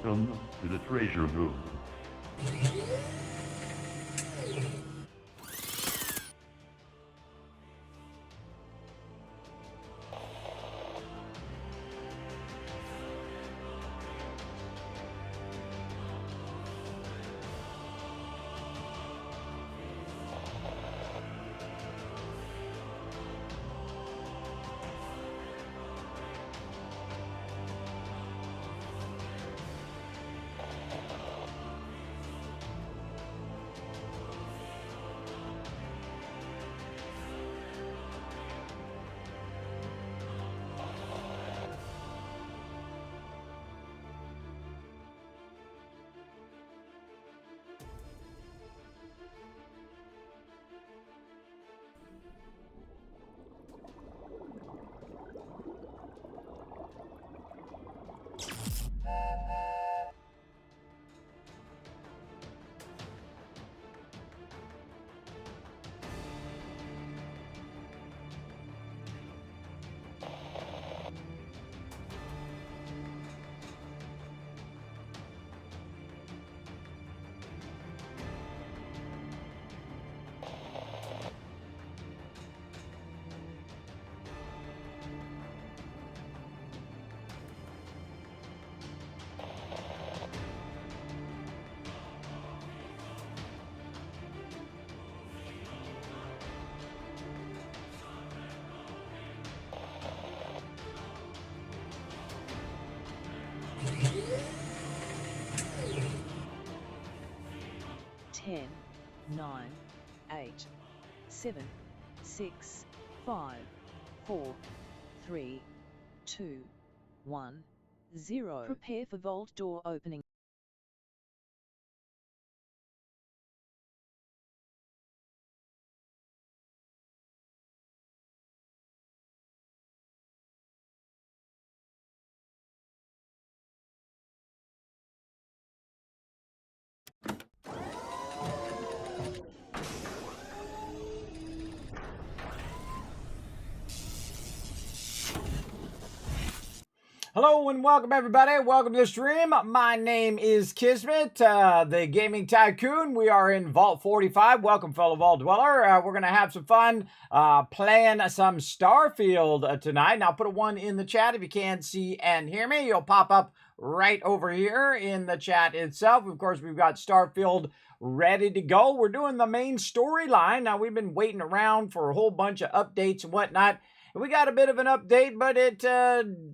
Welcome to the treasure room. Ten, 9, 8, 7, 6, 5, 4, 3, 2, 1, 0. Prepare for vault door opening. Hello and welcome everybody. Welcome to the stream. My name is Kismet, the Gaming Tycoon. We are in Vault 45. Welcome, fellow Vault Dweller. We're going to have some fun playing some Starfield tonight. Now put a 1 in the chat if you can't see and hear me. You'll pop up right over here in the chat itself. Of course, we've got Starfield ready to go. We're doing the main storyline. Now, we've been waiting around for a whole bunch of updates and whatnot. We got a bit of an update, but it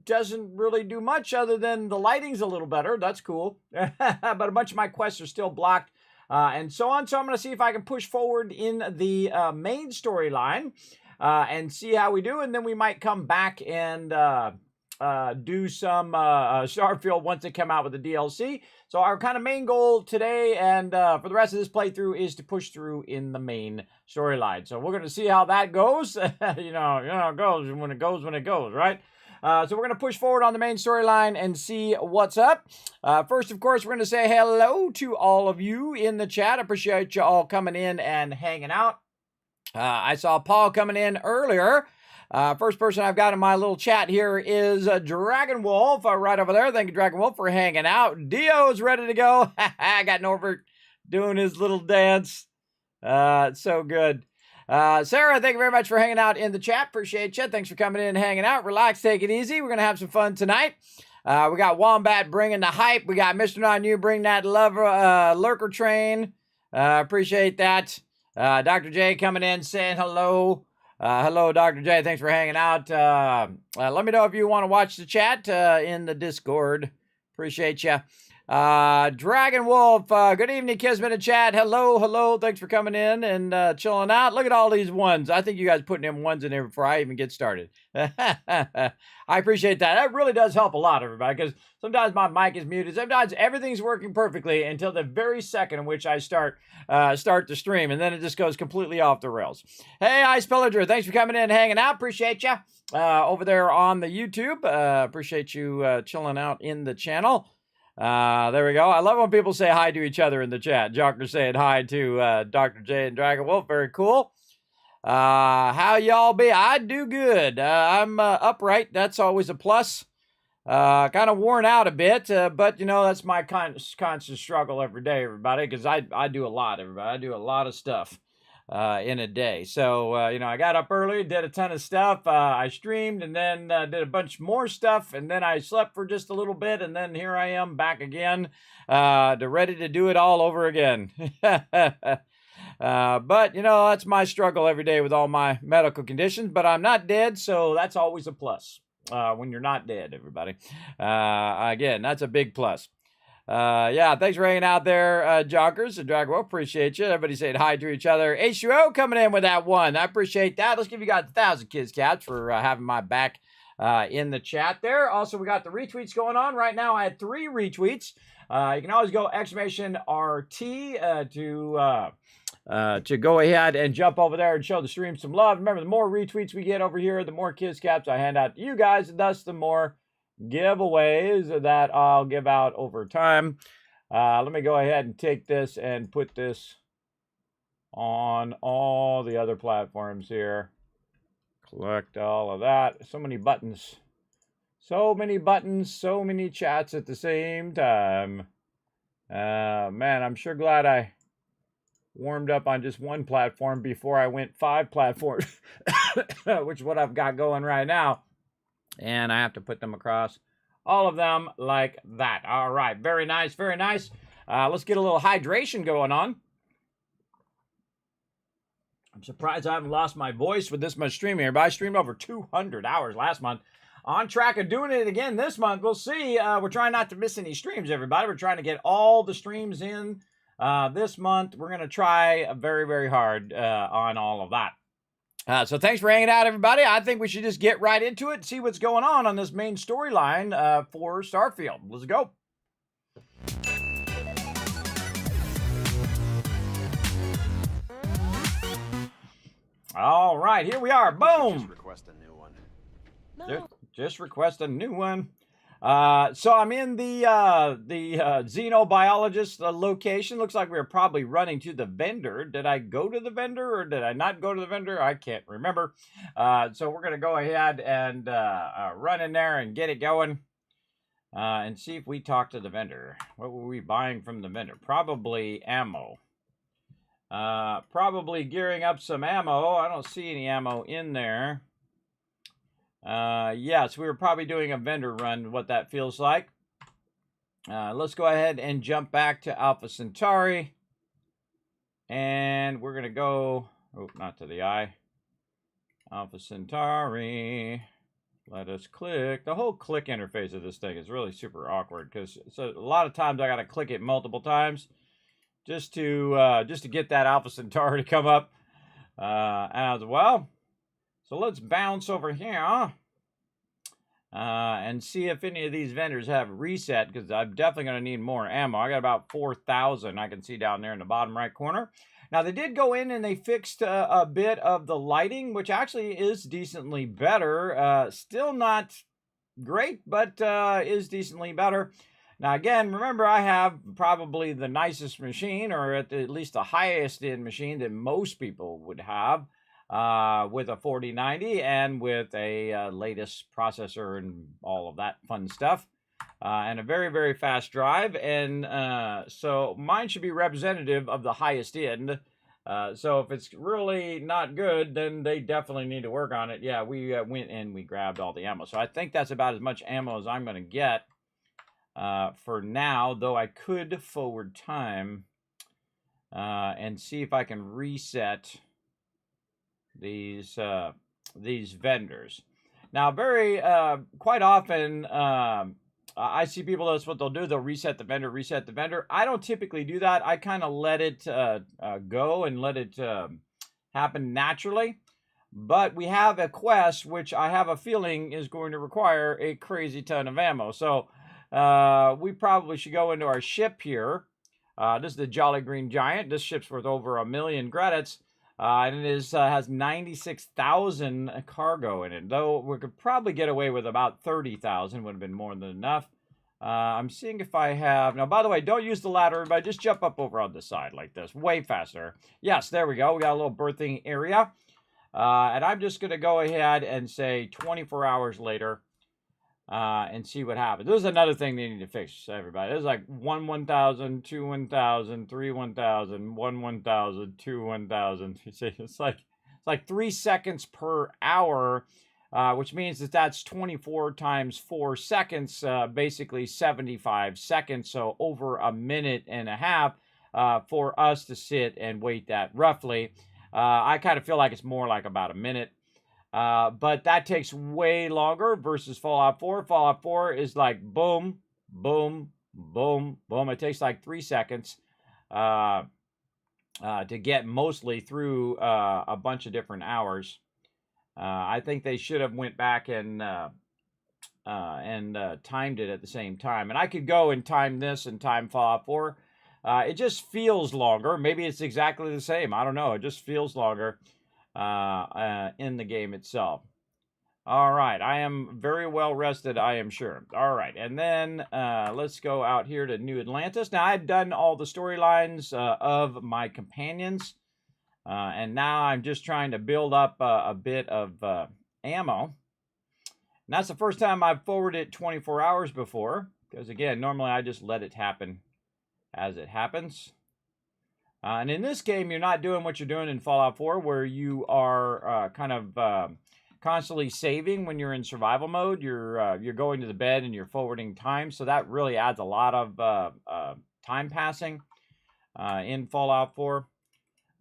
doesn't really do much other than the lighting's a little better. That's cool. But a bunch of my quests are still blocked and so on. So I'm going to see if I can push forward in the main storyline and see how we do. And then we might come back and do some Starfield once they come out with the DLC. So our kind of main goal today and for the rest of this playthrough is to push through in the main storyline. So we're going to see how that goes. you know, it goes when it goes, right? So we're going to push forward on the main storyline and see what's up. First, of course, we're going to say hello to all of you in the chat. I appreciate you all coming in and hanging out. I saw Paul coming in earlier. First person I've got in my little chat here is Dragon Wolf right over there. Thank you, Dragon Wolf, for hanging out. Dio's ready to go. I got Norbert doing his little dance. It's so good. Sarah, thank you very much for hanging out in the chat. Appreciate you. Thanks for coming in and hanging out. Relax, take it easy. We're going to have some fun tonight. We got Wombat bringing the hype. We got Mr. Non-You bring that lurker train. Appreciate that. Dr. J coming in saying hello. Hello, Dr. J. Thanks for hanging out. Let me know if you want to watch the chat in the Discord. Appreciate you. Dragon Wolf, good evening, Kismet and chat. Hello. Thanks for coming in and chilling out. Look at all these ones. I think you guys putting them ones in there before I even get started. I appreciate that. That really does help a lot, everybody, because sometimes my mic is muted. Sometimes everything's working perfectly until the very second in which I start the stream, and then it just goes completely off the rails. Hey, Ice Pillager, thanks for coming in and hanging out. Appreciate you over there on the YouTube. Appreciate you chilling out in the channel. There we go. I love when people say hi to each other in the chat. Jocker saying hi to Dr. J and Dragon Wolf. Very cool. How y'all be? I do good. I'm upright. That's always a plus. kind of worn out a bit, but you know, that's my constant struggle every day, everybody, because I do a lot, everybody. I do a lot of stuff in a day. So, you know, I got up early, did a ton of stuff. I streamed and then did a bunch more stuff. And then I slept for just a little bit. And then here I am back again, ready to do it all over again. But, you know, that's my struggle every day with all my medical conditions. But I'm not dead, so that's always a plus. When you're not dead, everybody. Again, that's a big plus. Yeah, thanks for hanging out there, Jonkers and Dragon. Appreciate you. Everybody saying hi to each other. H2O coming in with that one. I appreciate that. Let's give you guys 1,000 kids cats for having my back in the chat there. Also, we got the retweets going on right now. I had 3 retweets. You can always go !RT to go ahead and jump over there and show the stream some love. Remember, the more retweets we get over here, the more kids caps I hand out to you guys, and thus the more giveaways that I'll give out over time. Let me go ahead and take this and put this on all the other platforms here. Collect all of that. So many buttons. So many buttons, so many chats at the same time. Man, I'm sure glad I warmed up on just one platform before I went 5 platforms, which is what I've got going right now. And I have to put them across all of them like that. All right, very nice, very nice. Let's get a little hydration going on. I'm surprised I haven't lost my voice with this much streaming here, but I streamed over 200 hours last month. On track of doing it again this month. We'll see. We're trying not to miss any streams, everybody. We're trying to get all the streams in this month. We're going to try very, very hard on all of that. So thanks for hanging out, everybody. I think we should just get right into it and see what's going on this main storyline for Starfield. Let's go. All right, here we are. Boom. Just request a new one. No. Just request a new one. So I'm in the xenobiologist location. Looks like we were probably running to the vendor. Did I go to the vendor or did I not go to the vendor? I can't remember. So we're going to go ahead and run in there and get it going and see if we talk to the vendor. What were we buying from the vendor? Probably ammo. Probably gearing up some ammo. I don't see any ammo in there. Yes, we were probably doing a vendor run, what that feels like. Let's go ahead and jump back to Alpha Centauri. And we're going to go, oh, not to the eye. Alpha Centauri. Let us click. The whole click interface of this thing is really super awkward because a lot of times I got to click it multiple times just to get that Alpha Centauri to come up as well. So let's bounce over here and see if any of these vendors have reset, because I'm definitely going to need more ammo. I got about 4,000 I can see down there in the bottom right corner. Now, they did go in and they fixed a bit of the lighting, which actually is decently better. Still not great, but is decently better. Now, again, remember, I have probably the nicest machine, or at least the highest end machine that most people would have. With a 4090 and with a latest processor and all of that fun stuff, and a very, very fast drive. And so mine should be representative of the highest end. So if it's really not good, then they definitely need to work on it. Yeah, we went and we grabbed all the ammo. So I think that's about as much ammo as I'm going to get for now, though I could forward time and see if I can reset these vendors. Now, quite often, I see people, that's what they'll do. They'll reset the vendor. I don't typically do that. I kind of let it go and let it happen naturally. But we have a quest, which I have a feeling is going to require a crazy ton of ammo. So we probably should go into our ship here. This is the Jolly Green Giant. This ship's worth over 1 million credits. And it has 96,000 cargo in it, though we could probably get away with about 30,000, would have been more than enough. I'm seeing if I have, now by the way, don't use the ladder, everybody, just jump up over on the side like this, way faster. Yes, there we go, we got a little berthing area. And I'm just going to go ahead and say 24 hours later. and see what happens. This is another thing they need to fix, everybody. There's like 1 1,000, 2 1,000, 3 1,000, 1 1,000, 2 1,000. You see, it's like 3 seconds per hour, which means that that's 24 times 4 seconds, basically 75 seconds. So over a minute and a half for us to sit and wait that roughly. I kind of feel like it's more like about a minute. But that takes way longer versus Fallout 4. Fallout 4 is like boom, boom, boom, boom. It takes like 3 seconds to get mostly through a bunch of different hours. I think they should have went back and timed it at the same time. And I could go and time this and time Fallout 4. It just feels longer. Maybe it's exactly the same. I don't know. It just feels longer in the game itself. All right, I am very well rested, I am sure. All right, and then let's go out here to New Atlantis. Now, I've done all the storylines of my companions, and now I'm just trying to build up a bit of ammo. And that's the first time I've forwarded 24 hours before, because again, normally I just let it happen as it happens. And in this game, you're not doing what you're doing in Fallout 4, where you are kind of constantly saving when you're in survival mode. You're going to the bed and you're forwarding time, so that really adds a lot of time passing in Fallout 4.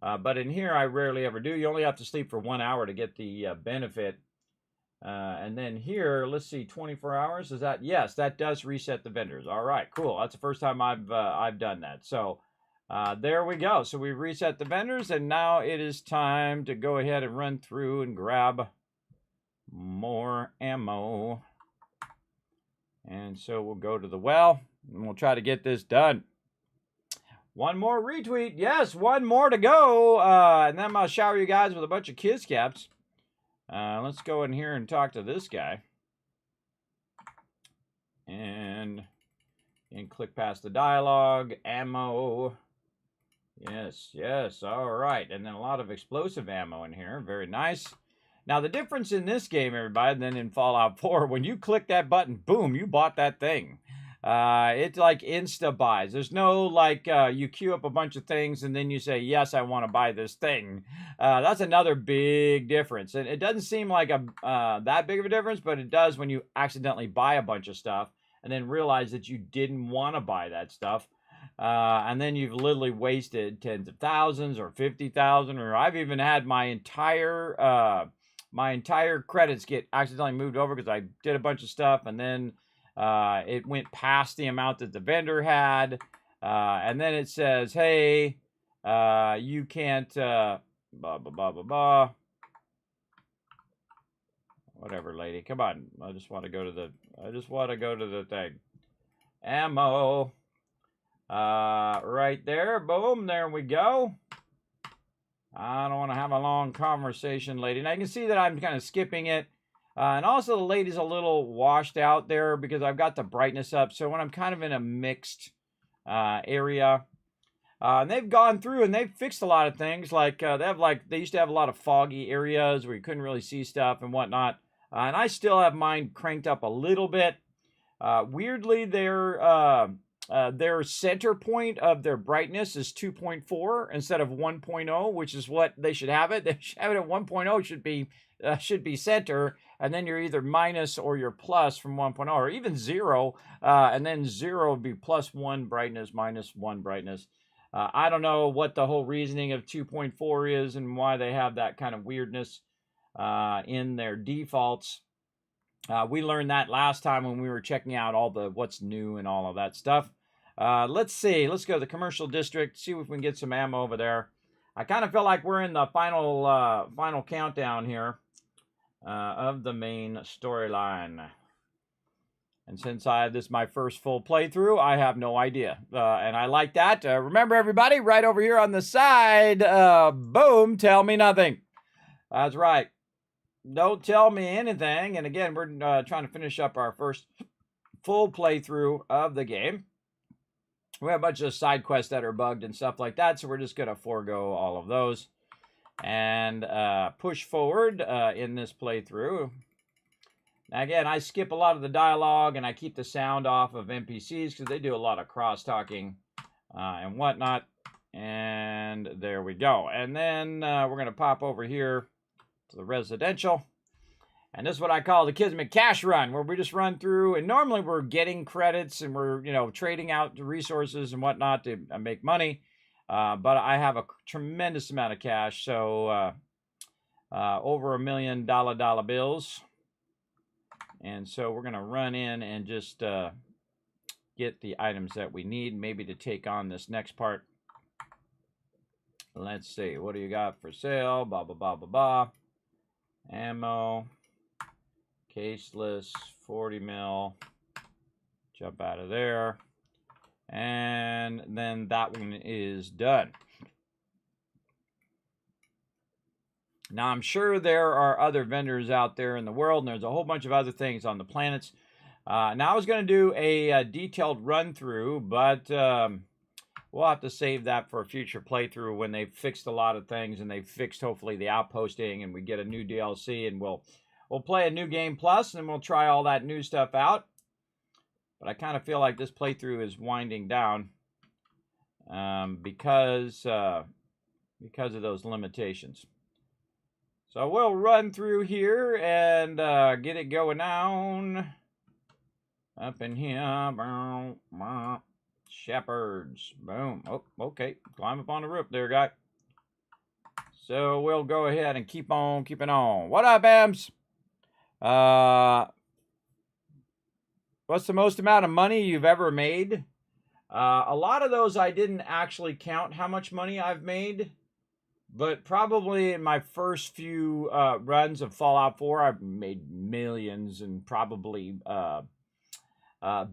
But in here, I rarely ever do. You only have to sleep for 1 hour to get the benefit. And then here, let's see, 24 hours. Is that? Yes, that does reset the vendors. All right, cool. That's the first time I've done that. So. There we go. So we reset the vendors, and now it is time to go ahead and run through and grab more ammo. And so we'll go to the well, and we'll try to get this done. One more retweet. Yes, one more to go. And then I'll shower you guys with a bunch of kids caps. Let's go in here and talk to this guy. And click past the dialogue. Ammo. Yes, yes, all right. And then a lot of explosive ammo in here. Very nice. Now, the difference in this game, everybody, than in Fallout 4, when you click that button, boom, you bought that thing. It's like insta-buys. There's no, like, you queue up a bunch of things and then you say, yes, I want to buy this thing. That's another big difference. And it doesn't seem like that big of a difference, but it does when you accidentally buy a bunch of stuff and then realize that you didn't want to buy that stuff. And then you've literally wasted tens of thousands or 50,000, or I've even had my entire credits get accidentally moved over because I did a bunch of stuff and then it went past the amount that the vendor had, and then it says, hey, you can't blah blah blah blah blah. Whatever, lady, come on. I just want to go to the thing. Ammo. Right there, boom, there we go. I don't want to have a long conversation, lady. And I can see that I'm kind of skipping it. And also the lady's a little washed out there because I've got the brightness up. So when I'm kind of in a mixed area, and they've gone through and they've fixed a lot of things. Like they used to have a lot of foggy areas where you couldn't really see stuff and whatnot. And I still have mine cranked up a little bit. Weirdly, their center point of their brightness is 2.4 instead of 1.0, which is what they should have it. They should have it at 1.0 should be center, and then you're either minus or you're plus from 1.0, or even 0, and then 0 would be plus 1 brightness, minus 1 brightness. I don't know what the whole reasoning of 2.4 is and why they have that kind of weirdness in their defaults. We learned that last time when we were checking out all the what's new and all of that stuff. Let's see. Let's go to the commercial district, see if we can get some ammo over there. I kind of feel like we're in the final countdown here of the main storyline. And since this is my first full playthrough, I have no idea. And I like that. Remember, everybody, right over here on the side, boom, tell me nothing. That's right. Don't tell me anything. And again, we're trying to finish up our first full playthrough of the game. We have a bunch of side quests that are bugged and stuff like that, so we're just going to forego all of those and push forward in this playthrough. Again, I skip a lot of the dialogue and I keep the sound off of NPCs because they do a lot of cross-talking and whatnot. And there we go. And then we're going to pop over here to the residential. And this is what I call the Kismet cash run, where we just run through. And normally we're getting credits and we're, trading out the resources and whatnot to make money. But I have a tremendous amount of cash. So over $1 million dollar bills. And so we're going to run in and just get the items that we need, maybe to take on this next part. Let's see. What do you got for sale? Blah, blah, blah, blah, blah. Ammo. Caseless. 40 mil. Jump out of there. And then that one is done. Now, I'm sure there are other vendors out there in the world, and there's a whole bunch of other things on the planets. Now, I was going to do a detailed run-through, but we'll have to save that for a future playthrough when they've fixed a lot of things, and they've fixed, hopefully, the outposting, and we get a new DLC, and we'll play a new game plus, and we'll try all that new stuff out. But I kind of feel like this playthrough is winding down because of those limitations. So we'll run through here and get it going on. Up in here. Shepherds. Boom. Oh, okay. Climb up on the roof there, guy. So we'll go ahead and keep on keeping on. What up, Ams? What's the most amount of money you've ever made? A lot of those I didn't actually count how much money I've made. But probably in my first few runs of Fallout 4, I've made millions and probably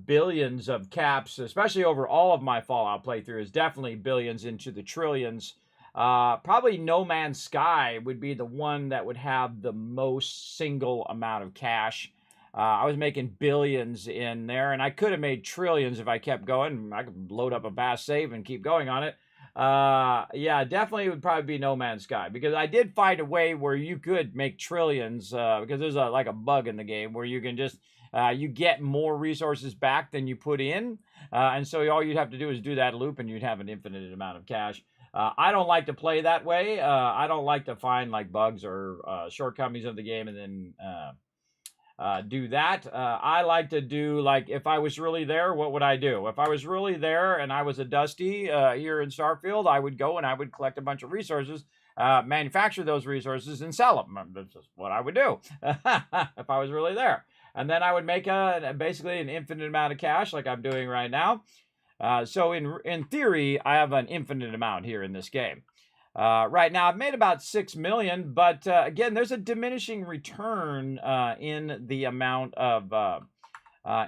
billions of caps, especially over all of my Fallout playthroughs. Definitely billions into the trillions. Probably No Man's Sky would be the one that would have the most single amount of cash. I was making billions in there, and I could have made trillions if I kept going. I could load up a vast save and keep going on it. Yeah, definitely it would probably be No Man's Sky, because I did find a way where you could make trillions, because there's like a bug in the game where you can just, you get more resources back than you put in, and so all you'd have to do is do that loop and you'd have an infinite amount of cash. I don't like to play that way. I don't like to find like bugs or shortcomings of the game and then do that. I like to do, like, if I was really there, what would I do? If I was really there and I was a Dusty here in Starfield, I would go and I would collect a bunch of resources, manufacture those resources, and sell them. That's just what I would do if I was really there. And then I would make basically an infinite amount of cash like I'm doing right now. So in theory, I have an infinite amount here in this game. Right now, I've made about 6 million, but again, there's a diminishing return in the amount of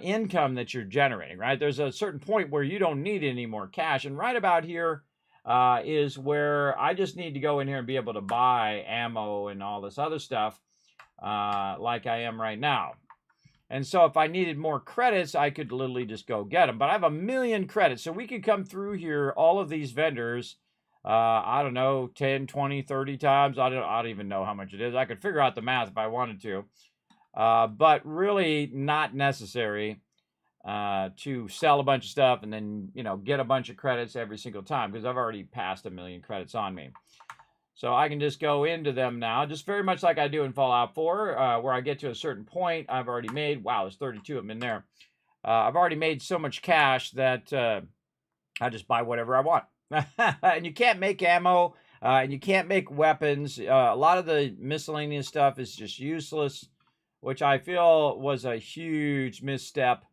income that you're generating, right? There's a certain point where you don't need any more cash, and right about here is where I just need to go in here and be able to buy ammo and all this other stuff like I am right now. And so if I needed more credits, I could literally just go get them. But I have 1 million credits, so we could come through here, all of these vendors, I don't know, 10, 20, 30 times. I don't even know how much it is. I could figure out the math if I wanted to. But really not necessary to sell a bunch of stuff and then, get a bunch of credits every single time, because I've already passed 1 million credits on me. So I can just go into them now, just very much like I do in Fallout 4, where I get to a certain point. I've already made, wow, there's 32 of them in there. I've already made so much cash that I just buy whatever I want. And you can't make ammo, and you can't make weapons. A lot of the miscellaneous stuff is just useless, which I feel was a huge misstep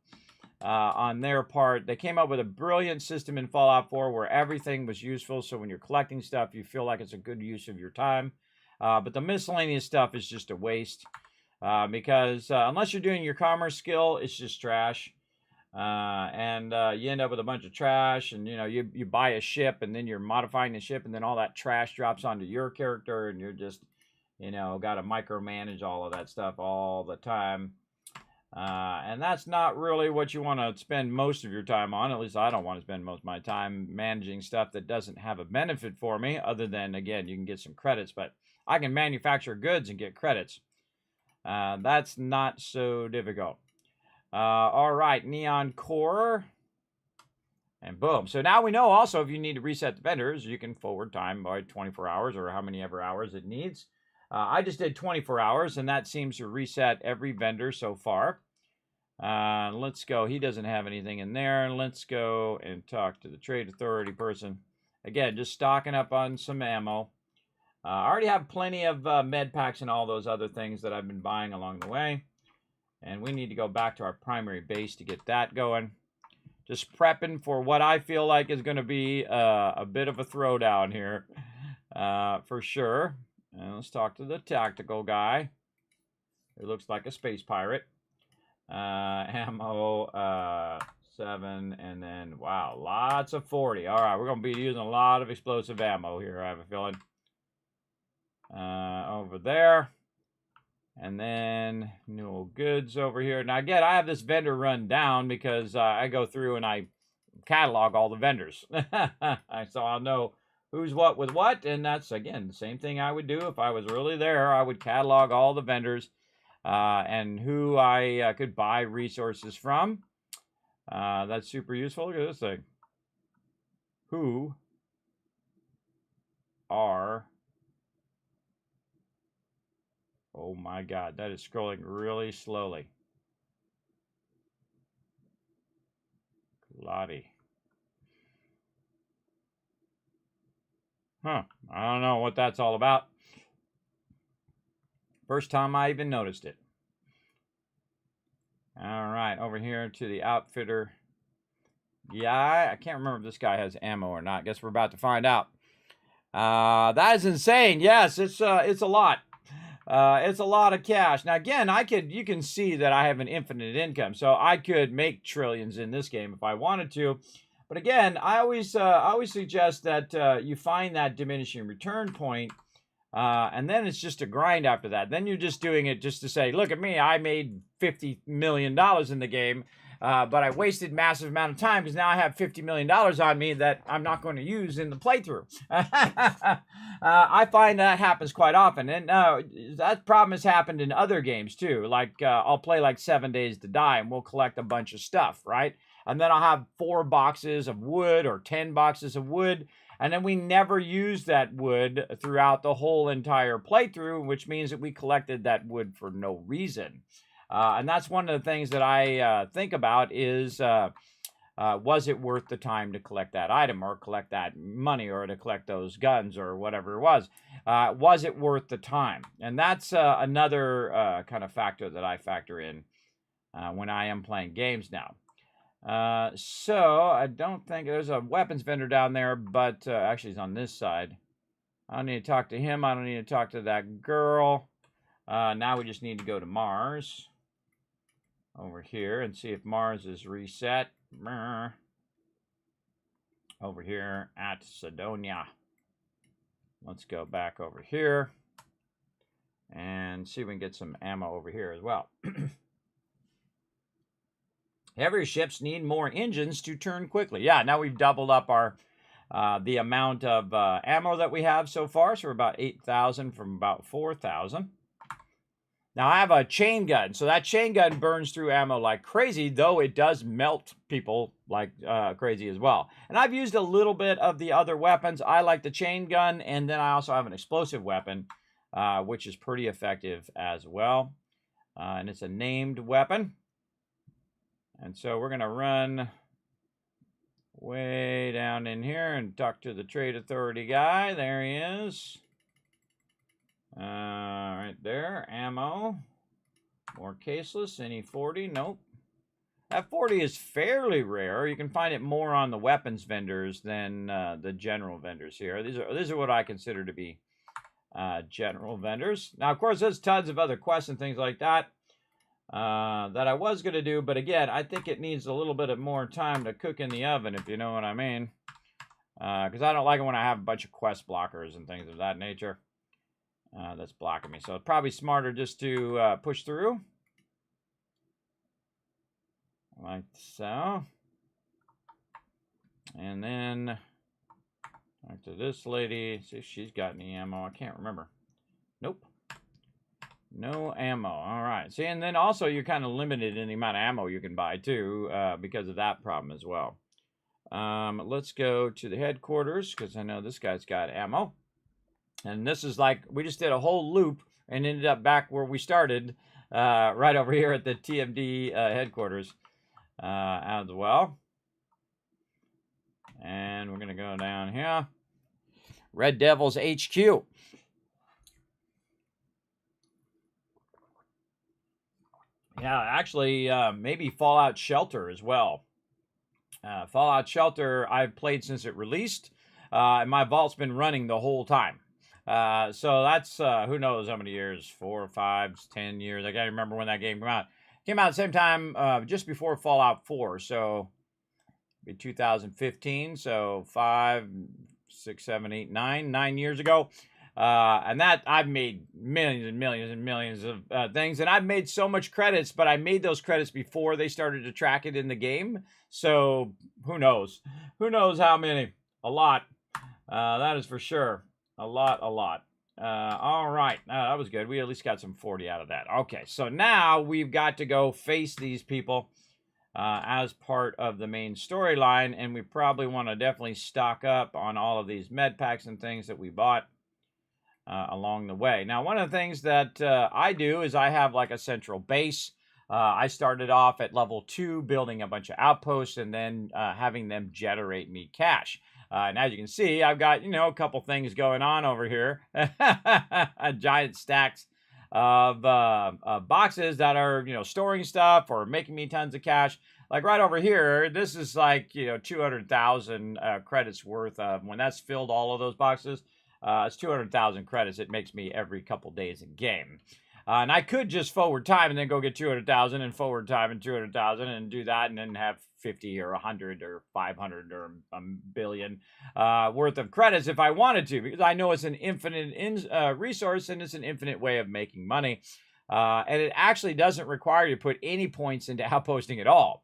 on their part. They came up with a brilliant system in Fallout 4 where everything was useful, so when you're collecting stuff, you feel like it's a good use of your time. But the miscellaneous stuff is just a waste, because unless you're doing your commerce skill, it's just trash. And you end up with a bunch of trash, and you buy a ship, and then you're modifying the ship, and then all that trash drops onto your character, and you're just got to micromanage all of that stuff all the time, and that's not really what you want to spend most of your time on. At least I don't want to spend most of my time managing stuff that doesn't have a benefit for me, other than, again, you can get some credits, but I can manufacture goods and get credits. That's not so difficult. All right, Neon Core. And boom. So now we know also if you need to reset the vendors, you can forward time by 24 hours or how many ever hours it needs. I just did 24 hours, and that seems to reset every vendor so far. Let's go. He doesn't have anything in there. Let's go and talk to the trade authority person. Again, just stocking up on some ammo. I already have plenty of med packs and all those other things that I've been buying along the way. And we need to go back to our primary base to get that going. Just prepping for what I feel like is going to be a bit of a throwdown here, for sure. And let's talk to the tactical guy. It looks like a space pirate. Ammo, 7, and then, wow, lots of 40. All right, we're going to be using a lot of explosive ammo here, I have a feeling. Over there. And then new goods over here. Now, again, I have this vendor run down because I go through and I catalog all the vendors. So I'll know who's what with what. And that's, again, the same thing I would do if I was really there. I would catalog all the vendors and who I could buy resources from. That's super useful. Look at this thing. Who are... Oh my God, that is scrolling really slowly. Lottie. Huh, I don't know what that's all about. First time I even noticed it. All right, over here to the outfitter. Yeah, I can't remember if this guy has ammo or not. Guess we're about to find out. That is insane. Yes, it's a lot. It's a lot of cash. Now, again, you can see that I have an infinite income, so I could make trillions in this game if I wanted to. But again, I always suggest that you find that diminishing return point, and then it's just a grind after that. Then you're just doing it just to say, look at me, I made $50 million in the game, but I wasted massive amount of time because now I have $50 million on me that I'm not going to use in the playthrough. I find that happens quite often, and that problem has happened in other games too. Like I'll play like 7 Days to Die, and we'll collect a bunch of stuff, right? And then I'll have 4 boxes of wood or 10 boxes of wood, and then we never use that wood throughout the whole entire playthrough, which means that we collected that wood for no reason. And that's one of the things that I think about is, was it worth the time to collect that item or collect that money or to collect those guns or whatever it was? Was it worth the time? And that's another kind of factor that I factor in when I am playing games now. So I don't think there's a weapons vendor down there, but actually he's on this side. I don't need to talk to him. I don't need to talk to that girl. Now we just need to go to Mars over here and see if Mars is reset. Over here at Sidonia. Let's go back over here and see if we can get some ammo over here as well. Heavier ships need more engines to turn quickly. Yeah, now we've doubled up our the amount of ammo that we have so far. So we're about 8,000 from about 4,000. Now I have a chain gun, so that chain gun burns through ammo like crazy, though it does melt people like crazy as well. And I've used a little bit of the other weapons. I like the chain gun, and then I also have an explosive weapon, which is pretty effective as well. And it's a named weapon. And so we're going to run way down in here and talk to the trade authority guy. There he is. Right there, ammo, more caseless, any 40, nope. That 40 is fairly rare. You can find it more on the weapons vendors than the general vendors here. These are what I consider to be general vendors. Now, of course, there's tons of other quests and things like that that I was going to do, but again, I think it needs a little bit of more time to cook in the oven, if you know what I mean. Because I don't like it when I have a bunch of quest blockers and things of that nature. That's blocking me. So it's probably smarter just to push through. Like so. And then back to this lady. See if she's got any ammo. I can't remember. Nope. No ammo. All right. See, and then also you're kind of limited in the amount of ammo you can buy too, because of that problem as well. Let's go to the headquarters because I know this guy's got ammo. And this is like, we just did a whole loop and ended up back where we started, right over here at the TMD headquarters as well. And we're going to go down here. Red Devils HQ. Yeah, actually, maybe Fallout Shelter as well. Fallout Shelter, I've played since it released, and my vault's been running the whole time. So that's, who knows how many years, 4, 5, 10 years. I can't remember when that game came out. Came out at the same time, just before Fallout 4, so 2015, so 5, 6, 7, 8, 9 years ago. And that I've made millions and millions and millions of things, and I've made so much credits, but I made those credits before they started to track it in the game. So who knows? Who knows how many? A lot. That is for sure. A lot. All right. That was good. We at least got some 40 out of that. Okay, so now we've got to go face these people as part of the main storyline, and we probably want to definitely stock up on all of these med packs and things that we bought along the way. Now, one of the things that I do is I have like a central base. I started off at level 2 building a bunch of outposts and then having them generate me cash. And as you can see, I've got, a couple things going on over here. Giant stacks of boxes that are, storing stuff or making me tons of cash. Like right over here, this is like, 200,000 credits worth of, when that's filled, all of those boxes, it's 200,000 credits it makes me every couple days in game. And I could just forward time and then go get 200,000 and forward time and 200,000 and do that and then have 50 or 100 or 500 or a billion worth of credits if I wanted to, because I know it's an infinite resource and it's an infinite way of making money. And it actually doesn't require you to put any points into outposting at all.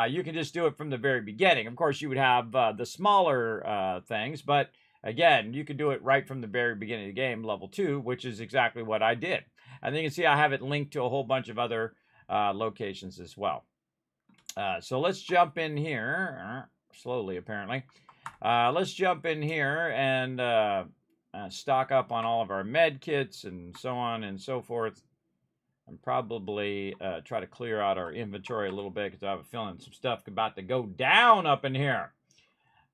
You can just do it from the very beginning. Of course, you would have the smaller things, but again, you can do it right from the very beginning of the game, level 2, which is exactly what I did. And then you can see I have it linked to a whole bunch of other locations as well. So let's jump in here, slowly apparently. Let's jump in here and stock up on all of our med kits and so on and so forth. And probably try to clear out our inventory a little bit because I have a feeling some stuff about to go down up in here.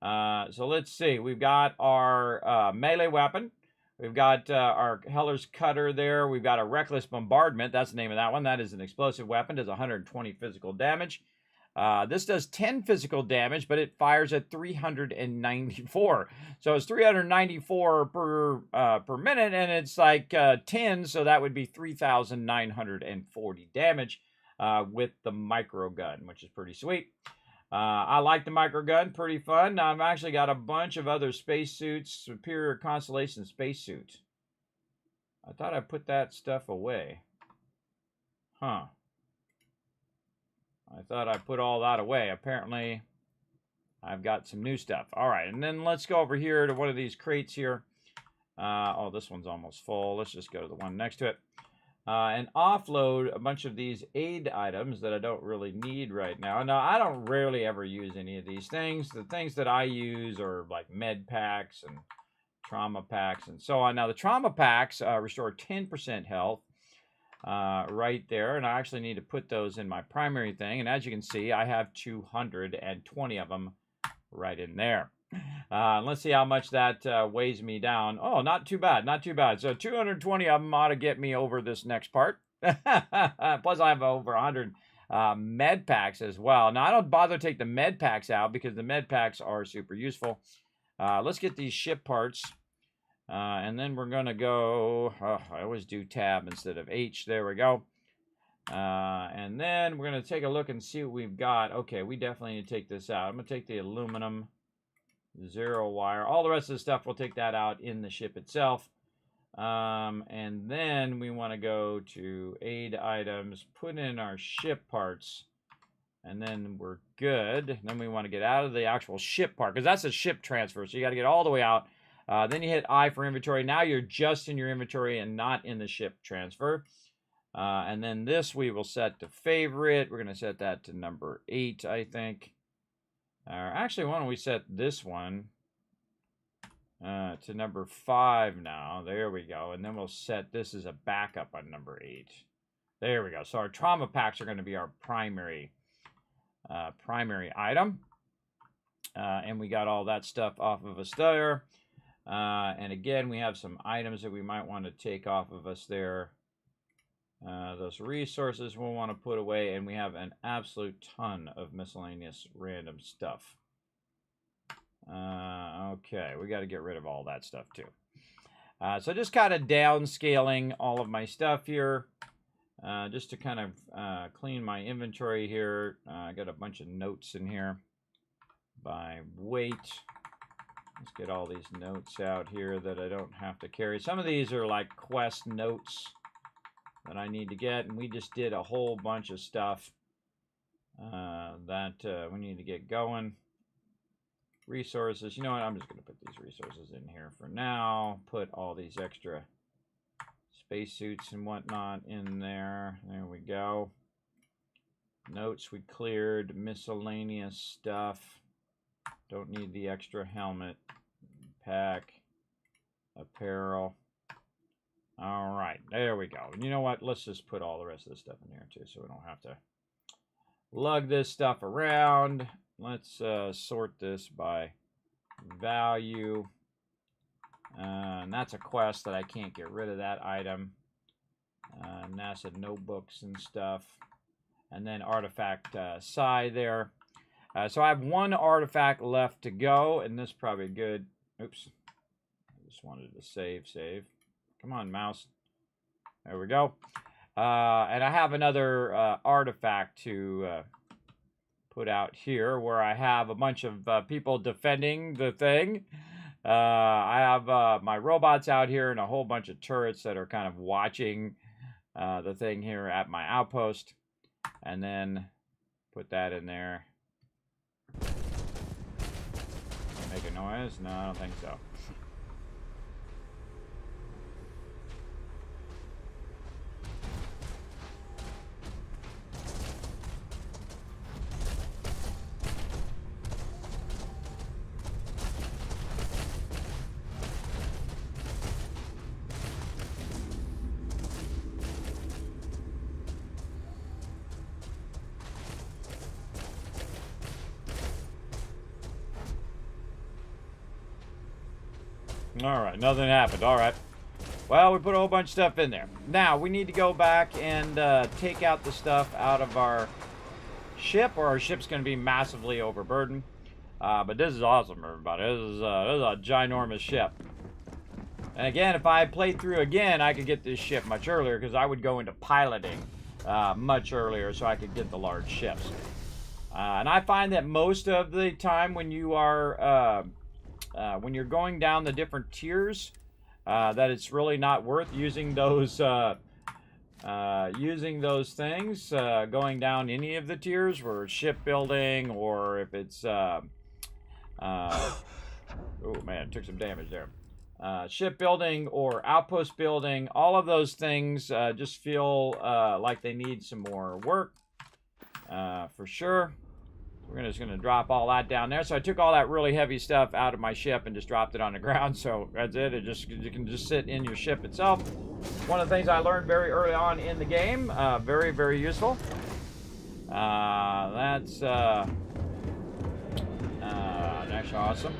So let's see. We've got our melee weapon. We've got our Heller's Cutter there. We've got a Reckless Bombardment. That's the name of that one. That is an explosive weapon. Does 120 physical damage. This does 10 physical damage, but it fires at 394. So it's 394 per minute, and it's like 10, so that would be 3,940 damage with the micro gun, which is pretty sweet. I like the micro gun, pretty fun. Now, I've actually got a bunch of other spacesuits, Superior Constellation spacesuit. I thought I put that stuff away. Huh. I thought I put all that away. Apparently, I've got some new stuff. All right, and then let's go over here to one of these crates here. Oh, this one's almost full. Let's just go to the one next to it. And offload a bunch of these aid items that I don't really need right now. Now, I don't rarely ever use any of these things. The things that I use are like med packs and trauma packs and so on. Now, the trauma packs restore 10% health right there. And I actually need to put those in my primary thing. And as you can see, I have 220 of them right in there. Let's see how much that weighs me down. Oh, not too bad, not too bad. So 220 of them ought to get me over this next part. Plus, I have over 100 med packs as well. Now, I don't bother to take the med packs out because the med packs are super useful. Let's get these ship parts. And then we're going to go, I always do tab instead of H. There we go. And then we're going to take a look and see what we've got. Okay, we definitely need to take this out. I'm going to take the aluminum. 0 wire. All the rest of the stuff, we'll take that out in the ship itself. And then we want to go to aid items, put in our ship parts, and then we're good. Then we want to get out of the actual ship part, because that's a ship transfer, so you got to get all the way out. Then you hit I for inventory. Now you're just in your inventory and not in the ship transfer. And then this we will set to favorite. We're going to set that to number 8, I think. Actually, why don't we set this one to number 5 now. There we go. And then we'll set this as a backup on number 8. There we go. So our trauma packs are going to be our primary item. And we got all that stuff off of us there. And again, we have some items that we might want to take off of us there. Those resources we'll want to put away, and we have an absolute ton of miscellaneous random stuff. Okay, we got to get rid of all that stuff too. So just kind of downscaling all of my stuff here, just to kind of clean my inventory here. I got a bunch of notes in here by weight. Let's get all these notes out here that I don't have to carry. Some of these are like quest notes that I need to get, and we just did a whole bunch of stuff that we need to get going. Resources, you know what, I'm just going to put these resources in here for now. Put all these extra spacesuits and whatnot in there. There we go. Notes we cleared. Miscellaneous stuff. Don't need the extra helmet. Pack. Apparel. All right, there we go. And you know what? Let's just put all the rest of this stuff in here too, so we don't have to lug this stuff around. Let's sort this by value. And that's a quest that I can't get rid of that item. NASA notebooks and stuff. And then artifact psi there. So I have one artifact left to go, and this is probably good. Oops. I just wanted to save. Come on, mouse. There we go. And I have another artifact to put out here where I have a bunch of people defending the thing. I have my robots out here and a whole bunch of turrets that are kind of watching the thing here at my outpost. And then put that in there. Make a noise? No, I don't think so. All right, nothing happened. All right. Well, we put a whole bunch of stuff in there. Now, we need to go back and take out the stuff out of our ship, or our ship's going to be massively overburdened. But this is awesome, everybody. This is a ginormous ship. And again, if I played through again, I could get this ship much earlier, because I would go into piloting much earlier so I could get the large ships. And I find that most of the time when you are... when you're going down the different tiers, that it's really not worth using those things, going down any of the tiers for shipbuilding, or if it's oh man, took some damage there. Shipbuilding or outpost building, all of those things just feel like they need some more work, for sure. We're just going to drop all that down there. So I took all that really heavy stuff out of my ship and just dropped it on the ground. So that's it. You can just sit in your ship itself. One of the things I learned very early on in the game. Very, very useful. That's awesome.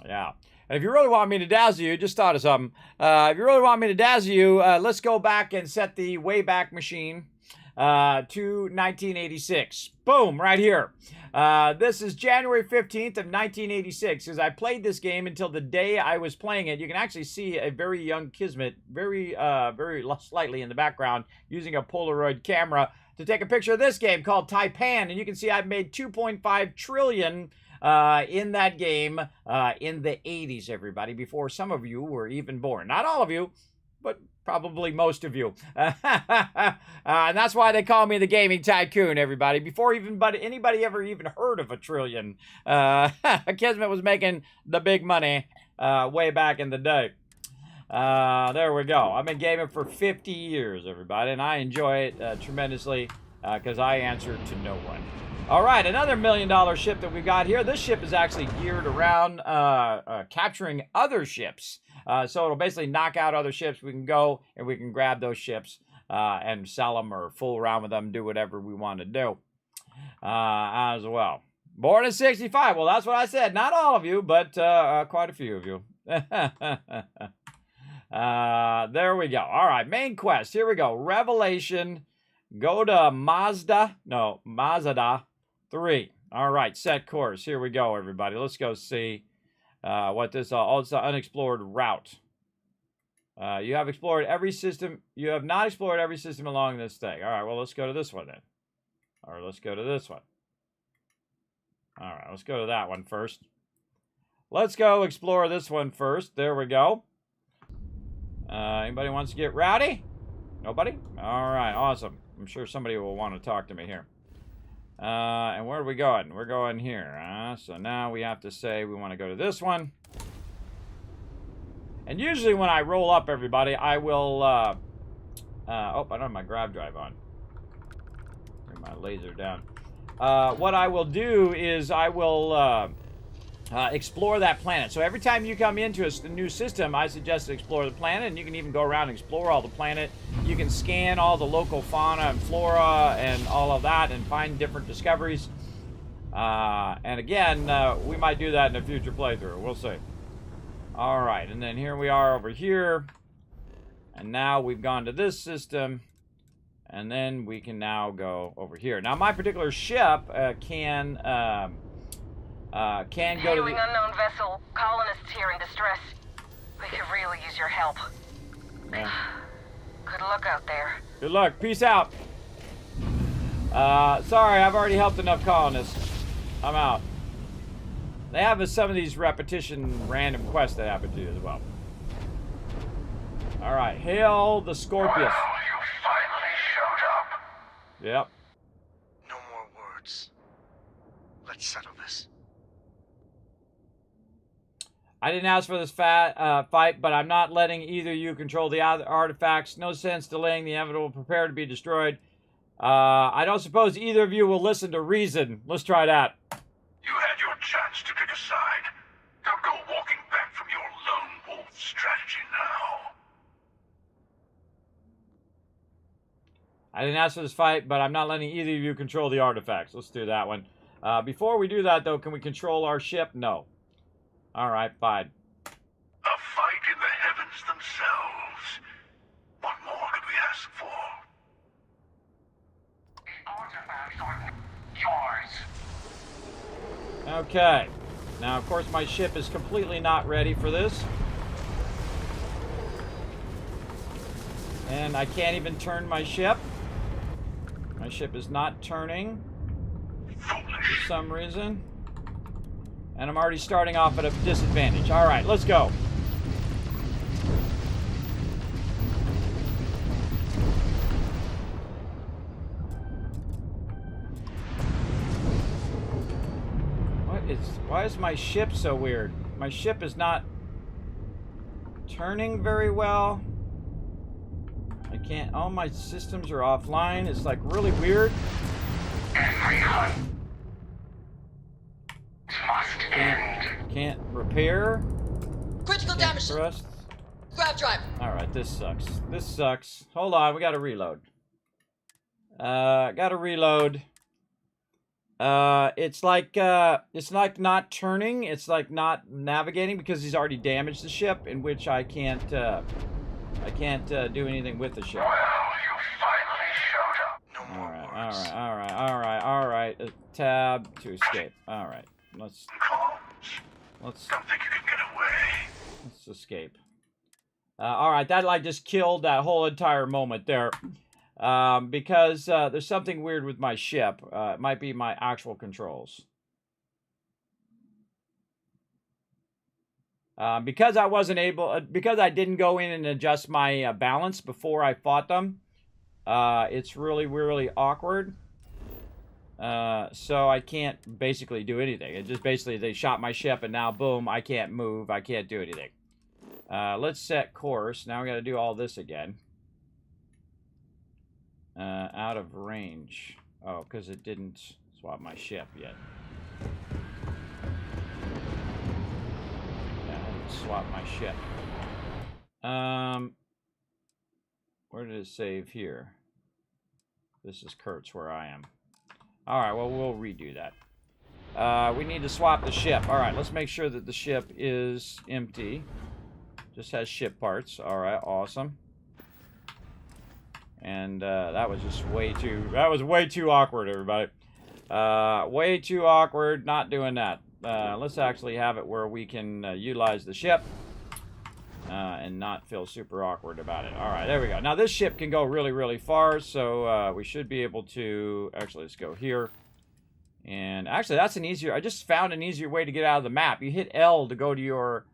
Yeah. And if you really want me to dazzle you, just thought of something. If you really want me to dazzle you, let's go back and set the Wayback Machine to 1986. Boom, right here. This is January 15th of 1986. As I played this game until the day I was playing it, you can actually see a very young Kismet, very slightly in the background, using a Polaroid camera to take a picture of this game called Taipan. And you can see I've made 2.5 trillion in that game in the 80s, everybody, before some of you were even born. Not all of you, but probably most of you. And that's why they call me the Gaming Tycoon, everybody. Before anybody ever even heard of a trillion, Kismet was making the big money way back in the day. There we go. I've been gaming for 50 years, everybody, and I enjoy it tremendously because I answer to no one. All right, another $1 million ship that we've got here. This ship is actually geared around capturing other ships. So it'll basically knock out other ships. We can go and we can grab those ships and sell them or fool around with them, do whatever we want to do as well. Born in 65. Well, that's what I said. Not all of you, but quite a few of you. There we go. All right, main quest. Here we go. Revelation. Go to Mazda 3. All right, set course. Here we go, everybody. Let's go see what this. Oh, it's an unexplored route. You have explored every system. You have not explored every system along this thing. All right, well, let's go to this one then. Or let's go to this one. All right, let's go to that one first. Let's go explore this one first. There we go. Anybody wants to get rowdy? Nobody? All right, awesome. I'm sure somebody will want to talk to me here. And where are we going? We're going here. So now we have to say we want to go to this one. And usually when I roll up, everybody, I will... oh, I don't have my grab drive on. Bring my laser down. What I will do is I will... explore that planet. So every time you come into a new system, I suggest to explore the planet, and you can even go around and explore all the planet. You can scan all the local fauna and flora and all of that and find different discoveries. And again, we might do that in a future playthrough. We'll see. All right, and then here we are over here. And now we've gone to this system. And then we can now go over here. Now, my particular ship can go to Hailing unknown vessel. Colonists here in distress. We could really use your help. Good luck out there. Good luck. Peace out. Sorry, I've already helped enough colonists. I'm out. They have some of these repetition random quests they have to do as well. All right, hail the Scorpius. Well, you finally showed up. Yep. No more words. Let's settle this. I didn't ask for this fight, but I'm not letting either of you control the artifacts. No sense delaying the inevitable. Prepare to be destroyed. I don't suppose either of you will listen to reason. Let's try that. You had your chance to pick a side. Don't go walking back from your lone wolf strategy now. I didn't ask for this fight, but I'm not letting either of you control the artifacts. Let's do that one. Before we do that, though, can we control our ship? No. All right, fine. A fight in the heavens themselves. What more could we ask for? Artifacts are yours. Okay. Now, of course, my ship is completely not ready for this. And I can't even turn my ship. My ship is not turning for some reason. And I'm already starting off at a disadvantage. All right, let's go. Why is my ship so weird? My ship is not turning very well. I can't, all my systems are offline. It's like really weird. Can't repair. Critical damage. Thrust. Grab drive. All right, this sucks. This sucks. Hold on, we gotta reload. Gotta reload. It's like not turning. It's like not navigating because he's already damaged the ship, in which I can't do anything with the ship. Well, you finally showed up. No more words. All right. Tab to escape. All right, let's Don't think you can get away. let's escape. All right, that like just killed that whole entire moment there. Because there's something weird with my ship. It might be my actual controls. Because I wasn't able, because I didn't go in and adjust my balance before I fought them, it's really, really awkward. So I can't basically do anything. It just basically, they shot my ship and now, boom, I can't move. I can't do anything. Let's set course. Now we got to do all this again. Out of range. Oh, because it didn't swap my ship yet. Yeah, I didn't swap my ship. Where did it save here? This is Kurtz where I am. Alright, well, we'll redo that. We need to swap the ship. Alright, let's make sure that the ship is empty. Just has ship parts. Alright, awesome. And that was just way too awkward, everybody. Way too awkward, not doing that. Let's actually have it where we can utilize the ship and not feel super awkward about it. Alright, there we go. Now this ship can go really, really far, so we should be able to... Actually, let's go here. And actually, that's an easier... I just found an easier way to get out of the map. You hit L to go to your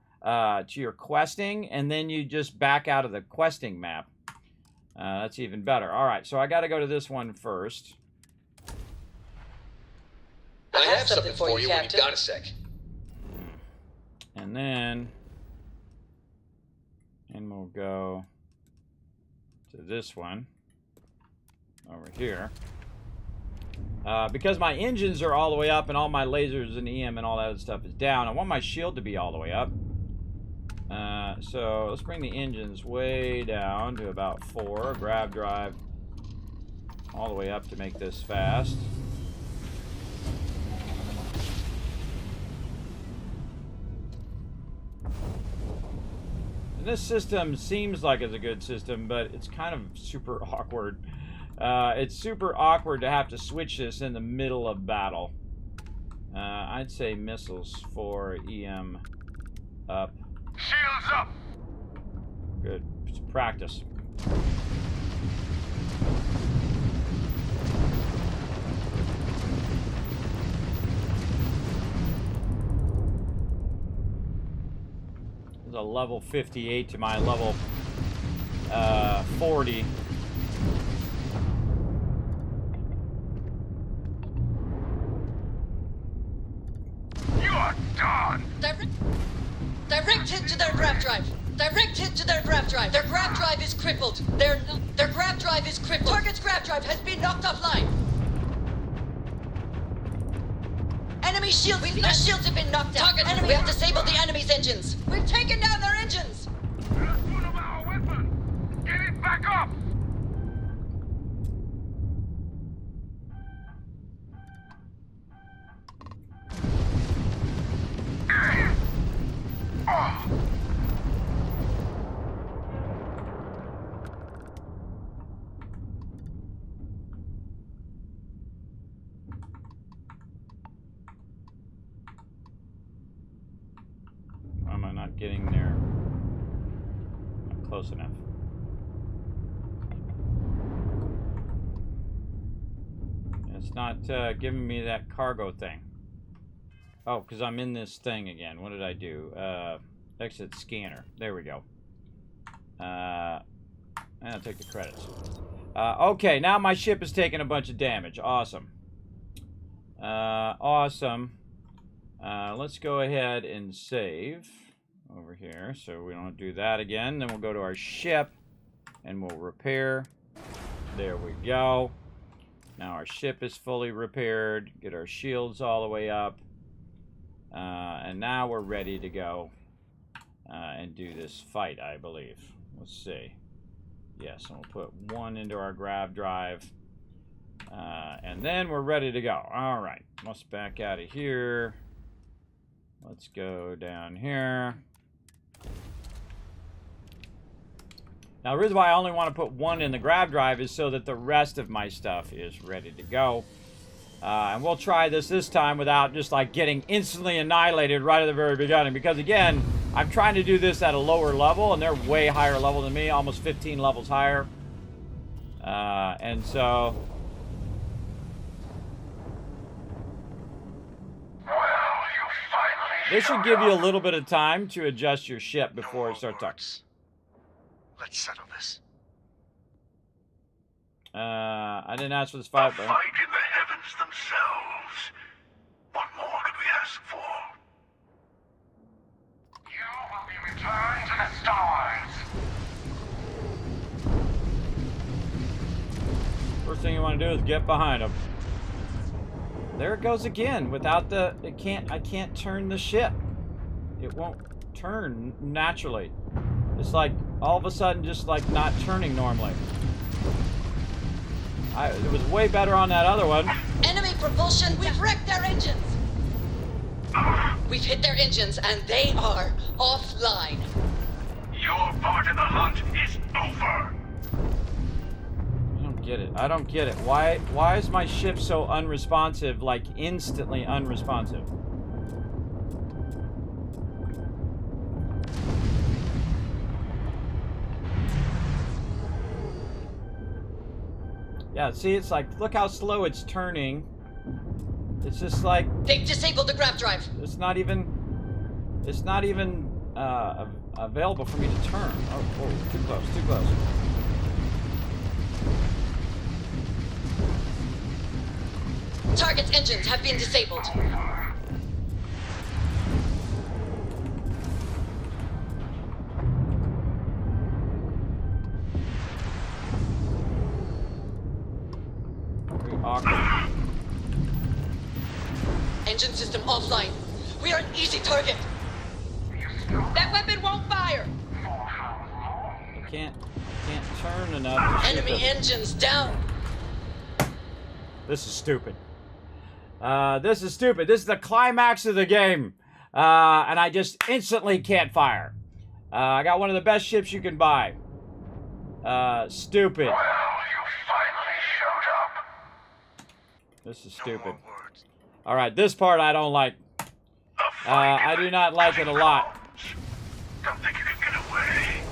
questing, and then you just back out of the questing map. That's even better. Alright, so I got to go to this one first. I have something for you when you've got a sec. And then... And we'll go to this one over here. Because my engines are all the way up and all my lasers and EM and all that stuff is down, I want my shield to be all the way up. So let's bring the engines way down to about 4. Grab drive all the way up to make this fast. And this system seems like it's a good system, but it's kind of super awkward. It's super awkward to have to switch this in the middle of battle. I'd say missiles for EM up. Shields up! Good. It's practice. There's a level 58 to my level 40. You're done! Direct hit to their grab drive. Direct hit to their grab drive. Their grab drive is crippled. Their grab drive is crippled. Target's grab drive has been knocked offline. Enemy shields. Their shields have been knocked out. We have disabled the enemy's engines. We've taken down their engines. That's one of our weapons! Get it back up! Why am I not getting there? Not close enough. It's not giving me that cargo thing. Oh, because I'm in this thing again. What did I do? Exit scanner. There we go. And I'll take the credits. Okay, now my ship is taking a bunch of damage. Awesome. Awesome. Let's go ahead and save over here so we don't do that again. Then we'll go to our ship and we'll repair. There we go. Now our ship is fully repaired. Get our shields all the way up. And now we're ready to go and do this fight, I believe. Let's see. Yes, and we'll put 1 into our grab drive. And then we're ready to go. All right. Let's back out of here. Let's go down here. Now, the reason why I only want to put 1 in the grab drive is so that the rest of my stuff is ready to go. And we'll try this time without just like getting instantly annihilated right at the very beginning. Because again, I'm trying to do this at a lower level and they're way higher level than me, almost 15 levels higher. And so... Well, you finally This should give you a little bit of time to adjust your ship before it starts talking. Let's settle this. I didn't ask for this A fight, fight but in the heavens themselves. What more could we ask for? You will be returned to the stars. first thing you want to do is get behind him. There it goes again. Without the, I can't turn the ship. It won't turn naturally. It's like all of a sudden just like not turning normally. It was way better on that other one. Enemy propulsion, we've wrecked their engines. We've hit their engines and they are offline. Your part in the hunt is over. I don't get it. I don't get it. Why is my ship so unresponsive, like instantly unresponsive? Yeah, see, it's like, look how slow it's turning. It's just like... They've disabled the grav drive. It's not even available for me to turn. Oh, whoa, too close, too close. Target's engines have been disabled. Very awkward. Engine system offline. We are an easy target. That weapon won't fire. I can't turn enough to shoot Enemy them. engines down. This is stupid. This is stupid. This is the climax of the game. And I just instantly can't fire. I got one of the best ships you can buy. Stupid. Well, you finally showed up. This is No stupid. more words. Alright, this part I don't like. A fight I in do the not like it a lot. Don't think you can get away.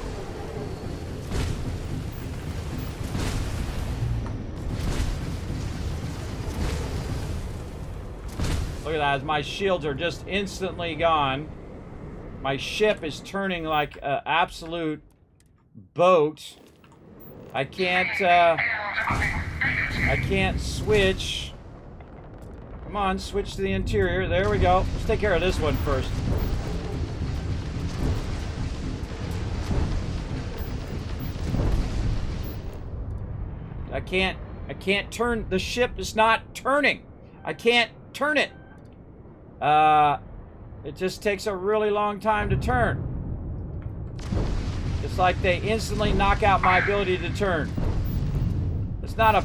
Look at that, as my shields are just instantly gone. My ship is turning like an absolute boat. I can't switch. Come on, switch to the interior. There we go. Let's take care of this one first. I can't turn, the ship is not turning. I can't turn it. It just takes a really long time to turn. It's like they instantly knock out my ability to turn. It's not a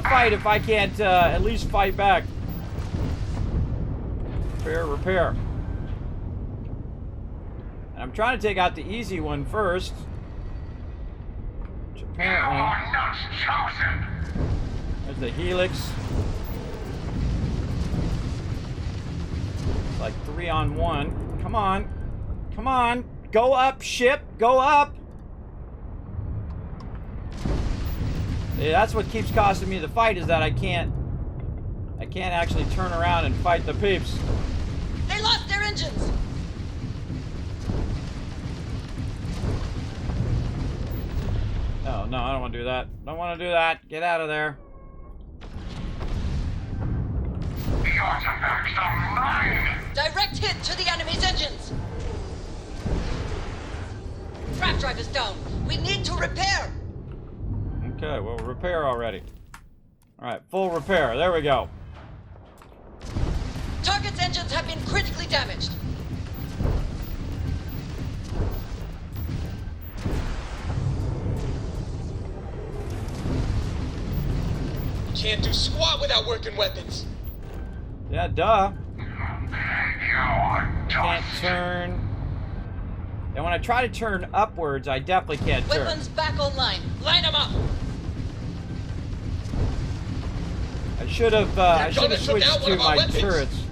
fight if I can't at least fight back. Repair. And I'm trying to take out the easy one first. Which apparently... You're not chosen. There's the helix. It's like 3-on-1. Come on. Come on. Go up, ship. Go up. Yeah, that's what keeps costing me the fight, is that I can't actually turn around and fight the peeps. They lost their engines. Oh, no, I don't want to do that. Don't want to do that. Get out of there. The artifacts are mine. Direct hit to the enemy's engines. Grav drive is down. We need to repair. Okay, well, repair already. Alright, full repair. There we go. Target's engines have been critically damaged. Can't do squat without working weapons. Yeah, duh. You're Can't turn. And when I try to turn upwards, I definitely can't turn. Weapons back online. Line them up. I should have switched to my turrets.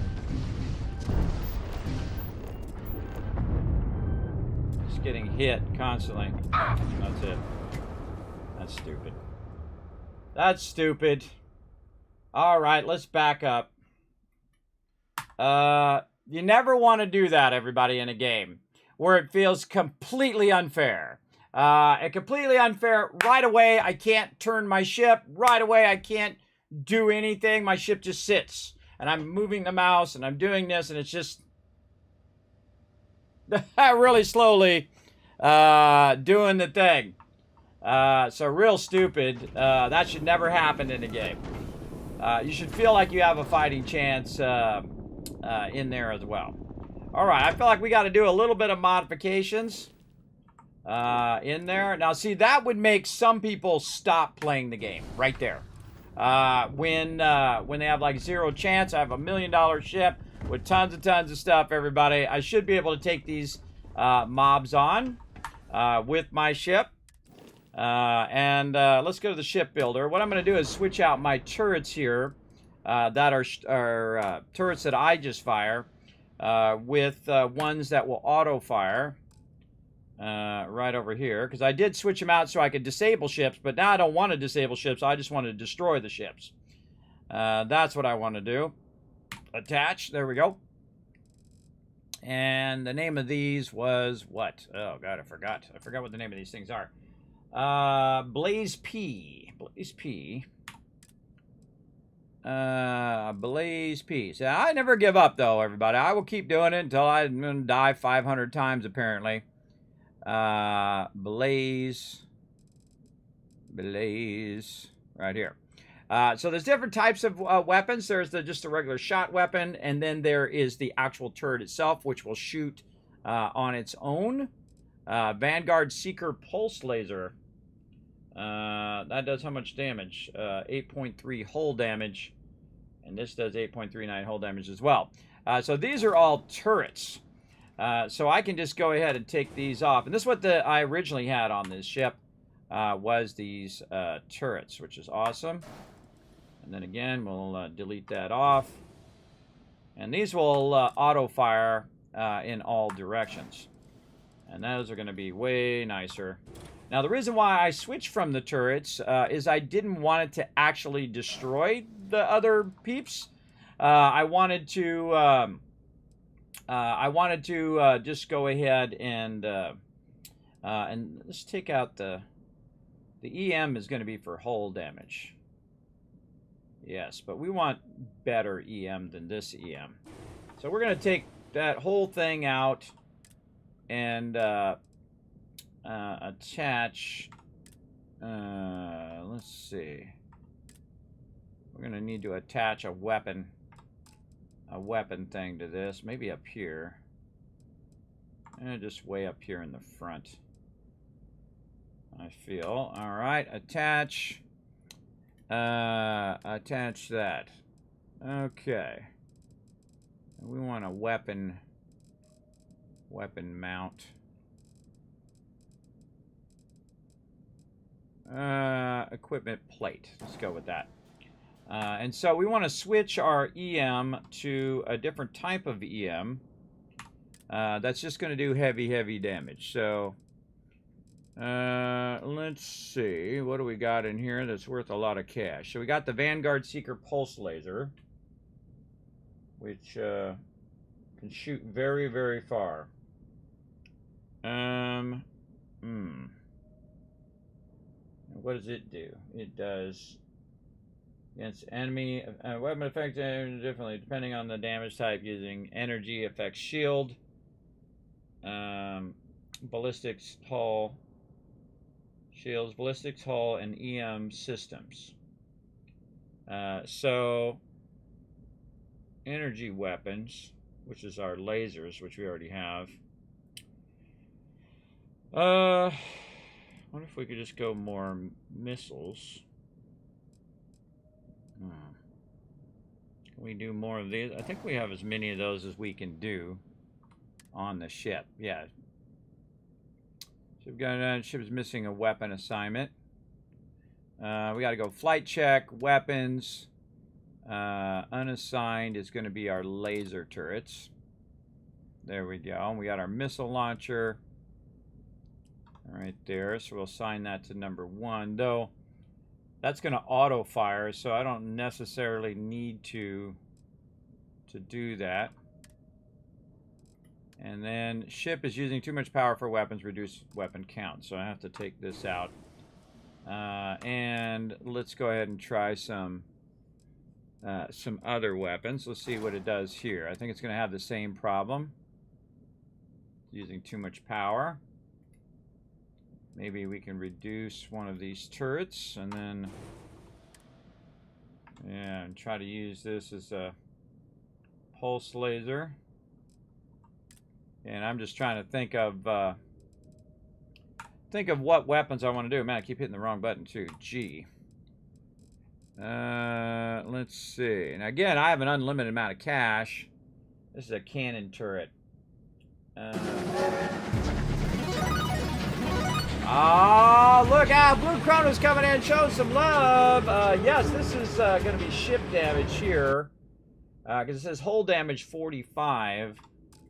Just getting hit constantly. That's it. That's stupid. That's stupid. Alright, let's back up. You never want to do that, everybody, in a game where it feels completely unfair. And completely unfair. Right away, I can't turn my ship. Right away, I can't do anything. My ship just sits. And I'm moving the mouse, and I'm doing this, and it's just really slowly doing the thing. So real stupid. That should never happen in a game. You should feel like you have a fighting chance in there as well. All right, I feel like we got to do a little bit of modifications in there. Now, see, that would make some people stop playing the game right there. When they have like zero chance, I have $1 million ship with tons of stuff, everybody. I should be able to take these mobs on with my ship. Let's go to the shipbuilder. What I'm going to do is switch out my turrets here that are turrets that I just fire with ones that will auto-fire right over here. Because I did switch them out so I could disable ships, but now I don't want to disable ships. I just want to destroy the ships. That's what I want to do. Attach. There we go. And the name of these was what? Oh, God, I forgot. I forgot what the name of these things are. Blaze P. Blaze P. Blaze P. So I never give up, though, everybody. I will keep doing it until I die 500 times, apparently. Blaze. Right here. So there's different types of weapons. There's just a regular shot weapon, and then there is the actual turret itself, which will shoot on its own. Vanguard Seeker Pulse Laser. That does how much damage? 8.3 hull damage. And this does 8.39 hull damage as well. So these are all turrets. So I can just go ahead and take these off. And this is what I originally had on this ship. Was these turrets, which is awesome. And then again, we'll delete that off. And these will auto-fire in all directions. And those are going to be way nicer. Now, the reason why I switched from the turrets is I didn't want it to actually destroy the other peeps. I wanted to just go ahead and let's take out the EM is going to be for hull damage. Yes, but we want better EM than this EM. So we're going to take that whole thing out and attach, let's see. We're going to need to attach a weapon thing to this, maybe up here. And just way up here in the front, I feel. All right, attach that. Okay. We want a weapon mount. Equipment plate. Let's go with that. And so we want to switch our EM to a different type of EM. That's just going to do heavy damage. So let's see. What do we got in here that's worth a lot of cash? So we got the Vanguard Seeker Pulse Laser, which can shoot very far. What does it do? It does against enemy weapon effect differently depending on the damage type, using energy effects shield, ballistics hull shields, ballistics hull, and EM systems. So energy weapons, which is our lasers, which we already have. What if we could just go more missiles? Can we do more of these? I think we have as many of those as we can do on the ship. Yeah. So we've got ship is missing a weapon assignment. We got to go flight check, weapons. Unassigned is going to be our laser turrets. There we go. We got our missile launcher right there. So we'll assign that to number 1, though that's going to auto fire, so I don't necessarily need to do that. And then ship is using too much power for weapons, reduce weapon count. So I have to take this out. And let's go ahead and try some other weapons. Let's see what it does here. I think it's going to have the same problem. Using too much power. Maybe we can reduce one of these turrets and then, yeah, and try to use this as a pulse laser. And I'm just trying to think of what weapons I want to do. Man, I keep hitting the wrong button too. G. Let's see. And again, I have an unlimited amount of cash. This is a cannon turret. Oh, look out! Blue Chrono's coming in, showing some love. Yes, this is going to be ship damage here. Because it says hull damage 45.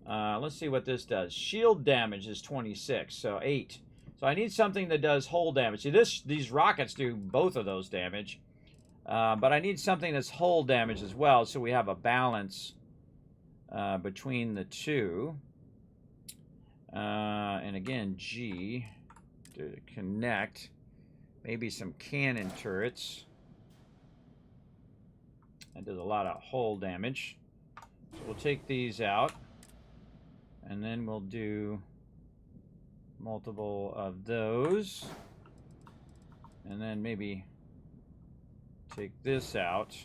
Let's see what this does. Shield damage is 26, so 8. So I need something that does hull damage. See, these rockets do both of those damage. But I need something that's hull damage as well, so we have a balance between the two. And again, G to connect. Maybe some cannon turrets. That does a lot of hull damage. So we'll take these out. And then we'll do multiple of those. And then maybe take this out.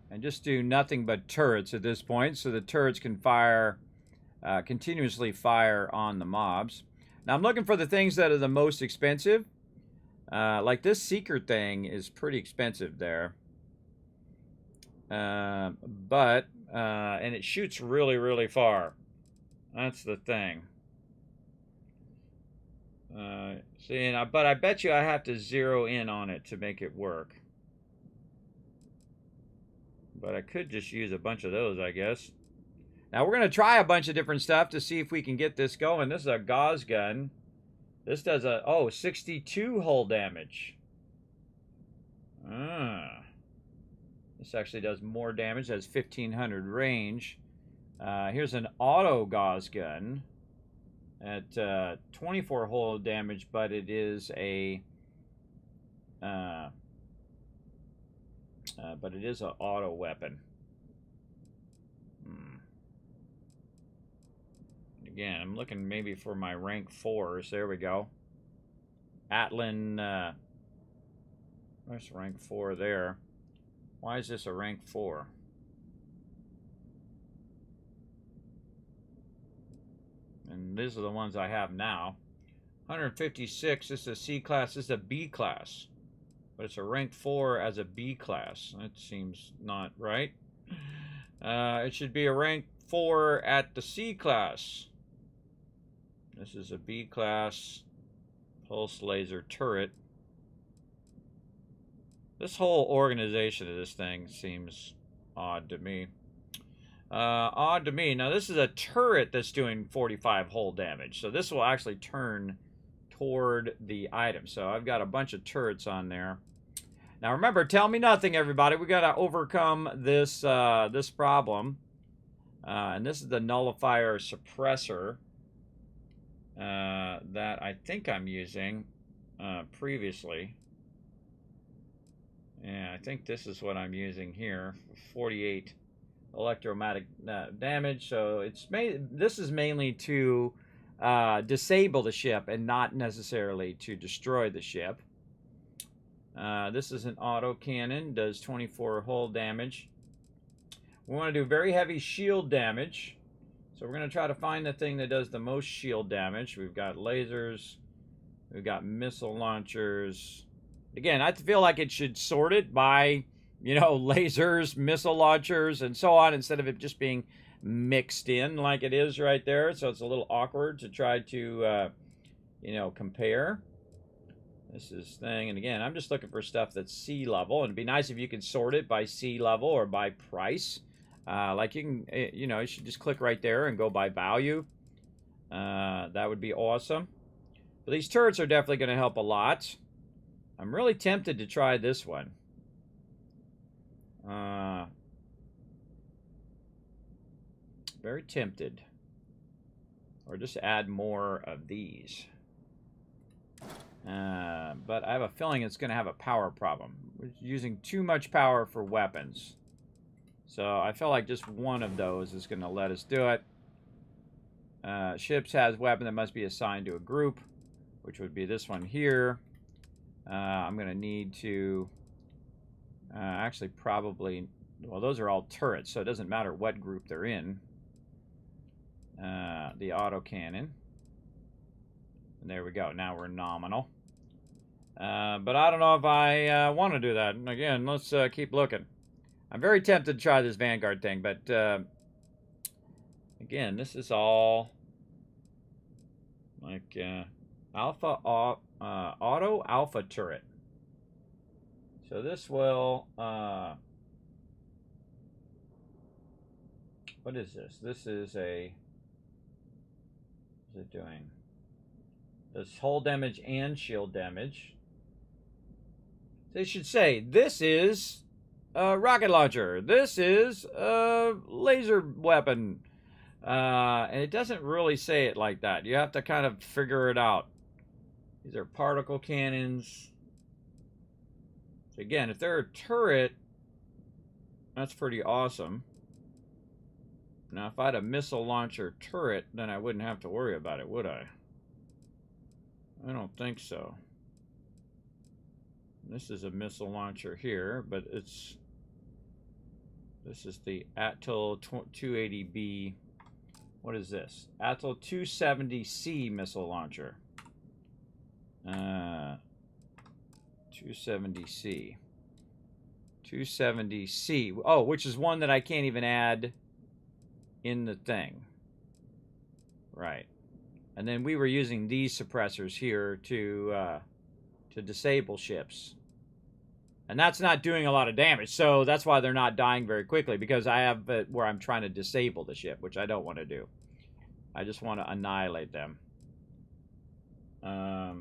And just do nothing but turrets at this point. So the turrets can fire, continuously fire on the mobs. Now I'm looking for the things that are the most expensive. Like this seeker thing is pretty expensive there. And it shoots really, really far. That's the thing. But I bet you I have to zero in on it to make it work. But I could just use a bunch of those, I guess. Now we're going to try a bunch of different stuff to see if we can get this going. This is a Gauss gun. This does 62 hull damage. This actually does more damage. It has 1500 range. Here's an auto Gauss gun at 24 hull damage, but it is an auto weapon. Again, I'm looking maybe for my rank 4s. There we go. Atlan. Where's rank 4 there? Why is this a rank 4? And these are the ones I have now. 156. This is a C class. This is a B class. But it's a rank 4 as a B class. That seems not right. It should be a rank 4 at the C class. This is a B class pulse laser turret. This whole organization of this thing seems odd to me. Now this is a turret that's doing 45 hull damage. So this will actually turn toward the item. So I've got a bunch of turrets on there. Now remember, tell me nothing, everybody. We got to overcome this this problem. And this is the nullifier suppressor that I think I'm using previously. Yeah, I think this is what I'm using here. 48 electromagnetic damage. So this is mainly to disable the ship and not necessarily to destroy the ship. This is an auto cannon, does 24 hull damage. We want to do very heavy shield damage. So we're going to try to find the thing that does the most shield damage. We've got lasers. We've got missile launchers. Again, I feel like it should sort it by, lasers, missile launchers, and so on, instead of it just being mixed in like it is right there. So it's a little awkward to try to, compare. This is thing, and again, I'm just looking for stuff that's sea level, and it'd be nice if you could sort it by sea level or by price. Like you can, you should just click right there and go by value. That would be awesome. But these turrets are definitely going to help a lot. I'm really tempted to try this one. Very tempted. Or just add more of these. But I have a feeling it's going to have a power problem. We're using too much power for weapons. So I feel like just one of those is going to let us do it. Ships has weapon that must be assigned to a group, which would be this one here. I'm going to need to actually probably... Well, those are all turrets, so it doesn't matter what group they're in. The autocannon. And there we go. Now we're nominal. But I don't know if I want to do that. And again, let's keep looking. I'm very tempted to try this Vanguard thing, but again, this is all like auto alpha turret. So this will what is this? This is a... What's it doing? Does hull damage and shield damage. They should say, this is a rocket launcher. This is a laser weapon. And it doesn't really say it like that. You have to kind of figure it out. These are particle cannons. So again, if they're a turret, that's pretty awesome. Now, if I had a missile launcher turret, then I wouldn't have to worry about it, would I? I don't think so. This is a missile launcher here, but it's... This is the ATL 280B. What is this? ATL 270C missile launcher. 270C. 270C. Oh, which is one that I can't even add in the thing. Right. And then we were using these suppressors here to disable ships. And that's not doing a lot of damage, so that's why they're not dying very quickly, because I have it where I'm trying to disable the ship, which I don't want to do. I just want to annihilate them. Yeah,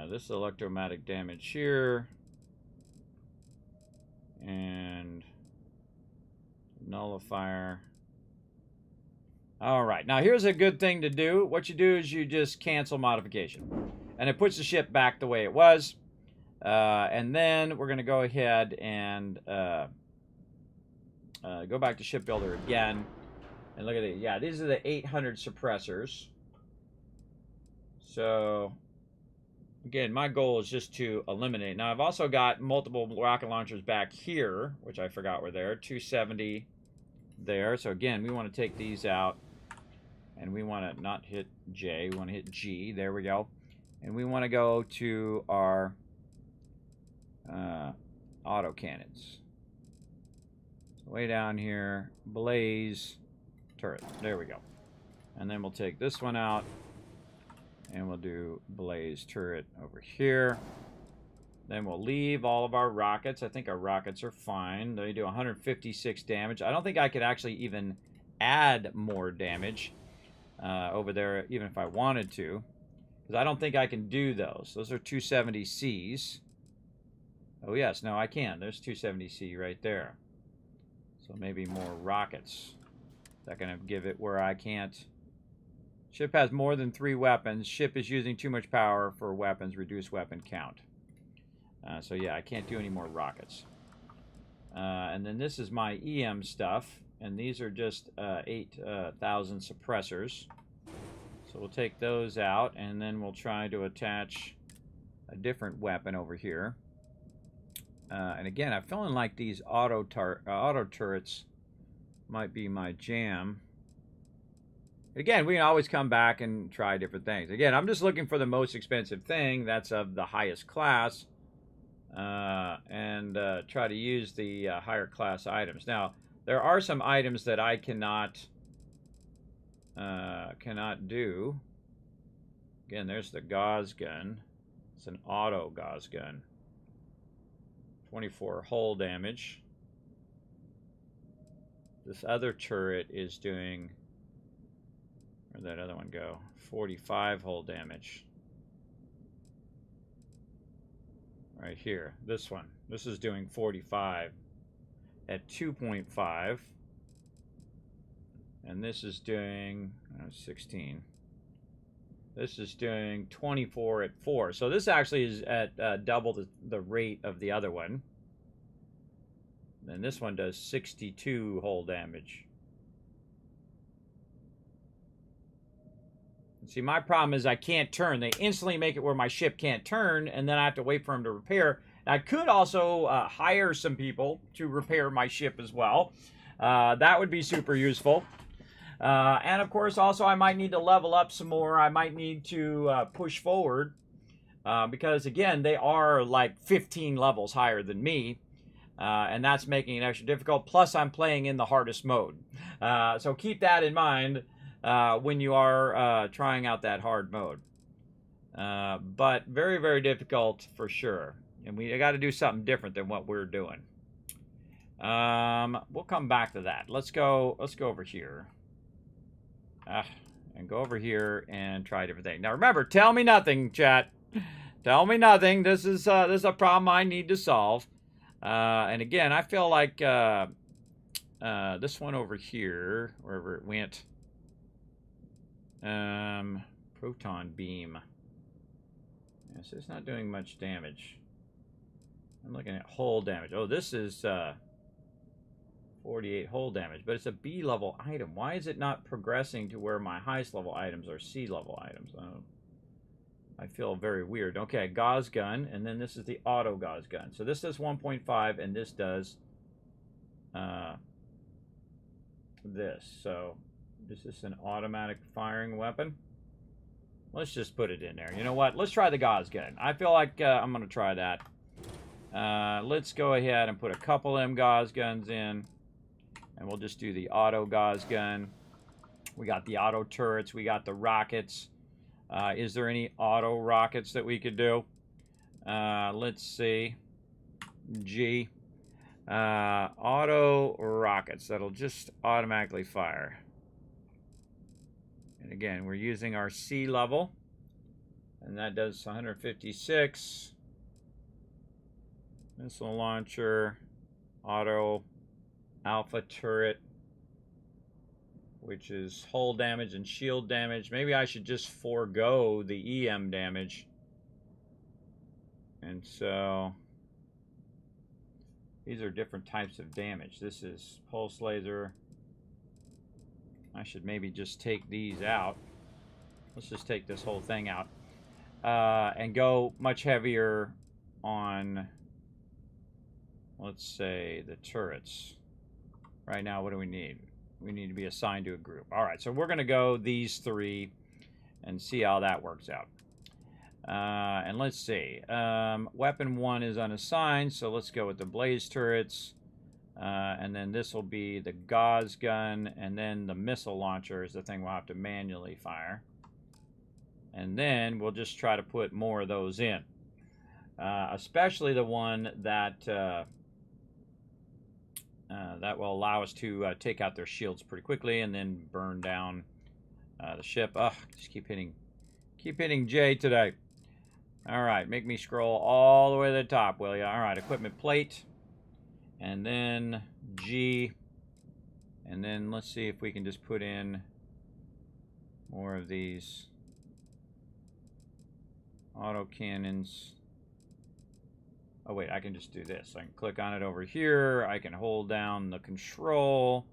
this is electromagnetic damage here. And nullifier. Alright, now here's a good thing to do. What you do is you just cancel modification. And it puts the ship back the way it was. And then we're going to go ahead and go back to shipbuilder again. And look at it. Yeah, these are the 800 suppressors. So, again, my goal is just to eliminate. Now, I've also got multiple rocket launchers back here, which I forgot were there. 270 there. So, again, we want to take these out. And we want to not hit J. We want to hit G. There we go. And we want to go to our auto cannons. So way down here, blaze turret. There we go. And then we'll take this one out, and we'll do blaze turret over here. Then we'll leave all of our rockets. I think our rockets are fine. They do 156 damage. I don't think I could actually even add more damage over there, even if I wanted to. Because I don't think I can do those. Those are 270Cs. Oh, yes. No, I can. There's 270C right there. So maybe more rockets. Is that going to give it where I can't? Ship has more than 3 weapons. Ship is using too much power for weapons. Reduce weapon count. So, yeah, I can't do any more rockets. And then this is my EM stuff. And these are just 8,000 suppressors. So we'll take those out, and then we'll try to attach a different weapon over here. And again, I'm feeling like these auto turrets might be my jam. Again, we can always come back and try different things. Again, I'm just looking for the most expensive thing that's of the highest class, and try to use the higher class items. Now, there are some items that I cannot do. Again, there's the gauze gun. It's an auto gauze gun. 24 hull damage. This other turret is doing, where'd that other one go? 45 hull damage. Right here. This one. This is doing 45 at 2.5. And this is doing 16. This is doing 24 at 4. So this actually is at double the rate of the other one. And this one does 62 hull damage. See, my problem is I can't turn. They instantly make it where my ship can't turn, and then I have to wait for them to repair. I could also hire some people to repair my ship as well. That would be super useful. And of course, also I might need to level up some more. I might need to push forward because, again, they are like 15 levels higher than me. And that's making it extra difficult. Plus, I'm playing in the hardest mode. So keep that in mind when you are trying out that hard mode. But very, very difficult for sure. And we got to do something different than what we're doing. We'll come back to that. Let's go over here. And go over here and try a different thing. Now remember, tell me nothing, chat. Tell me nothing. This is a problem I need to solve. And again, I feel like this one over here, wherever it went, proton beam. Yeah, so it's not doing much damage. I'm looking at hull damage. Oh, this is 48 hull damage, but it's a B level item. Why is it not progressing to where my highest level items are C level items? I feel very weird. Okay, gauze gun, and then this is the auto gauze gun. So this does 1.5, and this does this. So is this an automatic firing weapon? Let's just put it in there. You know what? Let's try the gauze gun. I feel like I'm going to try that. Let's go ahead and put a couple of them gauze guns in. And we'll just do the auto gauze gun. We got the auto turrets. We got the rockets. Is there any auto rockets that we could do? Let's see. G. Auto rockets. That'll just automatically fire. And again, we're using our C level. And that does 156. Missile launcher. Auto. Alpha turret, which is hull damage and shield damage. Maybe I should just forego the EM damage. And so these are different types of damage. This is pulse laser. I should maybe just take these out. Let's just take this whole thing out and go much heavier on, let's say, the turrets. Right now, what do we need? We need to be assigned to a group. All right, so we're going to go these three and see how that works out. And let's see. Weapon 1 is unassigned, so let's go with the blaze turrets. And then this will be the gauze gun, and then the missile launcher is the thing we'll have to manually fire. And then we'll just try to put more of those in. Especially the one that... that will allow us to take out their shields pretty quickly and then burn down the ship. Ugh, just keep hitting J today. All right, make me scroll all the way to the top, will you? All right, equipment plate. And then G. And then let's see if we can just put in more of these auto cannons. Oh, wait, I can just do this. I can click on it over here. I can hold down the control.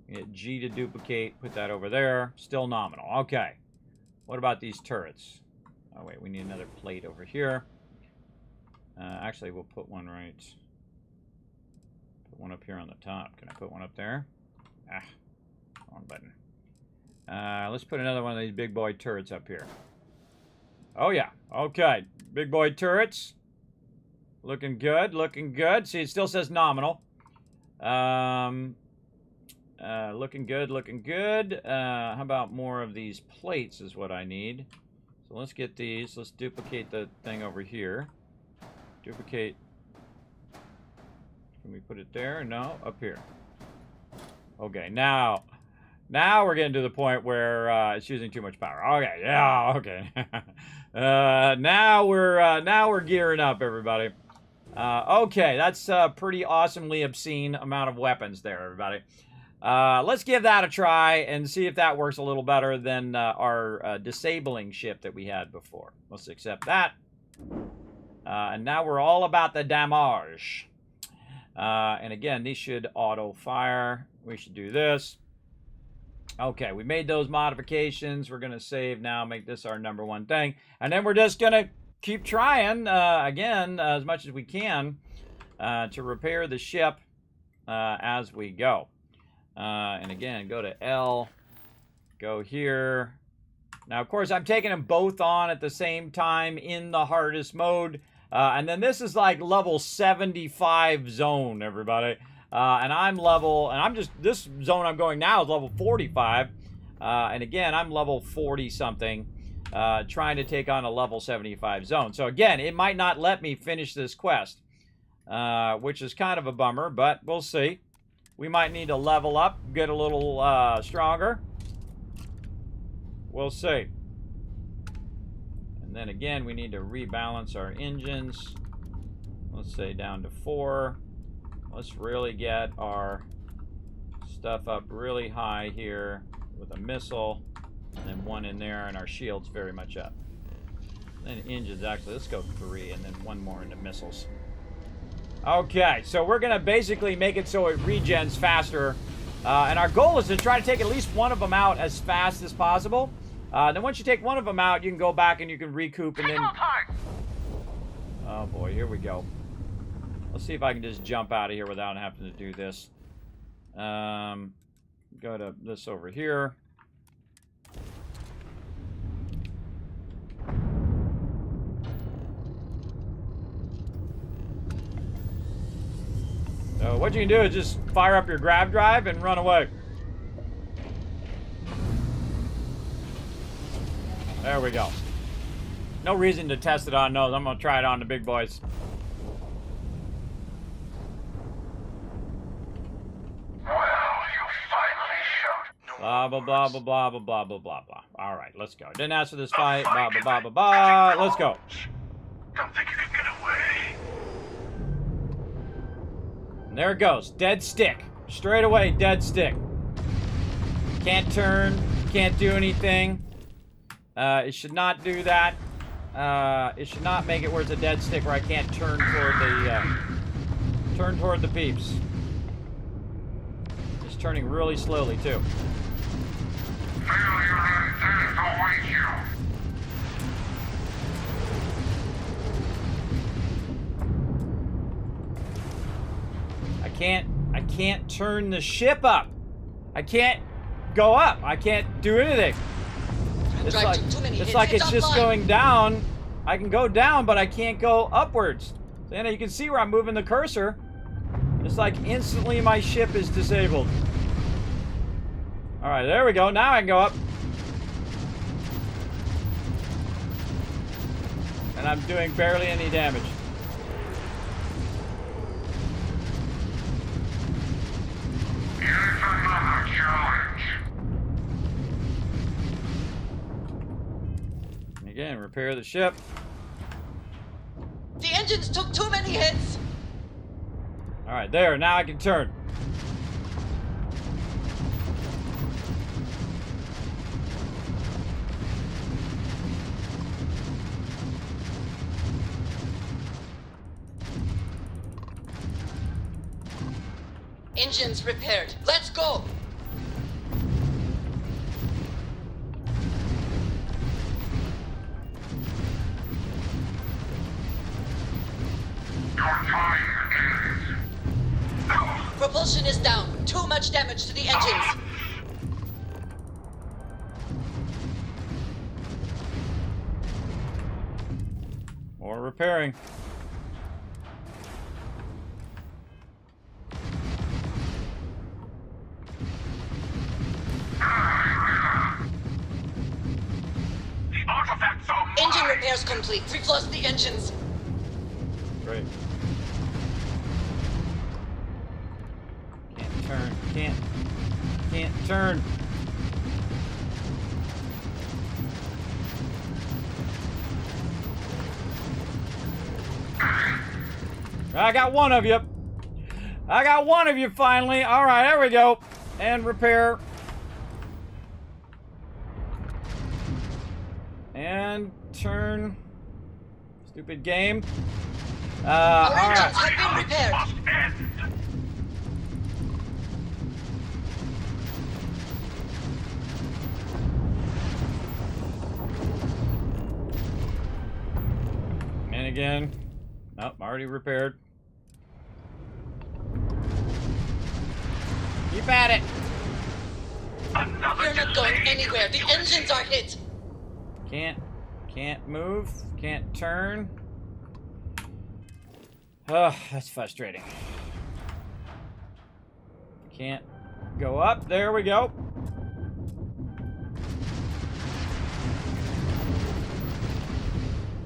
Hit G to duplicate. Put that over there. Still nominal. Okay. What about these turrets? Oh, wait, we need another plate over here. Actually, we'll put one right... Put one up here on the top. Can I put one up there? Ah, wrong button. Let's put another one of these big boy turrets up here. Oh, yeah. Okay. Big boy turrets. Looking good, looking good. See, it still says nominal. Looking good, looking good. How about more of these plates is what I need. So let's get these. Let's duplicate the thing over here. Duplicate. Can we put it there? No, up here. Okay, now we're getting to the point where it's using too much power. Okay, yeah, okay. Now we're gearing up, everybody. Okay, that's a pretty awesomely obscene amount of weapons there, everybody. Let's give that a try and see if that works a little better than our disabling ship that we had before. Let's accept that. And now we're all about the damage. And again, these should auto-fire. We should do this. Okay, we made those modifications. We're going to save now, make this our #1 thing. And then we're just going to keep trying, again, as much as we can to repair the ship as we go. And again, go to L, go here. Now, of course, I'm taking them both on at the same time in the hardest mode. And then this is like level 75 zone, everybody. And this zone I'm going now is level 45. And again, I'm level 40 something, trying to take on a level 75 zone. So again, it might not let me finish this quest, which is kind of a bummer, but we'll see. We might need to level up, get a little stronger. We'll see. And then again, we need to rebalance our engines. Let's say down to 4. Let's really get our stuff up really high here with a missile. And then 1 in there, and our shield's very much up. And then engines, actually, let's go 3, and then 1 more into missiles. Okay, so we're going to basically make it so it regens faster. And our goal is to try to take at least one of them out as fast as possible. Then once you take one of them out, you can go back and you can recoup and then... Oh boy, here we go. Let's see if I can just jump out of here without having to do this. Go to this over here. So what you can do is just fire up your grav drive and run away. There we go. No reason to test it on those. I'm going to try it on the big boys. Well, you finally showed. Blah, blah, blah, blah, blah, blah, blah, blah, blah, blah. All right, let's go. Didn't ask for this fight. Blah, blah, blah, blah, blah. Let's go. Don't think you can get away. And there it goes. Dead stick. Straight away, dead stick. Can't turn. Can't do anything. It should not do that. It should not make it where it's a dead stick where I can't turn toward the peeps. It's turning really slowly too. I can't turn the ship up. I can't go up. I can't do anything. It's like it's just going down. I can go down, but I can't go upwards. So, you can see where I'm moving the cursor. It's like instantly my ship is disabled. All right, there we go. Now I can go up. And I'm doing barely any damage. Again, repair the ship. The engines took too many hits. All right, there. Now I can turn. Engines repaired. Let's go. Propulsion is down. Too much damage to the engines. More repairing. Engine repairs complete. We've lost the engines. Great. Can't turn. Can't turn. I got one of you. I got one of you finally. All right, there we go. And repair. And turn. Stupid game. Our engines Alright. have been repaired. Must end. And again. Nope, already repaired. Keep at it. Another You're not going delay. anywhere. The engines are hit. Can't move. Can't turn. Oh, that's frustrating. Can't go up. There we go.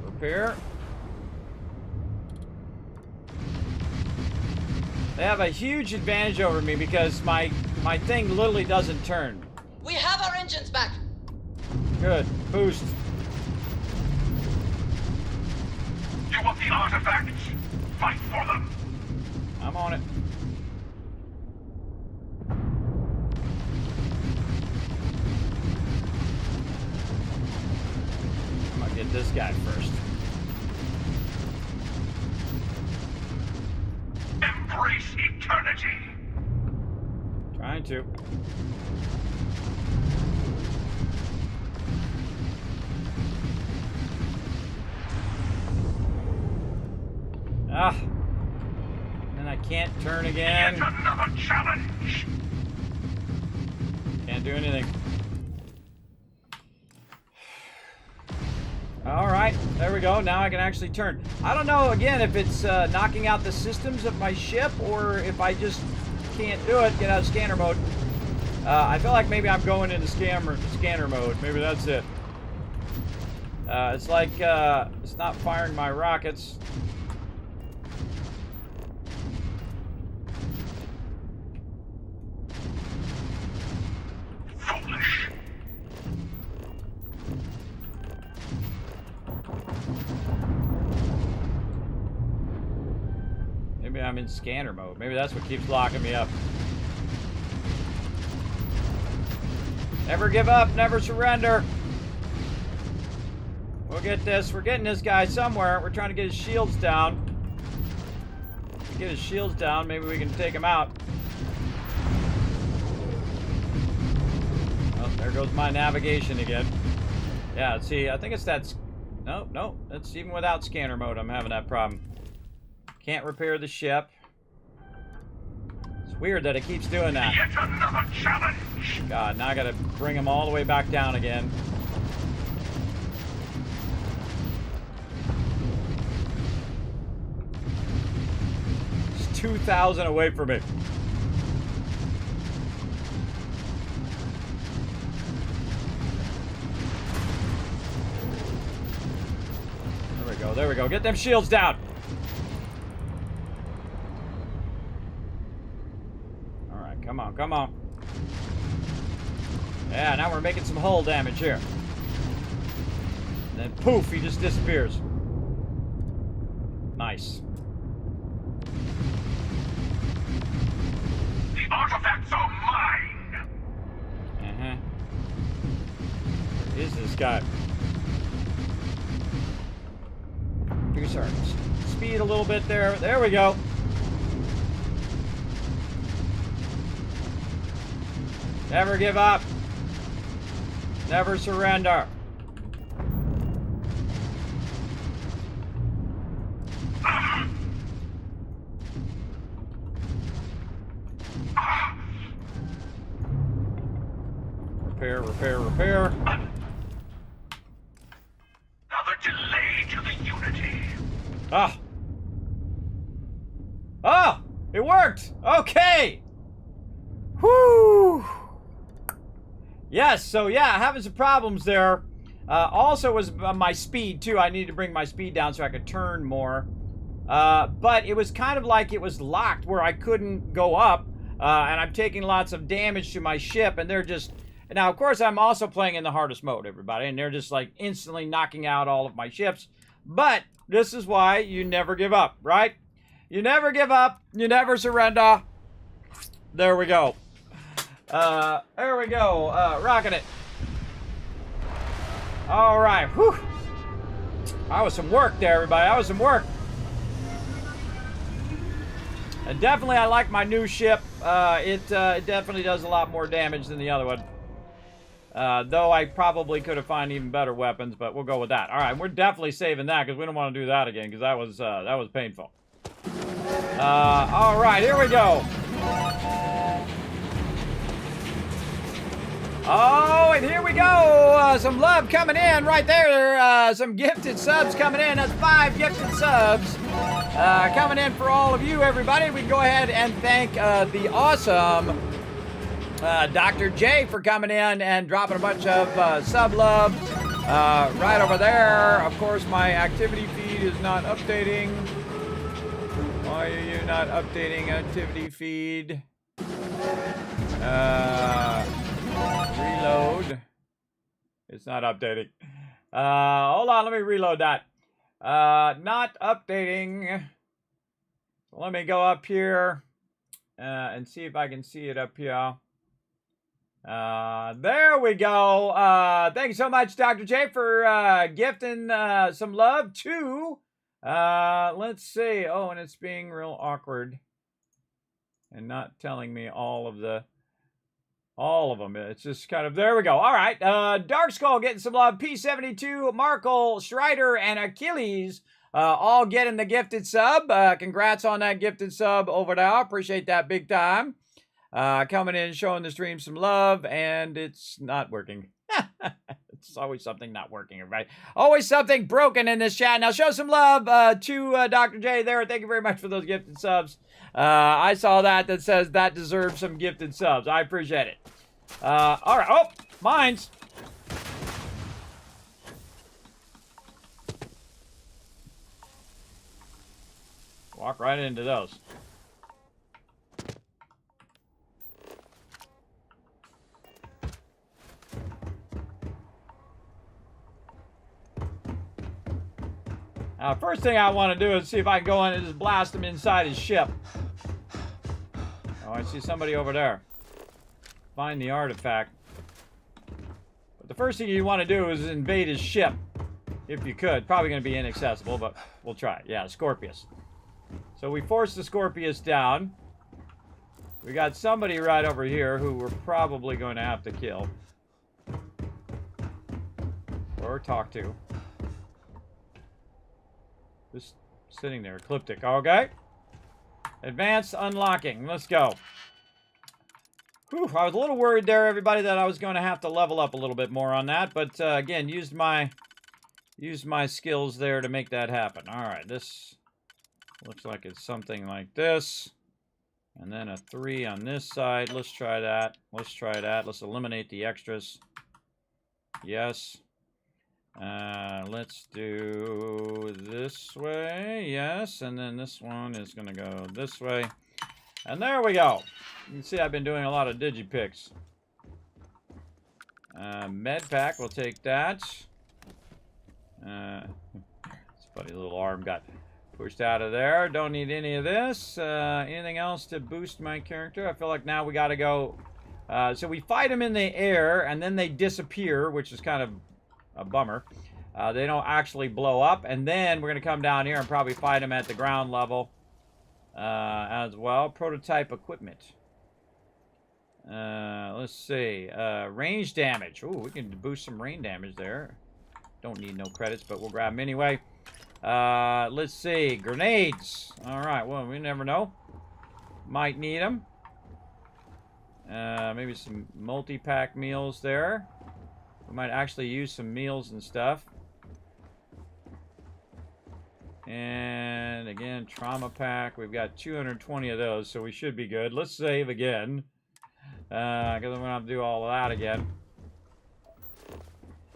Repair. They have a huge advantage over me because my thing literally doesn't turn. We have our engines back. Good. Boost. You want the artifacts? Fight for them. I'm on it. I'm gonna get this guy first. Embrace eternity. Trying to. Ah. And I can't turn again. Yet another challenge. Can't do anything. Alright, there we go. Now I can actually turn. I don't know, again, if it's knocking out the systems of my ship or if I just can't do it. Get out of scanner mode. I feel like maybe I'm going into scanner mode. Maybe that's it. It's like it's not firing my rockets. Foolish. Maybe I'm in scanner mode. Maybe that's what keeps locking me up. Never give up, never surrender. We'll get this. We're getting this guy somewhere. We're trying to get his shields down. If we get his shields down, maybe we can take him out. Oh, there goes my navigation again. Yeah, see, I think it's that... No, that's even without scanner mode, I'm having that problem. Can't repair the ship. It's weird that it keeps doing that. Yet another challenge. God, now I gotta bring him all the way back down again. It's 2,000 away from me. There we go. Get them shields down. Alright, come on, come on. Yeah, now we're making some hull damage here. And then poof, he just disappears. Nice. The artifacts are mine. Uh-huh. Where is this guy? Increase our speed a little bit there. There we go. Never give up. Never surrender. Repair, repair, repair. Another delay to the Unity. Ah. Ah! It worked! Okay! Whoo! Yes, so yeah, having some problems there. Also was my speed, too. I needed to bring my speed down so I could turn more. But it was kind of like it was locked where I couldn't go up. And I'm taking lots of damage to my ship, and they're just... Now, of course, I'm also playing in the hardest mode, everybody, and they're just, like, instantly knocking out all of my ships. But this is why you never give up, right? You never give up. You never surrender. There we go. There we go. Rocking it. All right. Whew. That was some work there, everybody. That was some work. And definitely, I like my new ship. It definitely does a lot more damage than the other one. Though I probably could have found even better weapons, but we'll go with that. All right, we're definitely saving that because we don't want to do that again because that was painful. All right, here we go. Oh, and here we go. Some love coming in right there. Some gifted subs coming in. That's 5 gifted subs coming in for all of you, everybody. We can go ahead and thank the awesome Dr. J for coming in and dropping a bunch of sub love right over there. Of course, my activity feed is not updating. Why are you not updating activity feed? Reload. It's not updating. Hold on, let me reload that. Not updating. So let me go up here and see if I can see it up here. There we go. Thank you so much, Dr. J, for gifting some love too. Let's see. Oh, and it's being real awkward and not telling me all of them. It's just kind of, there we go. All right. Dark Skull getting some love. P72, Markle, Strider, and Achilles all getting the gifted sub. Congrats on that gifted sub over there. Appreciate that big time. Coming in, showing the stream some love, and it's not working. It's always something not working, everybody. Always something broken in this chat. Now, show some love to Dr. J there. Thank you very much for those gifted subs. I saw that says that deserves some gifted subs. I appreciate it. All right. Oh, mines. Walk right into those. First thing I want to do is see if I can go in and just blast him inside his ship. Oh, I see somebody over there. Find the artifact. But the first thing you want to do is invade his ship. If you could. Probably going to be inaccessible, but we'll try it. Yeah, Scorpius. So we forced the Scorpius down. We got somebody right over here who we're probably going to have to kill. Or talk to. Just sitting there, ecliptic. Okay. Advanced unlocking. Let's go. Whew, I was a little worried there, everybody, that I was going to have to level up a little bit more on that. But again, used my skills there to make that happen. All right, this looks like it's something like this. And then a 3 on this side. Let's try that. Let's try that. Let's eliminate the extras. Yes. Let's do this way, yes, and then this one is going to go this way. And there we go. You can see I've been doing a lot of digipicks. Med pack, we'll take that. This funny little arm got pushed out of there. Don't need any of this. Anything else to boost my character? I feel like now we got to go. So we fight them in the air, and then they disappear, which is kind of a bummer. They don't actually blow up, and then we're going to come down here and probably fight them at the ground level as well. Prototype equipment. Let's see. Range damage. Ooh, we can boost some range damage there. Don't need no credits, but we'll grab them anyway. Let's see. Grenades. All right. Well, we never know. Might need them. Maybe some multi-pack meals there. We might actually use some meals and stuff. And again, trauma pack. We've got 220 of those, so we should be good. Let's save again. Because I'm going to have to do all of that again.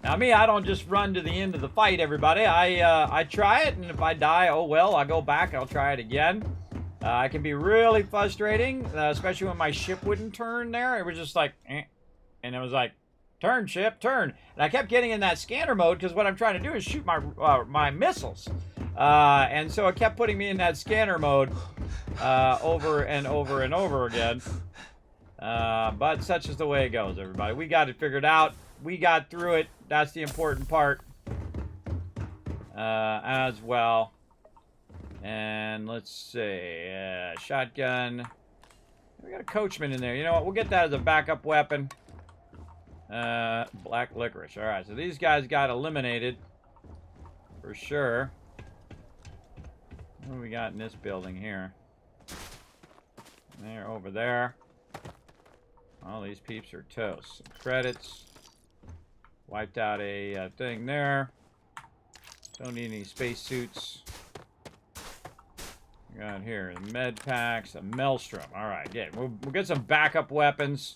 Now me, I don't just run to the end of the fight, everybody. I try it, and if I die, oh well, I'll go back, I'll try it again. It can be really frustrating, especially when my ship wouldn't turn there. It was just like, eh. And it was like, turn, ship, turn. And I kept getting in that scanner mode because what I'm trying to do is shoot my missiles. And so it kept putting me in that scanner mode over and over and over again. But such is the way it goes, everybody. We got it figured out. We got through it. That's the important part. As well. And let's see. Shotgun. We got a coachman in there. You know what? We'll get that as a backup weapon. Black licorice. Alright, so these guys got eliminated. For sure. What do we got in this building here? They're over there. All these peeps are toast. Some credits. Wiped out a thing there. Don't need any spacesuits. We got here med packs, a maelstrom. All right, good. We'll get some backup weapons.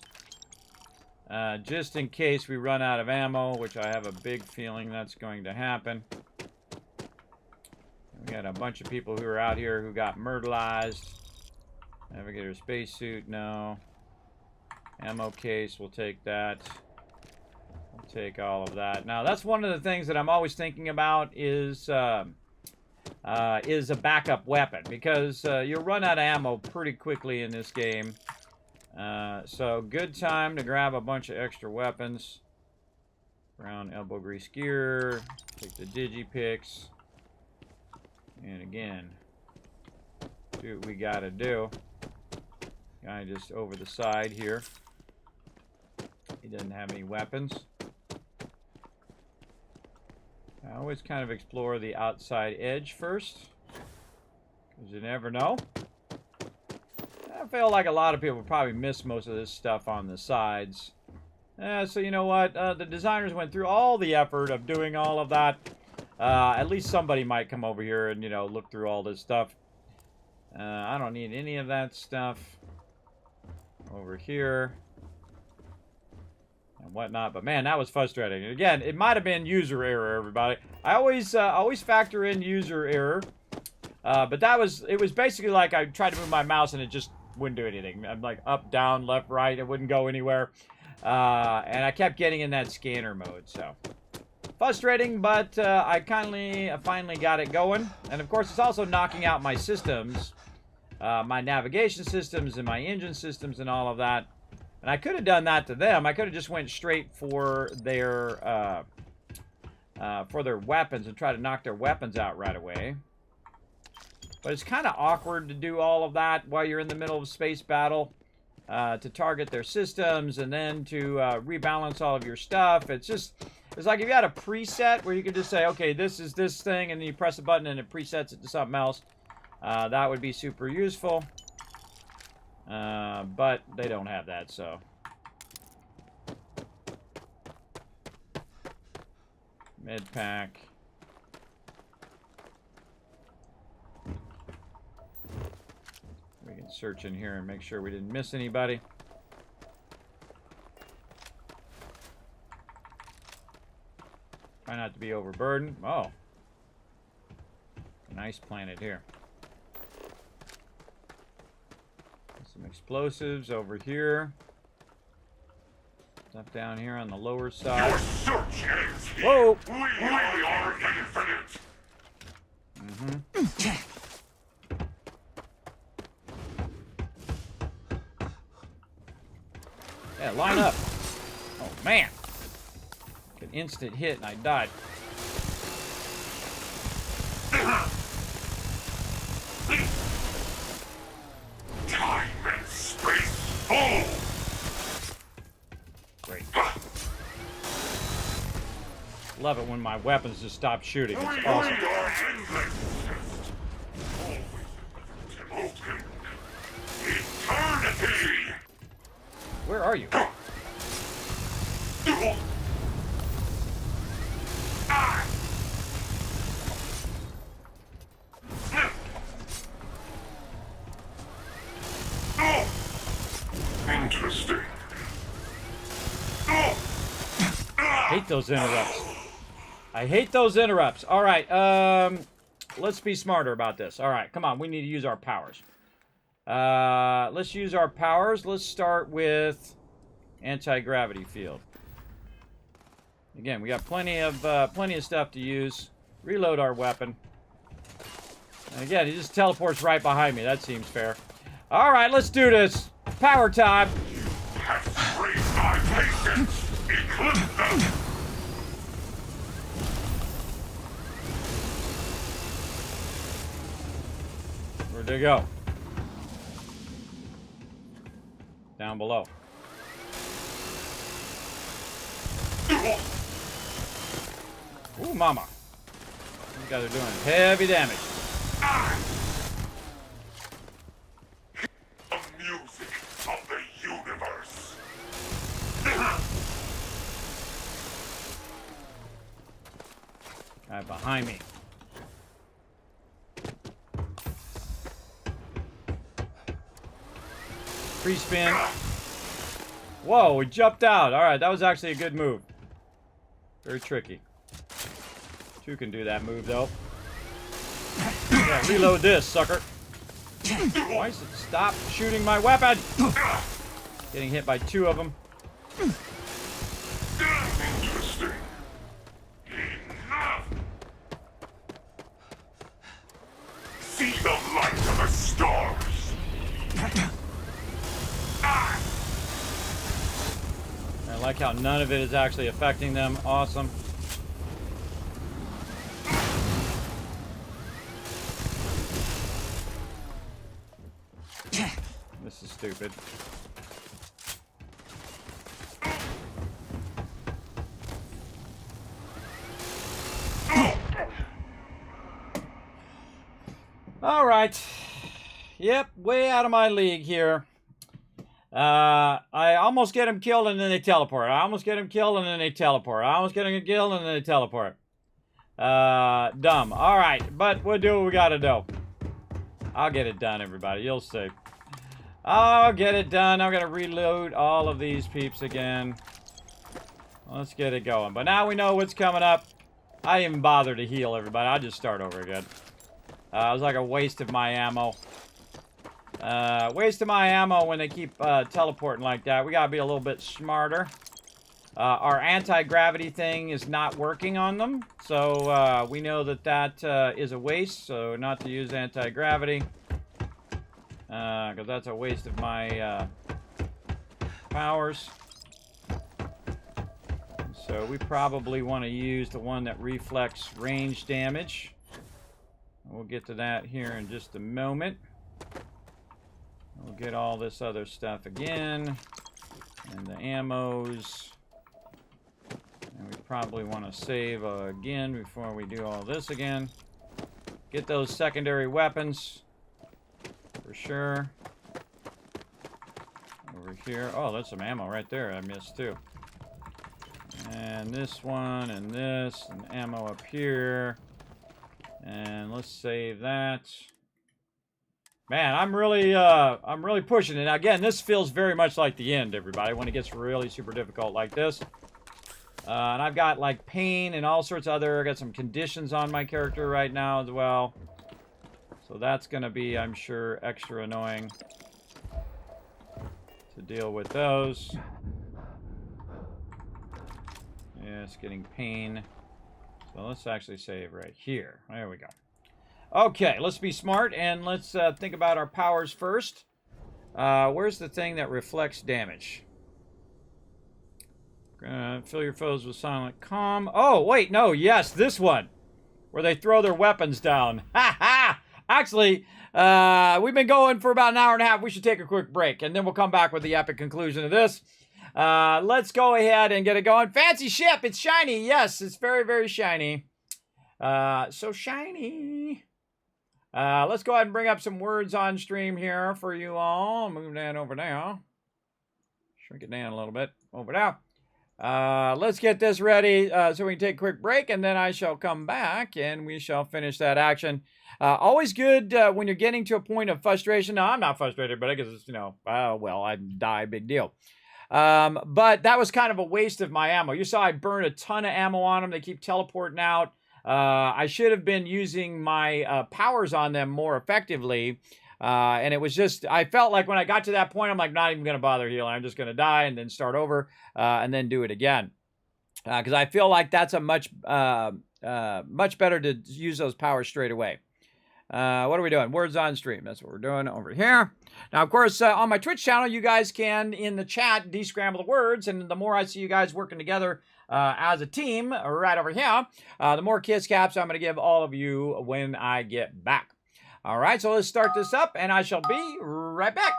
Just in case we run out of ammo, which I have a big feeling that's going to happen. We got a bunch of people who are out here who got murderized. Navigator spacesuit, no. Ammo case, we'll take that. We'll take all of that. Now, that's one of the things that I'm always thinking about is a backup weapon. Because you'll run out of ammo pretty quickly in this game. So, good time to grab a bunch of extra weapons. Brown elbow grease gear. Take the digipicks. And again, do what we gotta do. Guy just over the side here. He doesn't have any weapons. I always kind of explore the outside edge first. Because you never know. I feel like a lot of people probably miss most of this stuff on the sides. So you know what? The designers went through all the effort of doing all of that. At least somebody might come over here and, you know, look through all this stuff. I don't need any of that stuff over here and whatnot. But man, that was frustrating. And again, it might have been user error, everybody. I always factor in user error. But it was basically like I tried to move my mouse and it just wouldn't do anything. I'm like up, down, left, right. It wouldn't go anywhere. And I kept getting in that scanner mode, so frustrating, but I finally got it going. And of course, it's also knocking out my systems, my navigation systems and my engine systems and all of that. And I could have done that to them. I could have just went straight for their weapons and tried to knock their weapons out right away. But it's kind of awkward to do all of that while you're in the middle of a space battle. To target their systems and then to rebalance all of your stuff. It's like if you had a preset where you could just say, okay, this is this thing, and then you press a button and it presets it to something else. That would be super useful. But they don't have that, so. Med pack. We can search in here and make sure we didn't miss anybody. Try not to be overburdened. Oh. Nice planet here. Some explosives over here. Stuff down here on the lower side. Your search ends here. Whoa! We are infinite. Mm-hmm. Yeah, line up. Oh, man. An instant hit and I died. Time and space full. Great. Love it when my weapons just stop shooting. It's We awesome. are endless. Always open. Eternity. Where are you? Interesting. I hate those interrupts. I hate those interrupts. All right, let's be smarter about this. All right, come on. We need to use our powers. Let's use our powers. Let's start with anti-gravity field. Again, we got plenty of stuff to use. Reload our weapon. And again, he just teleports right behind me. That seems fair. All right, let's do this. Power time. Where'd they go? Down below. Ooh, mama. These guys are doing heavy damage. The music of the universe. Guy behind me. Free spin. Whoa, we jumped out. Alright, that was actually a good move. Very tricky. Two can do that move, though. Yeah, reload this, sucker. Why does it stop shooting my weapon? Getting hit by two of them. Interesting. Enough. See the light of the stars. I like how none of it is actually affecting them. Awesome. This is stupid. All right. Yep, way out of my league here. I almost get him killed and then they teleport. I almost get him killed and then they teleport. I almost get him killed and then they teleport. Dumb. All right, but we'll do what we gotta do. I'll get it done, everybody. You'll see. I'll get it done. I'm gonna reload all of these peeps again. Let's get it going. But now we know what's coming up. I didn't even bother to heal everybody. I'll just start over again. It was like a waste of my ammo. Waste of my ammo when they keep teleporting like that. We gotta be a little bit smarter. Our anti-gravity thing is not working on them. So we know that that is a waste. So not to use anti-gravity. Because that's a waste of my powers. So we probably want to use the one that reflects range damage. We'll get to that here in just a moment. We'll get all this other stuff again. And the ammos. And we probably want to save again before we do all this again. Get those secondary weapons. For sure. Over here. Oh, that's some ammo right there I missed too. And this one, and this, and ammo up here. And let's save that. Man, I'm really pushing it. Now, again, this feels very much like the end, everybody, when it gets really super difficult like this. And I've got, like, pain and all sorts of other... I got some conditions on my character right now as well. So that's going to be, I'm sure, extra annoying to deal with those. Yes, getting pain. So let's actually save right here. There we go. Okay, let's be smart and let's think about our powers first. Where's the thing that reflects damage? Fill your foes with silent calm. Oh, wait, no, yes, this one. Where they throw their weapons down. Ha ha! Actually, we've been going for about an hour and a half. We should take a quick break and then we'll come back with the epic conclusion of this. Let's go ahead and get it going. Fancy ship, it's shiny. Yes, it's very, very shiny. So shiny. Let's go ahead and bring up some words on stream here for you all. Move that over now. Shrink it down a little bit. Over now. Let's get this ready so we can take a quick break, and then I shall come back and we shall finish that action. Always good when you're getting to a point of frustration. No, I'm not frustrated, but I guess it's, you know, well, I die, big deal. But that was kind of a waste of my ammo. You saw I burned a ton of ammo on them. They keep teleporting out. I should have been using my powers on them more effectively. And it was just, I felt like when I got to that point, I'm like, not even going to bother healing. I'm just going to die and then start over and then do it again. Because I feel like that's a much better to use those powers straight away. What are we doing? Words on stream. That's what we're doing over here. Now, of course, on my Twitch channel, you guys can, in the chat, descramble the words. And the more I see you guys working together as a team right over here, the more kiss caps I'm going to give all of you when I get back. All right, so let's start this up, and I shall be right back.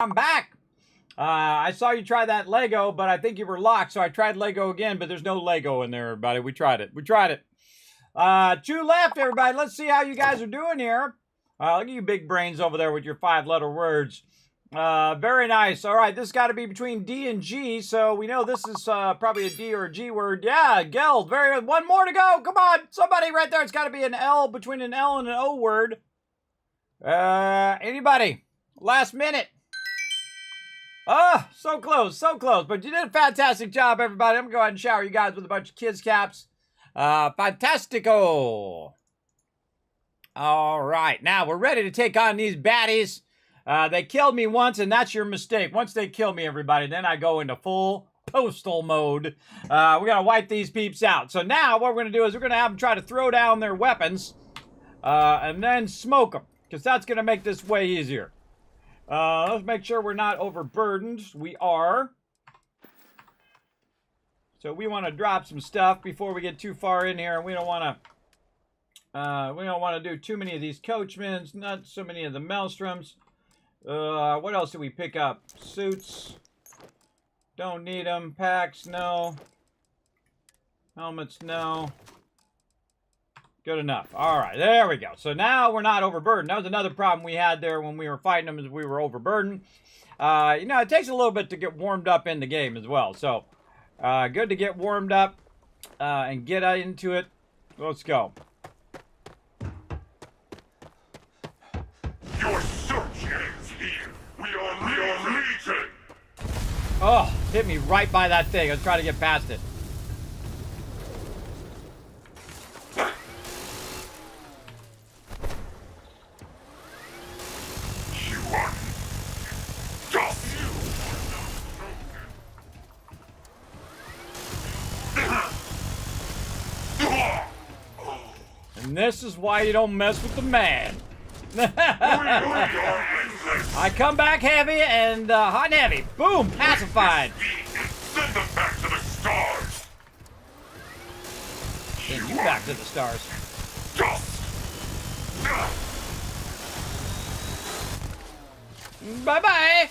I'm back. I saw you try that Lego, but I think you were locked, so I tried Lego again, but there's no Lego in there, everybody. We tried it. We tried it. Two left, everybody. Let's see how you guys are doing here. Look at you big brains over there with your 5-letter words. Very nice. All right, this got to be between D and G, so we know this is probably a D or a G word. Yeah, Geld. Very. One more to go. Come on, somebody right there. It's got to be an L, between an L and an O word. Anybody? Last minute. Oh, so close, so close. But you did a fantastic job, everybody. I'm going to go ahead and shower you guys with a bunch of kids' caps. Fantastico. All right. Now, we're ready to take on these baddies. They killed me once, and that's your mistake. Once they kill me, everybody, then I go into full postal mode. We gotta wipe these peeps out. So now what we're gonna do is we're gonna have them try to throw down their weapons and then smoke them, because that's gonna make this way easier. Let's make sure we're not overburdened. We are. So we want to drop some stuff before we get too far in here, and we don't want to do too many of these coachmans, not so many of the maelstroms. What else did we pick up? Suits. Don't need them. Packs, no. Helmets, no. Good enough. All right, there we go. So now we're not overburdened. That was another problem we had there when we were fighting them, is we were overburdened. You know, it takes a little bit to get warmed up in the game as well. So good to get warmed up and get into it. Let's go. Your search ends here. We are leaving. Oh, hit me right by that thing. I was trying to get past it. And this is why you don't mess with the man. I come back heavy and hot and heavy. Boom, pacified. Send them back to the stars. Send you back to the stars. Bye-bye.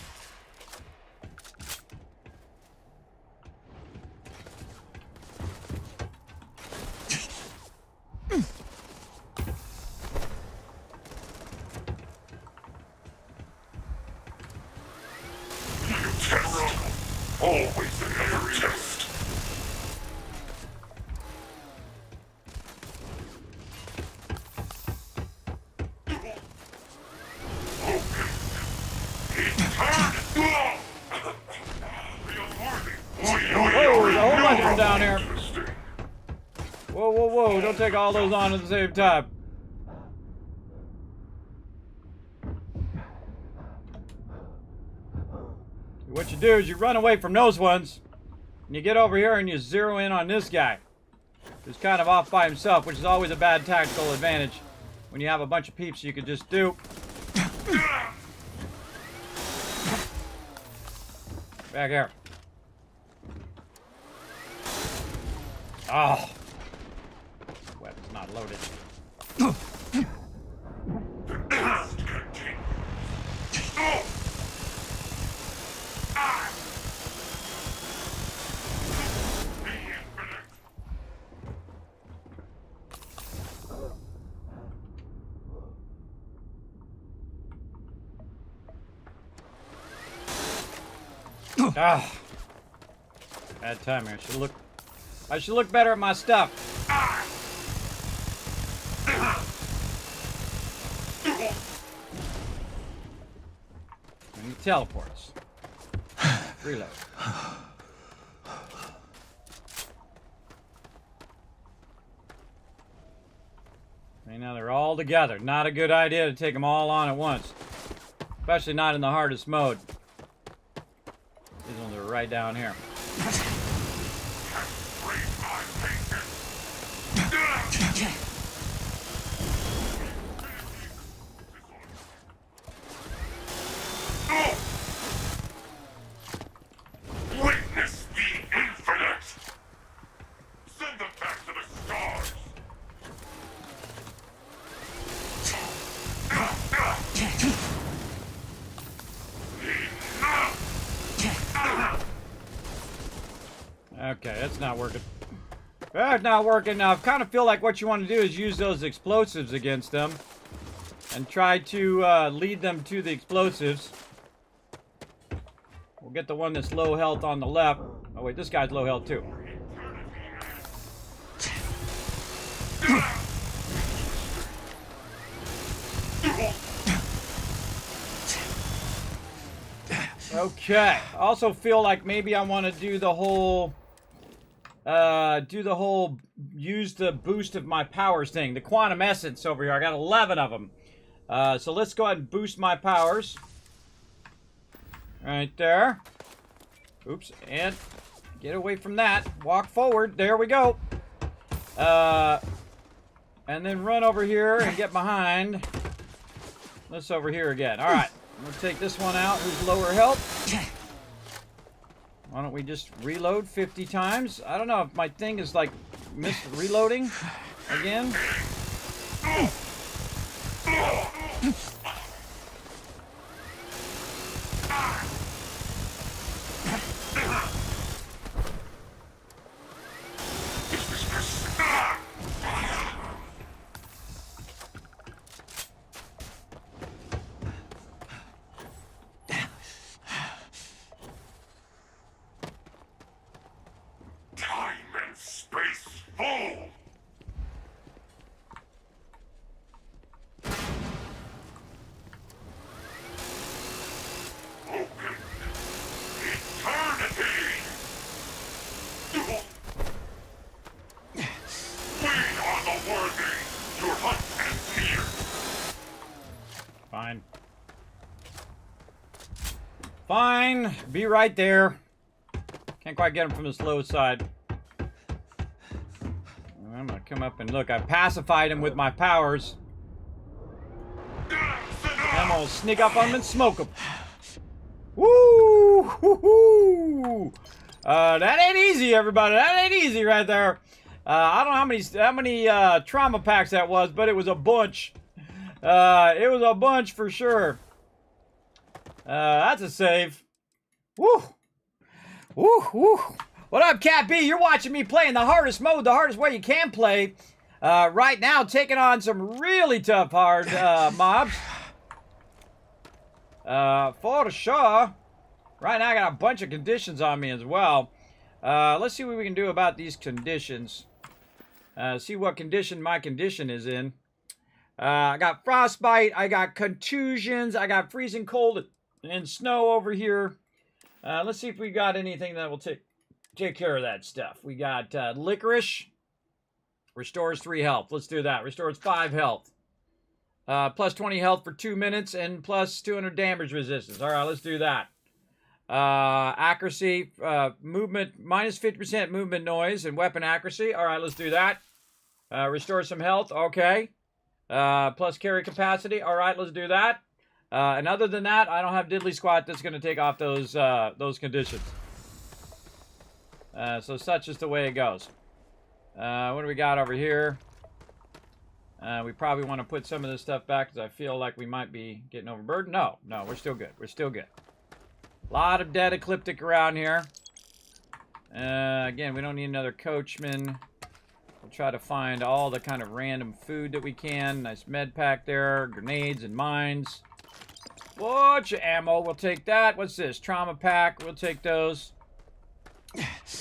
Always an air test. Whoa, there's a whole bunch of them down here. Whoa, whoa, whoa, don't take all those on at the same time. What you do is you run away from those ones, and you get over here and you zero in on this guy, who's kind of off by himself, which is always a bad tactical advantage when you have a bunch of peeps you could just do. Back here. Oh. Weapon's not loaded. Ah, bad timing. I should look better at my stuff. And he teleports. Reload. Okay, now they're all together. Not a good idea to take them all on at once, especially not in the hardest mode. These ones are right down here. Witness the infinite. Send them back to the stars. Okay, that's not working. That's not working. Now, I kind of feel like what you want to do is use those explosives against them and try to lead them to the explosives. We'll get the one that's low health on the left. Oh, wait, this guy's low health, too. Okay. I also feel like maybe I want to do the whole use the boost of my powers thing. The quantum essence over here. I got 11 of them. So let's go ahead and boost my powers. Right there. Oops. And Get away from that. Walk forward. There we go. And then run over here and get behind this over here again. All right. We'll take this one out. Who's lower health? Why don't we just reload 50 times? I don't know if my thing is like reloading again. Fine. Fine. Be right there. Can't quite get him from this low side. I'm gonna come up and look. I pacified him with my powers. I'm gonna sneak up on him and smoke him. Woo! Woo-hoo! That ain't easy, everybody. That ain't easy right there. I don't know how many trauma packs that was, but it was a bunch. It was a bunch for sure. That's a save. Woo! Woo! Woo! What up, Cat B? You're watching me play in the hardest mode, the hardest way you can play. Right now, taking on some really tough, hard mobs. For sure. Right now, I got a bunch of conditions on me as well. Let's see what we can do about these conditions. See what condition my condition is in. I got frostbite, I got contusions, I got freezing cold and snow over here. Let's see if we got anything that will take care of that stuff. We got licorice. Restores 3 health. Let's do that. Restores 5 health. Plus 20 health for 2 minutes and plus 200 damage resistance. All right, let's do that. Accuracy, movement, minus 50% movement noise and weapon accuracy. All right, let's do that. Restore some health. Okay. Plus carry capacity. All right, let's do that. And other than that, I don't have diddly squat that's going to take off those conditions. So such is the way it goes. What do we got over here? We probably want to put some of this stuff back because I feel like we might be getting overburdened. No, we're still good. We're still good. A lot of dead ecliptic around here. Again, we don't need another coachman. We'll try to find all the kind of random food that we can. Nice med pack there. Grenades and mines. Bunch of ammo. We'll take that. What's this? Trauma pack. We'll take those.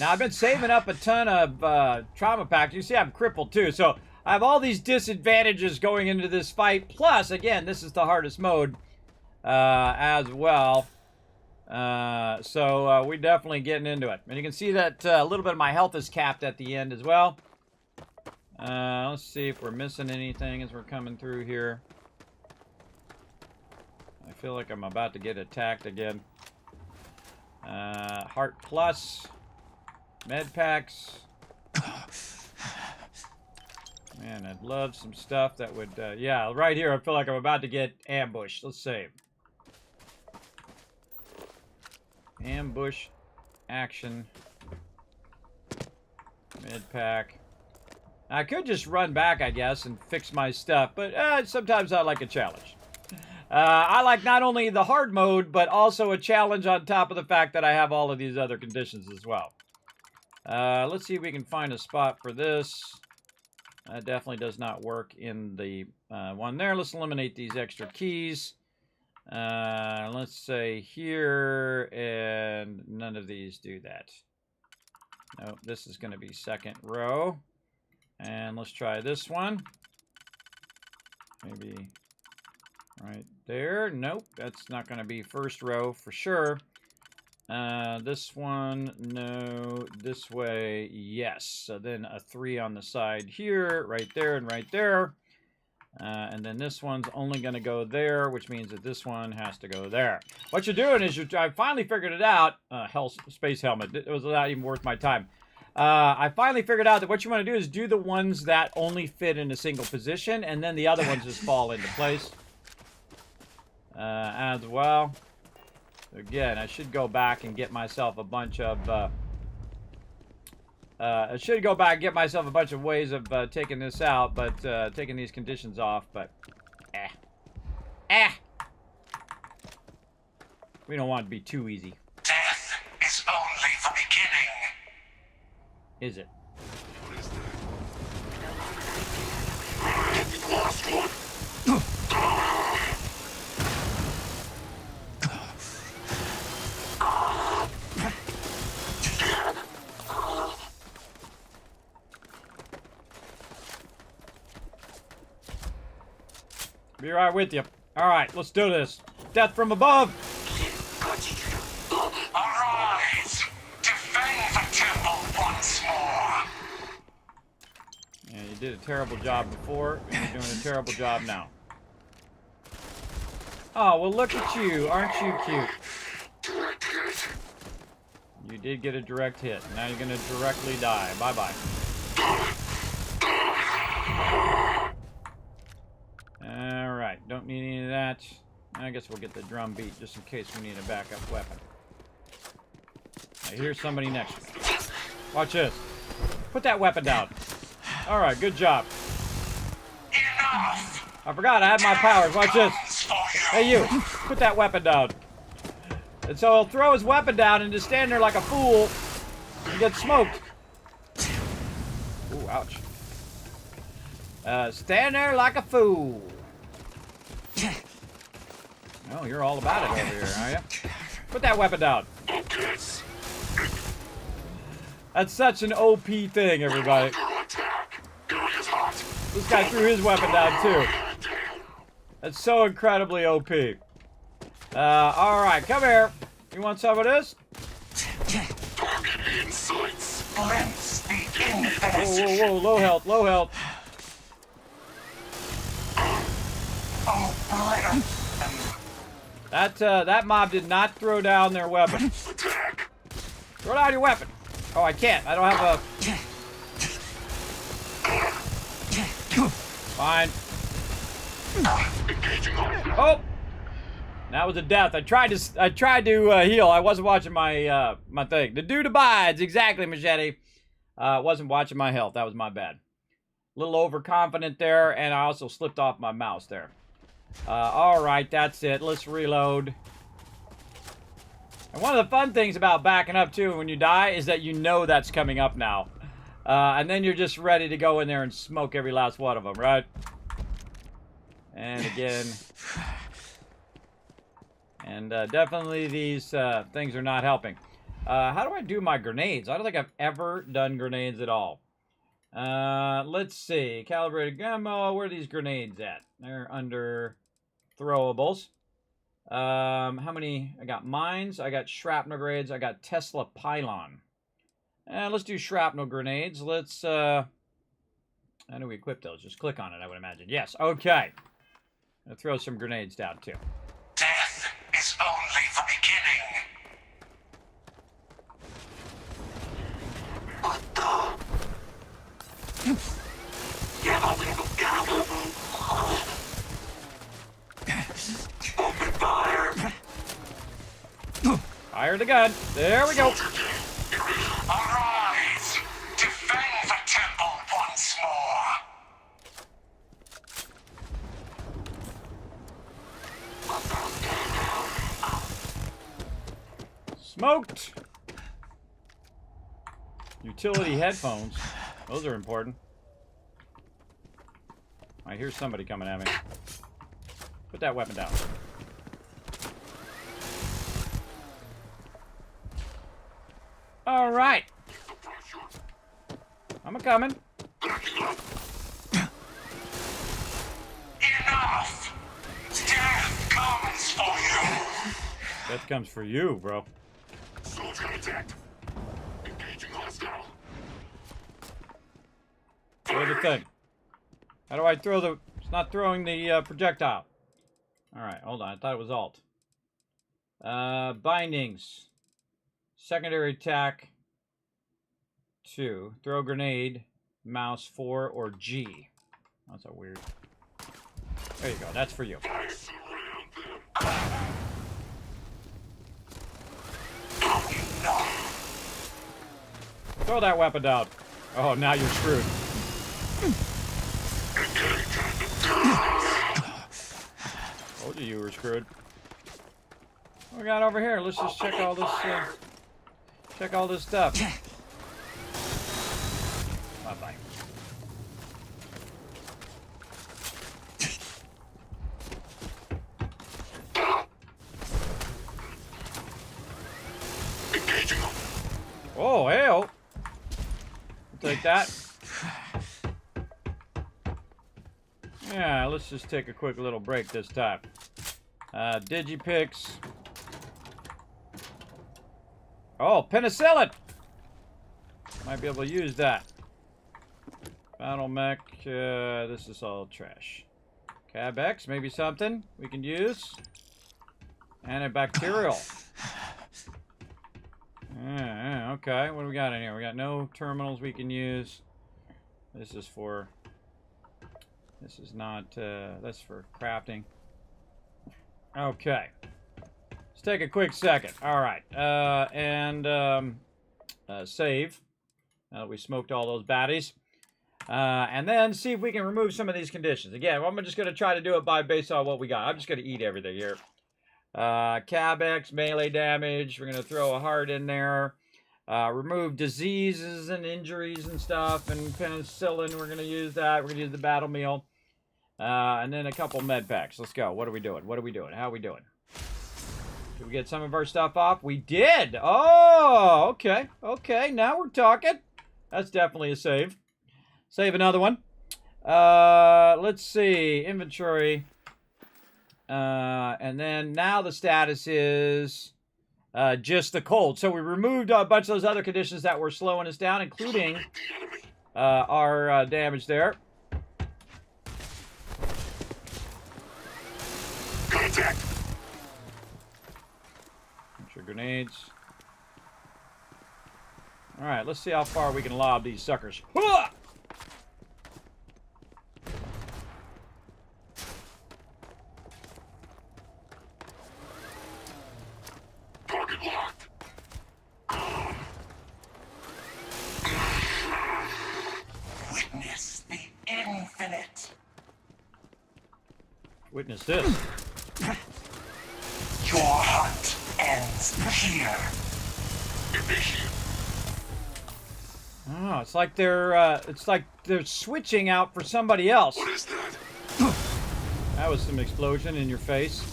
Now, I've been saving up a ton of trauma packs. You see I'm crippled, too. So, I have all these disadvantages going into this fight. Plus, again, this is the hardest mode as well. So, we're definitely getting into it. And you can see that a little bit of my health is capped at the end as well. Let's see if we're missing anything as we're coming through here. I feel like I'm about to get attacked again. Heart plus. Med packs. Man, I'd love some stuff that would... yeah, right here I feel like I'm about to get ambushed. Let's save. Ambush. Action. Med pack. I could just run back, I guess, and fix my stuff, but sometimes I like a challenge. I like not only the hard mode, but also a challenge on top of the fact that I have all of these other conditions as well. Let's see if we can find a spot for this. That definitely does not work in the one there. Let's eliminate these extra keys. Let's say here, and none of these do that. Nope, this is going to be second row. And let's try this one. Maybe right there. Nope, that's not going to be first row for sure. This one, no. This way, yes. So then a 3 on the side here, right there, and right there. And then this one's only going to go there, which means that this one has to go there. What you're doing is I finally figured it out. Space helmet. It was not even worth my time. I finally figured out that what you want to do is do the ones that only fit in a single position, and then the other ones just fall into place. As well. Again, I should go back and get myself a bunch of... I should go back and get myself a bunch of ways of taking this out, but taking these conditions off, but... We don't want it to be too easy. Death is only the beginning. Is it? What is that? Lost one. Be right with you. All right, let's do this. Death from above. Arise! Defend the temple once more! Yeah, you did a terrible job before, and you're doing a terrible job now. Oh, well, look at you. Aren't you cute? You did get a direct hit. Now you're going to directly die. Bye-bye. Alright, don't need any of that. I guess we'll get the drum beat just in case we need a backup weapon. I hear somebody next to me. Watch this. Put that weapon down. Alright, good job. Enough! I forgot I had my powers. Watch this. Hey, you. Put that weapon down. And so he'll throw his weapon down and just stand there like a fool and get smoked. Ooh, ouch. Stand there like a fool. Oh, you're all about it over here, are you? Put that weapon down. That's such an OP thing, everybody. This guy threw his weapon down, too. That's so incredibly OP. Alright, come here. You want some of this? Target insights. Glimpse the Whoa, low health, low health. That mob did not throw down their weapon. Throw down your weapon. Oh, I can't. I don't have a... Fine. Oh! That was a death. I tried to heal. I wasn't watching my my thing. The dude abides. Exactly, Machete. Wasn't watching my health. That was my bad. A little overconfident there, and I also slipped off my mouse there. Alright, that's it. Let's reload. And one of the fun things about backing up, too, when you die, is that you know that's coming up now. And then you're just ready to go in there and smoke every last one of them, right? And again. And definitely these things are not helping. How do I do my grenades? I don't think I've ever done grenades at all. Let's see. Calibrated ammo. Where are these grenades at? They're under throwables. How many? I got mines. I got shrapnel grenades. I got Tesla pylon. Let's do shrapnel grenades. Let's, how do we equip those? Just click on it, I would imagine. Yes, okay. I'll throw some grenades down, too. Death is only the beginning. What Open fire. Fire the gun. There we go. Arise! Defend the temple once more! Smoked! Utility headphones. Those are important. I hear somebody coming at me. Put that weapon down. All right. I'm a-coming. Enough! Death comes for you! Death comes for you, bro. Soldier attacked. Engaging hostile. Throw the thing. How do I throw the It's not throwing the projectile. Alright, hold on. I thought it was Alt. Bindings. Secondary attack 2. Throw grenade. Mouse 4 or G. That's a weird. There you go. That's for you. Throw that weapon down. Oh, now you're screwed. Told you were screwed. What we got over here? Let's just check all this. Check all this stuff. Bye bye. Oh, hell. Take that. Yeah, let's just take a quick little break this time. Digipix. Oh, penicillin! Might be able to use that. Battle mech. This is all trash. Cabex, maybe something we can use. Antibacterial. Yeah, okay. What do we got in here? We got no terminals we can use. This is for... This is not... that's for crafting. Okay. Let's take a quick second. Alright. Save. Now that we smoked all those baddies. And then see if we can remove some of these conditions. Again, I'm just going to try to do it based on what we got. I'm just going to eat everything here. Cabex, melee damage. We're going to throw a heart in there. Remove diseases and injuries and stuff. And penicillin, we're going to use that. We're going to use the battle meal. And then a couple med packs. Let's go. What are we doing? What are we doing? How are we doing? Did we get some of our stuff off? We did! Oh, okay. Okay, now we're talking. That's definitely a save. Save another one. Let's see. Inventory. And then now the status is just the cold. So we removed a bunch of those other conditions that were slowing us down, including our damage there. Contact. Grenades. Alright, let's see how far we can lob these suckers. Target locked. Witness the infinite. Witness this. Your hunt ends here. Oh, it's like they're switching out for somebody else. What is that? That was some explosion in your face.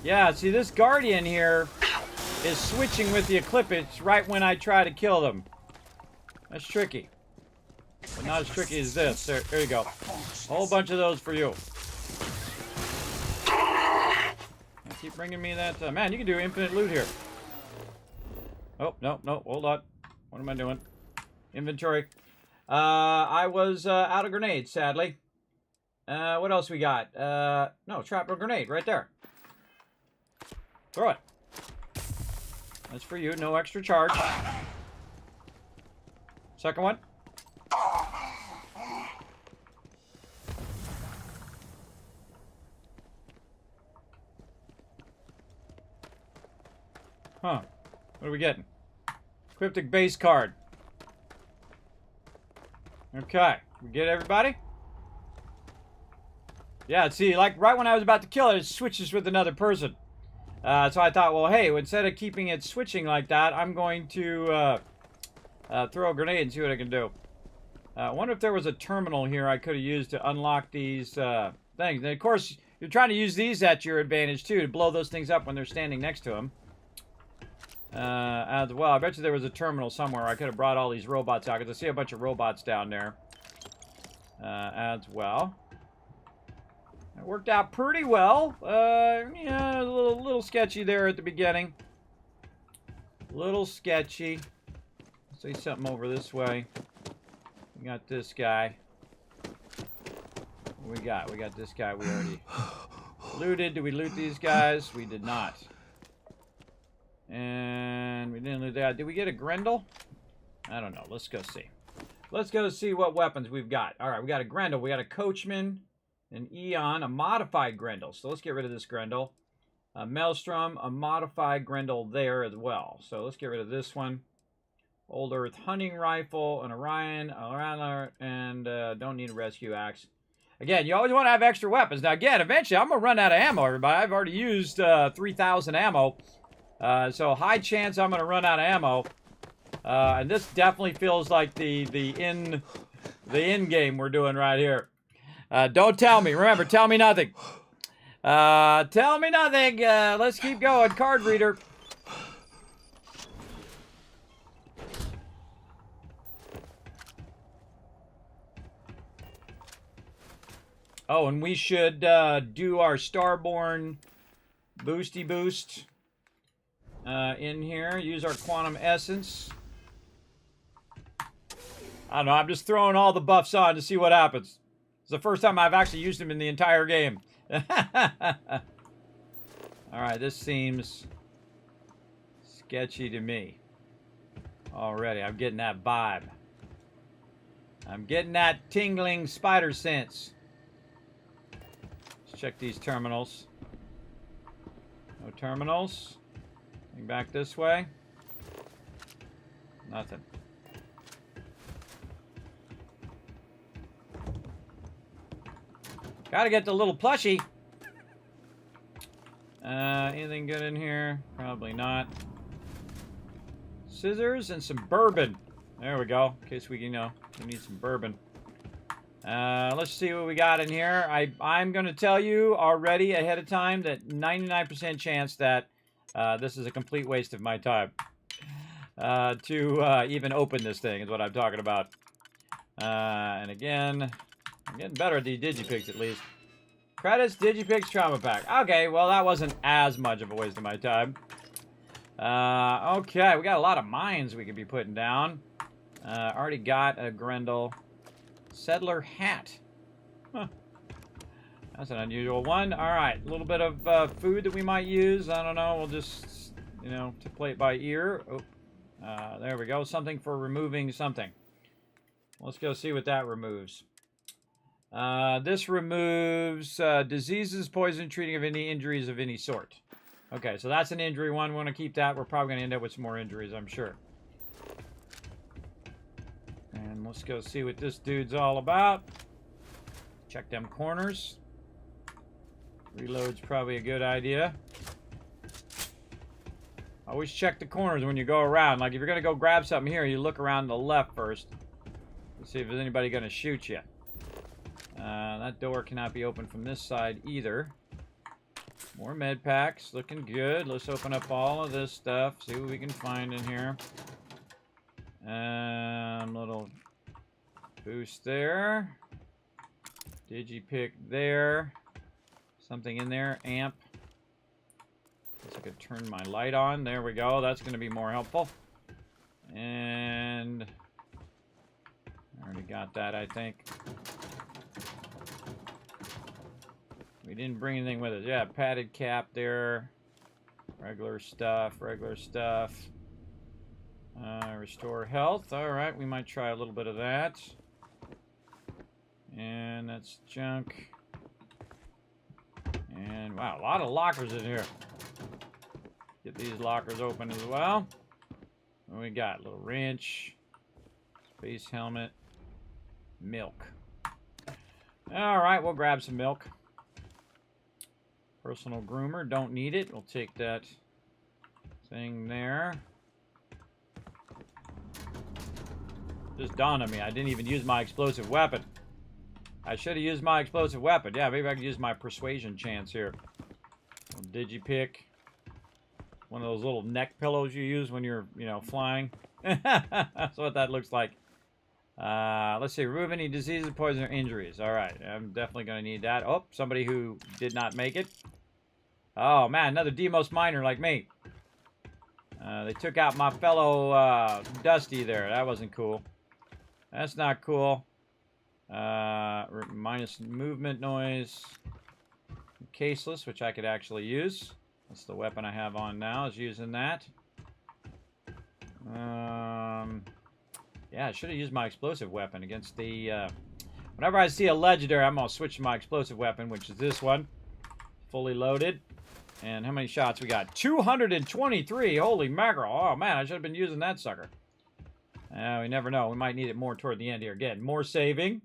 Yeah, see, this Guardian here is switching with the Eclipse right when I try to kill them. That's tricky. But not as tricky as this. There you go. A whole bunch of those for you. Keep bringing me that. Man, you can do infinite loot here. Oh, no, hold on. What am I doing? Inventory. I was out of grenades, sadly. What else we got? No, shrapnel grenade right there. Throw it. That's for you. No extra charge. Second one. Huh. What are we getting? Cryptic base card. Okay. We get everybody? Yeah, see, like right when I was about to kill it, it switches with another person. So I thought, well, hey, instead of keeping it switching like that, I'm going to throw a grenade and see what I can do. I wonder if there was a terminal here I could have used to unlock these things. And of course, you're trying to use these at your advantage, too, to blow those things up when they're standing next to them. As well, I bet you there was a terminal somewhere. I could have brought all these robots out, because I see a bunch of robots down there. As well. It worked out pretty well. Yeah, a little sketchy there at the beginning. Little sketchy. See something over this way. We got this guy. What we got? We got this guy we already looted. Did we loot these guys? We did not. And we didn't loot that. Did we get a Grendel? I don't know. Let's go see. Let's go see what weapons we've got. All right, we got a Grendel. We got a Coachman, an Eon, a modified Grendel. So let's get rid of this Grendel. A Maelstrom, a modified Grendel there as well. So let's get rid of this one. Old Earth hunting rifle, an Orion, and don't need a rescue axe. Again, you always want to have extra weapons. Now, again, eventually I'm going to run out of ammo, everybody. I've already used 3,000 ammo. So high chance I'm going to run out of ammo. And this definitely feels like the end game we're doing right here. Don't tell me. Remember, tell me nothing. Tell me nothing. Let's keep going. Card reader. Oh, and we should do our Starborn boosty boost in here. Use our Quantum Essence. I don't know. I'm just throwing all the buffs on to see what happens. It's the first time I've actually used them in the entire game. Alright, this seems sketchy to me. Already, I'm getting that vibe. I'm getting that tingling spider sense. Let's check these terminals. No terminals. Going back this way. Nothing. Gotta get the little plushie. Anything good in here? Probably not. Scissors and some bourbon. There we go. In case we, we need some bourbon. Let's see what we got in here. I'm going to tell you already ahead of time that 99% chance that this is a complete waste of my time. To even open this thing is what I'm talking about. And again... I'm getting better at these Digipics, at least. Credits, Digipics, Trauma Pack. Okay, well, that wasn't as much of a waste of my time. Okay, we got a lot of mines we could be putting down. Already got a Grendel. Settler Hat. Huh. That's an unusual one. Alright, a little bit of food that we might use. I don't know, we'll just, to play it by ear. Oh, there we go. Something for removing something. Let's go see what that removes. This removes diseases, poison, treating of any injuries of any sort. Okay, so that's an injury one. We want to keep that. We're probably going to end up with some more injuries, I'm sure. And let's go see what this dude's all about. Check them corners. Reload's probably a good idea. Always check the corners when you go around. Like, if you're going to go grab something here, you look around to the left first. To see if there's anybody going to shoot you. That door cannot be opened from this side either. More med packs, looking good. Let's open up all of this stuff, see what we can find in here. Little boost there. Digipick there. Something in there. Amp. Guess I could turn my light on. There we go. That's going to be more helpful. And I already got that, I think. We didn't bring anything with us. Yeah, padded cap there. Regular stuff, regular stuff. Restore health. Alright, we might try a little bit of that. And that's junk. And wow, a lot of lockers in here. Get these lockers open as well. What we got? Little wrench. Space helmet. Milk. Alright, we'll grab some milk. Personal groomer, don't need it. We'll take that thing there. Just dawned on me, I didn't even use my explosive weapon. I should have used my explosive weapon. Yeah, maybe I could use my persuasion chance here. Digipick. One of those little neck pillows you use when you're, flying. That's what that looks like. Let's see. Remove any diseases, poison, or injuries. Alright, I'm definitely going to need that. Oh, somebody who did not make it. Oh, man, another Demos miner like me. They took out my fellow Dusty there. That wasn't cool. That's not cool. Minus movement noise. Caseless, which I could actually use. That's the weapon I have on now, is using that. Yeah, I should have used my explosive weapon against the... whenever I see a legendary, I'm going to switch to my explosive weapon, which is this one. Fully loaded. And how many shots we got? 223! Holy mackerel! Oh, man, I should have been using that sucker. We never know. We might need it more toward the end here. Again, more saving.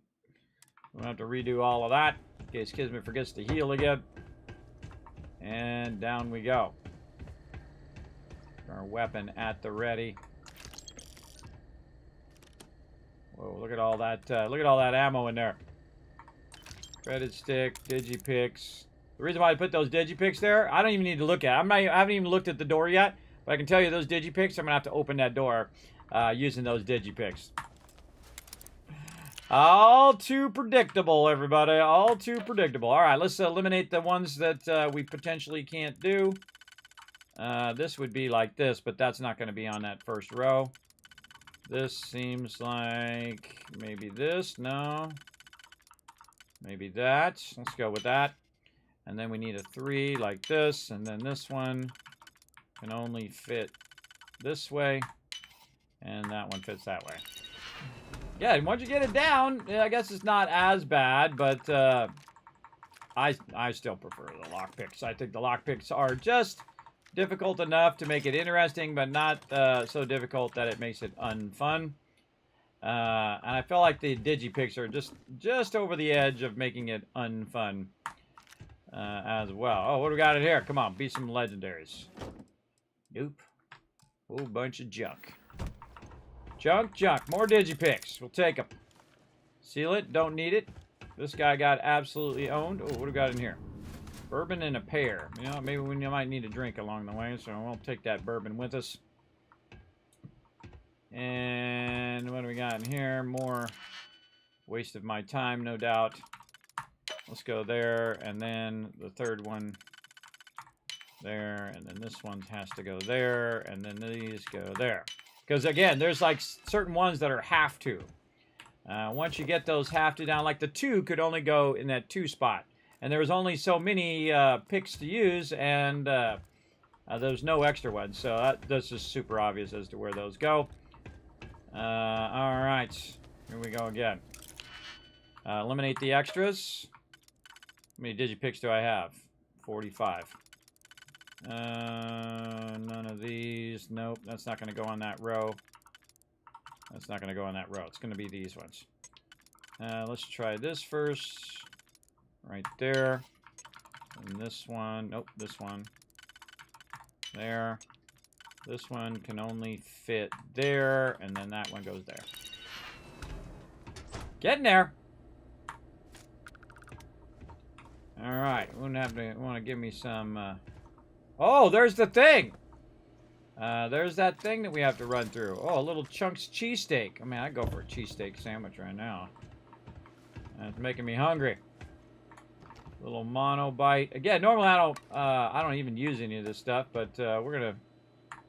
We'll have to redo all of that in case Kismet forgets to heal again. And down we go. Our weapon at the ready. Whoa, look at all that ammo in there. Credit stick, digipicks. The reason why I put those digipicks there, I don't even need to look at it. I haven't even looked at the door yet, but I can tell you those digipicks, I'm gonna have to open that door using those digipicks. All too predictable, everybody. All too predictable. All right, let's eliminate the ones that we potentially can't do. This would be like this, but that's not going to be on that first row. This seems like maybe this. No. Maybe that. Let's go with that. And then we need a 3 like this. And then this one can only fit this way. And that one fits that way. Yeah, and once you get it down, yeah, I guess it's not as bad, but I still prefer the lockpicks. I think the lockpicks are just difficult enough to make it interesting, but not so difficult that it makes it unfun. And I feel like the digipicks are just over the edge of making it unfun as well. Oh, what do we got in here? Come on, be some legendaries. Nope. Whole bunch of junk. Junk. More digipicks. We'll take them. Seal it. Don't need it. This guy got absolutely owned. Oh, what do we got in here? Bourbon and a pear. You know, maybe we might need a drink along the way, so we'll take that bourbon with us. And what do we got in here? More waste of my time, no doubt. Let's go there, and then the third one there, and then this one has to go there, and then these go there. Because, again, there's, like, certain ones that are have to. Once you get those have to down, like the 2 could only go in that 2 spot. And there was only so many picks to use, and there's no extra ones. So that's just super obvious as to where those go. All right. Here we go again. Eliminate the extras. How many digipicks do I have? 45. None of these. Nope, that's not going to go on that row. That's not going to go on that row. It's going to be these ones. Let's try this first. Right there. And this one. Nope, this one. There. This one can only fit there, and then that one goes there. Getting there. All right, want to give me some. Oh, there's the thing. There's that thing that we have to run through. Oh, a little Chunks cheesesteak. I mean, I'd go for a cheesesteak sandwich right now. It's making me hungry. Little mono bite. Again, normally I don't even use any of this stuff, but we're gonna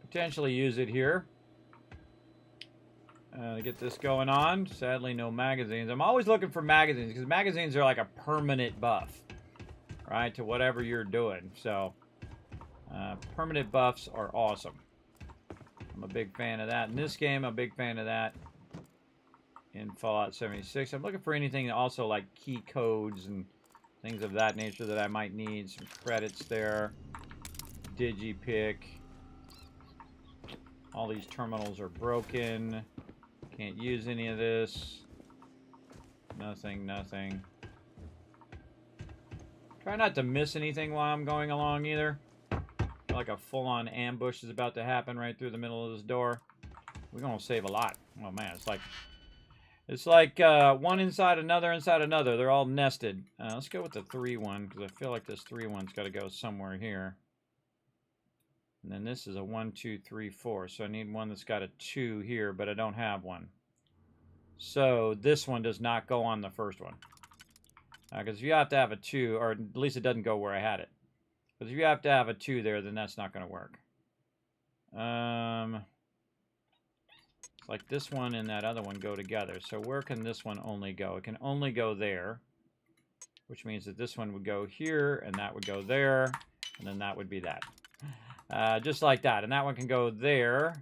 potentially use it here to get this going on. Sadly, no magazines. I'm always looking for magazines because magazines are like a permanent buff, right, to whatever you're doing. So permanent buffs are awesome. I'm a big fan of that in this game. I'm a big fan of that in Fallout 76. I'm looking for anything also like key codes and things of that nature that I might need. Some credits there. Digipick. All these terminals are broken. Can't use any of this. Nothing. Try not to miss anything while I'm going along either. I feel like a full-on ambush is about to happen right through the middle of this door. We're gonna save a lot. Oh man, it's like one inside another. They're all nested. Let's go with the 3 one because I feel like this 3 one's got to go somewhere here. And then this is a 1, 2, 3, 4. So I need one that's got a 2 here, but I don't have one. So this one does not go on the first one. Because if you have to have a 2, or at least it doesn't go where I had it. Because if you have to have a 2 there, then that's not going to work. So like this one and that other one go together. So where can this one only go? It can only go there, which means that this one would go here, and that would go there, and then that would be that. Just like that. And that one can go there,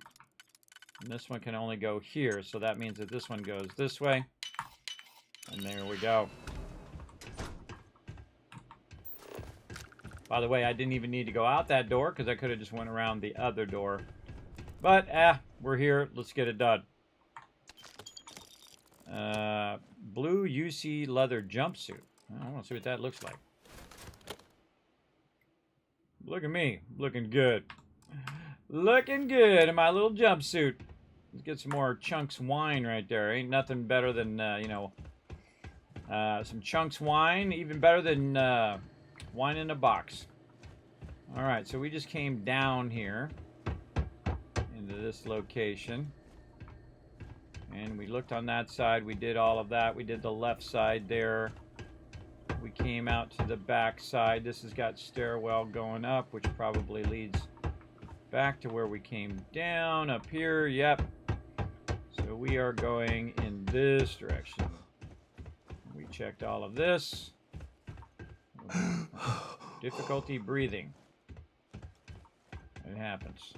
and this one can only go here. So that means that this one goes this way, and there we go. By the way, I didn't even need to go out that door because I could have just went around the other door. But, we're here. Let's get it done. Blue UC leather jumpsuit. I want to see what that looks like. Look at me. Looking good. Looking good in my little jumpsuit. Let's get some more Chunks wine right there. Ain't nothing better than, some Chunks wine. Even better than, wine in a box. Alright, so we just came down here into this location. And we looked on that side. We did all of that. We did the left side there. We came out to the back side. This has got stairwell going up, which probably leads back to where we came down. Up here, yep. So we are going in this direction. We checked all of this. Difficulty breathing. It happens.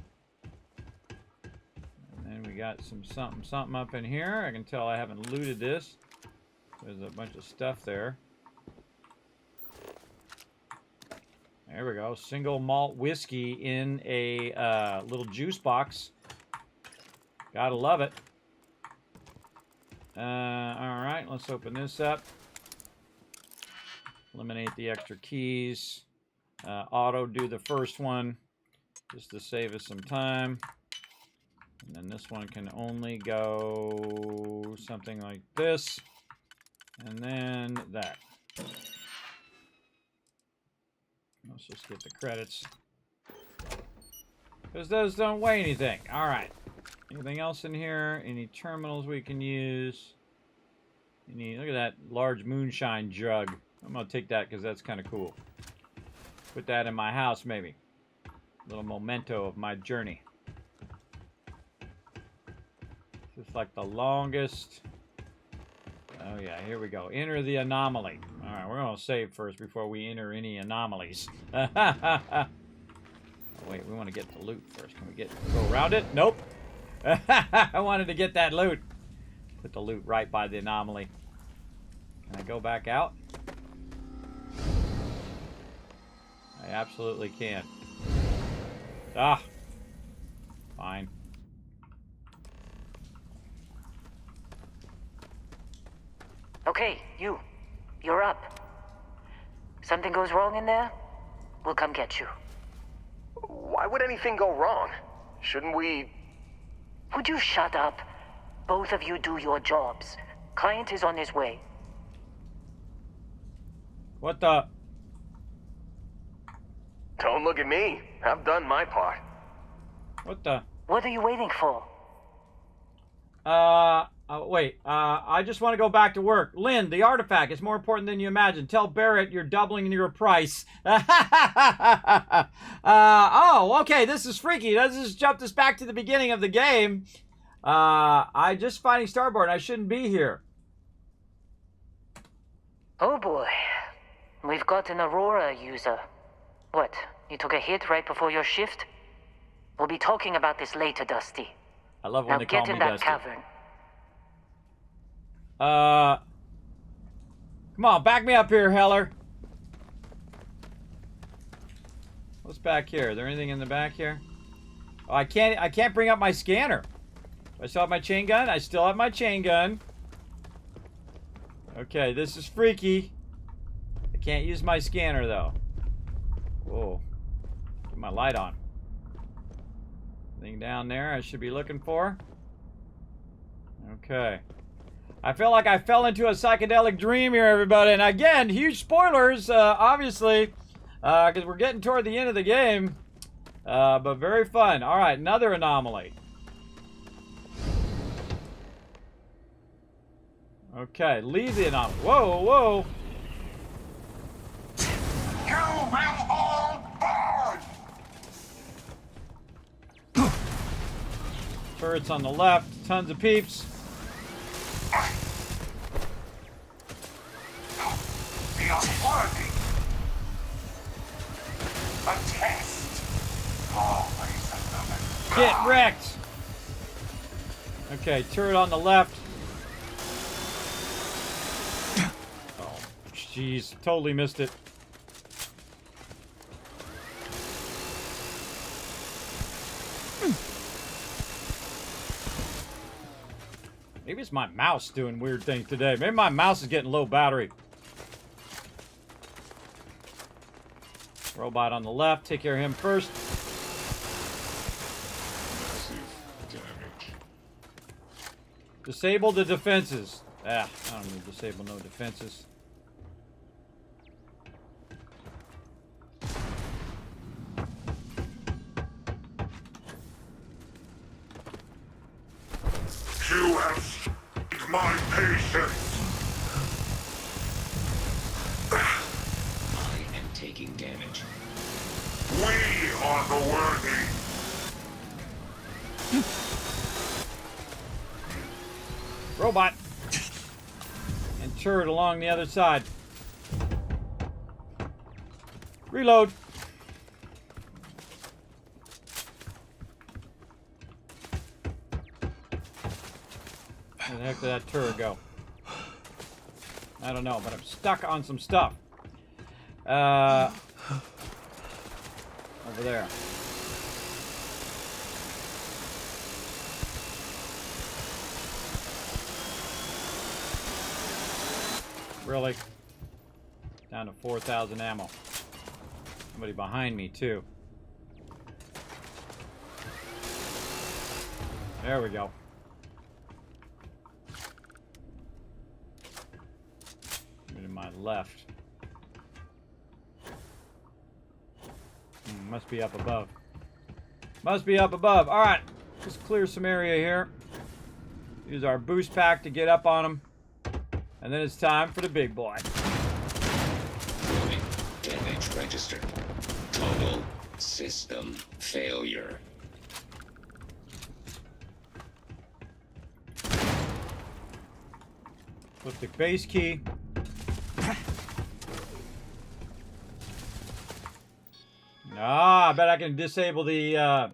And then we got some something up in here. I can tell I haven't looted this. There's a bunch of stuff there. There we go. Single malt whiskey in a little juice box. Gotta love it. Alright, let's open this up. Eliminate the extra keys. Auto do the first one just to save us some time. And then this one can only go something like this. And then that. Let's just get the credits. Because those don't weigh anything. Alright. Anything else in here? Any terminals we can use? Look at that large moonshine jug. I'm going to take that because that's kind of cool. Put that in my house, maybe. A little memento of my journey. Just like the longest. Oh, yeah, here we go. Enter the anomaly. All right, we're going to save first before we enter any anomalies. Oh, wait, we want to get the loot first. Can we go around it? Nope. I wanted to get that loot. Put the loot right by the anomaly. Can I go back out? I absolutely can. Ah. Fine. Okay, you're up. Something goes wrong in there, we'll come get you. Why would anything go wrong? Shouldn't we... Would you shut up? Both of you do your jobs. Client is on his way. What the... Don't look at me. I've done my part. What the... What are you waiting for? Wait. I just want to go back to work. Lynn, the artifact is more important than you imagine. Tell Barrett you're doubling your price. Oh, okay. This is freaky. Let's just jump this back to the beginning of the game. I just finding Starboard. I shouldn't be here. Oh boy. We've got an Aurora user. What? You took a hit right before your shift? We'll be talking about this later, Dusty. I love when now they call get me in that Dusty. cavern. Come on, back me up here, Heller. What's back here? Is there anything in the back here? Oh, I can't bring up my scanner. Do I still have my chain gun? I still have my chain gun. Okay, this is freaky. I can't use my scanner though. Whoa. Get my light on. Anything down there I should be looking for? Okay. I feel like I fell into a psychedelic dream here, everybody. And again, huge spoilers, obviously, because we're getting toward the end of the game. But very fun. All right, another anomaly. Okay, leave the anomaly. Whoa, whoa. You will all burn! Turrets on the left. Tons of peeps. The unworthy. A test. Always another. Get wrecked. Okay, turret on the left. Oh, jeez. Totally missed it. Maybe it's my mouse doing weird things today. Maybe my mouse is getting low battery. Robot on the left. Take care of him first. Disable the defenses. I don't need to disable no defenses. You have strained my patience. I am taking damage. We are the worthy. Robot. And turret along the other side. Reload. Where the heck did that turret go? I don't know, but I'm stuck on some stuff. Over there. Really? Down to 4,000 ammo. Somebody behind me, too. There we go. To my left. Must be up above. Must be up above. All right. Just clear some area here. Use our boost pack to get up on them. And then it's time for the big boy. Warning. Damage registered. Total system failure. Flip the base key. I bet I can disable the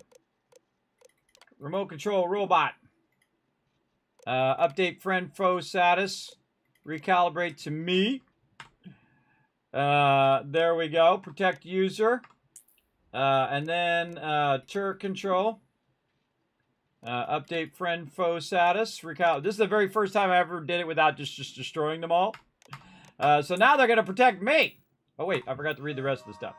remote control robot. Update friend foe status. Recalibrate to me. There we go. Protect user. And then turret control. Update friend foe status. This is the very first time I ever did it without just destroying them all. So now they're going to protect me. Oh wait, I forgot to read the rest of the stuff.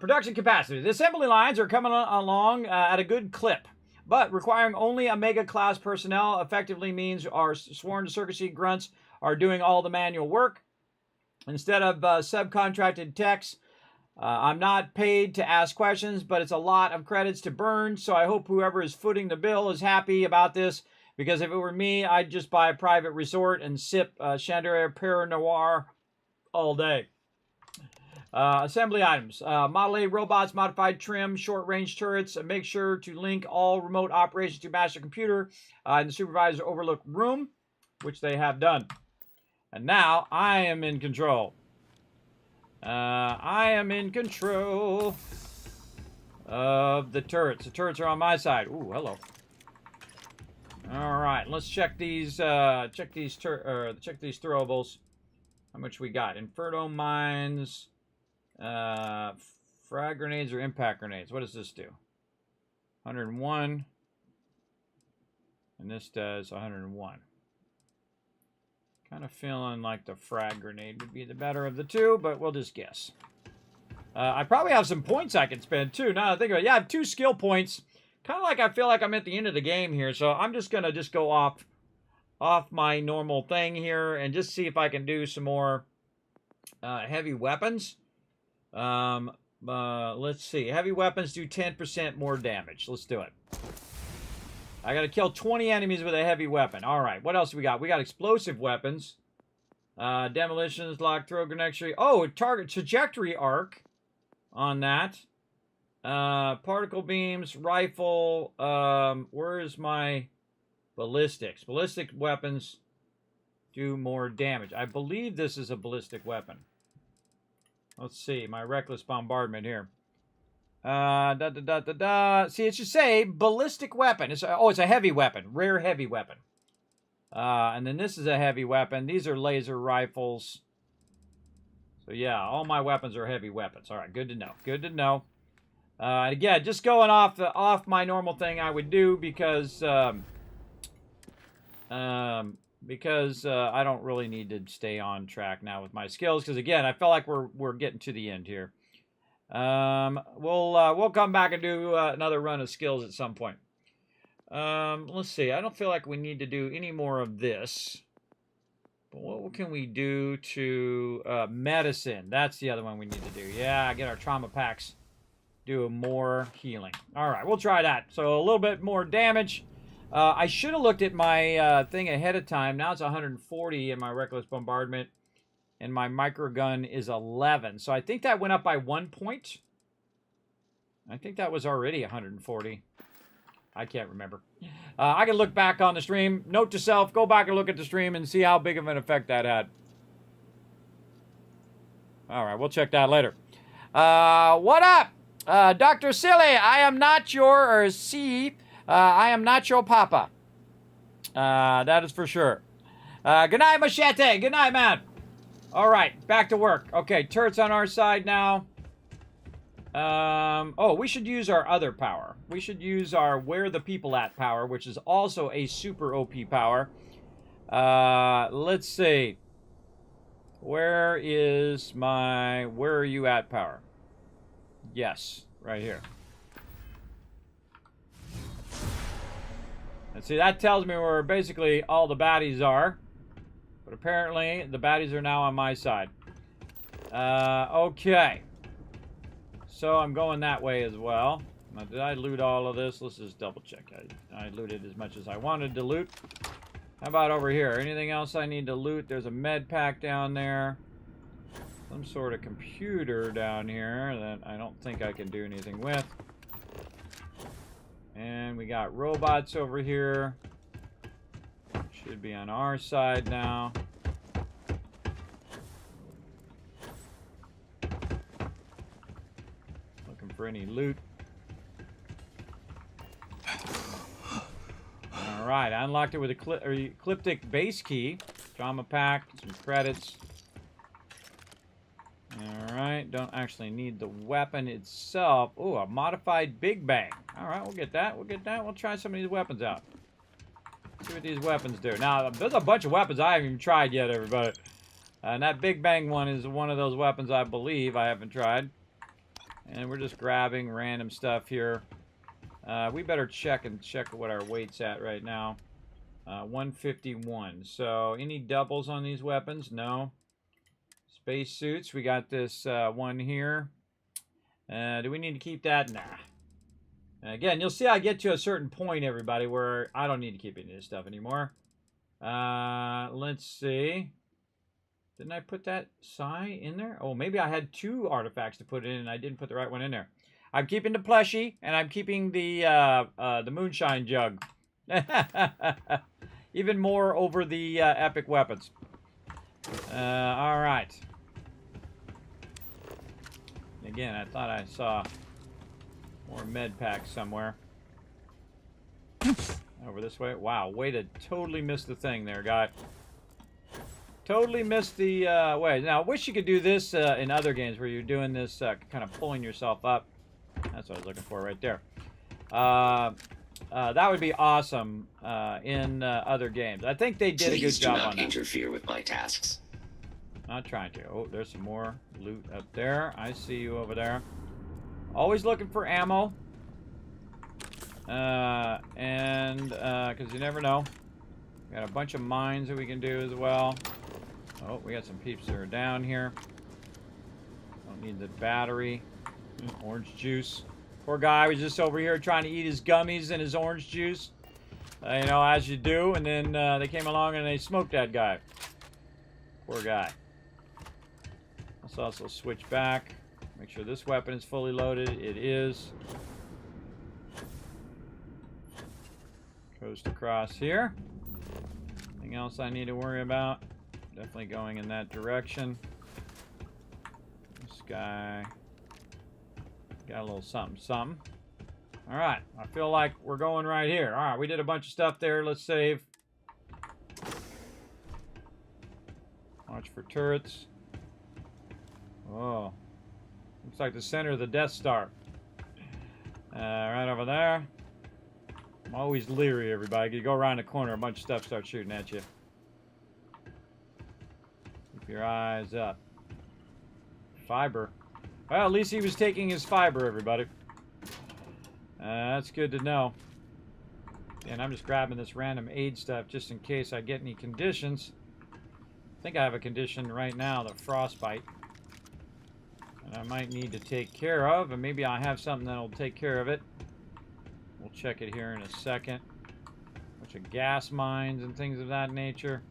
Production capacity. The assembly lines are coming along at a good clip, but requiring only Omega class personnel effectively means our sworn to secrecy grunts are doing all the manual work instead of subcontracted techs. I'm not paid to ask questions, but it's a lot of credits to burn, so I hope whoever is footing the bill is happy about this, because if it were me, I'd just buy a private resort and sip Chandelier Père Noir all day. Assembly items. Model A robots, modified trim, short-range turrets. Make sure to link all remote operations to master computer in the supervisor overlook room, which they have done. And now I am in control. I am in control of the turrets. The turrets are on my side. Ooh, hello. All right, let's check these. Check these throwables. How much we got? Inferno mines. Frag grenades or impact grenades. What does this do? 101. And this does 101. Kind of feeling like the frag grenade would be the better of the two, but we'll just guess. I probably have some points I can spend too. Now that I think about it, yeah, I have 2 skill points. Kind of like I feel like I'm at the end of the game here, so I'm just gonna go off my normal thing here and just see if I can do some more heavy weapons. Let's see. Heavy weapons do 10% more damage. Let's do it. I gotta kill 20 enemies with a heavy weapon. Alright, what else do we got? We got explosive weapons. Demolitions, lock, throw, grenade. Oh, target trajectory arc on that. Particle beams, rifle. Where is my ballistics? Ballistic weapons do more damage. I believe this is a ballistic weapon. Let's see, my reckless bombardment here. See, it should say ballistic weapon. It's a heavy weapon, rare heavy weapon. And then this is a heavy weapon. These are laser rifles. So yeah, all my weapons are heavy weapons. All right, good to know. Good to know. Again, just going off my normal thing I would do because I don't really need to stay on track now with my skills because again, I feel like we're getting to the end here. We'll come back and do another run of skills at some point. Let's see. I don't feel like we need to do any more of this. But what can we do to medicine? That's the other one we need to do. Yeah, get our trauma packs. Do more healing. All right, we'll try that. So a little bit more damage. I should have looked at my thing ahead of time. Now it's 140 in my reckless bombardment. And my microgun is 11. So I think that went up by 1 point. I think that was already 140. I can't remember. I can look back on the stream. Note to self, go back and look at the stream and see how big of an effect that had. All right, we'll check that later. What up? Dr. Silly, I am not your, or C, I am not your papa. That is for sure. Good night, Machete. Good night, man. All right, back to work. Okay, turrets on our side now. Oh, we should use our other power. We should use our Where the People At power, which is also a super OP power. Let's see. Where are you at power? Yes, right here. And see, that tells me where basically all the baddies are. But apparently, the baddies are now on my side. Okay. So I'm going that way as well. Now, did I loot all of this? Let's just double check. I looted as much as I wanted to loot. How about over here? Anything else I need to loot? There's a med pack down there. Some sort of computer down here that I don't think I can do anything with. And we got robots over here. Should be on our side now. Looking for any loot. Alright, I unlocked it with a ecliptic base key. Trauma pack, some credits. Alright, don't actually need the weapon itself. Oh, a modified Big Bang. Alright, we'll get that. We'll get that. We'll try some of these weapons out. See what these weapons do. Now, there's a bunch of weapons I haven't even tried yet, everybody. And that Big Bang one is one of those weapons I believe I haven't tried. And we're just grabbing random stuff here. We better check what our weight's at right now. 151. So, any doubles on these weapons? No. Space suits. We got this one here. Do we need to keep that? Nah. Again, you'll see I get to a certain point, everybody, where I don't need to keep any of this stuff anymore. Let's see. Didn't I put that Psi in there? Oh, maybe I had 2 artifacts to put in, and I didn't put the right one in there. I'm keeping the plushie, and I'm keeping the moonshine jug. Even more over the epic weapons. All right. Again, I thought I saw more med packs somewhere. Over this way. Wow, way to totally miss the thing there, guy. Totally missed the way. Now, I wish you could do this in other games where you're doing this kind of pulling yourself up. That's what I was looking for right there. That would be awesome in other games. I think they did a good job on that. Please do not interfere with my tasks. Not trying to. Oh, there's some more loot up there. I see you over there. Always looking for ammo. Because you never know. Got a bunch of mines that we can do as well. Oh, we got some peeps that are down here. Don't need the battery. Orange juice. Poor guy was just over here trying to eat his gummies and his orange juice. You know, as you do. And then they came along and they smoked that guy. Poor guy. Let's also switch back. Make sure this weapon is fully loaded. It is. Coast across here. Anything else I need to worry about? Definitely going in that direction. This guy got a little something, something. All right, I feel like we're going right here. All right, we did a bunch of stuff there. Let's save. Watch for turrets. Oh, looks like the center of the Death Star. Right over there. I'm always leery, everybody. You go around the corner, a bunch of stuff starts shooting at you. Keep your eyes up. Fiber. Well, at least he was taking his fiber, everybody. That's good to know. And I'm just grabbing this random aid stuff just in case I get any conditions. I think I have a condition right now, the frostbite. And I might need to take care of, and maybe I have something that'll take care of it. We'll check it here in a second. Bunch of gas mines and things of that nature.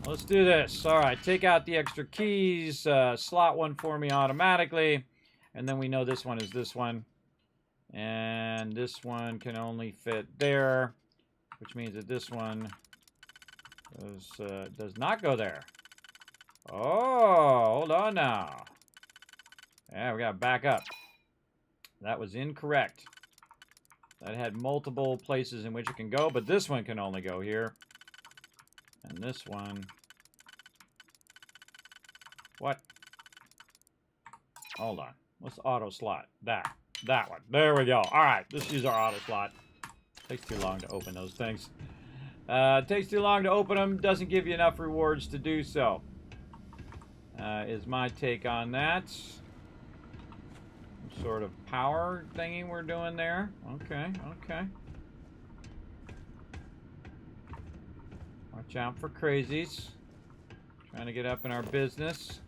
Let's do this. All right, take out the extra keys. Slot one for me automatically. And then we know this one is this one. And this one can only fit there. Which means that this one does not go there. Oh, hold on now. Yeah, we got to back up. That was incorrect. That had multiple places in which it can go, but this one can only go here. And this one... What? Hold on. Let's auto slot. That one. There we go. All right, let's use our auto slot. Takes too long to open those things. Takes too long to open them. Doesn't give you enough rewards to do so. Is my take on that. Some sort of power thingy we're doing there. Okay, okay. Watch out for crazies. Trying to get up in our business.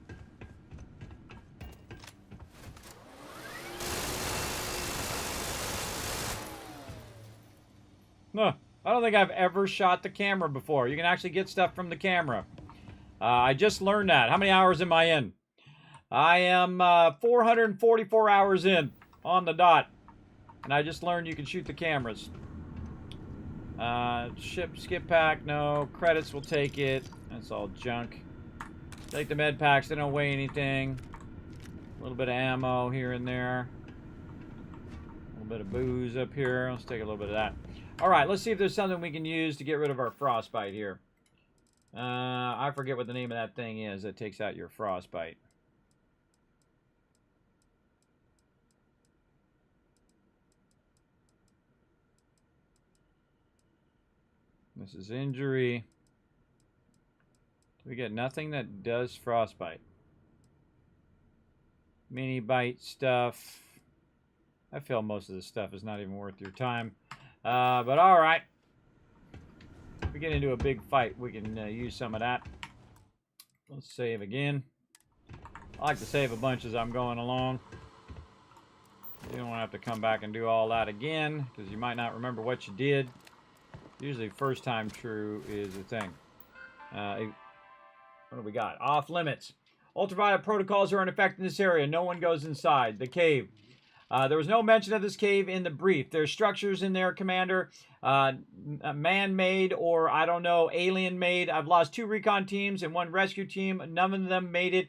No, I don't think I've ever shot the camera before. You can actually get stuff from the camera. I just learned that. How many hours am I in? I am 444 hours in on the dot. And I just learned you can shoot the cameras. Skip pack, no. Credits will take it. That's all junk. Take the med packs, they don't weigh anything. A little bit of ammo here and there. A little bit of booze up here. Let's take a little bit of that. Alright, let's see if there's something we can use to get rid of our frostbite here. I forget what the name of that thing is that takes out your frostbite. This is injury. We get nothing that does frostbite. Mini bite stuff. I feel most of this stuff is not even worth your time. But alright. If we get into a big fight, we can use some of that. Let's save again. I like to save a bunch as I'm going along. You don't want to have to come back and do all that again, because you might not remember what you did. Usually first time true is the thing. What do we got? Off limits. Ultraviolet protocols are in effect in this area. No one goes inside. The cave. There was no mention of this cave in the brief. There's structures in there, Commander. Man-made or, I don't know, alien-made. I've lost 2 recon teams and 1 rescue team. None of them made it.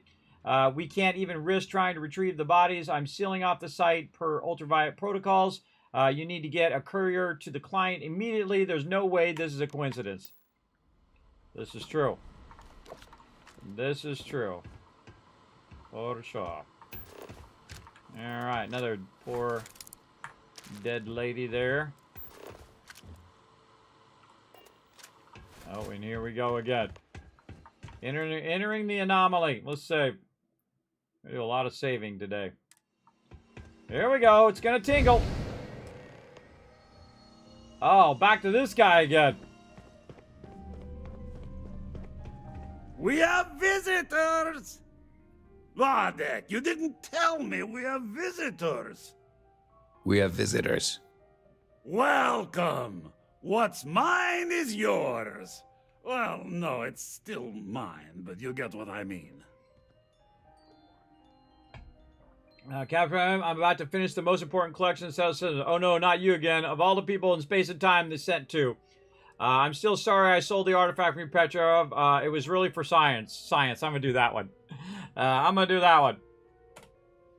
We can't even risk trying to retrieve the bodies. I'm sealing off the site per ultraviolet protocols. You need to get a courier to the client immediately. There's no way this is a coincidence. This is true. This is true. For sure. Alright, another poor dead lady there. Oh, and here we go again. Entering the anomaly. Let's save. We do a lot of saving today. Here we go. It's going to tingle. Oh, back to this guy again. We have visitors! Wadek, you didn't tell me we have visitors. We have visitors. Welcome. What's mine is yours. Well, no, it's still mine, but you get what I mean. Captain, I'm about to finish the most important collection. Oh no, not you again. Of all the people in space and time they sent to. I'm still sorry I sold the artifact from Petrov. It was really for science. Science. I'm going to do that one. I'm going to do that one.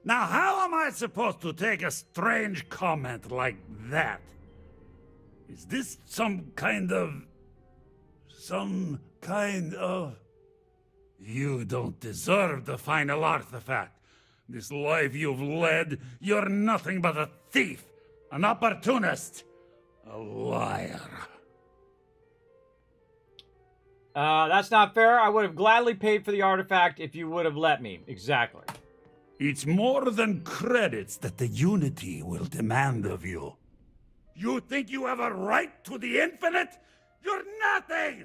Now, how am I supposed to take a strange comment like that? Is this some kind of... You don't deserve the final artifact. This life you've led, you're nothing but a thief, an opportunist, a liar. That's not fair. I would have gladly paid for the artifact if you would have let me. Exactly. It's more than credits that the Unity will demand of you. You think you have a right to the infinite? You're nothing!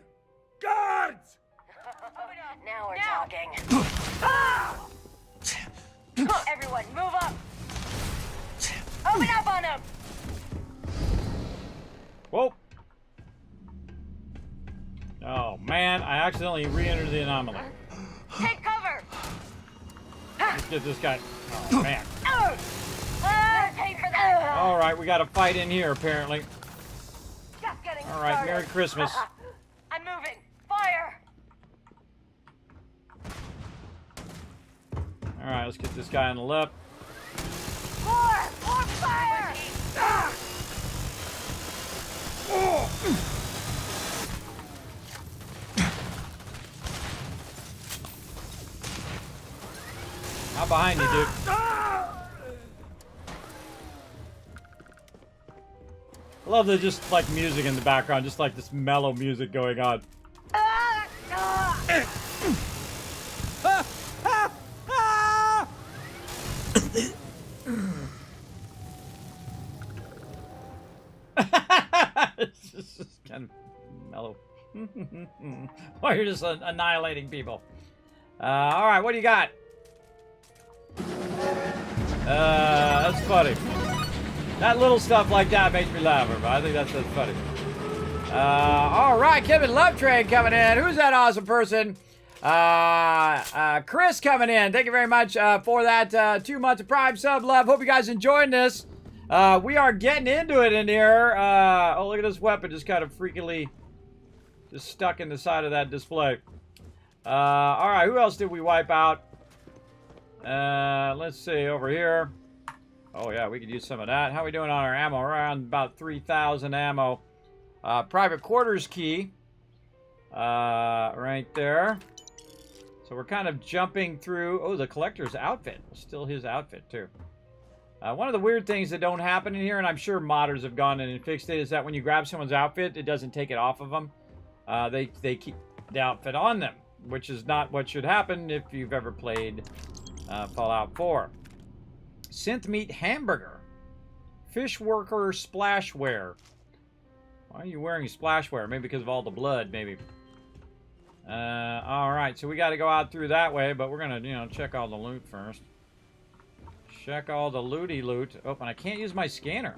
Guards! Now we're talking. Everyone, move up! Open up on him! Whoa. Oh, man. I accidentally re-entered the anomaly. Take cover! Let's get this guy. Oh, man. Pay for that! All right, we got a fight in here, apparently. Just getting All right, started. Merry Christmas. I'm moving. Fire! All right, let's get this guy on the left. More fire! How behind you, dude? I love the just like music in the background, just like this mellow music going on. It's just kind of mellow. Well, you're just annihilating people. All right, what do you got? That's funny. That little stuff like that makes me laugh, but I think that's funny. All right, Kevin Love Train coming in. Who's that awesome person? Chris coming in. Thank you very much for that 2 months of Prime sub love. Hope you guys enjoying this. We are getting into it in here. Oh, look at this weapon just kind of freakily just stuck in the side of that display. All right, who else did we wipe out? Let's see, over here. Oh, yeah, we could use some of that. How are we doing on our ammo? Around about 3,000 ammo. Private quarters key. Right there. So we're kind of jumping through. Oh, the collector's outfit. Still his outfit, too. One of the weird things that don't happen in here, and I'm sure modders have gone in and fixed it, is that when you grab someone's outfit, it doesn't take it off of them. They keep the outfit on them, which is not what should happen if you've ever played Fallout 4. Synth meat hamburger. Fish worker splashwear. Why are you wearing splashwear? Maybe because of all the blood, maybe. Alright, so we got to go out through that way, but we're going to, check all the loot first. Check all the looty loot. Oh, and I can't use my scanner.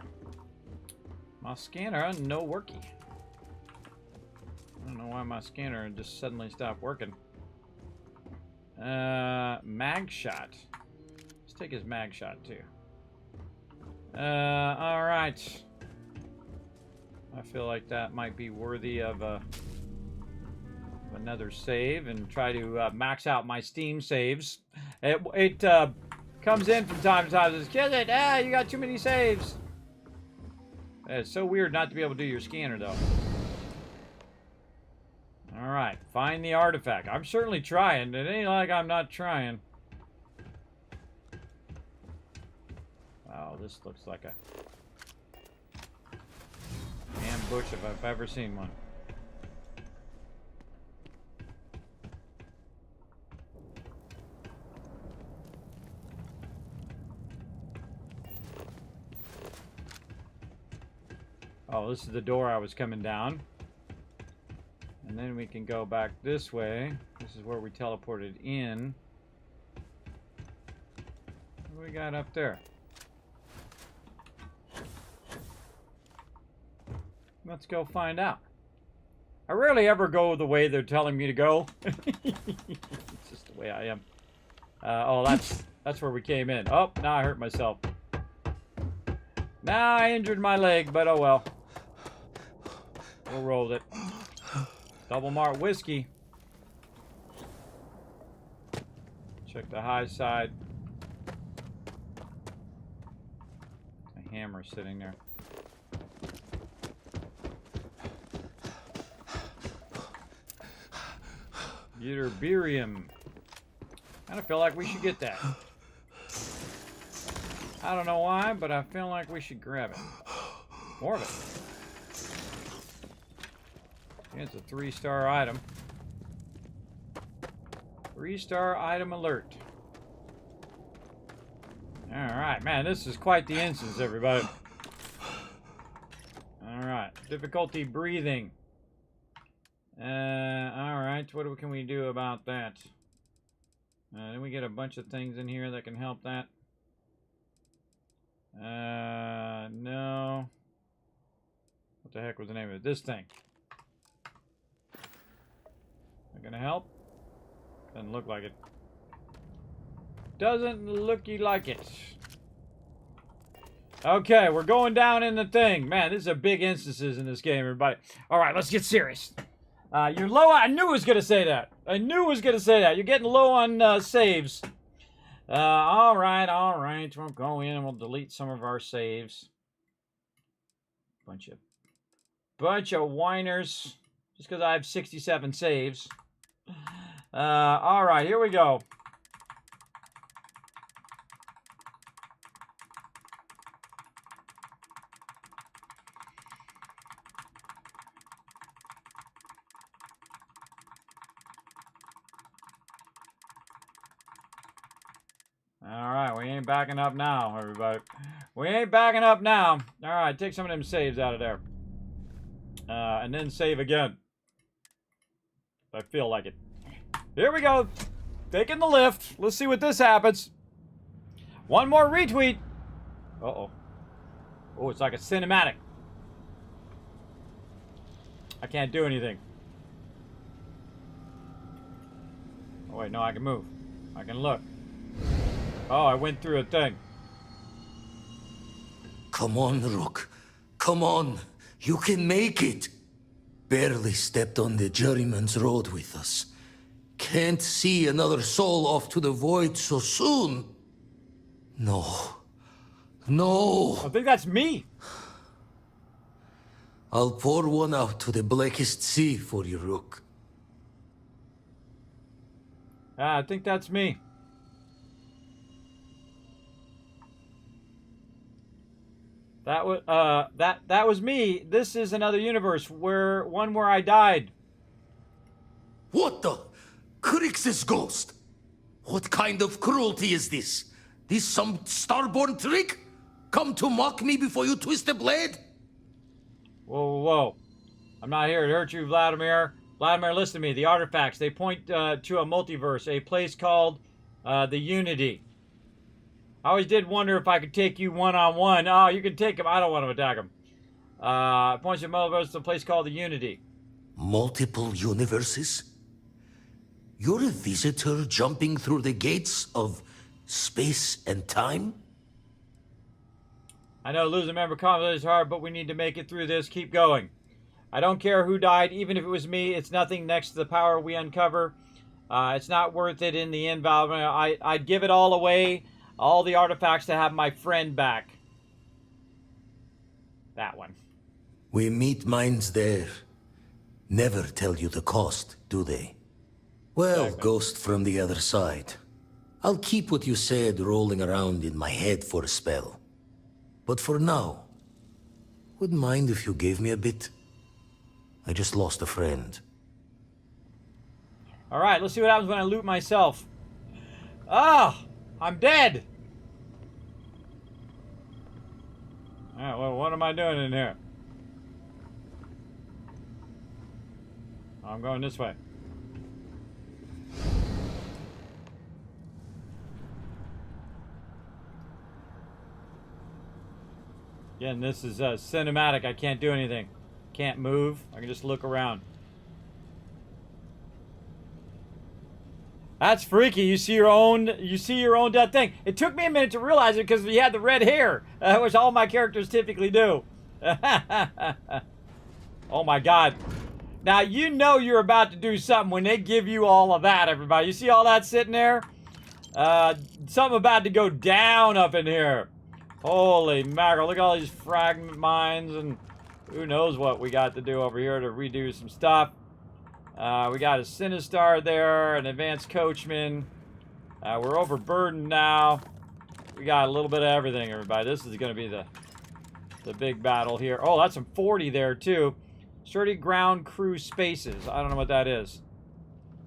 My scanner, no worky. I don't know why my scanner just suddenly stopped working. Mag shot. Let's take his mag shot too. Alright. I feel like that might be worthy of another save and try to max out my Steam saves. It comes in from time to time and says, Kismet, you got too many saves. It's so weird not to be able to do your scanner though. Alright, find the artifact. I'm certainly trying. It ain't like I'm not trying. Wow, this looks like a ambush if I've ever seen one. Oh, this is the door I was coming down. And then we can go back this way. This is where we teleported in. What do we got up there? Let's go find out. I rarely ever go the way they're telling me to go. It's just the way I am. Oh, That's where we came in. Oh, now I hurt myself. Now I injured my leg, but oh well. We'll roll it. Double malt whiskey. Check the high side. A hammer sitting there. Butyrbarium. I don't feel like we should get that. I don't know why, but I feel like we should grab it. More of it. It's a 3-star item. 3-star item alert. Alright, man, this is quite the instance, everybody. Alright, difficulty breathing. Alright, what can we do about that? Then we get a bunch of things in here that can help that. No. What the heck was the name of it? This thing. Not gonna help? Doesn't look like it. Doesn't looky like it. Okay, we're going down in the thing. Man, this is a big instances in this game, everybody. Alright, let's get serious. You're low. I knew it was gonna say that. I knew it was gonna say that. You're getting low on saves. All right. We'll go in and we'll delete some of our saves. Bunch of whiners. Just because I have 67 saves. All right, here we go. Alright, we ain't backing up now, everybody. We ain't backing up now. Alright, take some of them saves out of there. And then save again. I feel like it. Here we go. Taking the lift. Let's see what this happens. One more retweet. Uh-oh. Oh, it's like a cinematic. I can't do anything. Oh, wait, no, I can move. I can look. Oh, I went through a thing. Come on, Rook. Come on. You can make it. Barely stepped on the juryman's road with us. Can't see another soul off to the void so soon. No. No. I think that's me. I'll pour one out to the blackest sea for you, Rook. I think that's me. That was that was me. This is another universe where I died. What the? Crix's ghost? What kind of cruelty is this? This some starborn trick? Come to mock me before you twist the blade? Whoa. I'm not here to hurt you, Vladimir. Vladimir, listen to me. The artifacts, they point to a multiverse, a place called the Unity. I always did wonder if I could take you one-on-one. Oh, you can take him. I don't want to attack him. Points to multiverse, a place called the Unity. Multiple universes? You're a visitor jumping through the gates of space and time? I know losing a member combat is hard, but we need to make it through this. Keep going. I don't care who died, even if it was me. It's nothing next to the power we uncover. It's not worth it in the end, Valve. I'd give it all away. All the artifacts to have my friend back. That one. We meet minds there. Never tell you the cost, do they? Well, exactly. Ghost from the other side. I'll keep what you said rolling around in my head for a spell. But for now, wouldn't mind if you gave me a bit. I just lost a friend. Alright, let's see what happens when I loot myself. Ah! I'm dead! Alright, well, what am I doing in here? I'm going this way. Again, this is cinematic. I can't do anything. Can't move. I can just look around. That's freaky. You see your own dead thing. It took me a minute to realize it because he had the red hair, which all my characters typically do. Oh my god. Now you know you're about to do something when they give you all of that, everybody. You see all that sitting there? Something about to go down up in here. Holy mackerel. Look at all these fragment mines and who knows what we got to do over here to redo some stuff. We got a Sinistar there, an advanced coachman. We're overburdened now. We got a little bit of everything, everybody. This is going to be the big battle here. Oh, that's some 40 there, too. Sturdy ground crew spaces. I don't know what that is. Is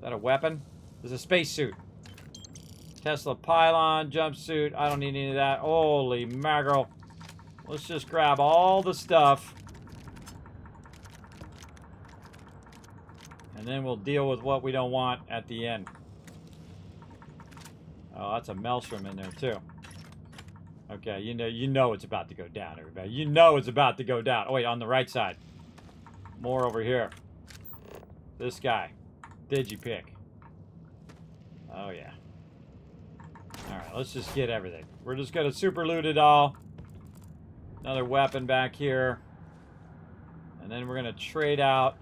that a weapon? There's a spacesuit. Tesla pylon, jumpsuit. I don't need any of that. Holy mackerel. Let's just grab all the stuff. And then we'll deal with what we don't want at the end. Oh, that's a maelstrom in there, too. Okay, you know it's about to go down, everybody. You know it's about to go down. Oh, wait, on the right side. More over here. This guy. Digipick. Oh, yeah. Alright, let's just get everything. We're just going to super loot it all. Another weapon back here. And then we're going to trade out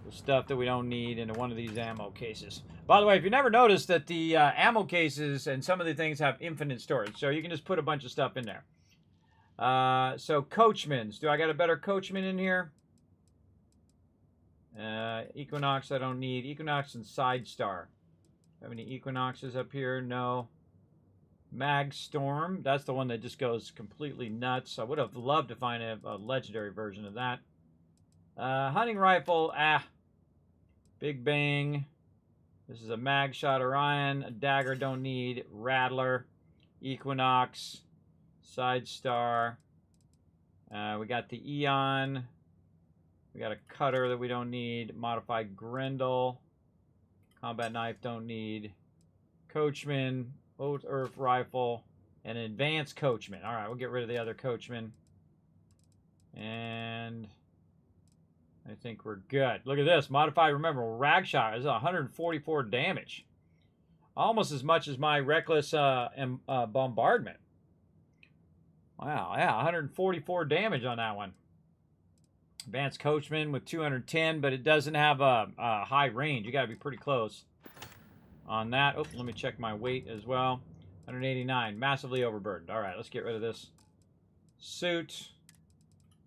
the stuff that we don't need into one of these ammo cases. By the way, if you never noticed that the ammo cases and some of the things have infinite storage, so you can just put a bunch of stuff in there. So coachmans. Do I got a better coachman in here? Equinox I don't need. Equinox and Sidestar. Have any Equinoxes up here? No. Magstorm. That's the one that just goes completely nuts. I would have loved to find a legendary version of that. Hunting rifle. Big Bang. This is a mag shot Orion. A dagger don't need. Rattler. Equinox. Sidestar. We got the Eon. We got a cutter that we don't need. Modified Grendel. Combat knife don't need. Coachman. Oath Earth rifle. And an advanced coachman. Alright, we'll get rid of the other coachman. And I think we're good. Look at this. Modified, remember, rag shot is 144 damage. Almost as much as my reckless bombardment. Wow, yeah, 144 damage on that one. Advanced coachman with 210, but it doesn't have a high range. You got to be pretty close on that. Oh, let me check my weight as well. 189, massively overburdened. All right, let's get rid of this suit.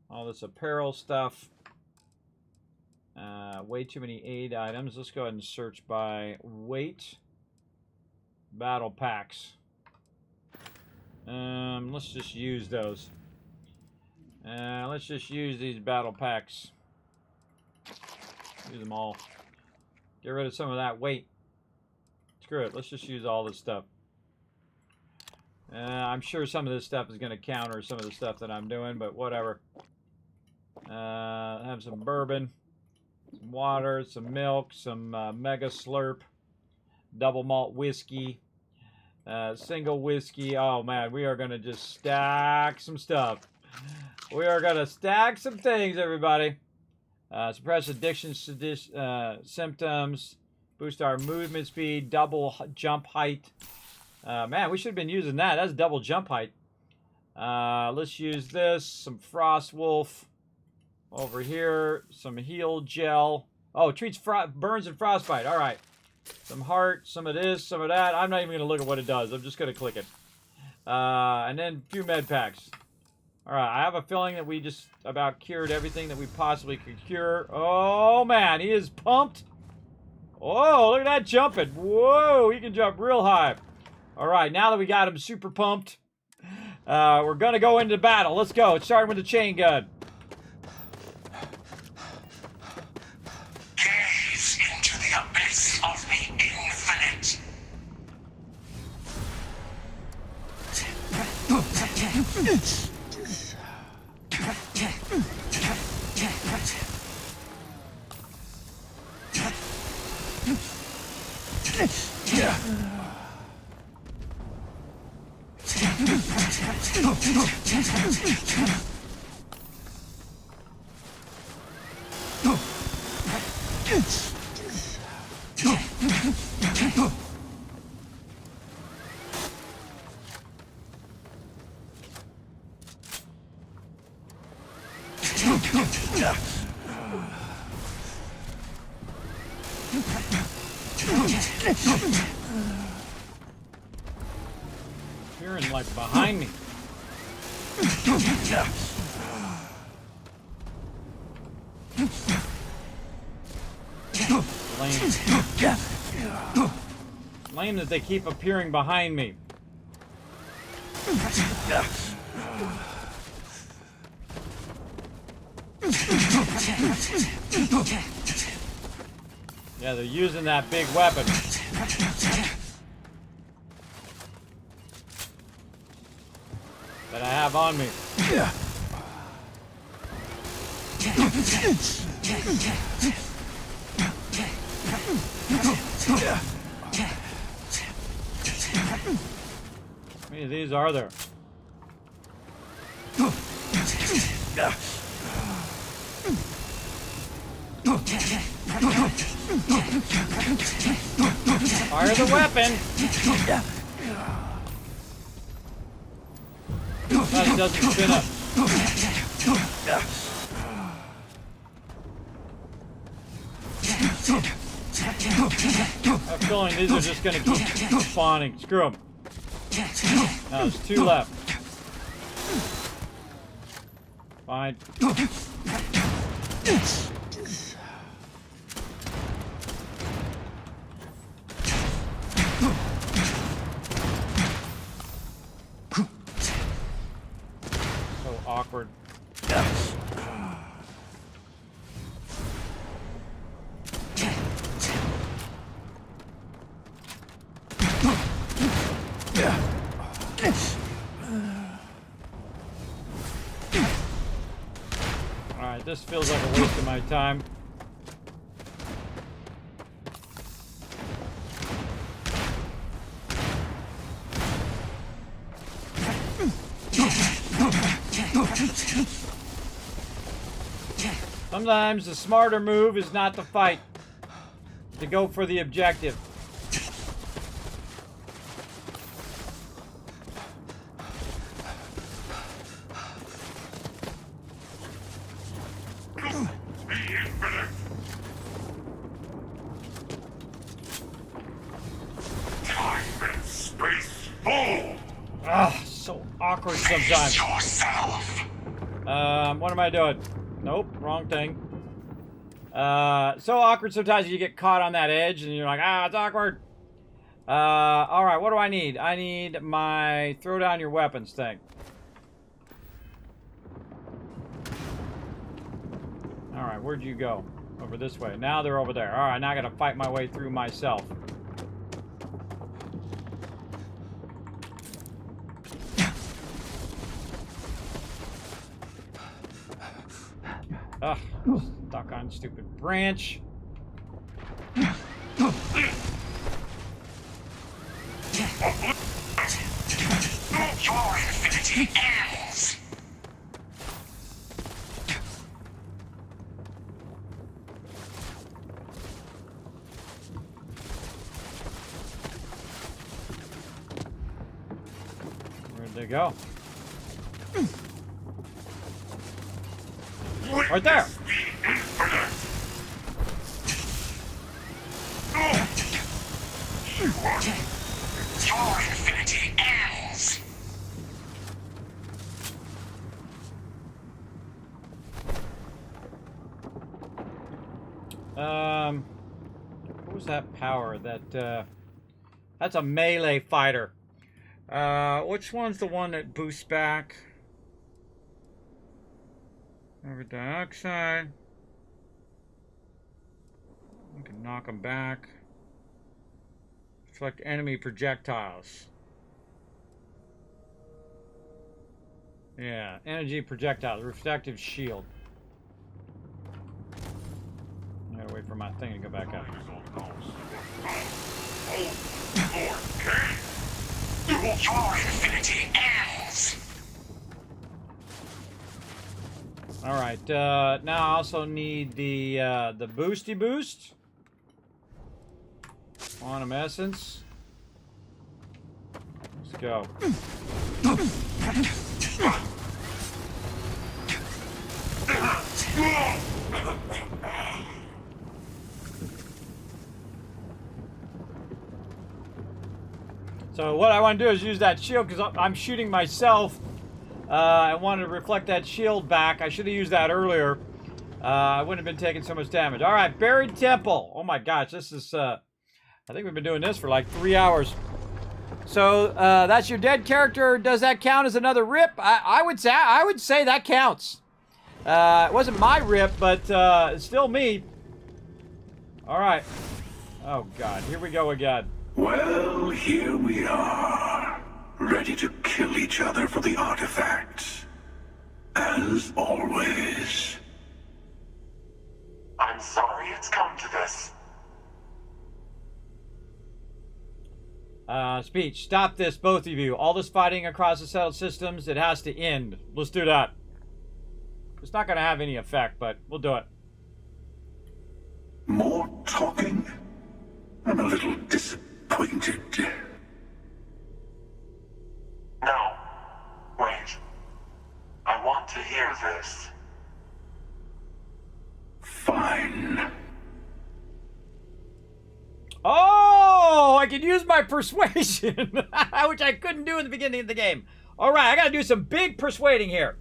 All this apparel stuff. Way too many aid items. Let's go ahead and search by weight. Battle packs. Let's just use those. Let's just use these battle packs. Use them all. Get rid of some of that weight. Screw it. Let's just use all this stuff. I'm sure some of this stuff is going to counter some of the stuff that I'm doing, but whatever. Have some bourbon, some water, some milk, some Mega Slurp, double malt whiskey, single whiskey. Oh man, we are going to just stack some stuff. We are going to stack some things, everybody. Suppress addiction symptoms, boost our movement speed, double jump height. Man, we should have been using that. That's double jump height. Let's use this. Some Frost Wolf over here. Some heal gel. Oh, treats burns and frostbite. All right. Some heart, some of this, some of that. I'm not even going to look at what it does. I'm just going to click it. And then a few med packs. All right. I have a feeling that we just about cured everything that we possibly could cure. Oh, man. He is pumped. Oh, look at that jumping. Whoa. He can jump real high. All right, now that we got him super pumped, we're going to go into battle. Let's go. It's starting with the chain gun. Gaze into the abyss of the infinite. Hearing like behind me. Lame that they keep appearing behind me. Yeah, they're using that big weapon. That I have on me. How many of these are there? Fire the weapon! That doesn't spin up. I have a feeling these are just gonna keep spawning. Screw them. Now there's 2 left. Fine. So awkward. Alright, this feels like a waste of my time. Sometimes the smarter move is not to fight, to go for the objective. Ah, so awkward sometimes. What am I doing? Nope, wrong thing. So awkward sometimes you get caught on that edge and you're like, ah, it's awkward. Alright, what do I need? I need my throw down your weapons thing. Alright, where'd you go? Over this way. Now they're over there. Alright, now I gotta fight my way through myself. Ugh, stuck on stupid branch. Your infinity ends. Where'd they go? Right there. Your infinity ends. What was that power? That's a melee fighter. Which one's the one that boosts back? Carbon dioxide. You can knock them back. Deflect enemy projectiles. Yeah, energy projectiles. Reflective shield. I gotta wait for my thing to go back up. Your infinity ends. Alright, now I also need the boosty boost. Quantum essence. Let's go. So what I want to do is use that shield because I'm shooting myself. I wanted to reflect that shield back. I should have used that earlier. I wouldn't have been taking so much damage. All right, buried temple. Oh my gosh, this is. I think we've been doing this for like 3 hours. So that's your dead character. Does that count as another rip? I would say that counts. It wasn't my rip, but it's still me. All right. Oh God, here we go again. Well, here we are, ready to kill each other for the artifacts. As always. I'm sorry it's come to this. Speech. Stop this, both of you. All this fighting across the settled systems, it has to end. Let's do that. It's not going to have any effect, but we'll do it. More talking? I'm a little disappointed. No. Wait. I want to hear this. Fine. Oh, I can use my persuasion, which I couldn't do in the beginning of the game. All right, I got to do some big persuading here.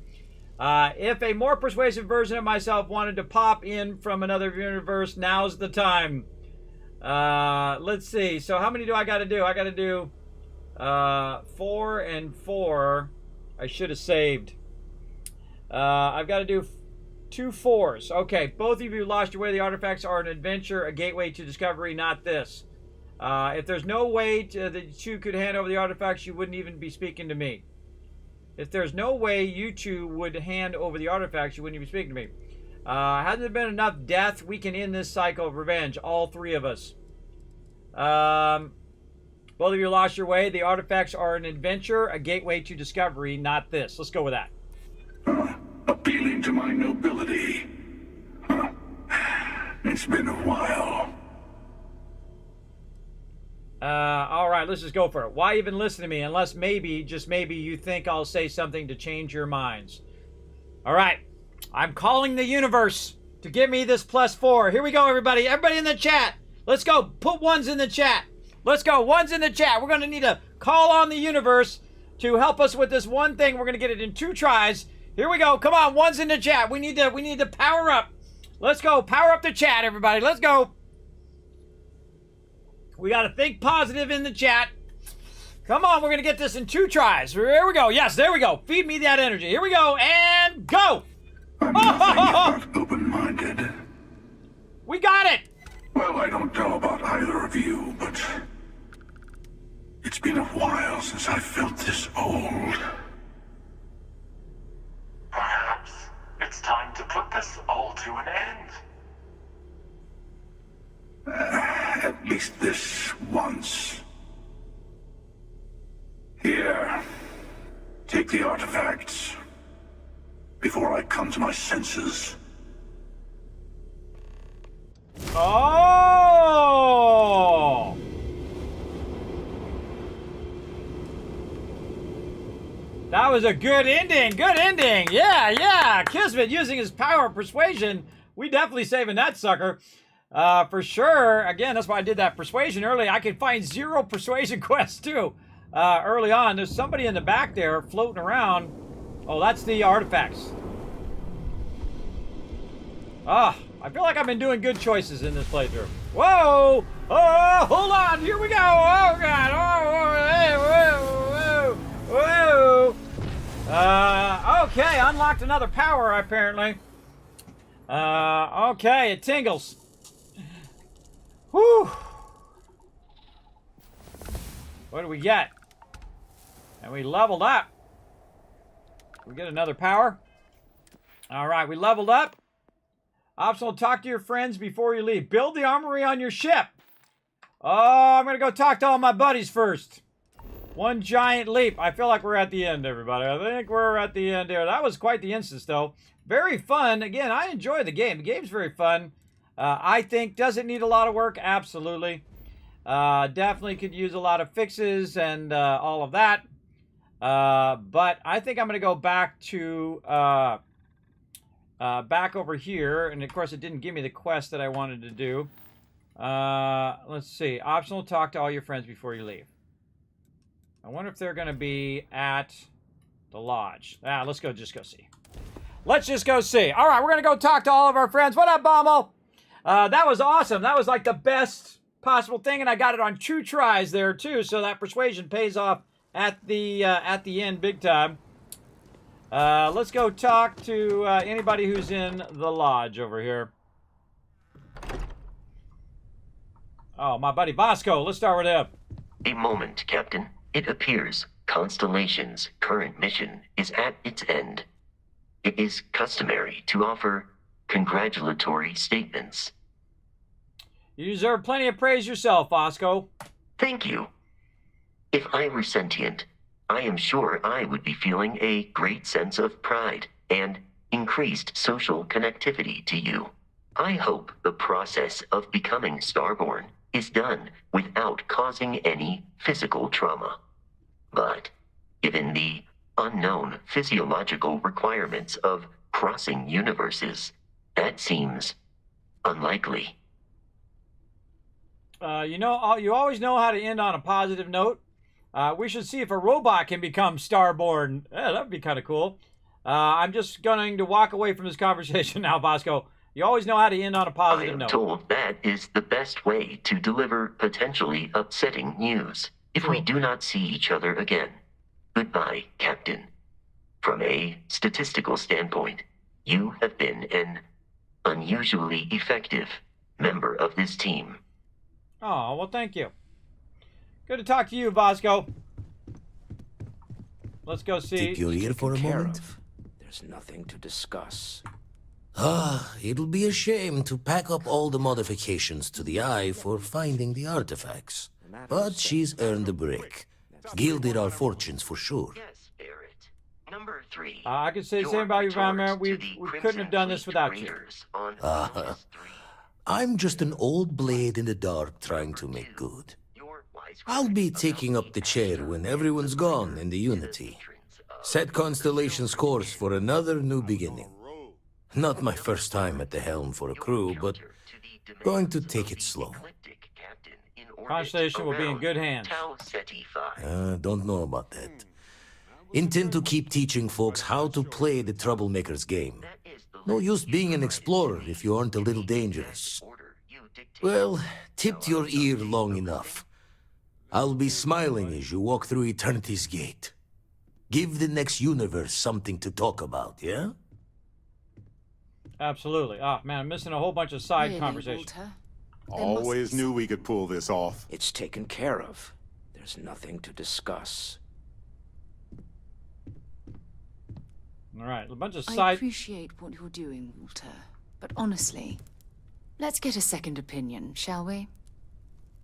If a more persuasive version of myself wanted to pop in from another universe, now's the time. Let's see. So how many do I got to do? I got to do 4 and 4. I should have saved. I've got to do 2 4s. Okay, both of you lost your way. The artifacts are an adventure, a gateway to discovery, not this. If there's no way that you could hand over the artifacts, you wouldn't even be speaking to me. If there's no way you two would hand over the artifacts, you wouldn't even be speaking to me. Hasn't there been enough death? We can end this cycle of revenge, all 3 of us. Both of you lost your way. The artifacts are an adventure, a gateway to discovery, not this. Let's go with that. Appealing to my nobility. Huh. It's been a while. All right, let's just go for it. Why even listen to me unless maybe, just maybe, you think I'll say something to change your minds? All right, I'm calling the universe to give me this +4. Here we go, everybody. Everybody in the chat. Let's go. Put 1s in the chat. Let's go. 1s in the chat. We're going to need to call on the universe to help us with this one thing. We're going to get it in 2 tries. Here we go. Come on, 1s in the chat. We need to power up. Let's go. Power up the chat, everybody. Let's go. We got to think positive in the chat. Come on, we're going to get this in 2 tries. Here we go. Yes, there we go. Feed me that energy. Here we go. And go. I'm not open-minded. We got it. Well, I don't know about either of you, but it's been a while since I felt this old. Perhaps it's time to put this all to an end. At least this once. Here, take the artifacts before I come to my senses. Oh! That was a good ending. Good ending. Yeah, yeah. Kismet using his power of persuasion. We definitely saving that sucker. For sure. Again, that's why I did that persuasion early. I could find 0 persuasion quests too. Early on. There's somebody in the back there floating around. Oh, that's the artifacts. Ah, I feel like I've been doing good choices in this playthrough. Whoa! Oh, hold on! Here we go! Oh, God! Oh, hey, whoa, whoa, whoa! Okay, unlocked another power, apparently. Okay, it tingles. Whew! What do we get? And we leveled up. We get another power. All right, we leveled up. Optional, talk to your friends before you leave. Build the armory on your ship. Oh, I'm going to go talk to all my buddies first. One giant leap. I feel like we're at the end, everybody. I think we're at the end here. That was quite the instance, though. Very fun. Again, I enjoy the game. The game's very fun. I think, does it need a lot of work? Absolutely. Definitely could use a lot of fixes and all of that. But I think I'm going to go back to... back over here, and of course it didn't give me the quest that I wanted to do. Let's see. Optional, talk to all your friends before you leave. I wonder if they're going to be at the lodge. Let's go just go see. Let's just go see. All right, we're going to go talk to all of our friends. What up, Bommel? That was awesome. That was like the best possible thing, and I got it on 2 tries there, too, so that persuasion pays off at the end big time. Let's go talk to anybody who's in the lodge over here. Oh, my buddy Bosco. Let's start with him. A moment, Captain. It appears Constellation's current mission is at its end. It is customary to offer congratulatory statements. You deserve plenty of praise yourself, Bosco. Thank you. If I were sentient, I am sure I would be feeling a great sense of pride and increased social connectivity to you. I hope the process of becoming Starborn is done without causing any physical trauma. But given the unknown physiological requirements of crossing universes, that seems unlikely. You always know how to end on a positive note. We should see if a robot can become Starborn. Yeah, that would be kind of cool. I'm just going to walk away from this conversation now, Bosco. You always know how to end on a positive note. I am told that is the best way to deliver potentially upsetting news. If we do not see each other again, goodbye, Captain. From a statistical standpoint, you have been an unusually effective member of this team. Oh, well, thank you. Good to talk to you, Bosco. Let's go see. Keep your ear for a moment. There's nothing to discuss. It'll be a shame to pack up all the modifications to the eye for finding the artifacts. But she's earned a break. Gilded our fortunes for sure. Yes, Barrett. Number 3. I can say the same about you, Van Man. We couldn't have done this without you. I'm just an old blade in the dark trying to make good. I'll be taking up the chair when everyone's gone in the Unity. Set Constellation's course for another new beginning. Not my first time at the helm for a crew, but going to take it slow. Constellation will be in good hands. Don't know about that. Intend to keep teaching folks how to play the Troublemaker's game. No use being an explorer if you aren't a little dangerous. Well, tipped your ear long enough. I'll be smiling as you walk through Eternity's gate. Give the next universe something to talk about, yeah? Absolutely. Oh, man, I'm missing a whole bunch of side conversations. Always knew we could pull this off. It's taken care of. There's nothing to discuss. All right, a bunch of side... I appreciate what you're doing, Walter. But honestly, let's get a second opinion, shall we?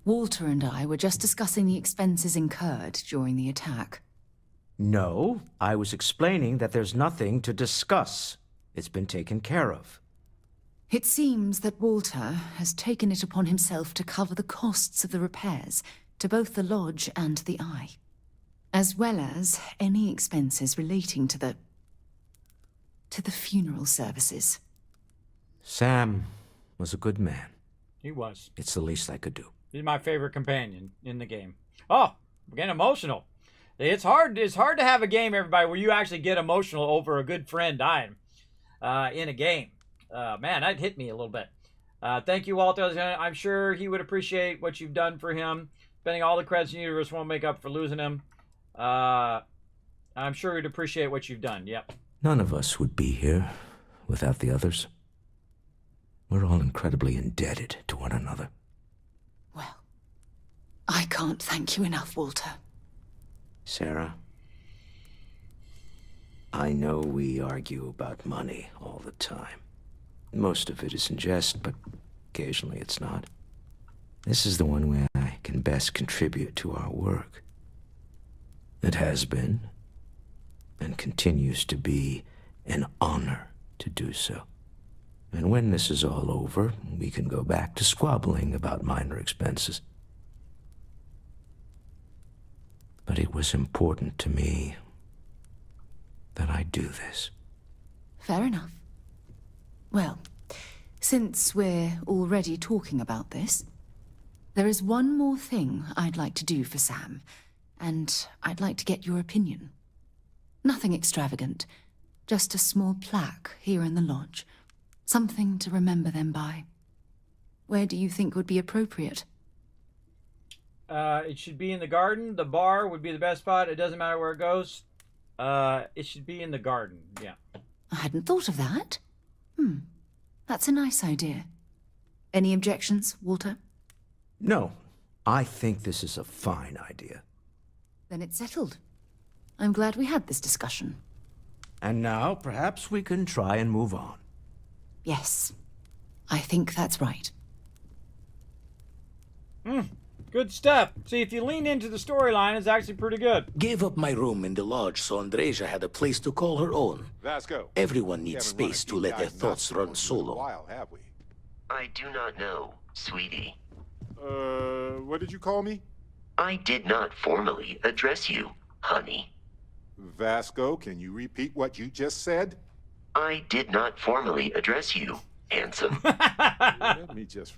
Walter and I were just discussing the expenses incurred during the attack. No, I was explaining that there's nothing to discuss. It's been taken care of. It seems that Walter has taken it upon himself to cover the costs of the repairs to both the lodge and the Eye, as well as any expenses relating to the funeral services. Sam was a good man. He was. It's the least I could do. He's my favorite companion in the game. Oh, I'm getting emotional. It's hard to have a game, everybody, where you actually get emotional over a good friend dying in a game. Man, that hit me a little bit. Thank you, Walter. I'm sure he would appreciate what you've done for him. Spending all the credits in the universe won't make up for losing him. I'm sure he'd appreciate what you've done. Yep. None of us would be here without the others. We're all incredibly indebted to one another. Well, I can't thank you enough, Walter. Sarah, I know we argue about money all the time. Most of it is in jest, but occasionally it's not. This is the one way I can best contribute to our work. It has been, and continues to be, an honor to do so. And when this is all over, we can go back to squabbling about minor expenses. But it was important to me that I do this. Fair enough. Well, since we're already talking about this, there is one more thing I'd like to do for Sam, and I'd like to get your opinion. Nothing extravagant, just a small plaque here in the lodge. Something to remember them by. Where do you think would be appropriate? It should be in the garden. The bar would be the best spot. It doesn't matter where it goes. It should be in the garden, yeah. I hadn't thought of that. That's a nice idea. Any objections, Walter? No, I think this is a fine idea. Then it's settled. I'm glad we had this discussion. And now, perhaps we can try and move on. Yes, I think that's right. Good stuff. See, if you lean into the storyline, it's actually pretty good. Gave up my room in the lodge so Andreja had a place to call her own. Vasco. Everyone needs space to let their thoughts run solo. Have we? I do not know, sweetie. What did you call me? I did not formally address you, honey. Vasco, can you repeat what you just said? I did not formally address you, handsome. Let me just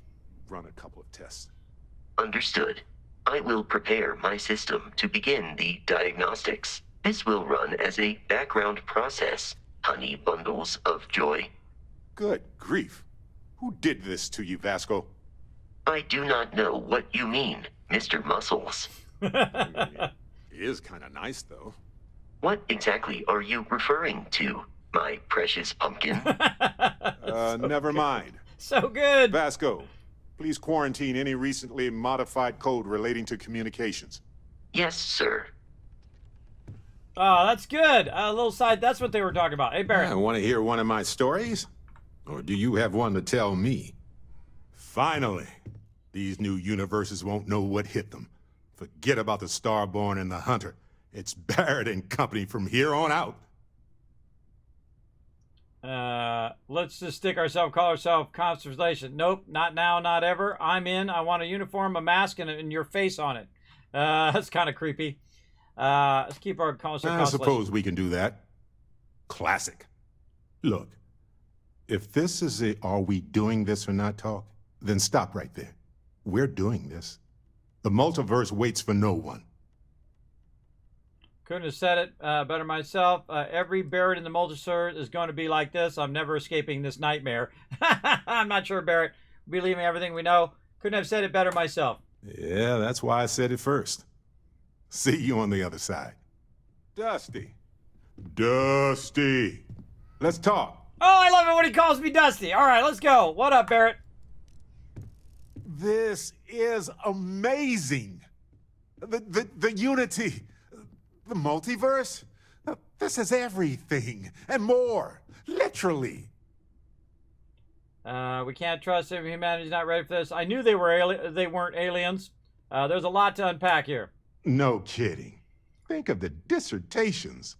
run a couple of tests. Understood. I will prepare my system to begin the diagnostics. This will run as a background process, honey bundles of joy. Good grief. Who did this to you, Vasco? I do not know what you mean, Mr. Muscles. It is kind of nice, though. What exactly are you referring to, my precious pumpkin? Never mind. So good. Vasco, please quarantine any recently modified code relating to communications. Yes, sir. Oh, that's good. A little side, that's what they were talking about. Hey, Barrett. I want to hear one of my stories? Or do you have one to tell me? Finally, these new universes won't know what hit them. Forget about the Starborn and the Hunter. It's Barrett and company from here on out. Let's just call ourselves Constellation. Nope, not now, not ever. I'm in. I want a uniform, a mask, and your face on it. That's kind of creepy. Let's keep our Constellation. I suppose we can do that. Classic. Look, if this is a are we doing this or not talk, then stop right there. We're doing this. The multiverse waits for no one. Couldn't have said it better myself. Every Barrett in the multiverse is going to be like this. I'm never escaping this nightmare. I'm not sure, Barrett. Believe me, everything we know. Couldn't have said it better myself. Yeah, that's why I said it first. See you on the other side. Dusty. Dusty. Let's talk. Oh, I love it when he calls me Dusty. All right, let's go. What up, Barrett? This is amazing. The unity. The multiverse? This is everything and more. Literally. We can't trust him. Humanity's not ready for this. I knew they weren't aliens. There's a lot to unpack here. No kidding. Think of the dissertations.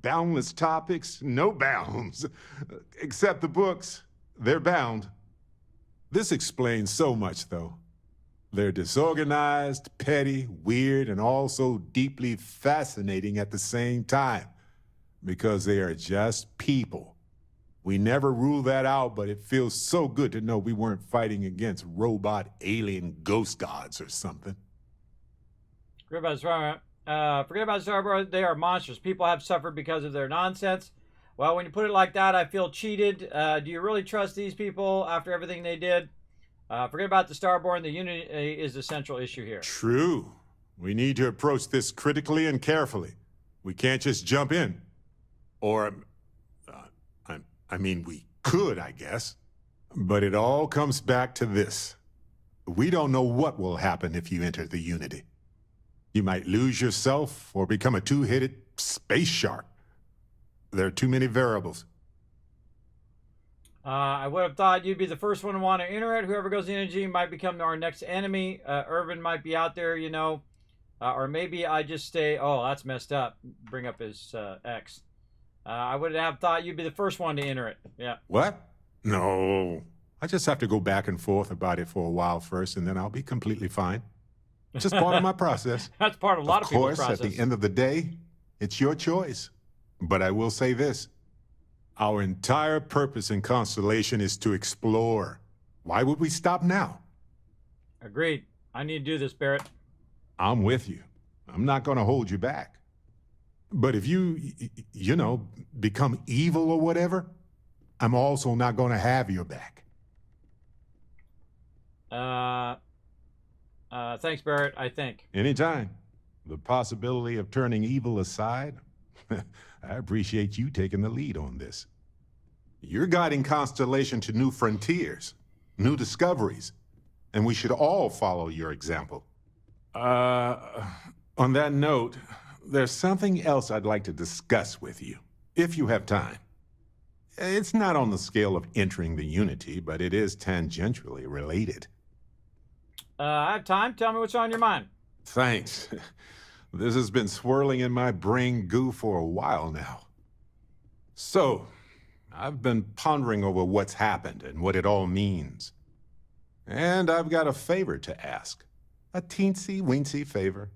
Boundless topics, no bounds. Except the books. They're bound. This explains so much, though. They're disorganized, petty, weird, and also deeply fascinating at the same time. Because they are just people. We never rule that out, but it feels so good to know we weren't fighting against robot alien ghost gods or something. Forget about Starboard. They are monsters. People have suffered because of their nonsense. Well, when you put it like that, I feel cheated. Do you really trust these people after everything they did? Forget about the Starborn. The unity is the central issue here. True. We need to approach this critically and carefully. We can't just jump in. Or, I mean, we could, I guess. But it all comes back to this. We don't know what will happen if you enter the Unity. You might lose yourself or become a two-headed space shark. There are too many variables. I would have thought you'd be the first one to want to enter it. Whoever goes in energy might become our next enemy. Irvin might be out there, you know. Or maybe I just stay... Oh, that's messed up. Bring up his ex. I would have thought you'd be the first one to enter it. Yeah. What? No. I just have to go back and forth about it for a while first, and then I'll be completely fine. It's just part of my process. That's part of a lot of people's process. Of course, at the end of the day, it's your choice. But I will say this. Our entire purpose in Constellation is to explore. Why would we stop now? Agreed. I need to do this, Barrett. I'm with you. I'm not going to hold you back. But if you become evil or whatever, I'm also not going to have your back. Thanks, Barrett, I think. Anytime. The possibility of turning evil aside, I appreciate you taking the lead on this. You're guiding Constellation to new frontiers, new discoveries, and we should all follow your example. On that note, there's something else I'd like to discuss with you, if you have time. It's not on the scale of entering the Unity, but it is tangentially related. I have time. Tell me what's on your mind. Thanks. This has been swirling in my brain goo for a while now. So, I've been pondering over what's happened and what it all means. And I've got a favor to ask. A teensy-weensy favor.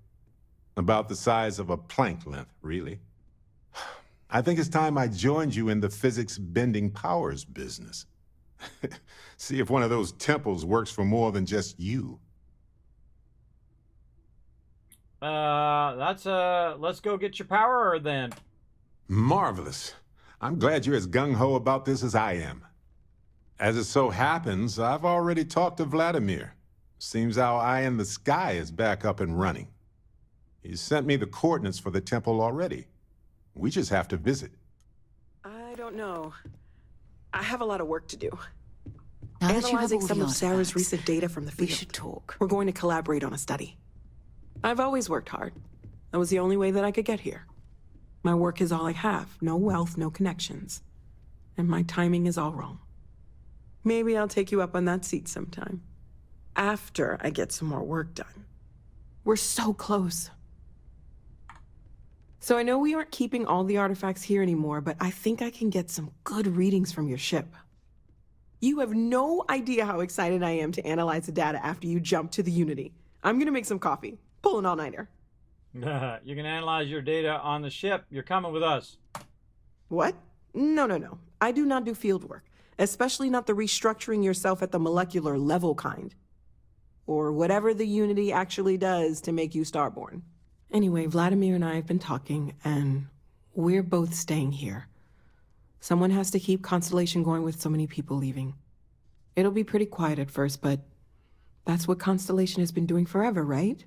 About the size of a plank length, really. I think it's time I joined you in the physics-bending powers business. See if one of those temples works for more than just you. Let's go get your power then. Marvelous. I'm glad you're as gung-ho about this as I am. As it so happens, I've already talked to Vladimir. Seems our eye in the sky is back up and running. He's sent me the coordinates for the temple already. We just have to visit. I don't know. I have a lot of work to do. Now that you have Analyzing all some the of Sarah's artifacts, recent data from the field. we should talk. We're going to collaborate on a study. I've always worked hard. That was the only way that I could get here. My work is all I have. No wealth, no connections. And my timing is all wrong. Maybe I'll take you up on that seat sometime. After I get some more work done. We're so close. So I know we aren't keeping all the artifacts here anymore, but I think I can get some good readings from your ship. You have no idea how excited I am to analyze the data after you jump to the Unity. I'm gonna make some coffee. Pull an all-nighter. You can analyze your data on the ship. You're coming with us. What? No. I do not do field work, especially not the restructuring yourself at the molecular level kind. Or whatever the Unity actually does to make you starborn. Anyway, Vladimir and I have been talking, and we're both staying here. Someone has to keep Constellation going with so many people leaving. It'll be pretty quiet at first, but that's what Constellation has been doing forever, right?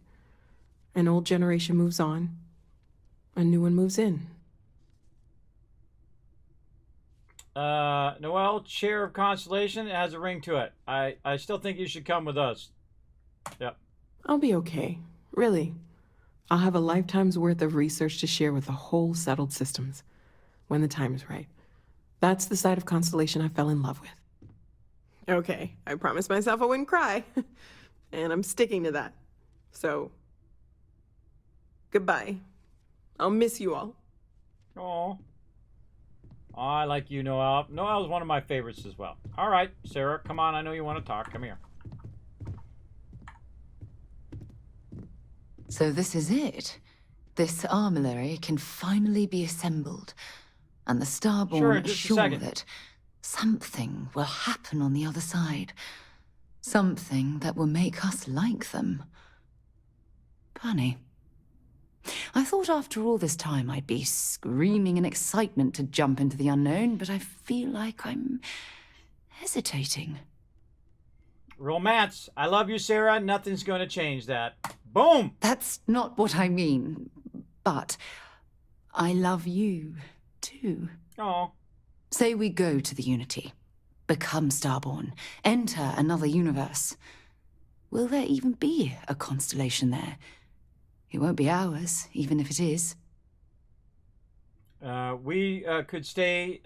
An old generation moves on, a new one moves in. Noel, chair of Constellation, it has a ring to it. I still think you should come with us. Yep. I'll be okay. Really. I'll have a lifetime's worth of research to share with the whole settled systems when the time is right. That's the side of Constellation I fell in love with. Okay, I promised myself I wouldn't cry. And I'm sticking to that. So, goodbye. I'll miss you all. Aw. I like you, Noel. Noel's one of my favorites as well. All right, Sarah, come on. I know you want to talk. Come here. So this is it. This armillary can finally be assembled. And the Starborn are sure that something will happen on the other side. Something that will make us like them. Funny. I thought after all this time I'd be screaming in excitement to jump into the unknown, but I feel like I'm hesitating. Romance. I love you, Sarah. Nothing's going to change that. Boom! That's not what I mean. But I love you, too. Oh. Say we go to the Unity, become Starborn, enter another universe. Will there even be a constellation there? It won't be ours, even if it is. We could stay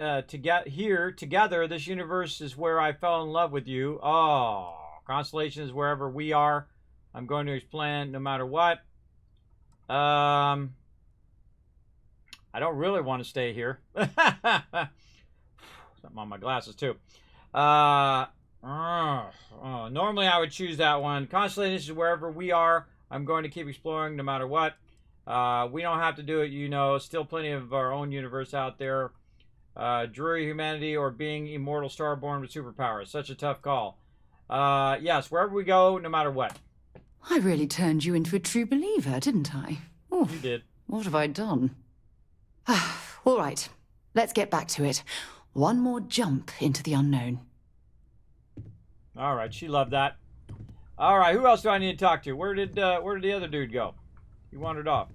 here together. This universe is where I fell in love with you. Oh, constellation is wherever we are. I'm going to explain no matter what. I don't really want to stay here. Something on my glasses too. Normally I would choose that one. Constellation is wherever we are. I'm going to keep exploring no matter what. We don't have to do it, you know. Still plenty of our own universe out there. Dreary humanity or being immortal starborn with superpowers. Such a tough call. Yes, wherever we go, no matter what. I really turned you into a true believer, didn't I? Oh, You did. What have I done? All right, let's get back to it. One more jump into the unknown. All right, she loved that. All right, who else do I need to talk to? Where did the other dude go? He wandered off.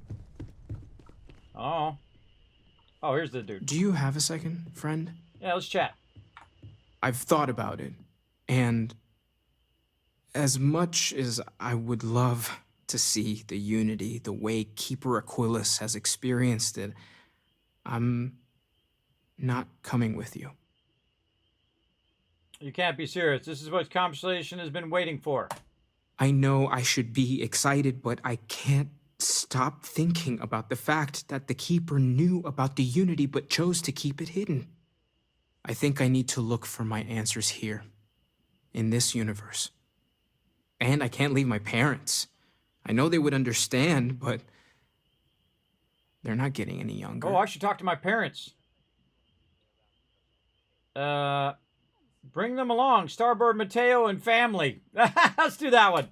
Oh. Oh, here's the dude. Do you have a second, friend? Yeah, let's chat. I've thought about it, and as much as I would love to see the unity the way Keeper Aquilus has experienced it, I'm not coming with you. You can't be serious. This is what conversation has been waiting for. I know I should be excited, but I can't stop thinking about the fact that the Keeper knew about the unity but chose to keep it hidden. I think I need to look for my answers here, in this universe. And I can't leave my parents. I know they would understand, but they're not getting any younger. Oh, I should talk to my parents. Bring them along. Starbird, Mateo, and family. Let's do that one.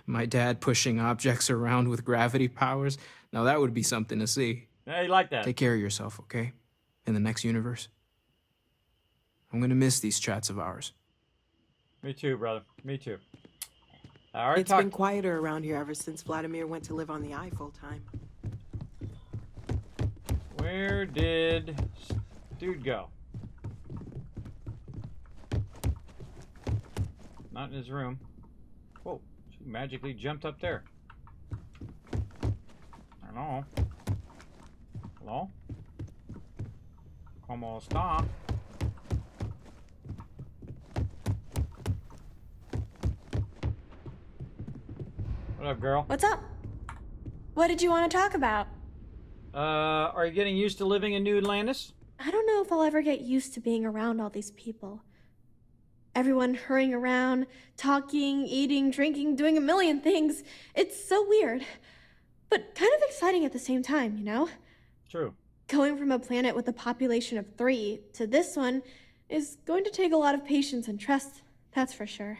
My dad pushing objects around with gravity powers. Now that would be something to see. Yeah, you like that. Take care of yourself, okay? In the next universe. I'm gonna miss these chats of ours. Me too, brother. Me too. All right, It's been quieter around here ever since Vladimir went to live on the Eye full time. Where did dude go? Not in his room. Whoa, she magically jumped up there. Hello? Hello? ¿Cómo está? What up, girl? What's up? What did you want to talk about? Are you getting used to living in New Atlantis? I don't know if I'll ever get used to being around all these people. Everyone hurrying around, talking, eating, drinking, doing a million things. It's so weird. But kind of exciting at the same time, you know? True. Going from a planet with a population of 3 to this one is going to take a lot of patience and trust, that's for sure.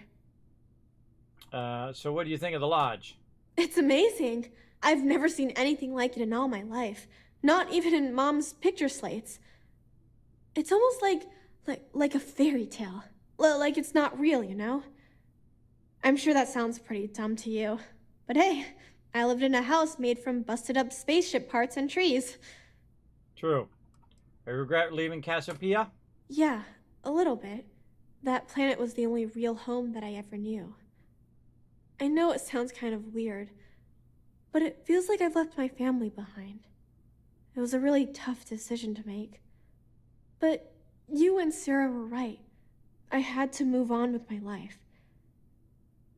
So what do you think of the lodge? It's amazing. I've never seen anything like it in all my life. Not even in Mom's picture slates. It's almost like a fairy tale. Like it's not real, you know? I'm sure that sounds pretty dumb to you. But hey, I lived in a house made from busted up spaceship parts and trees. True. I regret leaving Cassiopeia? Yeah, a little bit. That planet was the only real home that I ever knew. I know it sounds kind of weird, but it feels like I've left my family behind. It was a really tough decision to make. But you and Sarah were right. I had to move on with my life.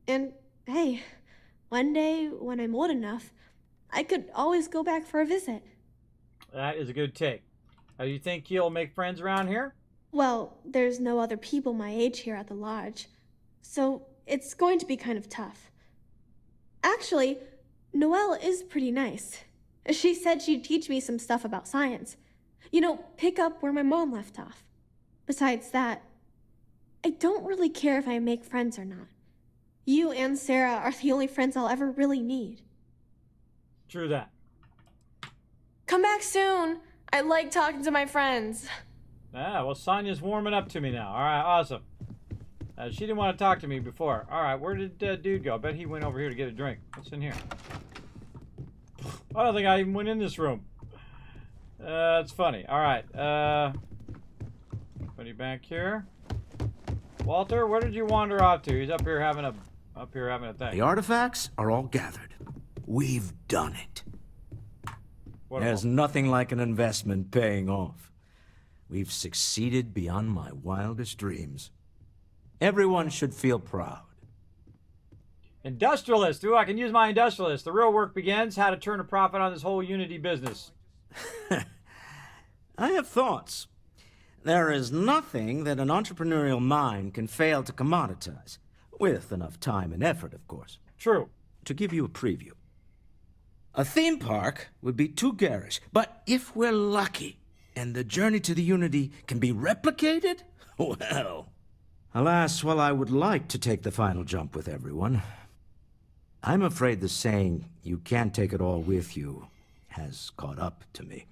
And hey, one day when I'm old enough, I could always go back for a visit. That is a good take. Do you think you'll make friends around here? Well, there's no other people my age here at the lodge, so it's going to be kind of tough. Actually, Noelle is pretty nice. She said she'd teach me some stuff about science. You know, pick up where my mom left off. Besides that, I don't really care if I make friends or not. You and Sarah are the only friends I'll ever really need. True that. Come back soon. I like talking to my friends. Ah, well, Sonya's warming up to me now. All right, awesome. She didn't want to talk to me before. All right, where did dude go? I bet he went over here to get a drink. What's in here? I don't think I even went in this room. It's funny. All right. Put you back here. Walter, where did you wander off to? He's up here having a thing. The artifacts are all gathered. We've done it. There's nothing like an investment paying off. We've succeeded beyond my wildest dreams. Everyone should feel proud. Industrialist. Ooh, I can use my industrialist. The real work begins. How to turn a profit on this whole Unity business. I have thoughts. There is nothing that an entrepreneurial mind can fail to commoditize. With enough time and effort, of course. True. To give you a preview. A theme park would be too garish, but if we're lucky and the journey to the Unity can be replicated, well... Alas, while I would like to take the final jump with everyone, I'm afraid the saying, "you can't take it all with you," has caught up to me.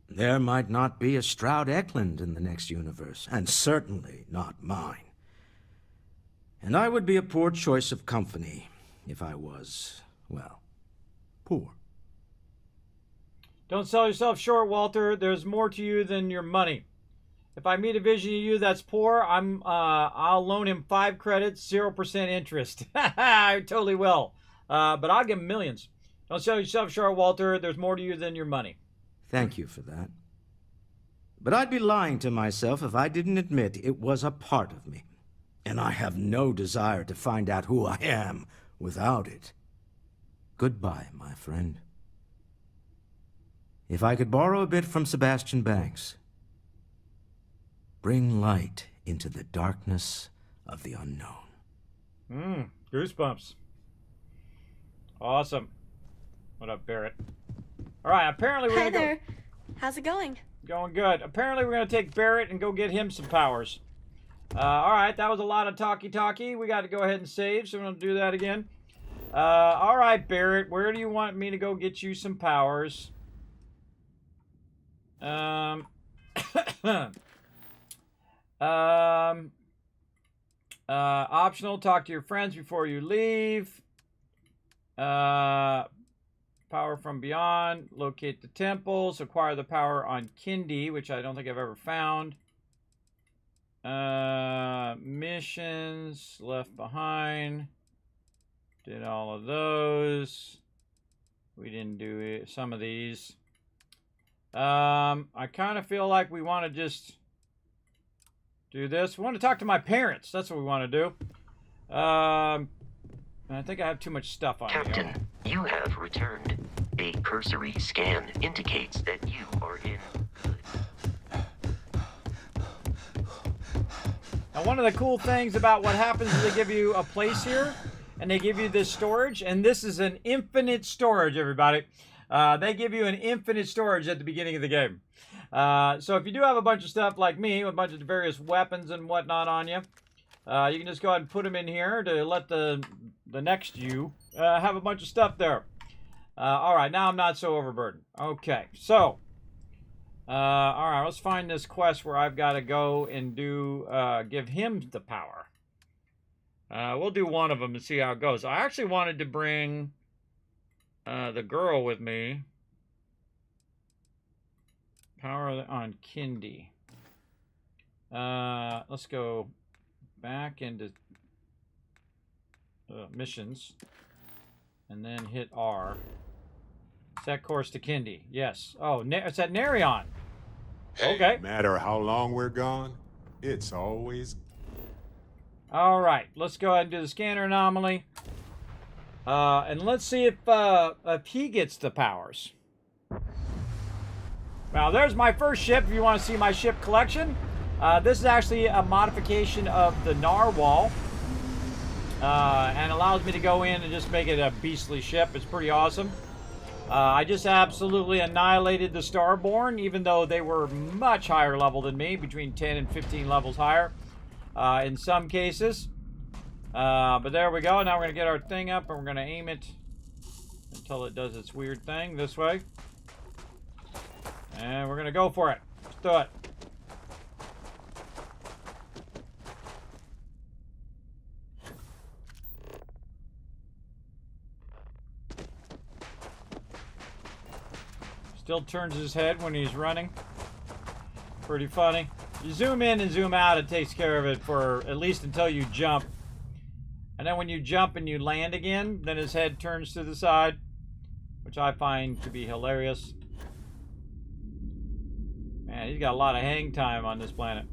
There might not be a Stroud Eklund in the next universe, and certainly not mine. And I would be a poor choice of company if I was, well, poor. Don't sell yourself short, Walter. There's more to you than your money. If I meet a vision of you that's poor, I'll loan him 5 credits, 0% interest. I totally will. But I'll give him millions. Don't sell yourself short, Walter. There's more to you than your money. Thank you for that. But I'd be lying to myself if I didn't admit it was a part of me. And I have no desire to find out who I am without it. Goodbye, my friend. If I could borrow a bit from Sebastian Banks, bring light into the darkness of the unknown. Goosebumps. Awesome. What up, Barrett? All right, apparently we're Hi going to go... there. How's it going? Going good. Apparently we're going to take Barrett and go get him some powers. All right, that was a lot of talky-talky. We got to go ahead and save, so we're going to do that again. All right, Barrett, where do you want me to go get you some powers? Optional, talk to your friends before you leave. Power from beyond, locate the temples, acquire the power on Kindy, which I don't think I've ever found. Missions, left behind. Did all of those. We didn't do some of these. I kind of feel like we want to just do this. We want to talk to my parents. That's what we want to do. I think I have too much stuff on me. Captain, you have returned. A cursory scan indicates that you are in good. Now, one of the cool things about what happens is they give you a place here, and they give you this storage, and this is an infinite storage, everybody. They give you an infinite storage at the beginning of the game. So if you do have a bunch of stuff like me, with a bunch of various weapons and whatnot on you, you can just go ahead and put them in here to let the next you have a bunch of stuff there. All right, now I'm not so overburdened. Okay, so, all right, let's find this quest where I've got to go and do, give him the power. We'll do one of them and see how it goes. I actually wanted to bring the girl with me. Power on Kindy. Let's go back into missions and then hit R. Set course to Kindy. Yes. Oh, it's at Narion. Okay. No matter how long we're gone, it's always... All right. Let's go ahead and do the scanner anomaly. And let's see if he gets the powers. Now, there's my first ship, if you want to see my ship collection. This is actually a modification of the Narwhal. And allows me to go in and just make it a beastly ship. It's pretty awesome. I just absolutely annihilated the Starborn, even though they were much higher level than me, between 10 and 15 levels higher in some cases. But there we go. Now we're going to get our thing up, and we're going to aim it until it does its weird thing this way. And we're going to go for it. Let's do it. Still turns his head when he's running. Pretty funny. You zoom in and zoom out, it takes care of it for at least until you jump. And then when you jump and you land again, then his head turns to the side, which I find to be hilarious. Man, he's got a lot of hang time on this planet.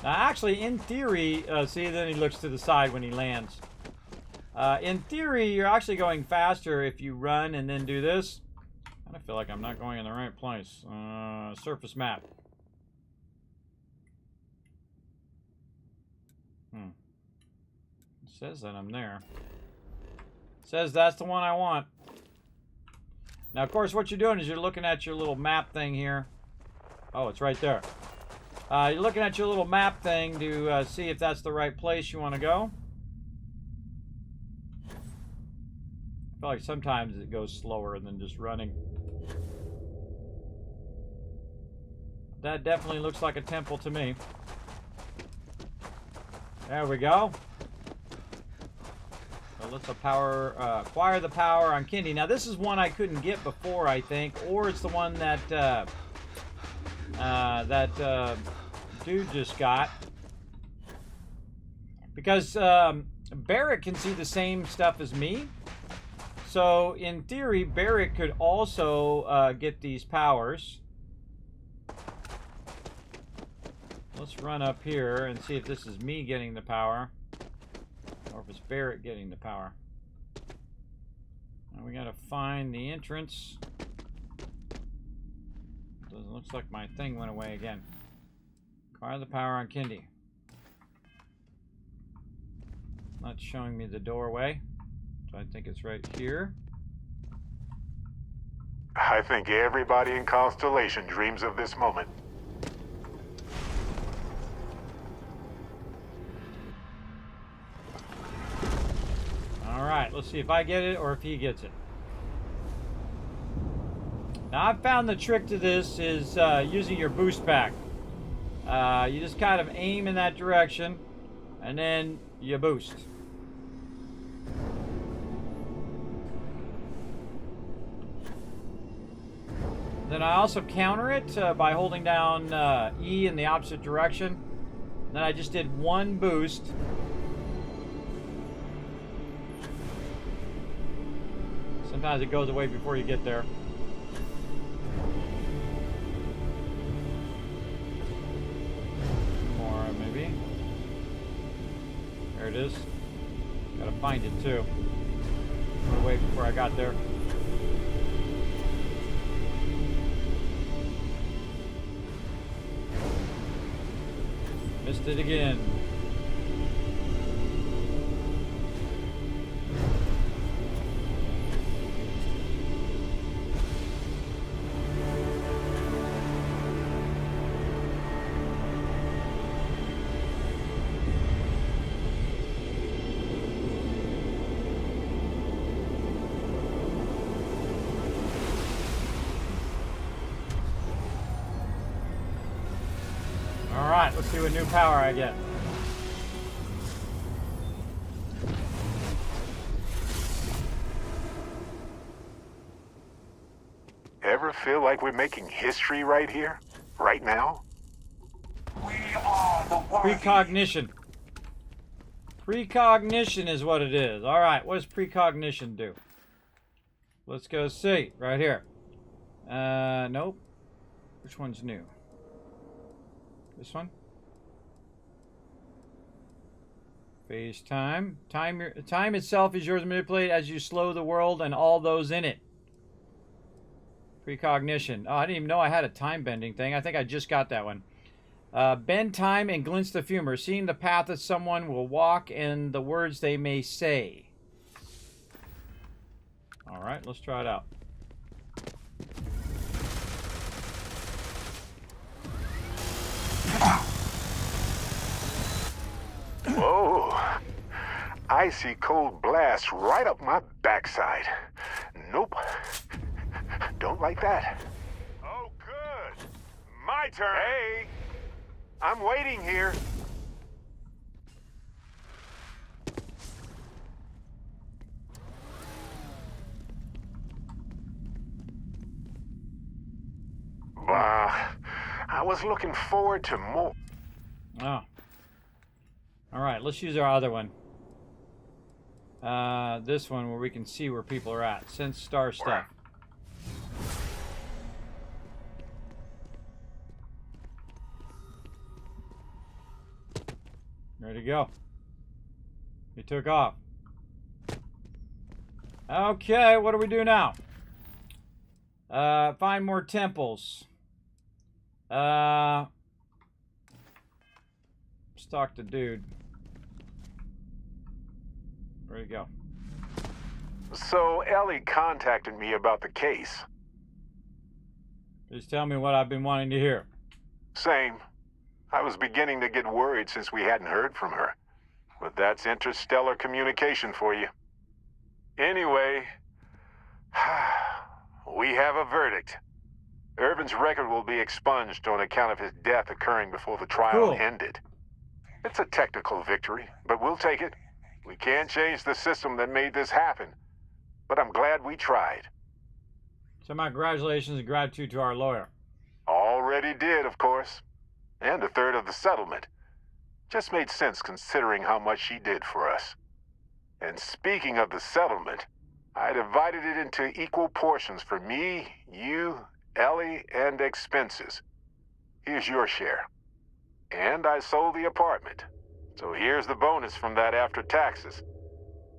Now, actually, in theory, see, then he looks to the side when he lands. In theory, you're actually going faster if you run and then do this. I feel like I'm not going in the right place. Surface map. It says that I'm there. It says that's the one I want. Now, of course, what you're doing is you're looking at your little map thing here. Oh, it's right there. You're looking at your little map thing to see if that's the right place you want to go. feel like sometimes it goes slower than just running. That definitely looks like a temple to me. There we go. So let's acquire the power on Kindy. Now this is one I couldn't get before, I think, or it's the one that dude just got. Because Barrett can see the same stuff as me. So in theory, Barrett could also get these powers. Let's run up here and see if this is me getting the power, or if it's Barrett getting the power. Now we gotta find the entrance. Looks like my thing went away again. Acquire the power on Kindy. Not showing me the doorway, so I think it's right here. I think everybody in Constellation dreams of this moment. Alright, let's see if I get it or if he gets it. Now, I've found the trick to this is using your boost pack. You just kind of aim in that direction, and then you boost. Then I also counter it by holding down E in the opposite direction. Then I just did one boost. Sometimes it goes away before you get there. More, maybe. There it is. Gotta find it too. Away before I got there. Missed it again. Alright, let's see what new power I get. Ever feel like we're making history right here? Right now? We are the worthy. Precognition. Precognition is what it is. Alright, what does precognition do? Let's go see. Right here. Nope. Which one's new? This one? Phase time. Time itself is yours to manipulate as you slow the world and all those in it. Precognition. Oh, I didn't even know I had a time bending thing. I think I just got that one. Bend time and glimpse of humor. Seeing the path that someone will walk and the words they may say. Alright, let's try it out. Whoa. Icy cold blast right up my backside. Nope. Don't like that. Oh, good. My turn. Hey. I'm waiting here. I was looking forward to more. Oh. Alright, let's use our other one. This one where we can see where people are at. Sense star stuff. Ready to go. He took off. Okay, what do we do now? Find more temples. Stalk the dude. Where'd he go? So Ellie contacted me about the case. Just tell me what I've been wanting to hear. Same. I was beginning to get worried since we hadn't heard from her. But that's interstellar communication for you. Anyway, We have a verdict. Irvin's record will be expunged on account of his death occurring before the trial ended. It's a technical victory, but we'll take it. We can't change the system that made this happen, but I'm glad we tried. So my congratulations and gratitude to our lawyer. Already did, of course. And a third of the settlement. Just made sense considering how much she did for us. And speaking of the settlement, I divided it into equal portions for me, you, Ellie, and expenses. Here's your share. And I sold the apartment. So here's the bonus from that after taxes.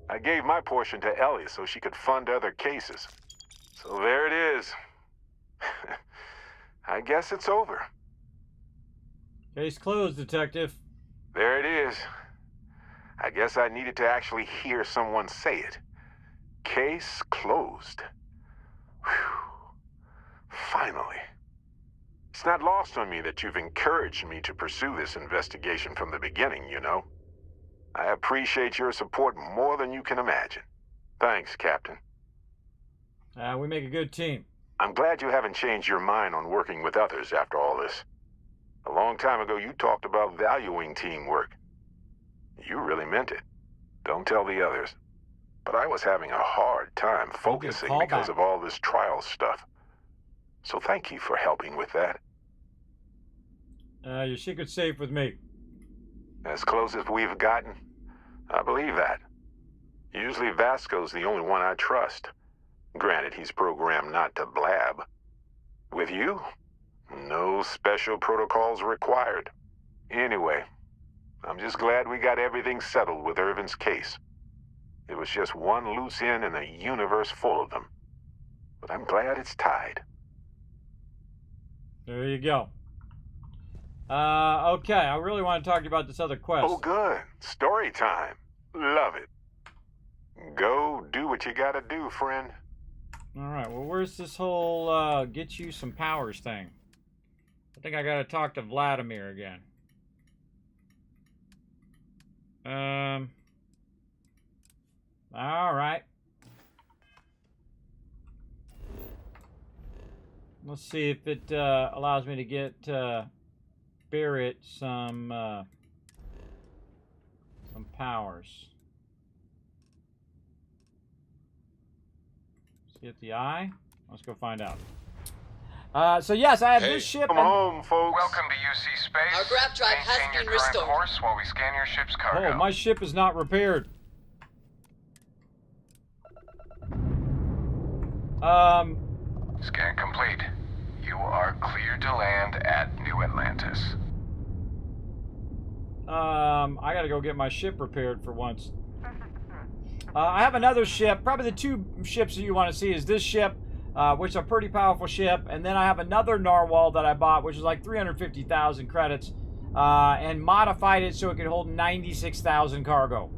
I gave my portion to Ellie so she could fund other cases. So there it is. I guess it's over. Case closed, Detective. There it is. I guess I needed to actually hear someone say it. Case closed. Whew. Finally. It's not lost on me that you've encouraged me to pursue this investigation from the beginning, you know. I appreciate your support more than you can imagine. Thanks, Captain. We make a good team. I'm glad you haven't changed your mind on working with others after all this. A long time ago, you talked about valuing teamwork. You really meant it. Don't tell the others. But I was having a hard time focusing because of all this trial stuff. So thank you for helping with that. Your secret's safe with me. As close as we've gotten? I believe that. Usually Vasco's the only one I trust. Granted, he's programmed not to blab. With you, no special protocols required. Anyway, I'm just glad we got everything settled with Irvin's case. It was just one loose end in a universe full of them. But I'm glad it's tied. There you go. Okay, I really want to talk to you about this other quest. Oh, good. Story time. Love it. Go do what you gotta do, friend. Alright, well, where's this whole, get you some powers thing? I think I gotta talk to Vladimir again. Alright. Let's see if it, allows me to get, Barrett some powers. Let's get the eye. Let's go find out. So yes, I have this ship. Come home, folks. Welcome to UC Space. Our grab drive has been restored. Course while we scan your ship's cargo. Oh, my ship is not repaired. Scan complete. You are cleared to land at New Atlantis. I gotta go get my ship repaired for once. I have another ship. Probably the two ships that you want to see is this ship, which is a pretty powerful ship, and then I have another narwhal that I bought, which is like 350,000 credits, and modified it so it could hold 96,000 cargo.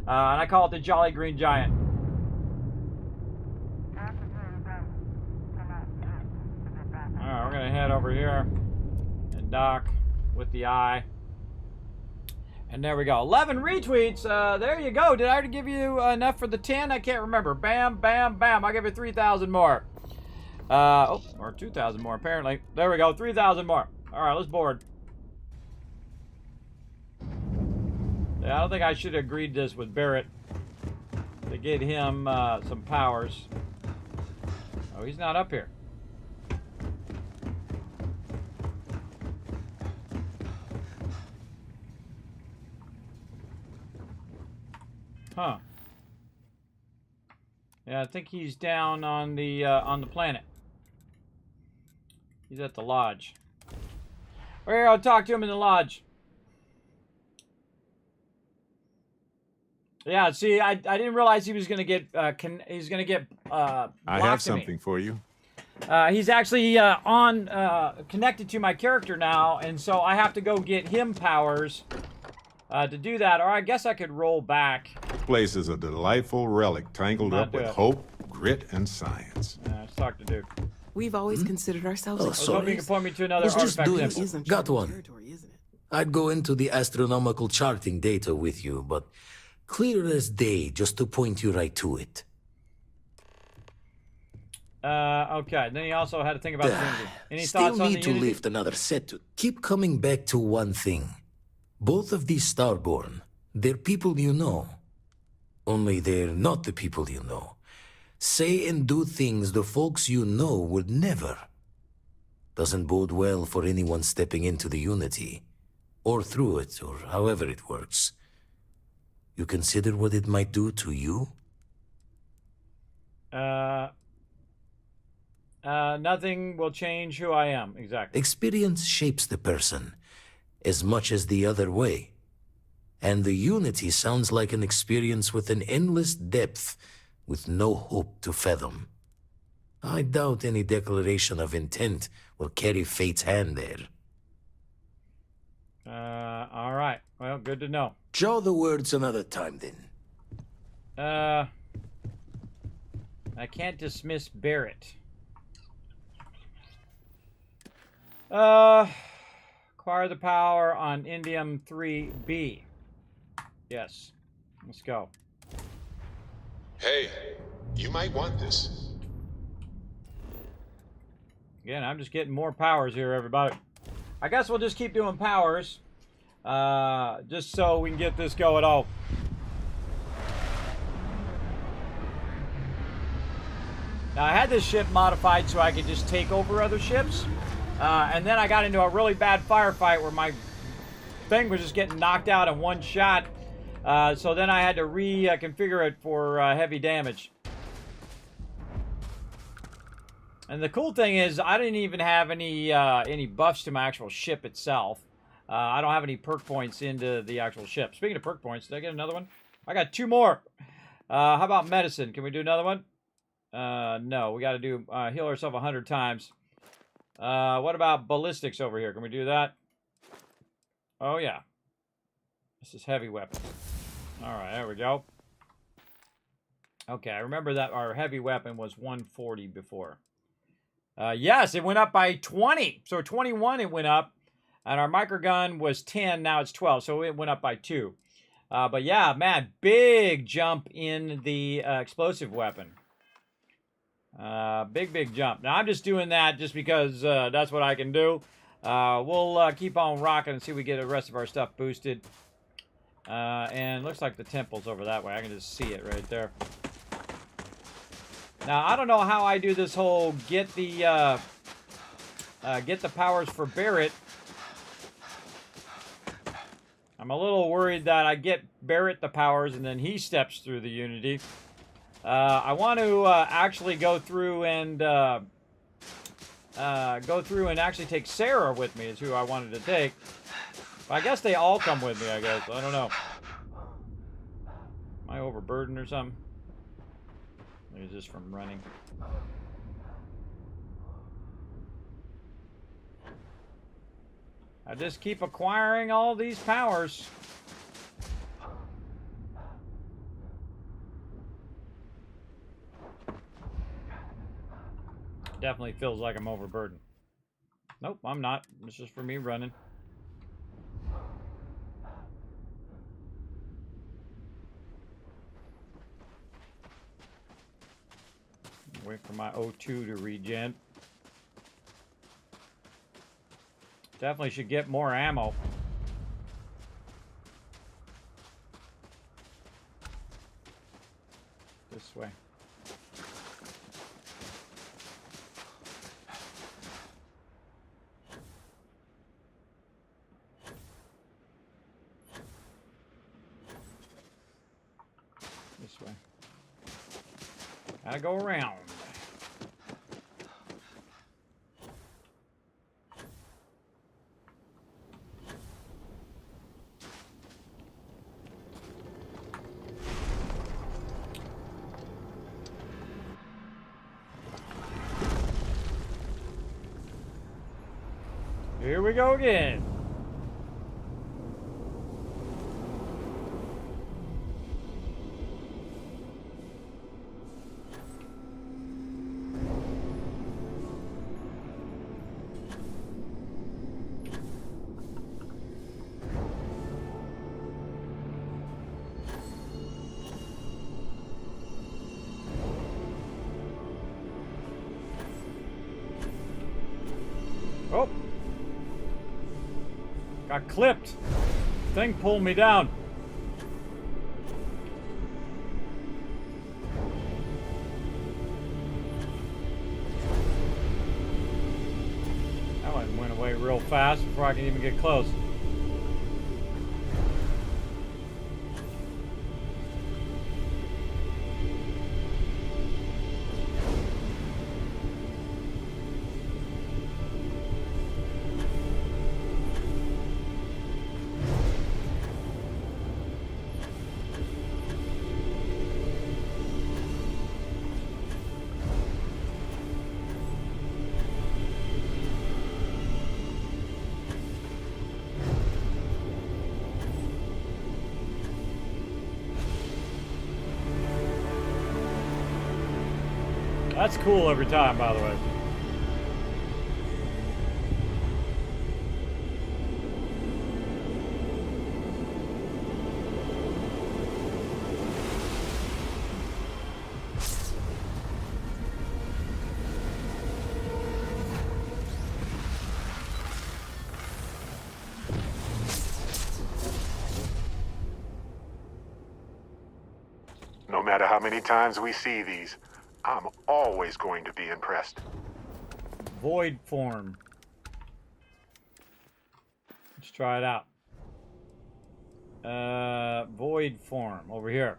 And I call it the Jolly Green Giant. Alright, we're gonna head over here and dock with the eye. And there we go. 11 retweets. There you go. Did I already give you enough for the 10? I can't remember. Bam, bam, bam. I'll give you 3,000 more. Oh, or 2,000 more, apparently. There we go. 3,000 more. All right, let's board. Yeah, I don't think I should have agreed this with Barrett to get him some powers. Oh, he's not up here. Huh. Yeah, I think he's down on the planet. He's at the lodge. We're gonna talk to him in the lodge. Yeah, see, I didn't realize he was gonna get he's gonna get I have something for you. He's actually connected to my character now, and so I have to go get him powers to do that, or I guess I could roll back. This place is a delightful relic tangled up with hope, grit, and science. Let's talk to Duke. We've always considered ourselves. Oh, I was hoping you could point me to another was just artifact doing temple. Got one. I'd go into the astronomical charting data with you, but clear as day just to point you right to it. Okay. Then he also had to think about the Unity. Any Still thoughts on the need to Unity? lift another set to keep coming back to one thing. Both of these Starborn, they're people you know. Only they're not the people you know. Say and do things the folks you know would never. Doesn't bode well for anyone stepping into the Unity. Or through it, or however it works. You consider what it might do to you? Nothing will change who I am, exactly. Experience shapes the person, as much as the other way. And the Unity sounds like an experience with an endless depth, with no hope to fathom. I doubt any declaration of intent will carry fate's hand there. All right. Well, good to know. Jaw the words another time, then. I can't dismiss Barrett. Acquire the power on Indium 3B. Yes. Let's go. Hey, you might want this. Again, I'm just getting more powers here, everybody. I guess we'll just keep doing powers. Just so we can get this going. Oh. Now, I had this ship modified so I could just take over other ships. And then I got into a really bad firefight where my thing was just getting knocked out in one shot. So then I had to reconfigure it for heavy damage. And the cool thing is, I didn't even have any buffs to my actual ship itself. I don't have any perk points into the actual ship. Speaking of perk points, did I get another one? I got 2 more. How about medicine? Can we do another one? No, we got to do heal ourselves 100 times. What about ballistics over here? Can we do that? Oh, yeah. This is heavy weapon. All right, there we go. Okay, I remember that our heavy weapon was 140 before. Yes, it went up by 20. So 21 it went up. And our microgun was 10, now it's 12. So it went up by 2. But yeah, man, big jump in the explosive weapon. Big jump. Now, I'm just doing that just because that's what I can do. We'll keep on rocking and see if we get the rest of our stuff boosted. And looks like the temple's over that way. I can just see it right there. Now, I don't know how I do this whole get the powers for Barrett. I'm a little worried that I get Barrett the powers and then he steps through the Unity. I want to actually go through and actually take Sarah with me is who I wanted to take. But I guess they all come with me, I guess. I don't know. Am I overburdened or something? Maybe it's just from running. I just keep acquiring all these powers. Definitely feels like I'm overburdened. Nope, I'm not. It's just for me running. Wait for my O2 to regen. Definitely should get more ammo. This way. This way. Gotta go around. Here we go again. Got clipped. Thing pulled me down. That one went away real fast before I can even get close. That's cool every time, by the way. No matter how many times we see these, I'm always going to be impressed. Void form. Let's try it out. Void form over here.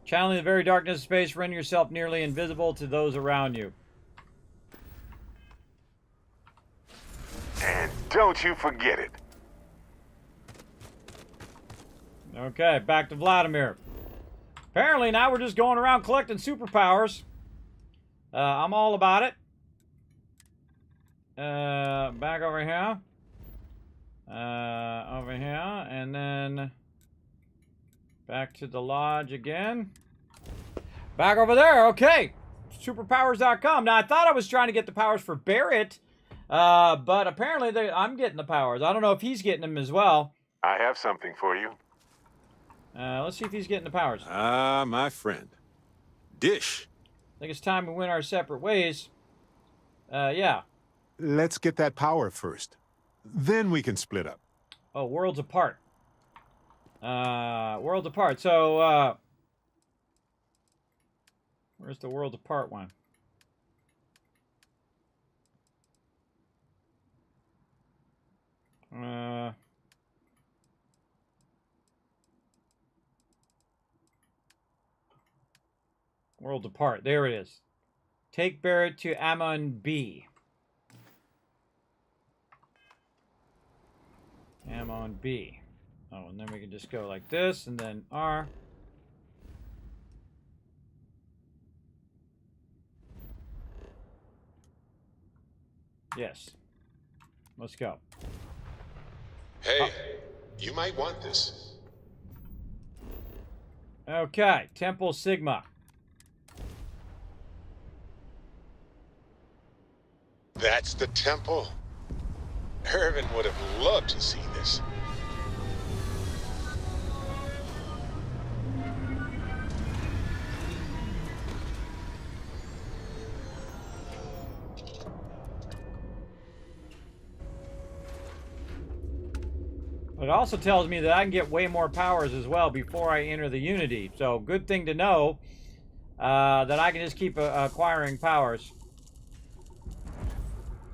Channeling the very darkness of space, render yourself nearly invisible to those around you. And don't you forget it. Okay, back to Vladimir. Apparently now we're just going around collecting superpowers. I'm all about it. Back over here. Over here. And then back to the lodge again. Back over there. Okay. Superpowers.com. Now, I thought I was trying to get the powers for Barrett. But apparently I'm getting the powers. I don't know if he's getting them as well. I have something for you. Let's see if he's getting the powers. My friend. Dish. I think it's time we went our separate ways. Yeah. Let's get that power first. Then we can split up. Oh, worlds apart. Worlds apart. So, where's the worlds apart one? Worlds apart. There it is. Take Barrett to Ammon B. Ammon B. Oh, and then we can just go like this, and then R. Yes. Let's go. Hey, you might want this. Okay, Temple Sigma. That's the temple. Irvin would have loved to see this. It also tells me that I can get way more powers as well before I enter the Unity. So, good thing to know that I can just keep acquiring powers.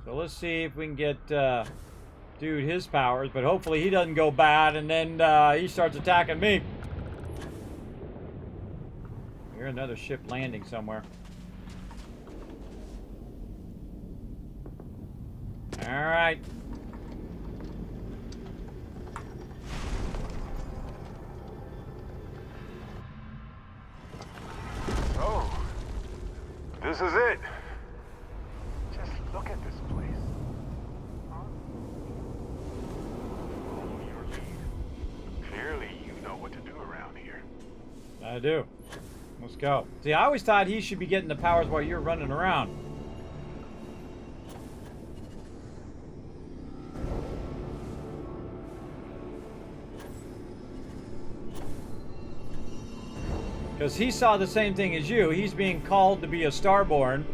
So let's see if we can get dude his powers, but hopefully he doesn't go bad and then he starts attacking me. I hear another ship landing somewhere. All right. Oh, this is it. Just look at this place. Follow your lead. Clearly, you know what to do around here. I do. Let's go. See, I always thought he should be getting the powers while you're running around. Because he saw the same thing as you. He's being called to be a Starborn.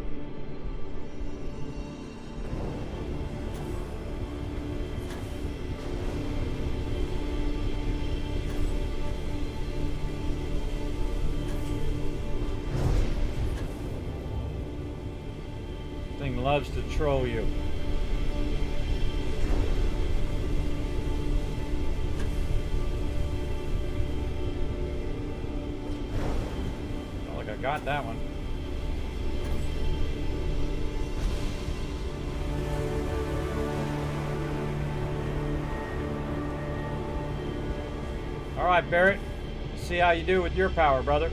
and loves to troll you. Not like I got that one. All right, Barrett. Let's see how you do with your power, brother.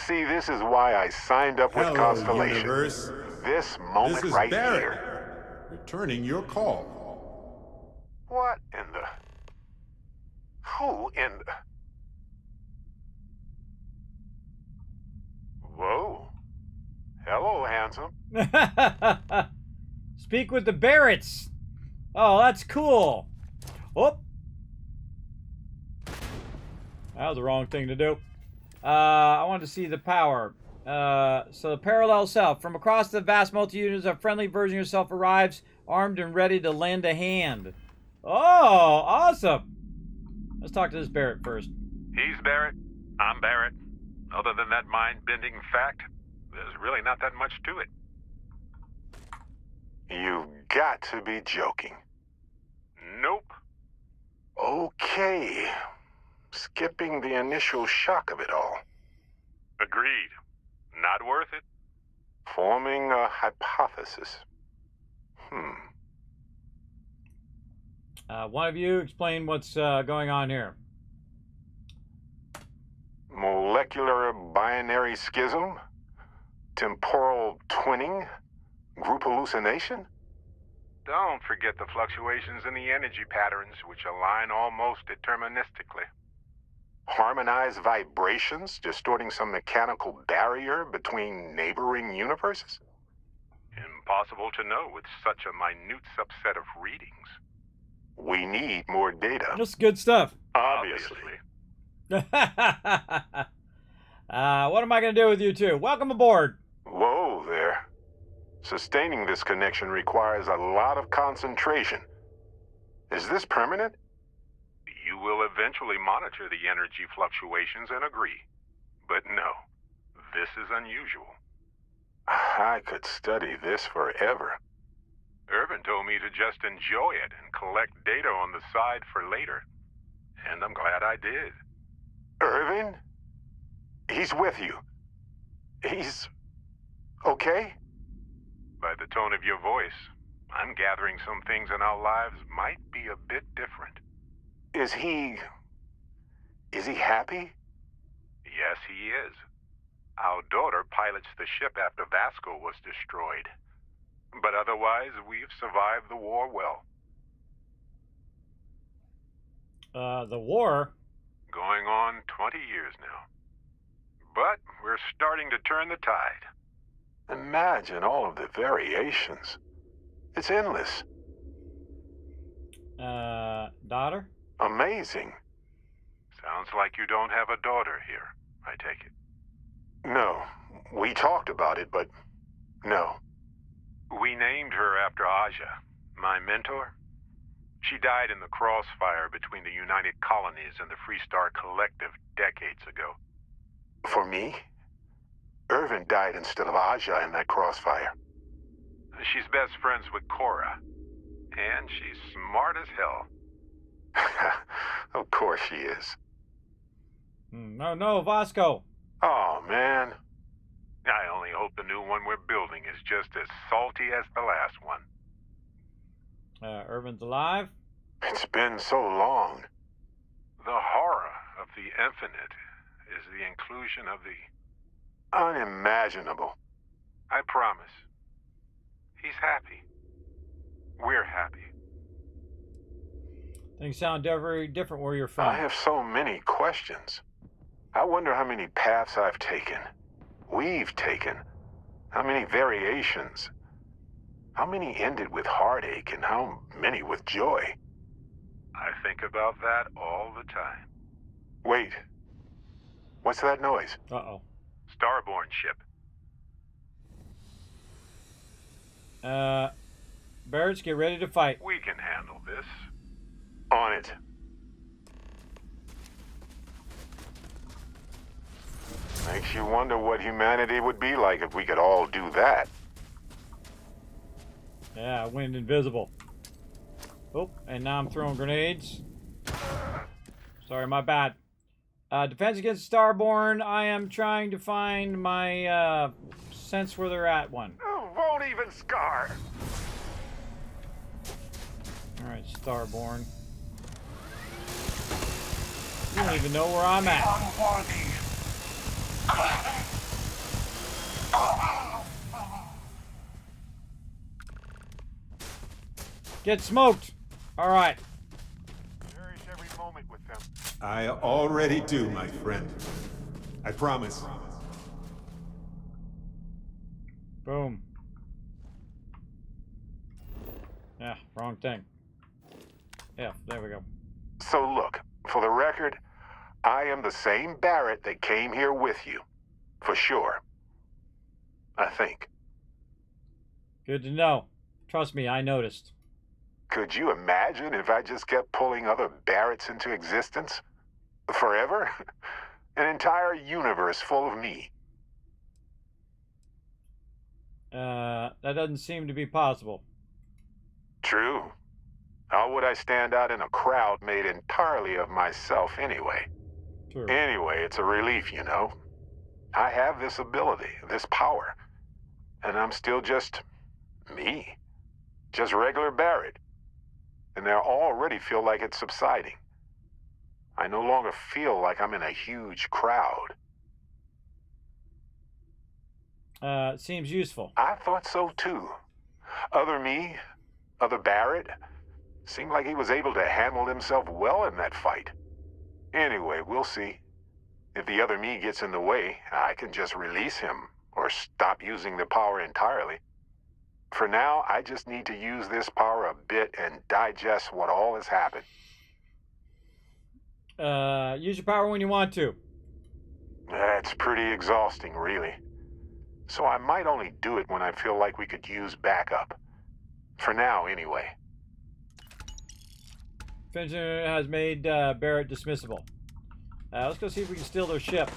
See, this is why I signed up with Hello, Constellation. Universe. This moment This is right Barrett, here. returning your call. What in the... Who in the... Whoa. Hello, handsome. Speak with the Barretts. Oh, that's cool. Oh. That was the wrong thing to do. I wanted to see the power. So the parallel self. From across the vast multitudes, a friendly version of yourself arrives, armed and ready to lend a hand. Oh, awesome. Let's talk to this Barrett first. He's Barrett. I'm Barrett. Other than that mind-bending fact, there's really not that much to it. You've got to be joking. Nope. Okay. Skipping the initial shock of it all. Agreed. Not worth it. Forming a hypothesis. One of you explain what's going on here. Molecular binary schism? Temporal twinning? Group hallucination? Don't forget the fluctuations in the energy patterns, which align almost deterministically. Harmonized vibrations, distorting some mechanical barrier between neighboring universes? Impossible to know with such a minute subset of readings. We need more data. That's good stuff. Obviously. What am I going to do with you two? Welcome aboard. Whoa there. Sustaining this connection requires a lot of concentration. Is this permanent? You will eventually monitor the energy fluctuations and agree. But no, this is unusual. I could study this forever. Irvin told me to just enjoy it and collect data on the side for later. And I'm glad I did. Irvin? He's with you. He's... okay? By the tone of your voice, I'm gathering some things in our lives might be a bit different. Is he happy? Yes, he is. Our daughter pilots the ship after Vasco was destroyed. But otherwise, we've survived the war well. The war? Going on 20 years now. But we're starting to turn the tide. Imagine all of the variations. It's endless. Daughter? Amazing. Sounds like you don't have a daughter here, I take it. No. We talked about it, but no. We named her after Aja, my mentor. She died in the crossfire between the United Colonies and the Freestar Collective decades ago. For me? Irvin died instead of Aja in that crossfire. She's best friends with Cora. And she's smart as hell. Of course she is. No, Vasco. Oh, man. I only hope the new one we're building is just as salty as the last one. Irvin's alive? It's been so long. The horror of the infinite is the inclusion of the unimaginable. I promise. He's happy. We're happy. Things sound very different where you're from. I have so many questions. I wonder how many paths I've taken. We've taken. How many variations. How many ended with heartache and how many with joy? I think about that all the time. Wait. What's that noise? Uh-oh. Starborn ship. Barretts, get ready to fight. We can handle this. On it. Makes you wonder what humanity would be like if we could all do that. Yeah, I went invisible. Oh, and now I'm throwing grenades. Sorry, my bad. Defense against Starborn. I am trying to find my sense where they're at one. Oh, won't even scar. Alright, Starborn. You don't even know where I'm at. Get smoked! Alright. Cherish every moment with them. I already do, my friend. I promise. Boom. Yeah, wrong thing. Yeah, there we go. So look, for the record, I am the same Barrett that came here with you. For sure. I think. Good to know. Trust me, I noticed. Could you imagine if I just kept pulling other Barretts into existence? Forever? An entire universe full of me. That doesn't seem to be possible. True. How would I stand out in a crowd made entirely of myself anyway? True. Anyway, it's a relief, you know. I have this ability, this power. And I'm still just me. Just regular Barrett. And I already feel like it's subsiding. I no longer feel like I'm in a huge crowd. It seems useful. I thought so too. Other me, other Barrett, seemed like he was able to handle himself well in that fight. Anyway, we'll see. If the other me gets in the way, I can just release him or stop using the power entirely. For now, I just need to use this power a bit and digest what all has happened. Use your power when you want to. That's pretty exhausting, really. So I might only do it when I feel like we could use backup. For now, anyway. Fincher has made Barrett dismissible. Let's go see if we can steal their ship.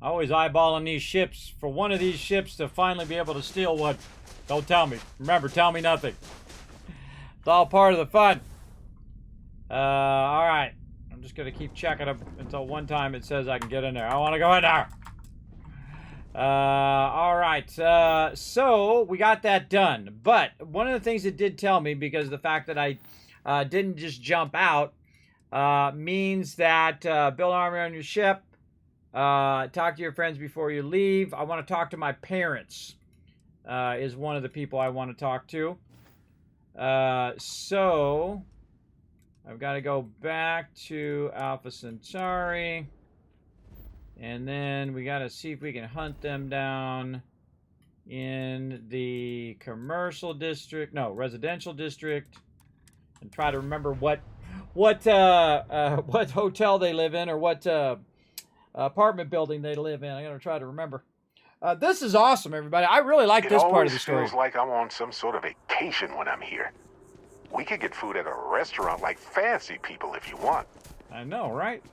Always eyeballing these ships for one of these ships to finally be able to steal one. Don't tell me. Remember, tell me nothing. It's all part of the fun. Alright. I'm just going to keep checking up until one time it says I can get in there. I want to go in there. Alright. So, we got that done. But, one of the things it did tell me, because of the fact that I didn't just jump out, means that build armor on your ship. Talk to your friends before you leave. I want to talk to my parents. Is one of the people I want to talk to. So I've got to go back to Alpha Centauri. And then we got to see if we can hunt them down in the commercial district. No, residential district. And try to remember what hotel they live in or what apartment building they live in. I gotta try to remember. This is awesome, everybody. I really like this part of the story. It always feels like I'm on some sort of vacation when I'm here. We could get food at a restaurant like fancy people if you want. I know, right?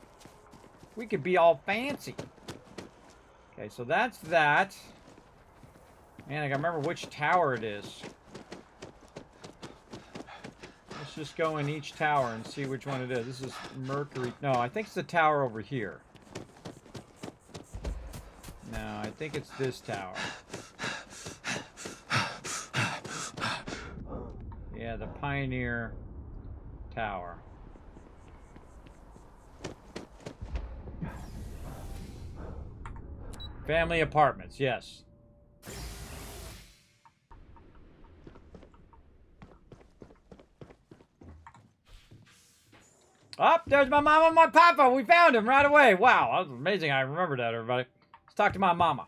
We could be all fancy. Okay, so that's that. Man, I gotta remember which tower it is. Let's just go in each tower and see which one it is. This is Mercury. No, I think it's the tower over here. No, I think it's this tower. Yeah, the Pioneer Tower. Family apartments, yes. Oh, there's my mama and my papa. We found him right away. Wow, that was amazing. I remember that, everybody. talk to my mama.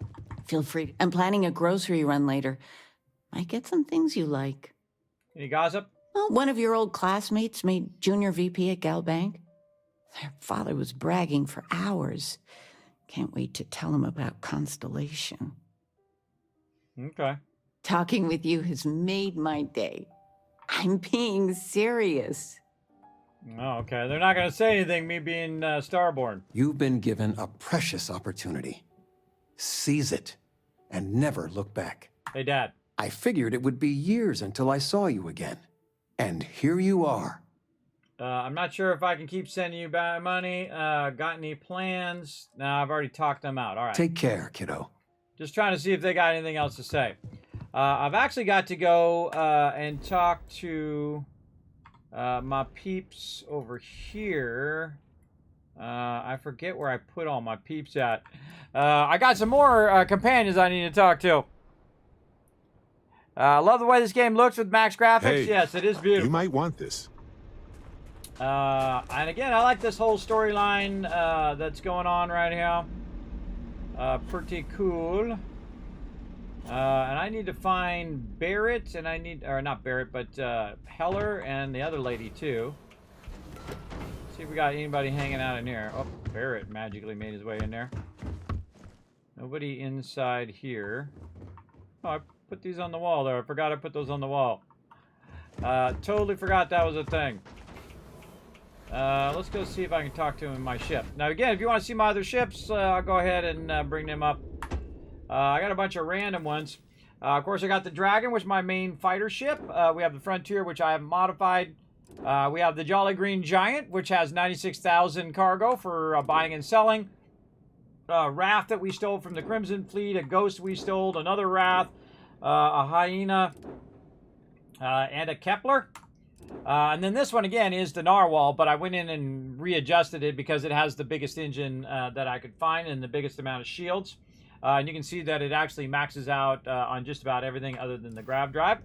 Feel free. I'm planning a grocery run later. Might get some things you like. Any gossip? Well, one of your old classmates made junior VP at Gal Bank. Their father was bragging for hours. Can't wait to tell him about Constellation. Okay. Talking with you has made my day. I'm being serious. Oh, okay. They're not going to say anything, me being Starborn. You've been given a precious opportunity. Seize it and never look back. Hey, Dad. I figured it would be years until I saw you again. And here you are. I'm not sure if I can keep sending you back money. Got any plans? No, I've already talked them out. All right. Take care, kiddo. Just trying to see if they got anything else to say. I've actually got to go and talk to my peeps over here. I forget where I put all my peeps at. I got some more companions I need to talk to. I love the way this game looks with max graphics. Hey, yes, it is beautiful. You might want this. And again, I like this whole storyline that's going on right here. Pretty cool. And I need to find Barrett, and I need, or not Barrett, but Heller and the other lady too. See if we got anybody hanging out in here. Oh, Barrett magically made his way in there. Nobody inside here. Oh, I put these on the wall there. I forgot I put those on the wall. Totally forgot that was a thing. Let's go see if I can talk to him in my ship. Now again, if you want to see my other ships, I'll go ahead and bring them up. I got a bunch of random ones. Of course, I got the Dragon, which is my main fighter ship. We have the Frontier, which I haven't modified. We have the Jolly Green Giant, which has 96,000 cargo for buying and selling. Raft that we stole from the Crimson Fleet. A Ghost we stole. Another Wrath. A Hyena. And a Kepler. And then this one, again, is the Narwhal, but I went in and readjusted it because it has the biggest engine that I could find and the biggest amount of shields. And you can see that it actually maxes out on just about everything other than the grav drive.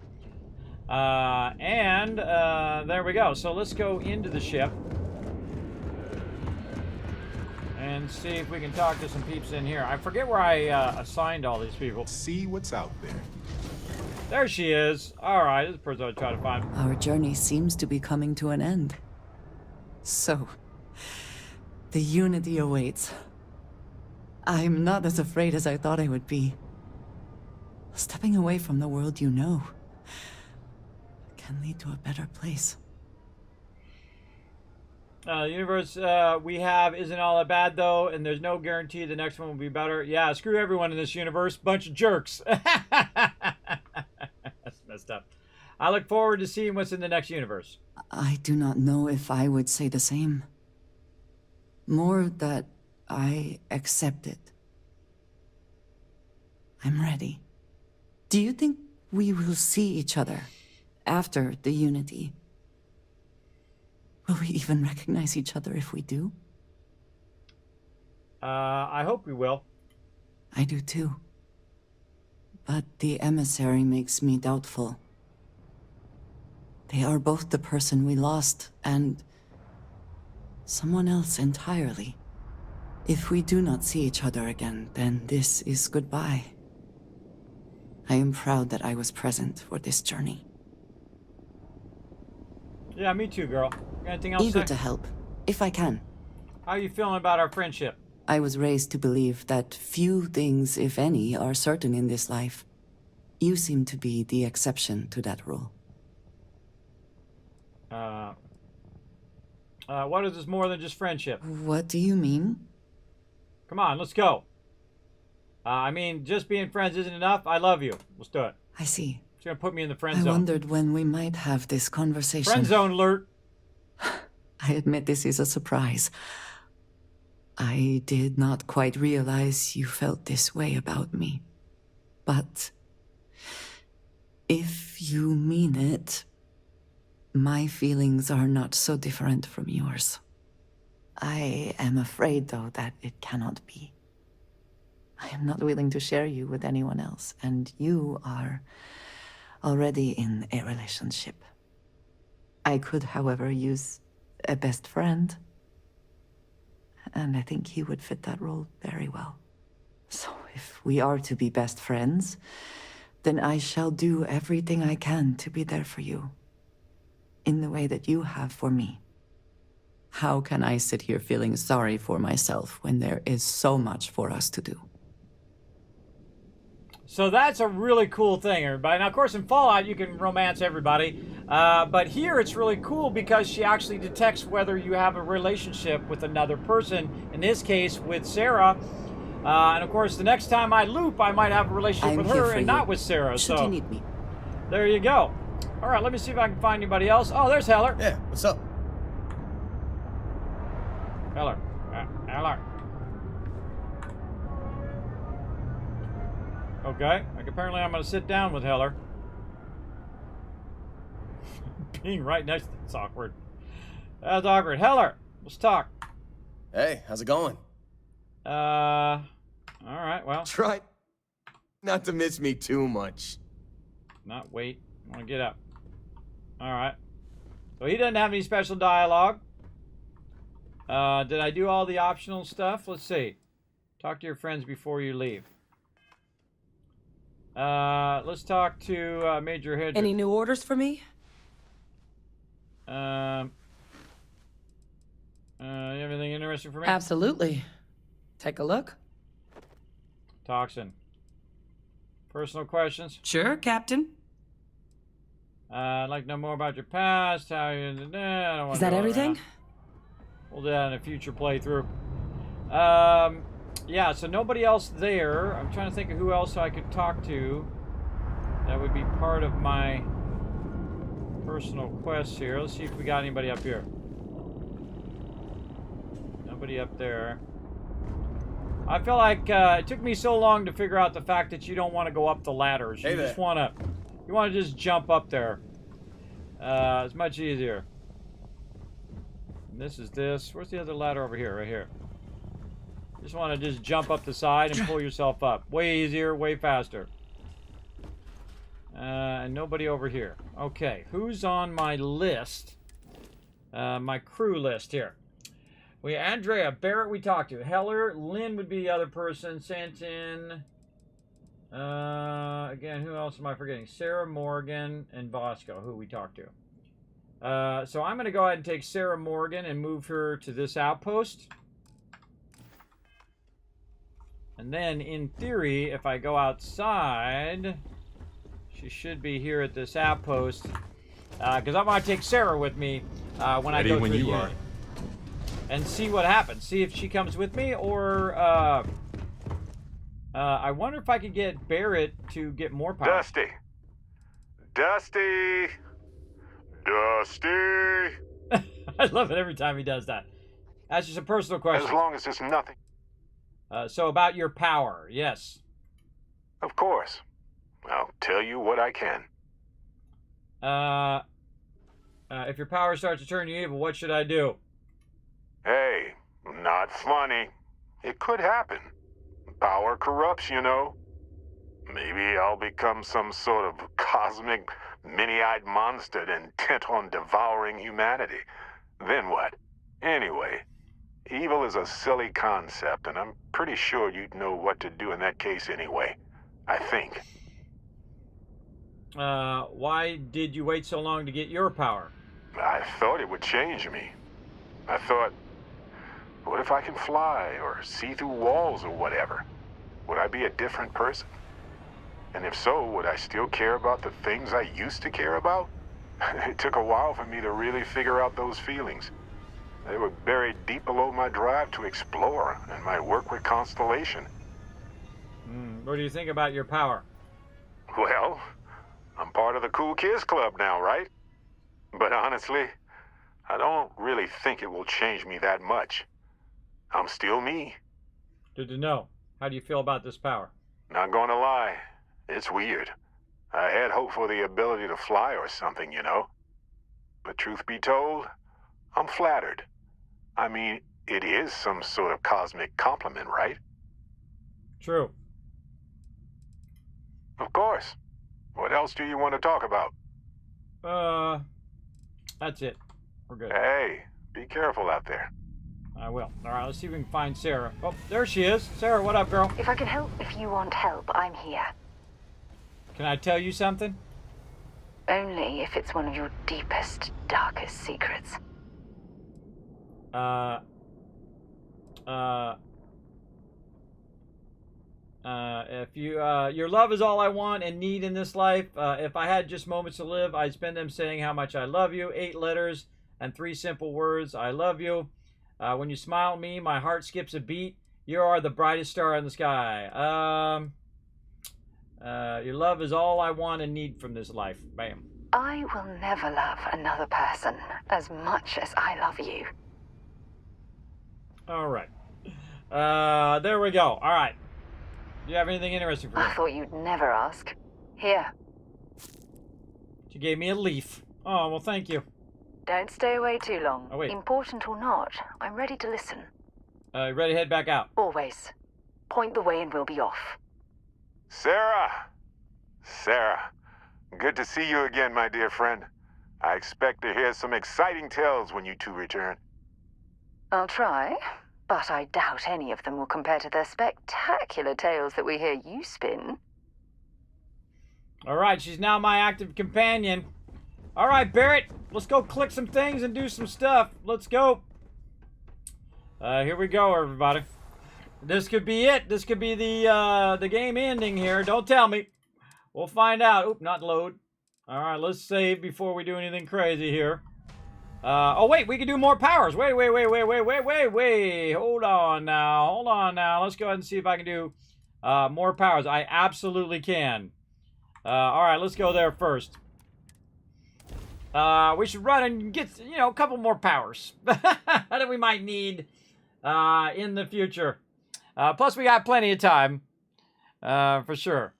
And there we go. So let's go into the ship and see if we can talk to some peeps in here. I forget where I assigned all these people. See what's out there. There she is. All right, this is the person I was trying to find. Our journey seems to be coming to an end. So, the Unity awaits. I'm not as afraid as I thought I would be. Stepping away from the world you know can lead to a better place. The universe we have isn't all that bad, though, and there's no guarantee the next one will be better. Yeah, screw everyone in this universe. Bunch of jerks. That's messed up. I look forward to seeing what's in the next universe. I do not know if I would say the same. More that I accept it. I'm ready. Do you think we will see each other after the Unity? Will we even recognize each other if we do? I hope we will. I do too. But the emissary makes me doubtful. They are both the person we lost and someone else entirely. If we do not see each other again, then this is goodbye. I am proud that I was present for this journey. Yeah, me too, girl. Anything else? Eager to help, if I can. How are you feeling about our friendship? I was raised to believe that few things, if any, are certain in this life. You seem to be the exception to that rule. What is this more than just friendship? What do you mean? Come on, let's go. I mean, just being friends isn't enough. I love you. Let's do it. I see. It's gonna put me in the friend I zone. wondered when we might have this conversation. Friend zone alert. I admit this is a surprise. I did not quite realize you felt this way about me. But if you mean it, my feelings are not so different from yours. I am afraid, though, that it cannot be. I am not willing to share you with anyone else, and you are already in a relationship. I could, however, use a best friend, and I think he would fit that role very well. So if we are to be best friends, then I shall do everything I can to be there for you. In the way that you have for me. How can I sit here feeling sorry for myself when there is so much for us to do? So that's a really cool thing, everybody. Now, of course, in Fallout, you can romance everybody. But here it's really cool because she actually detects whether you have a relationship with another person. In this case, with Sarah. And, of course, the next time I loop, I might have a relationship with her and not with Sarah. Should so you need me. There you go. All right, let me see if I can find anybody else. Oh, there's Heller. Yeah, what's up? Heller. Heller. Okay, like apparently I'm going to sit down with Heller. Being right next to it's awkward. That's awkward. Heller, let's talk. Hey, how's it going? All right, well. Try not to miss me too much. Not wait. I want to get up. All right. So he doesn't have any special dialogue. Did I do all the optional stuff? Let's see. Talk to your friends before you leave. Let's talk to Major Hedrick. Any new orders for me? You have anything interesting for me? Absolutely. Take a look. Toxin. Personal questions? Sure, Captain. I'd like to know more about your past, how you... Is that everything? We'll do that in a future playthrough. Yeah, so nobody else there. I'm trying to think of who else I could talk to. That would be part of my personal quest here. Let's see if we got anybody up here. Nobody up there. I feel like it took me so long to figure out the fact that you don't want to go up the ladders. You just want to... You want to just jump up there. It's much easier. And this is this. Where's the other ladder over here? Right here. Just want to just jump up the side and pull yourself up. Way easier, way faster. And nobody over here. Okay, who's on my list? My crew list here. Andrea, Barrett we talked to. Heller, Lynn would be the other person. Santin. Again, who else am I forgetting? Sarah Morgan and Bosco, who we talked to. So I'm going to go ahead and take Sarah Morgan and move her to this outpost. And then, in theory, if I go outside, she should be here at this outpost. Because I want to take Sarah with me when I go to the unit. And see what happens. See if she comes with me, or I wonder if I could get Barrett to get more power. Dusty. Dusty. Dusty. I love it every time he does that. That's just a personal question. As long as it's nothing. So about your power, yes. Of course. I'll tell you what I can. If your power starts to turn you evil, what should I do? Hey, not funny. It could happen. Power corrupts, you know. Maybe I'll become some sort of cosmic, mini-eyed monster intent on devouring humanity. Then what? Anyway, evil is a silly concept, and I'm pretty sure you'd know what to do in that case anyway. I think. Why did you wait so long to get your power? I thought it would change me. I thought, what if I can fly or see through walls or whatever? Would I be a different person? And if so, would I still care about the things I used to care about? It took a while for me to really figure out those feelings. They were buried deep below my drive to explore and my work with Constellation. What do you think about your power? Well, I'm part of the Cool Kids Club now, right? But honestly, I don't really think it will change me that much. I'm still me. Good to know. How do you feel about this power? Not gonna lie, it's weird. I had hoped for the ability to fly or something, you know? But truth be told, I'm flattered. I mean, it is some sort of cosmic compliment, right? True. Of course. What else do you want to talk about? That's it. We're good. Hey, be careful out there. I will. All right, let's see if we can find Sarah. Oh, there she is. Sarah, what up, girl? If I can help, if you want help, I'm here. Can I tell you something? Only if it's one of your deepest, darkest secrets. If you, your love is all I want and need in this life. If I had just moments to live, I'd spend them saying how much I love you. 8 letters and 3 simple words. I love you. When you smile at me, my heart skips a beat. You are the brightest star in the sky. Your love is all I want and need from this life. Bam. I will never love another person as much as I love you. All right. There we go. All right. Do you have anything interesting for me? I thought you'd never ask. Here. She gave me a leaf. Oh, well, thank you. Don't stay away too long. Oh, wait. Important or not, I'm ready to listen. Ready to head back out? Always. Point the way and we'll be off. Sarah! Sarah, good to see you again, my dear friend. I expect to hear some exciting tales when you two return. I'll try, but I doubt any of them will compare to the spectacular tales that we hear you spin. All right, she's now my active companion. All right, Barrett, let's go click some things and do some stuff. Let's go. Here we go, everybody. This could be it. This could be the game ending here. Don't tell me. We'll find out. Oop, not load. All right, let's save before we do anything crazy here. Oh, wait, we can do more powers. Wait. Hold on now. Let's go ahead and see if I can do more powers. I absolutely can. All right, let's go there first. We should run and get, a couple more powers that we might need in the future. Plus, we got plenty of time, for sure.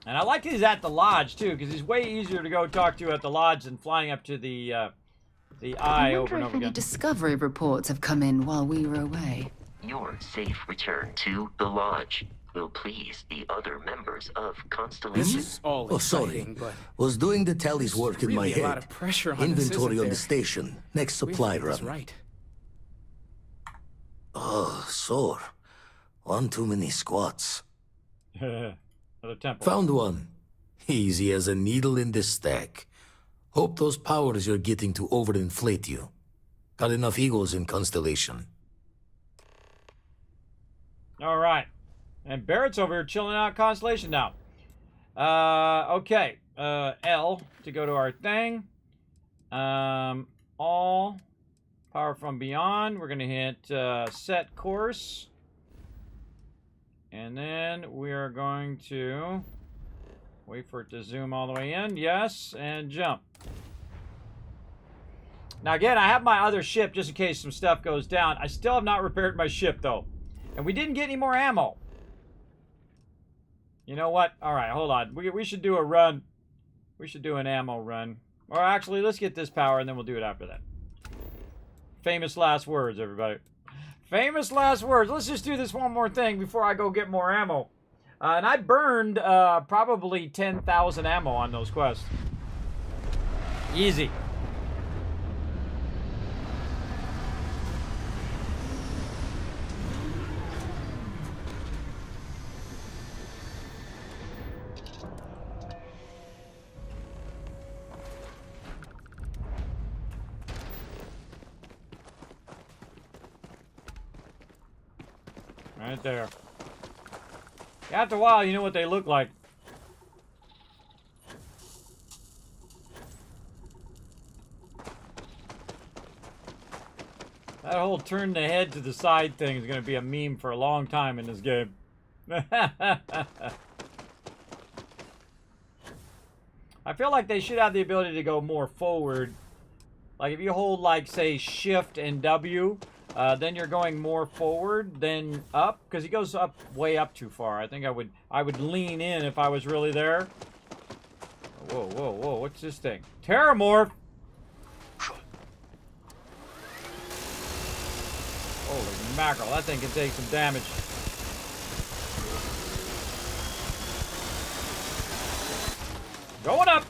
And I like he's at the lodge, too, because he's way easier to go talk to at the lodge than flying up to the eye over and over Any again. discovery reports have come in while we were away. Your safe return to the lodge will please the other members of Constellation. This is all exciting, but was doing the tallies work in my really head. a lot of pressure on Inventory this, on the isn't there? station. Next supply run. That's right. Oh, sore. One too many squats. Another temple. Found one. Easy as a needle in the stack. Hope those powers you're getting to overinflate you. Got enough egos in Constellation. All right. And Barrett's over here chilling out Constellation now. Okay. L to go to our thing. All power from beyond. We're going to hit set course. And then we are going to wait for it to zoom all the way in. Yes, and jump. Now again, I have my other ship just in case some stuff goes down. I still have not repaired my ship though. And we didn't get any more ammo. You know what? All right, hold on. We should do a run. We should do an ammo run. Or actually, let's get this power and then we'll do it after that. Famous last words, everybody. Famous last words. Let's just do this one more thing before I go get more ammo. And I burned probably 10,000 ammo on those quests. Easy. Right there. After a while, you know what they look like. That whole turn the head to the side thing is going to be a meme for a long time in this game. I feel like they should have the ability to go more forward. Like if you hold, like, say, Shift and W, then you're going more forward than up, because he goes up way up too far. I think I would lean in if I was really there. Whoa, what's this thing? Terramorph! Holy mackerel, that thing can take some damage. Going up!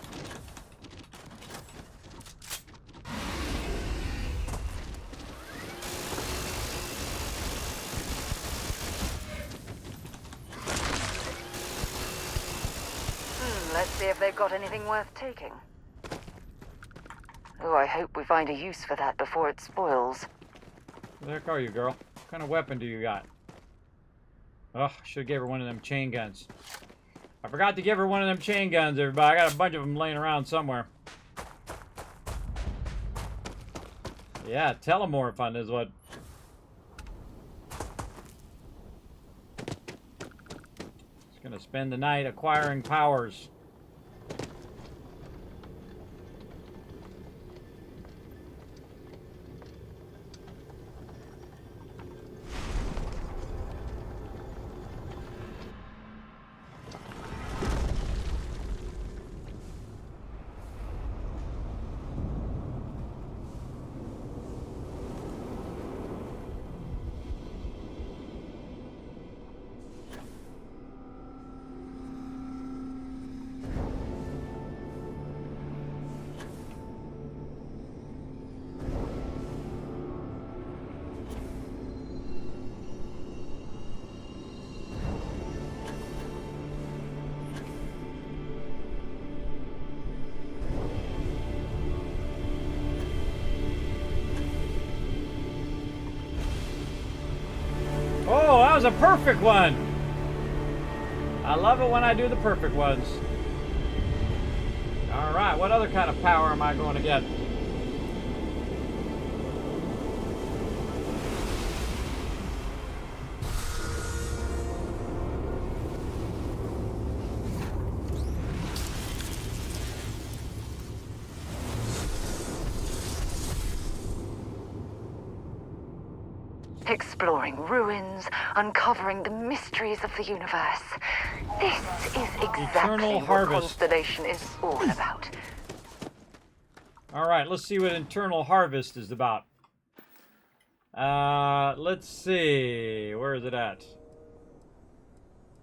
Let's see if they've got anything worth taking. Oh, I hope we find a use for that before it spoils. Where the heck are you, girl? What kind of weapon do you got? Oh, should have gave her one of them chain guns. I forgot to give her one of them chain guns, everybody. I got a bunch of them laying around somewhere. Yeah, telemorphine is what... Just gonna spend the night acquiring powers. Oh, that was a perfect one. I love it when I do the perfect ones. All right, what other kind of power am I going to get? Exploring ruins, uncovering the mysteries of the universe. This is exactly what Constellation is all about. All right, let's see what Internal Harvest is about. Let's see. Where is it at?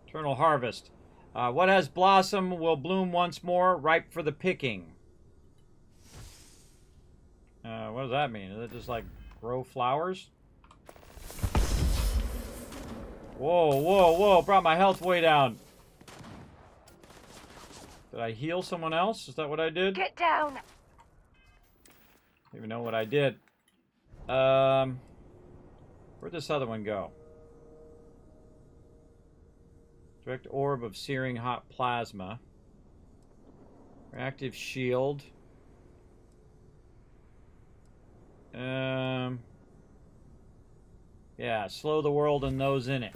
Internal Harvest. What has blossom will bloom once more, ripe for the picking. What does that mean? Is it just like grow flowers? Whoa, whoa, whoa. Brought my health way down. Did I heal someone else? Is that what I did? Get down. Don't even know what I did. Where'd this other one go? Direct orb of searing hot plasma. Reactive shield. Yeah, slow the world and those in it.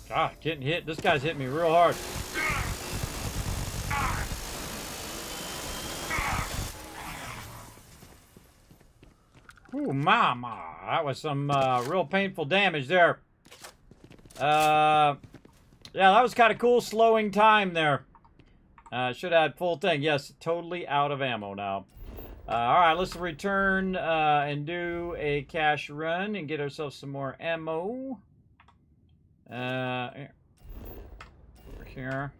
God, getting hit. This guy's hitting me real hard. Ooh, mama. That was some real painful damage there. Yeah, that was kind of cool slowing time there. Should have had full thing. Yes, totally out of ammo now. Alright, let's return and do a cash run and get ourselves some more ammo. Over here.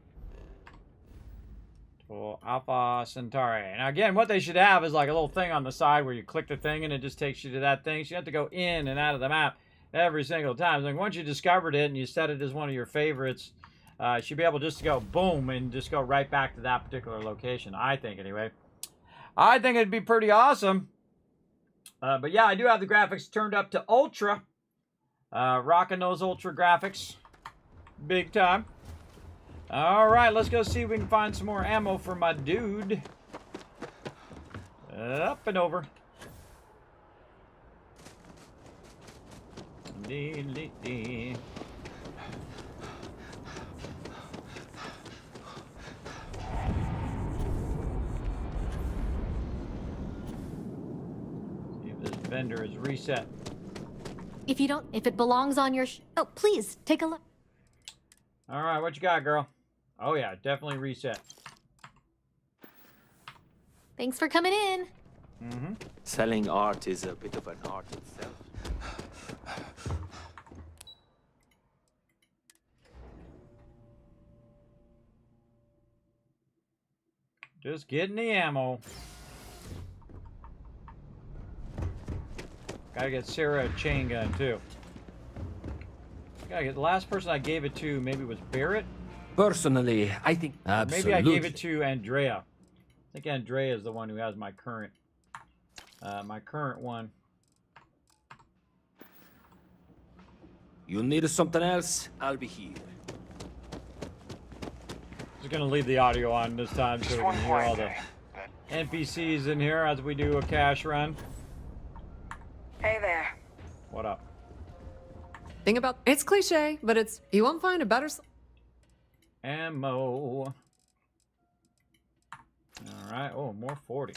To Alpha Centauri. Now again, what they should have is like a little thing on the side where you click the thing and it just takes you to that thing. So you have to go in and out of the map every single time. Like once you discovered it and you set it as one of your favorites, you should be able just to go boom and just go right back to that particular location. I think anyway. I think it'd be pretty awesome. But yeah, I do have the graphics turned up to ultra. Rocking those ultra graphics. Big time. Alright, let's go see if we can find some more ammo for my dude. Up and over. Dee-dee-dee. Vendor is reset. If it belongs on your oh, please take a look. All right, what you got, girl? Oh, yeah, definitely reset. Thanks for coming in. Mm-hmm. Selling art is a bit of an art itself. Just getting the ammo. Gotta get Sarah a chain gun, too. Gotta get the last person I gave it to, maybe was Barrett? Personally, I think... Maybe I gave it to Andrea. I think Andrea is the one who has my current one. You need something else? I'll be here. Just gonna leave the audio on this time so we can hear all the NPCs in here as we do a cash run. Hey there. What up? Thing about it's cliche, but it's you won't find a better. Ammo. Alright, oh, more 40.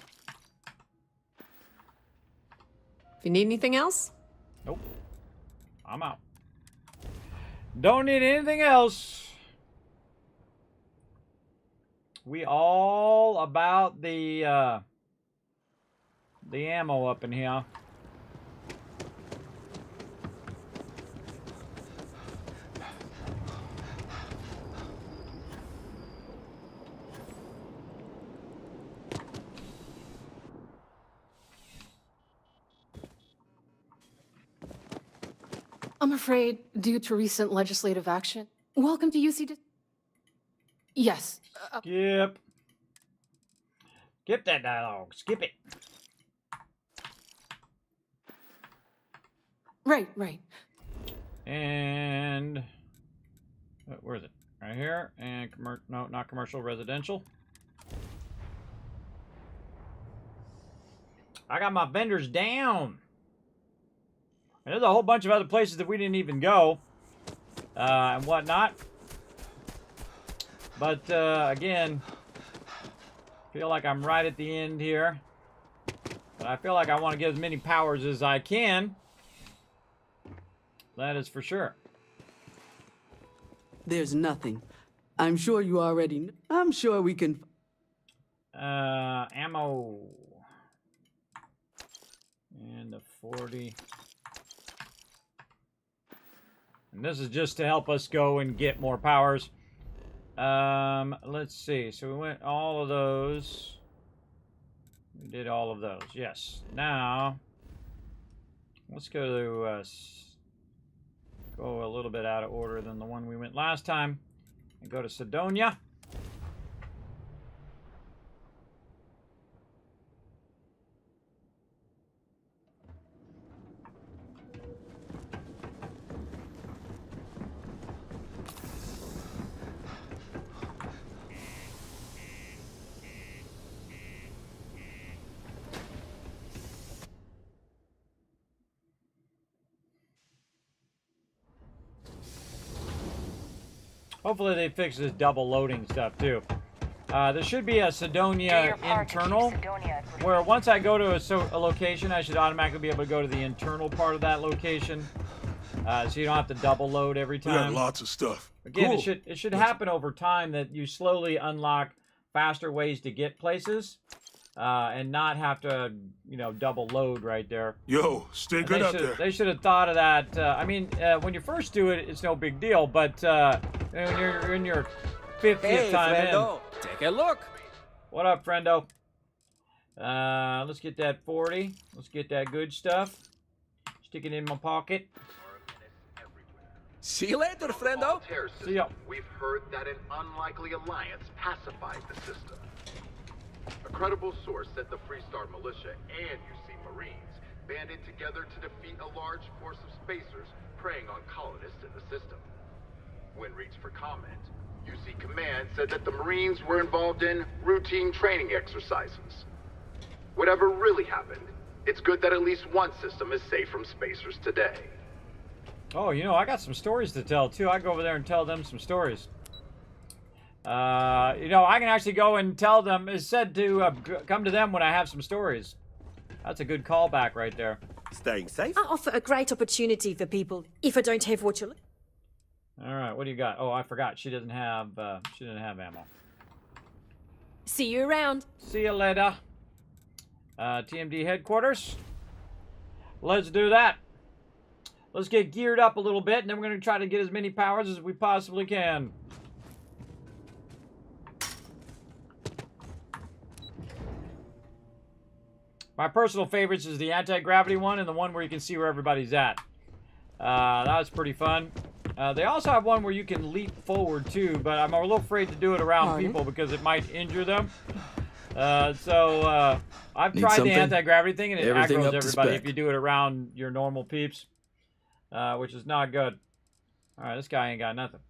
If you need anything else? Nope. I'm out. Don't need anything else. We all about the ammo up in here. I'm afraid, due to recent legislative action. Welcome to UC. Yes. Skip. Skip that dialogue. Skip it. Right, right. And where is it? Right here. And no, not commercial, residential. I got my vendors down. And there's a whole bunch of other places that we didn't even go, and whatnot. But, again, feel like I'm right at the end here. But I feel like I want to get as many powers as I can. That is for sure. There's nothing. I'm sure you already know. I'm sure we can... Ammo. And a 40... And this is just to help us go and get more powers. Let's see. So we went all of those. We did all of those. Yes. Now, let's go to go a little bit out of order than the one we went last time. And go to Sidonia. Hopefully they fix this double loading stuff too. There should be a Sidonia internal, where once I go to a location, I should automatically be able to go to the internal part of that location, so you don't have to double load every time. We got lots of stuff. Again, Cool. it should happen over time that you slowly unlock faster ways to get places, and not have to, you know, double load right there. Yo, stay good out there. They should have thought of that. I mean, when you first do it, it's no big deal, but when you're in your 50th time friendo. in. Take a look. What up, friendo? Let's get that 40. Let's get that good stuff. Stick it in my pocket. See you later, friendo. See ya. We've heard that an unlikely alliance pacified the system. A credible source said the Freestar Militia and UC Marines banded together to defeat a large force of spacers preying on colonists in the system. When reached for comment, UC Command said that the Marines were involved in routine training exercises. Whatever really happened, it's good that at least one system is safe from spacers today. Oh, you know, I got some stories to tell, too. I go over there and tell them some stories. You know, I can actually go and tell them. It's said to come to them when I have some stories. That's a good callback right there. Staying safe? I offer a great opportunity for people if I don't have what you're looking. All right, what do you got? Oh, I forgot. She didn't have ammo. See you around. See you later. TMD headquarters. Let's do that. Let's get geared up a little bit, and then we're going to try to get as many powers as we possibly can. My personal favorites is the anti-gravity one and the one where you can see where everybody's at. That was pretty fun. They also have one where you can leap forward too, but I'm a little afraid to do it around people because it might injure them. I've tried the anti-gravity thing and it aggroes everybody if you do it around your normal peeps, which is not good. All right, this guy ain't got nothing.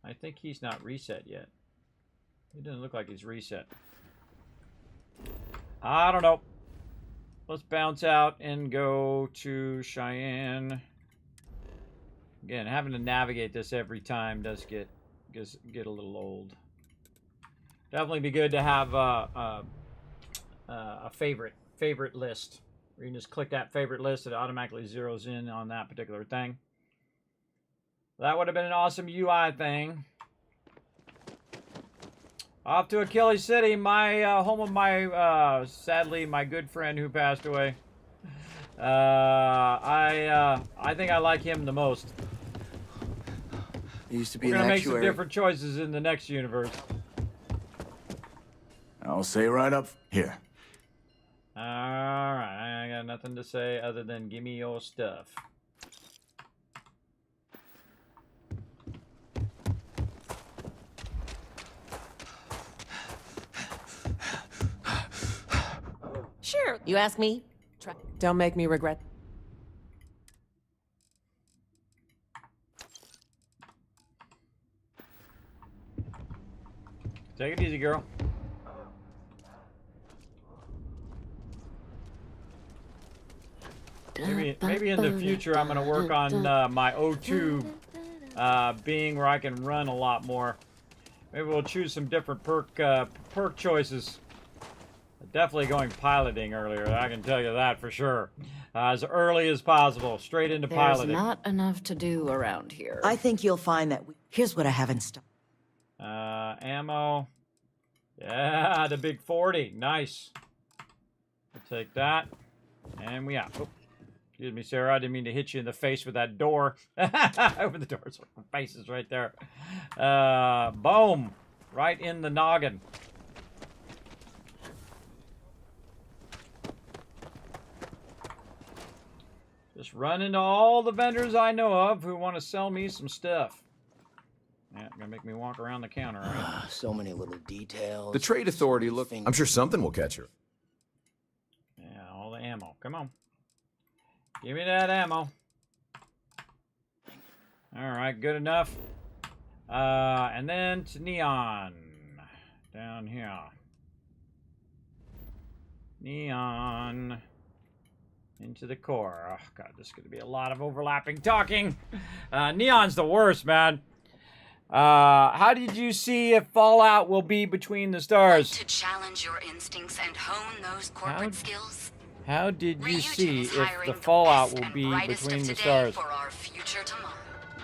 I think he's not reset yet. He doesn't look like he's reset. I don't know. Let's bounce out and go to Cheyenne. Again, having to navigate this every time does get a little old. Definitely be good to have a favorite list. Where you can just click that favorite list, it automatically zeroes in on that particular thing. That would have been an awesome UI thing. Off to Achilles City, my home of my sadly my good friend who passed away. I think I like him the most. He used to be We're an gonna actuary. make some different choices in the next universe. I'll say right up here. All right, I got nothing to say other than give me your stuff. Sure. You ask me? Don't make me regret. Take it easy, girl. Maybe in the future I'm gonna work on my O2 being where I can run a lot more. Maybe we'll choose some different perk choices. Definitely going piloting earlier. I can tell you that for sure. As early as possible, straight into piloting. There's not enough to do around here. I think you'll find that here's what I have in stock. Ammo. Yeah, the big 40. Nice. I'll take that. And we out. Oh, excuse me, Sarah. I didn't mean to hit you in the face with that door. Open the door so my face is right there. Boom. Right in the noggin. Just run into all the vendors I know of who want to sell me some stuff. Yeah, gonna make me walk around the counter, right? So many little details. The Trade Authority look. I'm sure something will catch her. Yeah, all the ammo. Come on. Give me that ammo. Alright, good enough. And then to Neon. Down here. Neon. Into the core. Oh, God, this is going to be a lot of overlapping talking. Neon's the worst, man. How did you see if Fallout will be between the stars? To challenge your instincts and hone those corporate skills. How did you see if the Fallout will be between the stars? For our future tomorrow.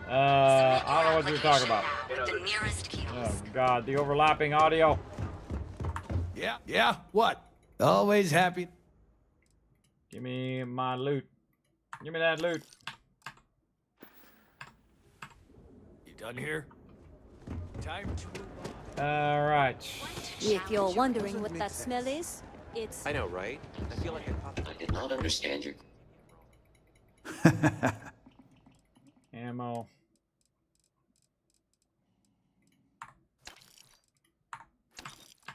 I don't know what you're talking about. The nearest Oh, God, the overlapping audio. Yeah, what? Always happy. Give me my loot. Give me that loot. You done here? Time to... All right. If you're wondering what that smell is, it's... I know, right? I feel like I did not understand your... Ammo.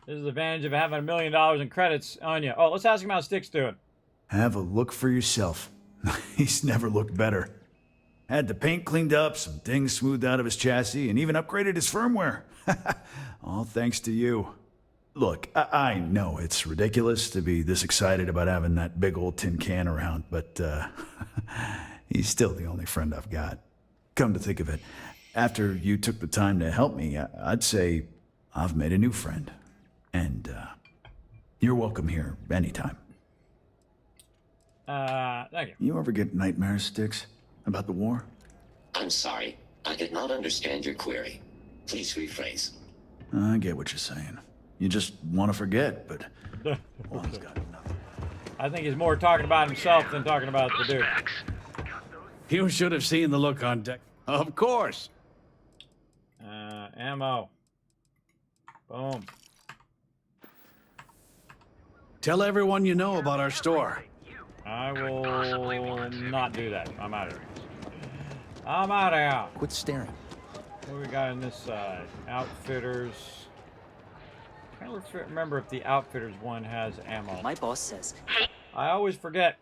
This is the advantage of having $1 million in credits on you. Oh, let's ask him how Stick's doing. Have a look for yourself. He's never looked better. Had the paint cleaned up, some things smoothed out of his chassis, and even upgraded his firmware. All thanks to you. Look, I know it's ridiculous to be this excited about having that big old tin can around, but he's still the only friend I've got. Come to think of it, after you took the time to help me, I'd say I've made a new friend. And you're welcome here anytime. Thank you. You ever get nightmares, Sticks? About the war? I'm sorry. I did not understand your query. Please rephrase. I get what you're saying. You just want to forget, but one's got nothing. I think he's more talking about himself than talking about the dude. You should have seen the look on deck. Of course. Ammo. Boom. Tell everyone you know about our store. I will not do that. I'm out of here. I'm out of here. Quit staring. What we got on this side? Outfitters. I can't remember if the Outfitters one has ammo. My boss says. I always forget.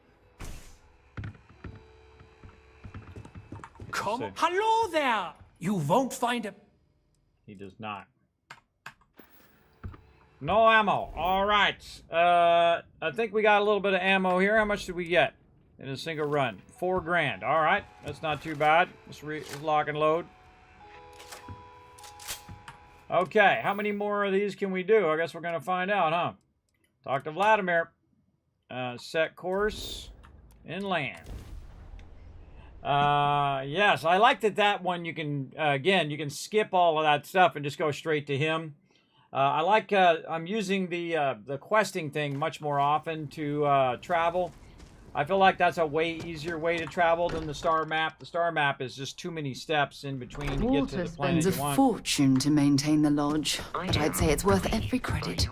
Come. Hello there. You won't find a. He does not. No ammo. All right. I think we got a little bit of ammo here. How much did we get in a single run? $4 grand. All right. That's not too bad. Let's lock and load. Okay. How many more of these can we do? I guess we're going to find out, huh? Talk to Vladimir. Set course. Inland. Yes. I like that one you can, again, you can skip all of that stuff and just go straight to him. I like, I'm using the questing thing much more often to travel. I feel like that's a way easier way to travel than the star map. The star map is just too many steps in between to get to Walter the planet spends you a want. fortune to maintain the lodge, but I'd say it's worth every credit.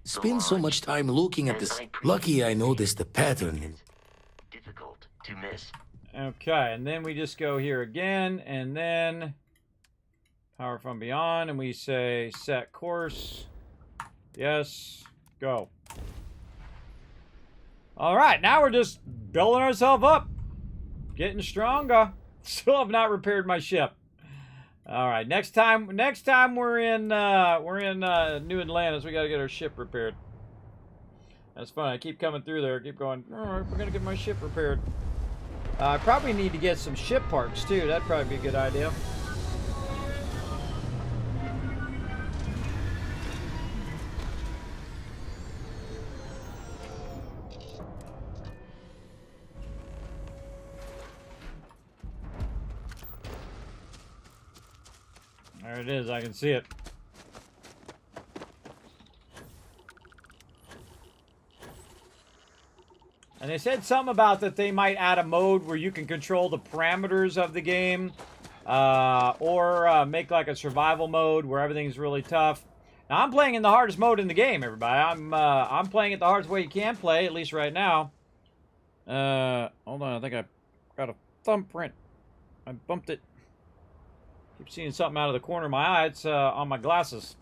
Spend so much time looking at this. Lucky I noticed the pattern. Difficult to miss. Okay, and then we just go here again, and then power from beyond, and we say set course. Yes, go. All right, now we're just building ourselves up, getting stronger. Still have not repaired my ship. All right, next time we're in New Atlantis, we got to get our ship repaired. That's fun. I keep coming through there, keep going. All right, we're gonna get my ship repaired. I probably need to get some ship parts too. That'd probably be a good idea. There it is, I can see it. And they said something about that they might add a mode where you can control the parameters of the game, or make like a survival mode where everything's really tough. Now I'm playing in the hardest mode in the game, everybody. I'm playing it the hardest way you can play, at least right now. Hold on, I think I got a thumbprint. I bumped it. Keep seeing something out of the corner of my eye. It's on my glasses.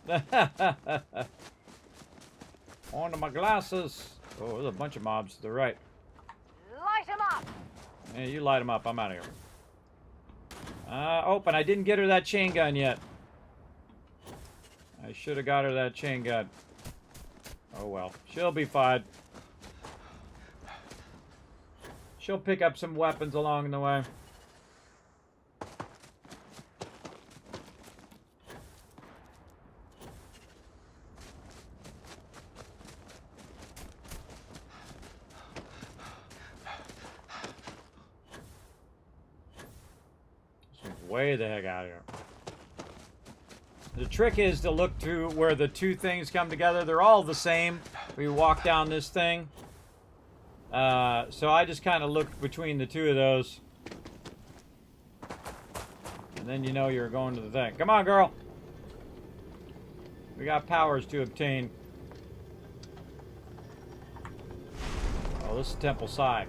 Onto my glasses. Oh, there's a bunch of mobs to the right. Light him up! Yeah, you light them up. I'm out of here. Oh, and I didn't get her that chain gun yet. I should have got her that chain gun. Oh, well. She'll be fine. She'll pick up some weapons along the way. Way the heck out of here. The trick is to look to where the two things come together. They're all the same. We walk down this thing. So I just kind of look between the two of those. And then you know you're going to the thing. Come on, girl. We got powers to obtain. Oh, this is Temple Side.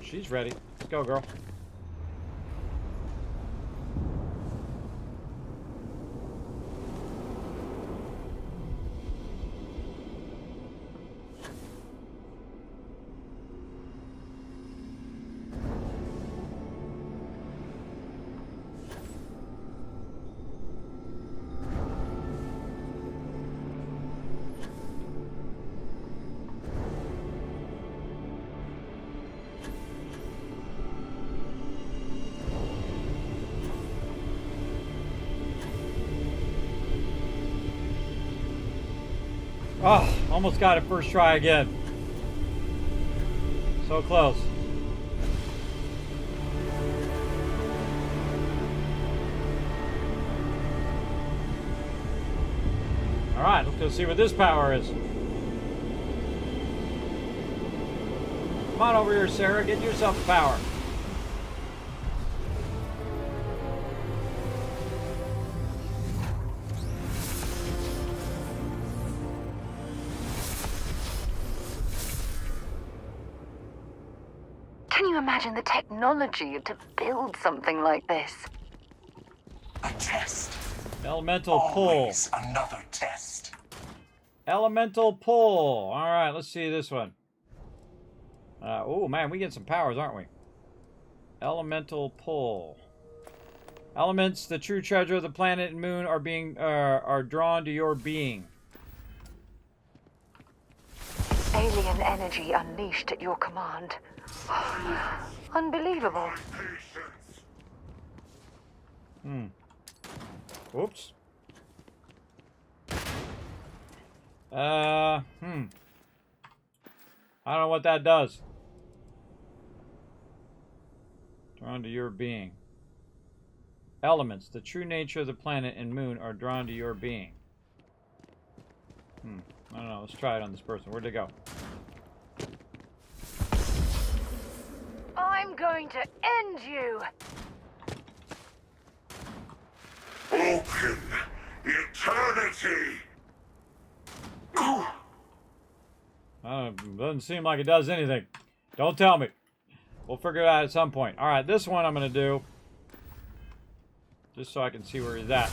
She's ready. Let's go, girl. Oh, almost got it first try again. So close. Alright, let's go see what this power is. Come on over here, Sarah. Get yourself a power. Can you imagine the technology to build something like this? A test. Elemental pull. Always another test. Elemental pull. All right, let's see this one. Oh man, we get some powers, aren't we? Elemental pull. Elements, the true treasure of the planet and moon, are drawn to your being. Alien energy unleashed at your command. Unbelievable. Oops. I don't know what that does. Drawn to your being. Elements, the true nature of the planet and moon are drawn to your being. I don't know. Let's try it on this person. Where'd they go? I'm going to end you. Open eternity. Doesn't seem like it does anything. Don't tell me. We'll figure it out at some point. Alright, this one I'm going to do. Just so I can see where he's at.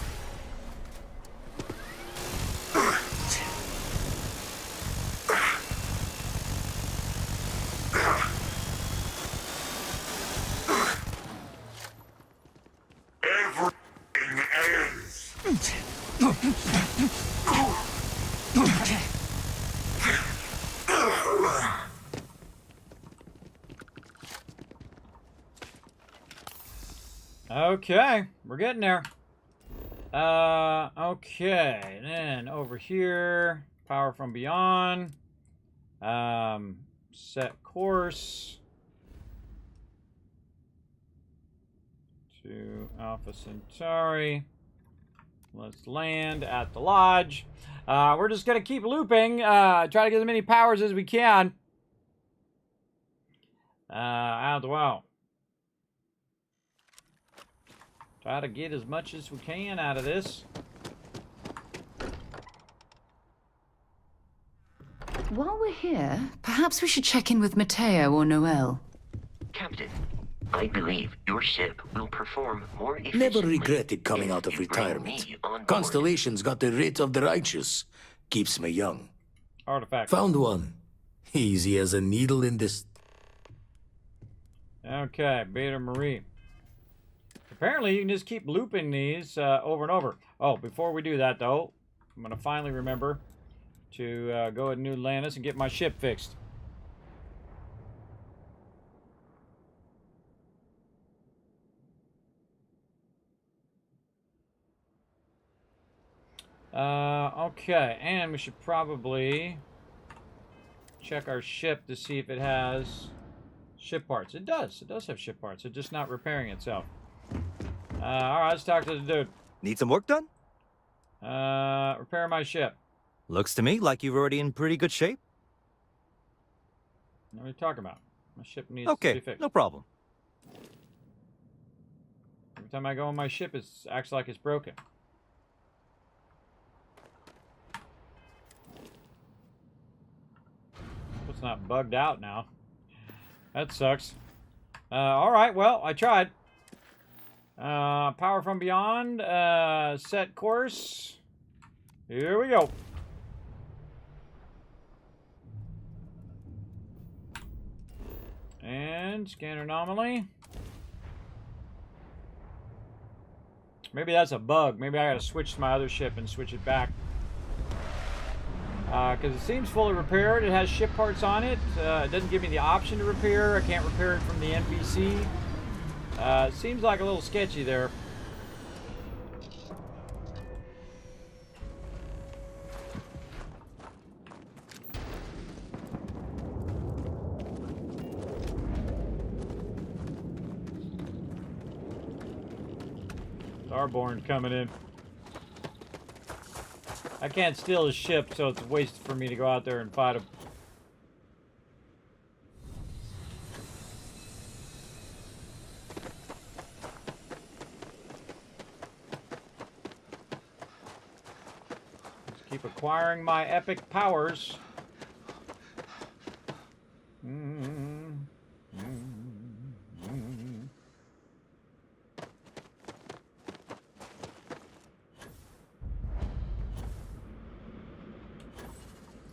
Everything ends. Okay, we're getting there. Okay, then over here, power from beyond. Set course to Alpha Centauri. Let's land at the lodge. We're just gonna keep looping. Try to get as many powers as we can. Out the wow. Try to get as much as we can out of this. While we're here, perhaps we should check in with Matteo or Noel. Captain, I believe your ship will perform more efficiently. Never regretted coming out of retirement. Constellation's got the writ of the righteous. Keeps me young. Artifact. Found one. Easy as a needle in this. Okay, Beta Marie. Apparently, you can just keep looping these over and over. Oh, before we do that, though, I'm going to finally remember to go to New Atlantis and get my ship fixed. Okay, and we should probably check our ship to see if it has ship parts. It does. It does have ship parts. It's just not repairing itself. Alright, let's talk to the dude. Need some work done? Repair my ship. Looks to me like you're already in pretty good shape. What are you talking about? My ship needs to be fixed. No problem. Every time I go on my ship, it acts like it's broken. It's not bugged out now. That sucks. Alright, well, I tried. Power from beyond. Set course. Here we go. And scan anomaly. Maybe that's a bug. Maybe I gotta switch to my other ship and switch it back. Because it seems fully repaired. It has ship parts on it. It doesn't give me the option to repair. I can't repair it from the NPC. It seems like a little sketchy there. Starborn coming in. I can't steal his ship, so it's a waste for me to go out there and fight him. Just keep acquiring my epic powers.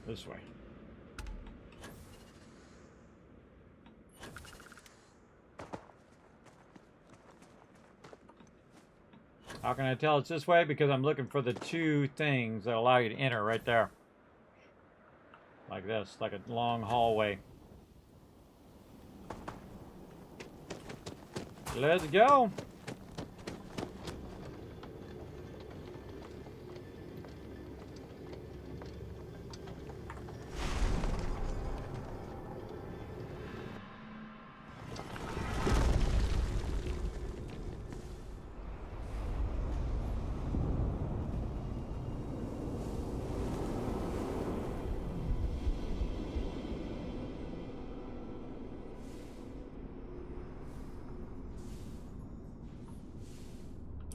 This way. How can I tell it's this way? Because I'm looking for the two things that allow you to enter right there. Like this, like a long hallway. Let's go.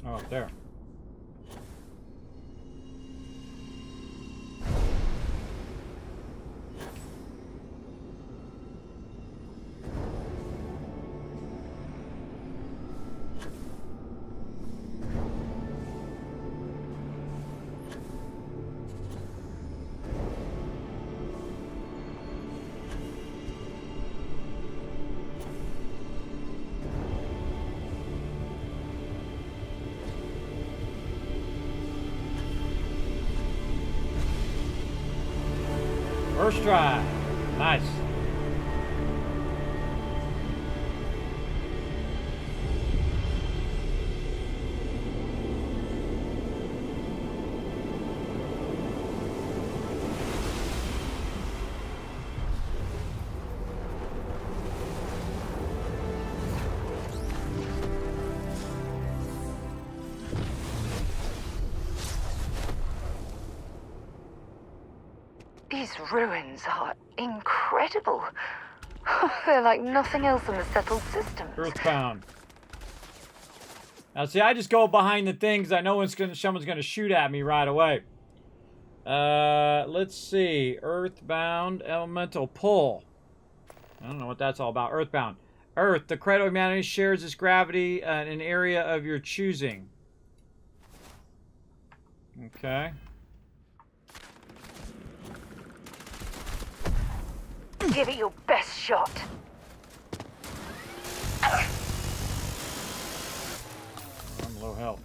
Oh, up there. First try. Nice. These ruins are incredible. They're like nothing else in the settled system. Earthbound. Now, see, I just go behind the things. I know someone's gonna shoot at me right away. Let's see. Earthbound, elemental pull. I don't know what that's all about. Earthbound. Earth, the cradle of humanity, shares its gravity in an area of your choosing. Okay. Give it your best shot. I'm low health.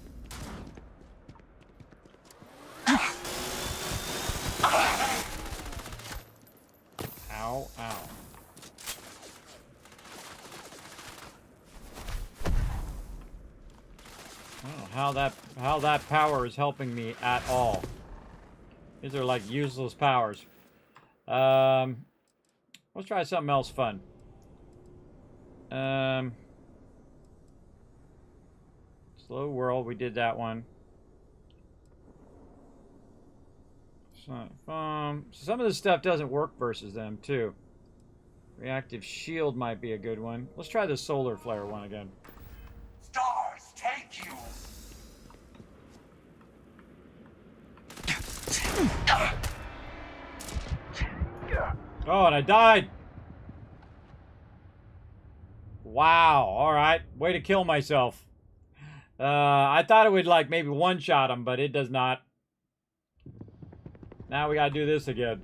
Ow, ow. I don't know how that power is helping me at all. These are like useless powers. Let's try something else fun. Slow world, we did that one. So, some of this stuff doesn't work versus them too. Reactive shield might be a good one. Let's try the solar flare one again. Stars take you. Oh, and I died. Wow. All right. Way to kill myself. I thought it would like maybe one-shot him, but it does not. Now we gotta do this again.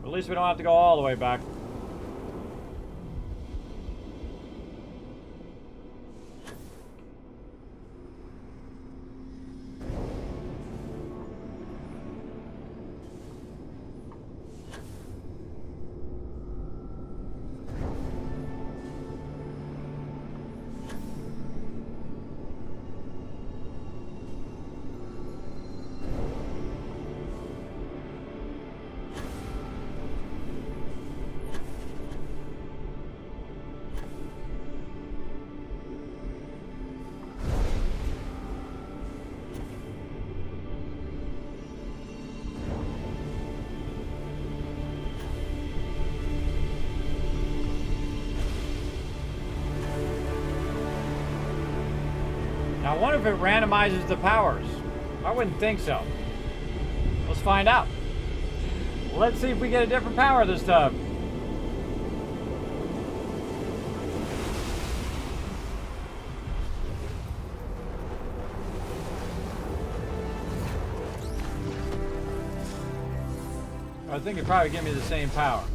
At least we don't have to go all the way back. I wonder if it randomizes the powers. I wouldn't think so. Let's find out. Let's see if we get a different power this time. I think it'd probably give me the same power.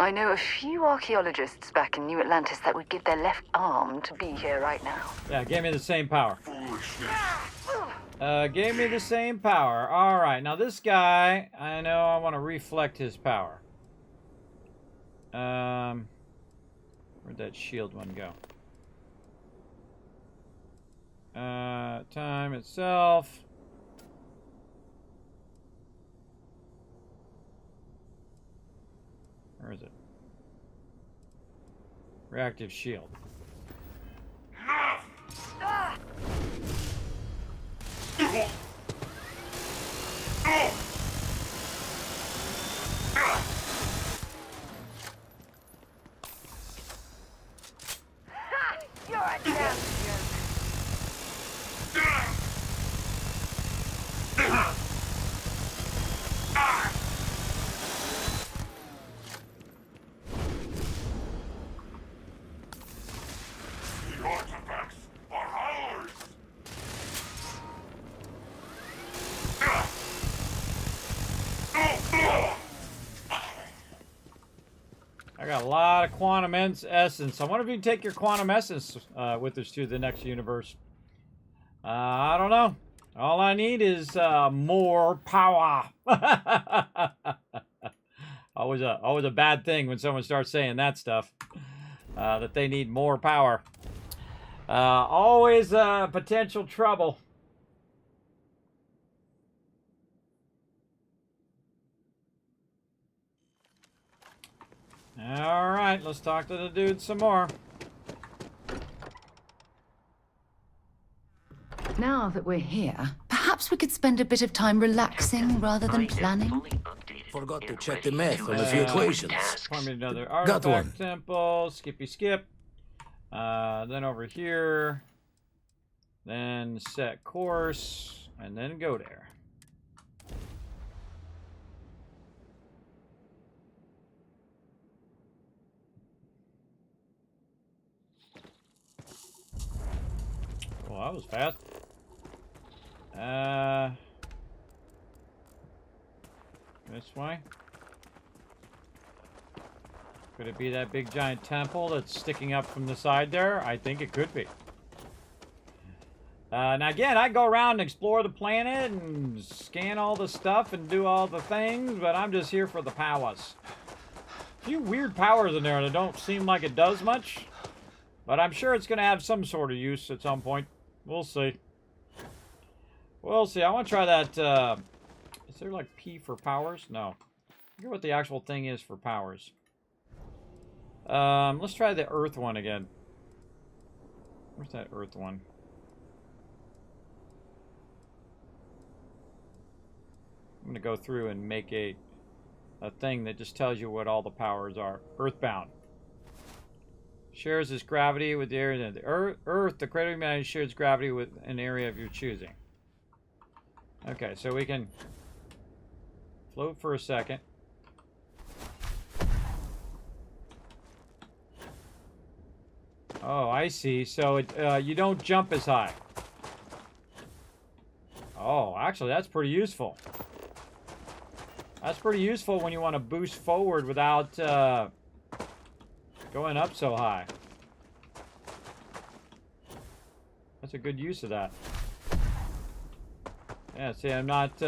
I know a few archaeologists back in New Atlantis that would give their left arm to be here right now. Yeah, gave me the same power. Gave me the same power. Alright, now this guy, I know I want to reflect his power. Where'd that shield one go? Time itself. Where is it? Reactive shield. You're a damn The artifacts are ours! I got a lot of quantum essence. I wonder if you can take your quantum essence with us to the next universe. I don't know. All I need is more power. Always a bad thing when someone starts saying that stuff. That they need more power. Always potential trouble. All right, let's talk to the dude some more. Now that we're here, perhaps we could spend a bit of time relaxing rather than planning. Forgot to check the math on a few equations. Find me another Got artifact one. temple. Skippy skip. Then over here. Then set course. And then go there. Well, that was fast. This way. Could it be that big giant temple that's sticking up from the side there? I think it could be. Now again, I go around and explore the planet and scan all the stuff and do all the things, but I'm just here for the powers. A few weird powers in there that don't seem like it does much, but I'm sure it's going to have some sort of use at some point. We'll see. We'll see. I want to try that. Is there like P for powers? No. I forget what the actual thing is for powers. Let's try the Earth one again. Where's that Earth one? I'm gonna go through and make a thing that just tells you what all the powers are. Earthbound. Shares its gravity with the area. The Earth, the crater of humanity, shares gravity with an area of your choosing. Okay, so we can float for a second. Oh, I see. So it, you don't jump as high. Oh, actually, that's pretty useful. That's pretty useful when you want to boost forward without going up so high. That's a good use of that. Yeah, see, I'm not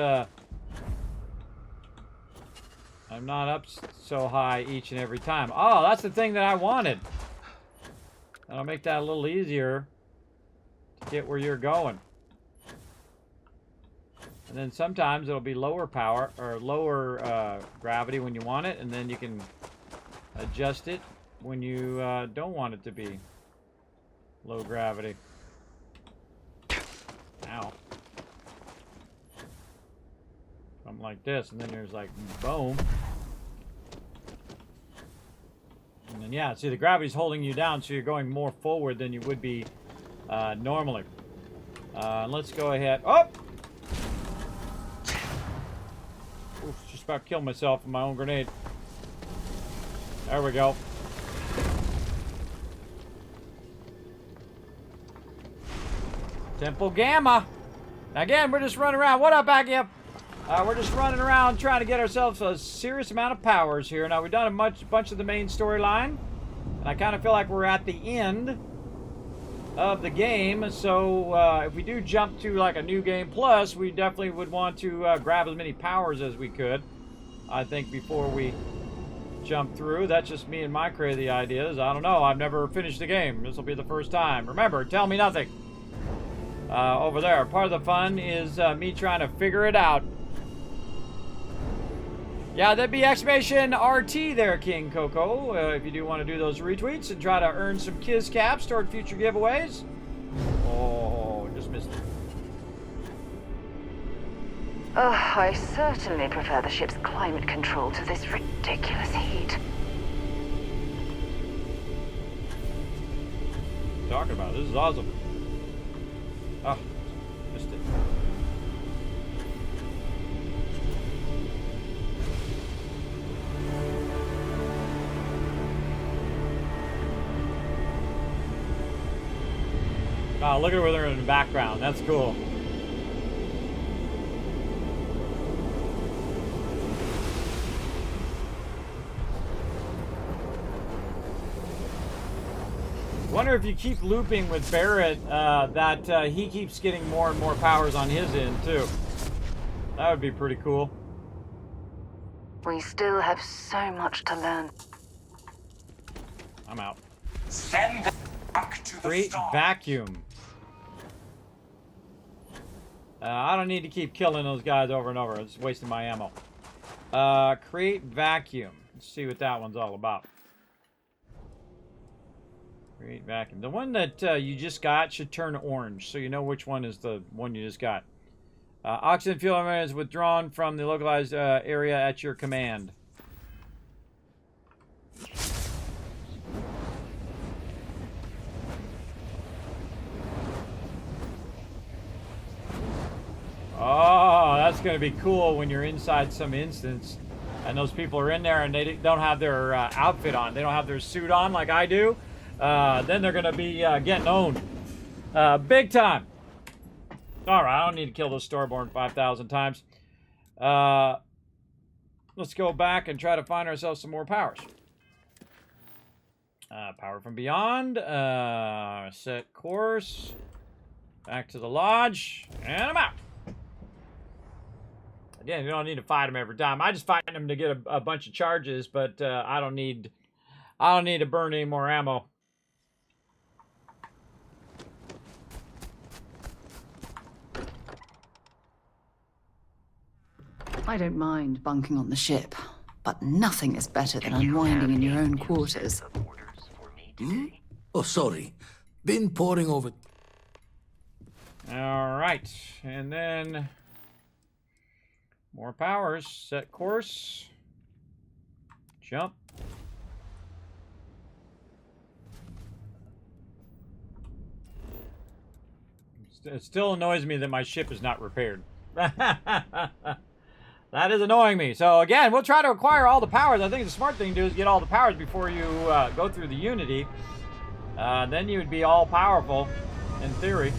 up so high each and every time. Oh, that's the thing that I wanted. That'll make that a little easier to get where you're going. And then sometimes it'll be lower power or lower gravity when you want it, and then you can adjust it when you don't want it to be low gravity. Ow. Something like this, and then there's like boom. And then And yeah, see, the gravity's holding you down, so you're going more forward than you would be normally. Let's go ahead. Oh! Oof, just about killed myself with my own grenade. There we go. Temple Gamma. Again, we're just running around. What up, Aggie? We're just running around trying to get ourselves a serious amount of powers here. Now, we've done a bunch of the main storyline, and I kind of feel like we're at the end of the game. So, if we do jump to like a new game plus, we definitely would want to grab as many powers as we could, I think, before we jump through. That's just me and my crazy ideas. I don't know. I've never finished the game. This will be the first time. Remember, tell me nothing. Over there. Part of the fun is me trying to figure it out. Yeah, that'd be exclamation RT there, King Coco, if you do want to do those retweets and try to earn some Kiz caps toward future giveaways. Oh, just missed it. I certainly prefer the ship's climate control to this ridiculous heat. Talking about this is awesome. Oh, missed it. Oh, look at where they're in the background. That's cool. Wonder if you keep looping with Barrett, that he keeps getting more and more powers on his end, too. That would be pretty cool. We still have so much to learn. I'm out. Send them back to the Create star. vacuum. I don't need to keep killing those guys over and over. It's wasting my ammo. Create vacuum. Let's see what that one's all about. Create vacuum. The one that you just got should turn orange, so you know which one is the one you just got. Oxygen fuel is withdrawn from the localized area at your command. Oh, that's going to be cool when you're inside some instance and those people are in there and they don't have their outfit on. They don't have their suit on like I do. Then they're going to be getting owned. Big time. All right, I don't need to kill those Starborn 5,000 times. Let's go back and try to find ourselves some more powers. Power from beyond. Set course. Back to the lodge. And I'm out. Again, you don't need to fight them every time. I just fight them to get a bunch of charges, but I don't need to burn any more ammo. I don't mind bunking on the ship, but nothing is better than unwinding in your own quarters. Hmm? Oh, sorry. Been poring over... All right, and then more powers. Set course. Jump. It still annoys me that my ship is not repaired. That is annoying me. So again, we'll try to acquire all the powers. I think the smart thing to do is get all the powers before you go through the Unity. Then you would be all powerful, in theory.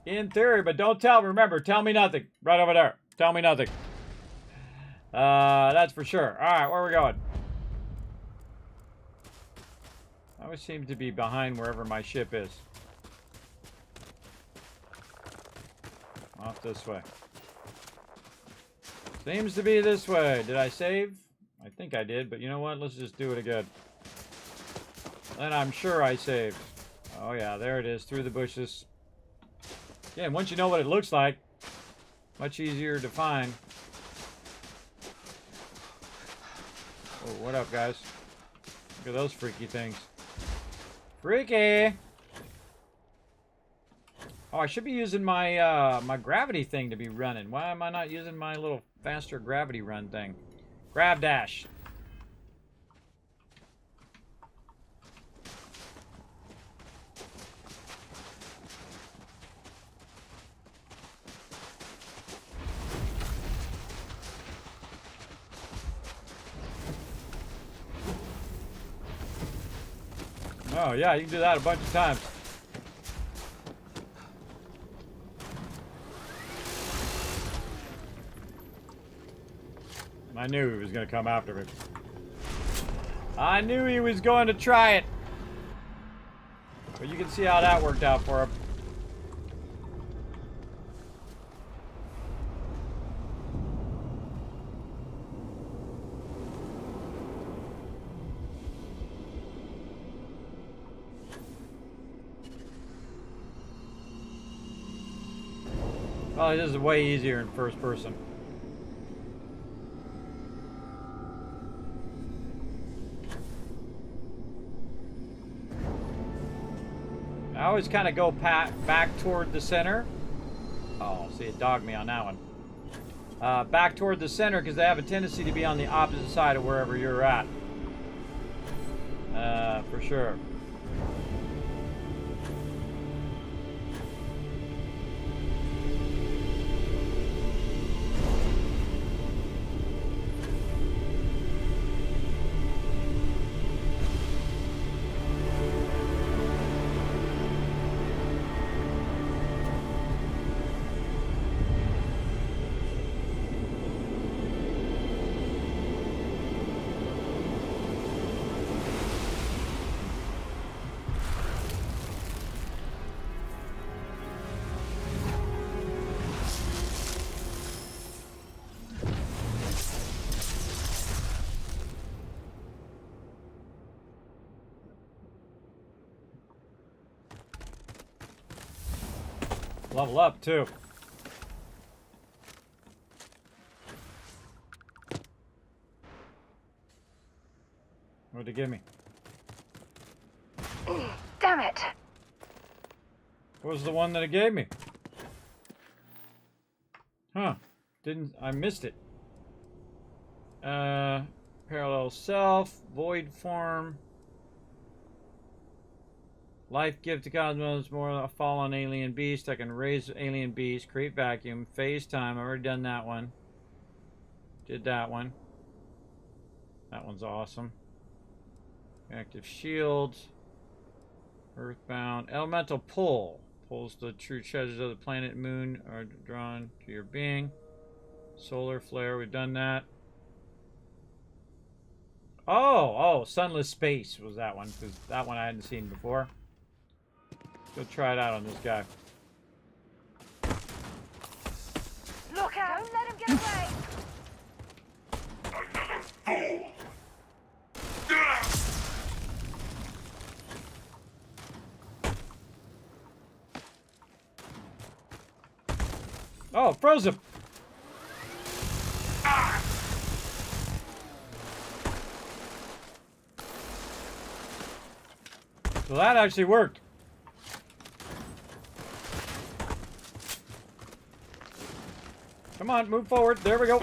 In theory, but don't tell. Remember, tell me nothing. Right over there. Tell me nothing. That's for sure. All right, where are we going? I always seem to be behind wherever my ship is. Off this way. Seems to be this way. Did I save? I think I did, but you know what? Let's just do it again. And I'm sure I saved. Oh yeah, there it is, through the bushes. Yeah, and once you know what it looks like, much easier to find. Oh, what up, guys? Look at those freaky things. Freaky! Oh, I should be using my my gravity thing to be running. Why am I not using my little faster gravity run thing? Grab dash. Oh yeah, you can do that a bunch of times. I knew he was going to come after me. I knew he was going to try it. But you can see how that worked out for him. Oh, this is way easier in first person. I always kind of go back toward the center. Oh, see, it dogged me on that one. Back toward the center because they have a tendency to be on the opposite side of wherever you're at. For sure. Level up, too. What'd it give me? Damn it! What was the one that it gave me? Huh. I missed it. Parallel self, void form. Life gift to cosmos, more a fallen alien beast. I can raise alien beast, create vacuum, phase time. I've already done that one. Did that one. That one's awesome. Active shield. Earthbound. Elemental pull. Pulls the true treasures of the planet and moon are drawn to your being. Solar flare, we've done that. Oh, sunless space was that one, because that one I hadn't seen before. Go try it out on this guy. Look out! Don't let him get away! Oh, froze him! So that actually worked. Come on, move forward. There we go.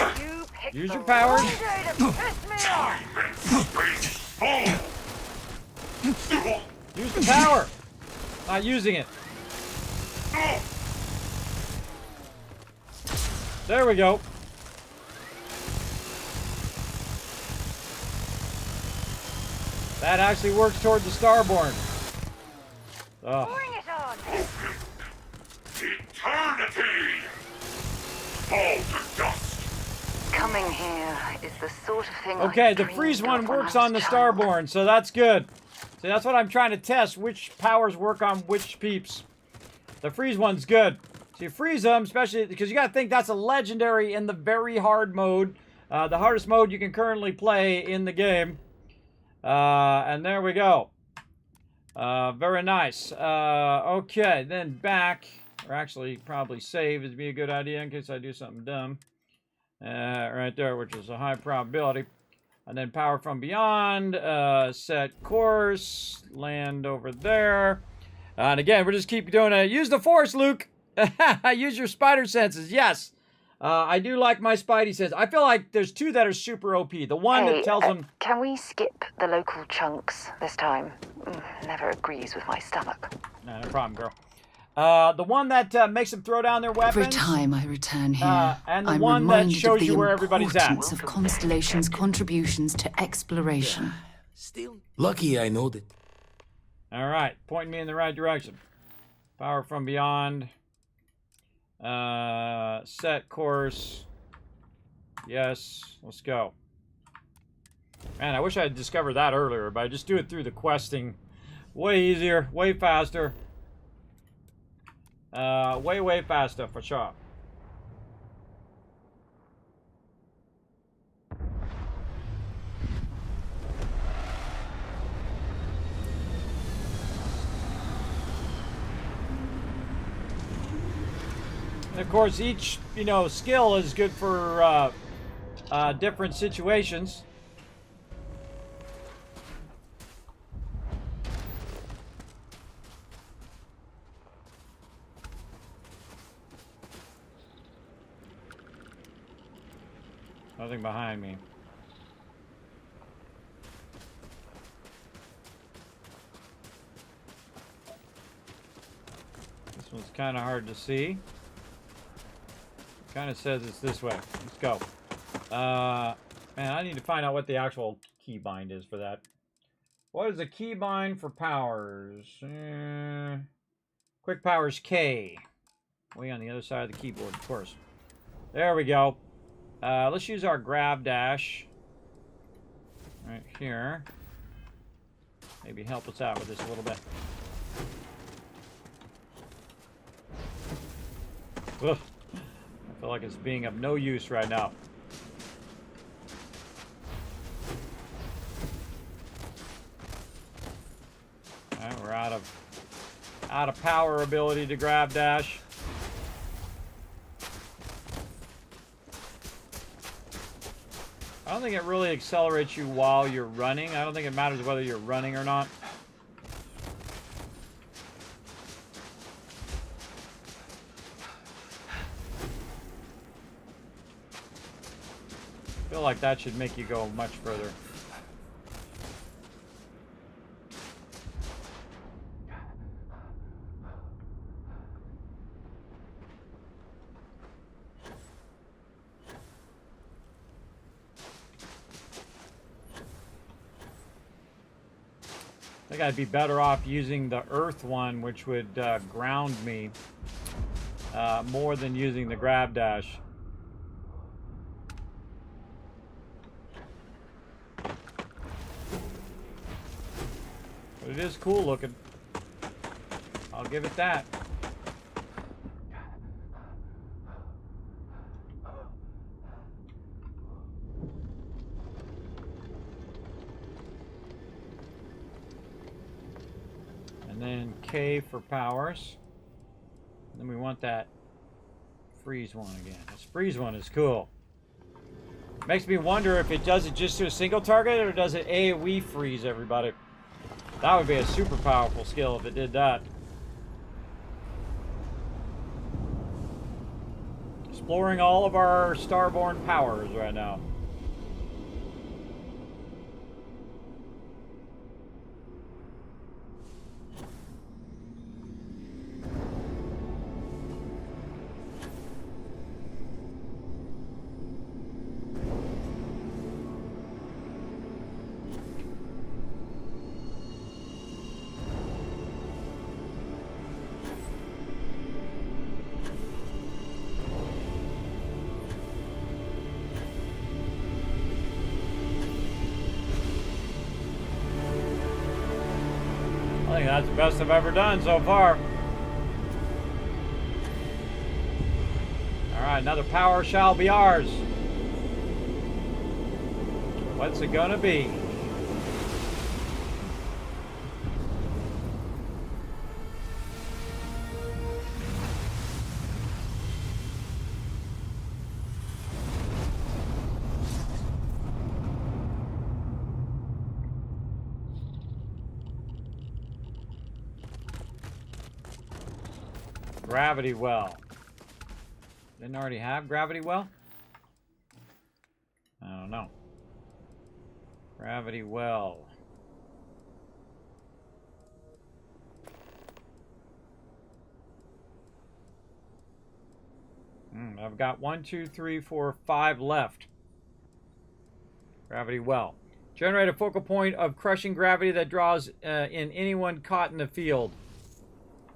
Use your powers. Use the power. Not using it. There we go. That actually works toward the Starborn. Oh. Bring it on! Eternity! Fall to dust! Coming here is the sort of thing. Okay, the freeze one works on the Starborn, so that's good. See, that's what I'm trying to test, which powers work on which peeps. The freeze one's good. So you freeze them, especially because you got to think that's a legendary in the very hard mode. The hardest mode you can currently play in the game. And there we go. Very nice. Okay, then back, or actually probably save would be a good idea in case I do something dumb. Right there, which is a high probability. And then power from beyond, set course, land over there. And again, we're just keep doing it. Use the Force, Luke. Use your spider senses. Yes. I do like my spidey sense. I feel like there's two that are super OP. The one that tells them... Can we skip the local chunks this time? Never agrees with my stomach. No problem, girl. The one that makes them throw down their weapons. Every time I return here, and the I'm one that reminded shows of the you where everybody's at. importance of Constellation's contributions to exploration. Still lucky I know that. All right, pointing me in the right direction. Power from beyond. Set course. Yes, let's go. Man, I wish I had discovered that earlier, but I just do it through the questing. Way easier, way faster. Way faster for sure. And of course, each, skill is good for different situations. Nothing behind me. This one's kind of hard to see. Kind of says it's this way. Let's go. Man, I need to find out what the actual keybind is for that. What is the keybind for powers? Quick powers K. Way on the other side of the keyboard, of course. There we go. Let's use our grab dash. Right here. Maybe help us out with this a little bit. Ugh. I feel like it's being of no use right now. Alright, we're out of power ability to grab dash. I don't think it really accelerates you while you're running. I don't think it matters whether you're running or not. I feel like that should make you go much further. I think I'd be better off using the earth one, which would ground me more than using the grab dash. But it is cool looking. I'll give it that. And then K for powers. And then we want that freeze one again. This freeze one is cool. Makes me wonder if it does it just to a single target or does it AoE freeze everybody. That would be a super powerful skill if it did that. Exploring all of our starborn powers right now. I think that's the best I've ever done so far. Alright, another power shall be ours. What's it gonna be? Gravity well. Didn't already have gravity well? I don't know. Gravity well. I've got 1, 2, 3, 4, 5 left. Gravity well. Generate a focal point of crushing gravity that draws in anyone caught in the field.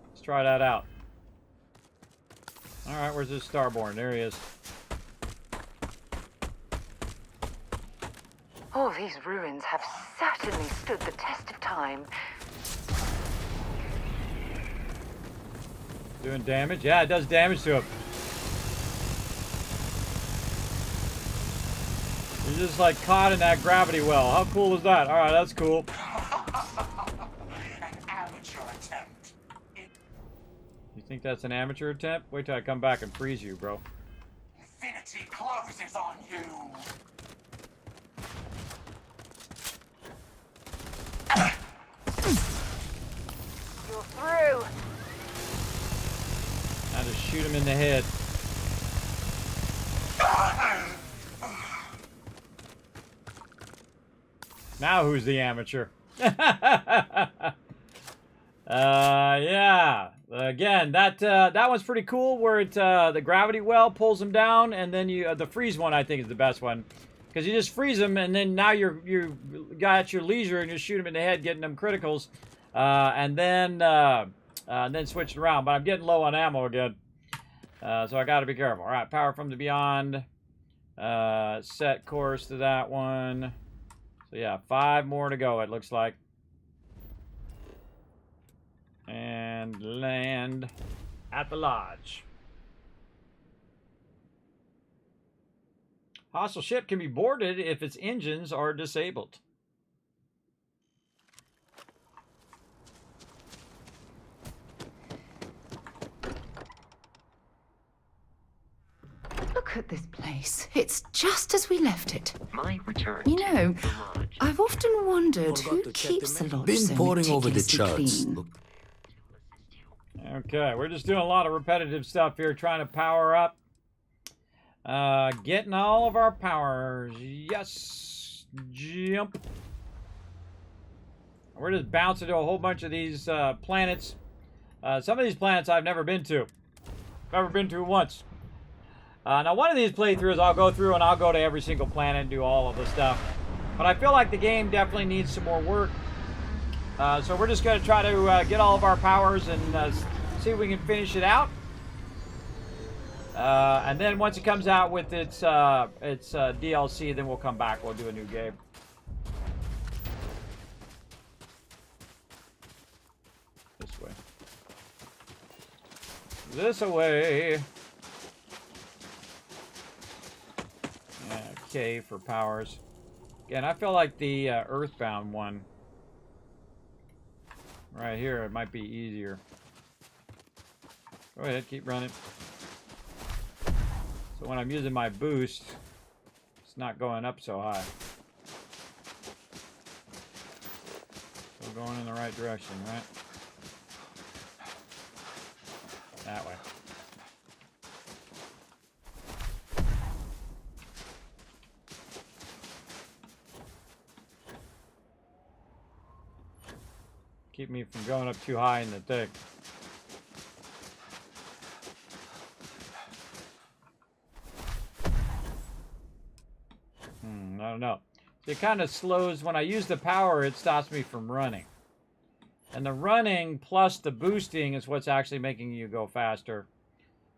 Let's try that out. Alright, where's this Starborn? There he is. Oh, these ruins have certainly stood the test of time. Doing damage? Yeah, it does damage to him. You're just like caught in that gravity well. How cool is that? Alright, that's cool. An amateur attempt. You think that's an amateur attempt? Wait till I come back and freeze you, bro. Infinity closes on you. You're through. Now just shoot him in the head. Now who's the amateur? Yeah. Again, that one's pretty cool. Where it the gravity well pulls them down, and then you the freeze one I think is the best one, because you just freeze them, and then now you got your leisure and you shoot them in the head, getting them criticals, and then switch it around. But I'm getting low on ammo again, so I got to be careful. All right, power from the beyond. Set course to that one. So yeah, 5 more to go, it looks like. And land at the lodge. Hostile ship can be boarded if its engines are disabled. Look at this place. It's just as we left it. My return. You know, I've often wondered who keeps the lodge Been so poring over the meticulously charts. clean. Look, Okay, we're just doing a lot of repetitive stuff here, trying to power up. Getting all of our powers. Yes. Jump. We're just bouncing to a whole bunch of these planets. Some of these planets I've never been to. Never been to once. Now, one of these playthroughs I'll go through and I'll go to every single planet and do all of the stuff. But I feel like the game definitely needs some more work. So we're just going to try to get all of our powers and see if we can finish it out. And then once it comes out with its DLC, then we'll come back. We'll do a new game. This way. This away. Okay, for powers. Again, I feel like the Earthbound one right here, it might be easier. Go ahead, keep running. So when I'm using my boost, it's not going up so high. Still going in the right direction, right? That way. Keep me from going up too high in the thing. I don't know. It kind of slows. When I use the power, it stops me from running. And the running plus the boosting is what's actually making you go faster.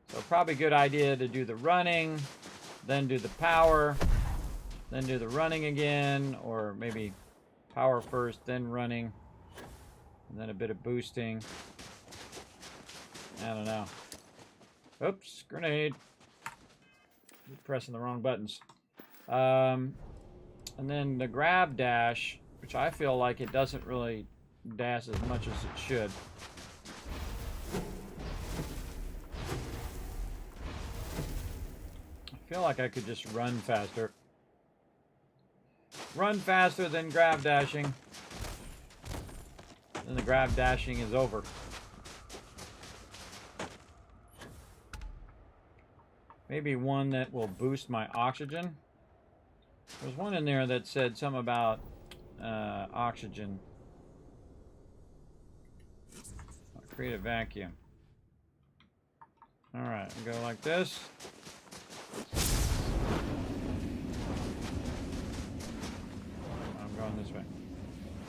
So probably a good idea to do the running, then do the power, then do the running again, or maybe power first, then running. And then a bit of boosting. I don't know. Oops, grenade. You're pressing the wrong buttons. And then the grab dash, which I feel like it doesn't really dash as much as it should. I feel like I could just run faster. Run faster than grab dashing. Then the grab dashing is over. Maybe one that will boost my oxygen. There's one in there that said something about oxygen. Create a vacuum. Alright, go like this. I'm going this way.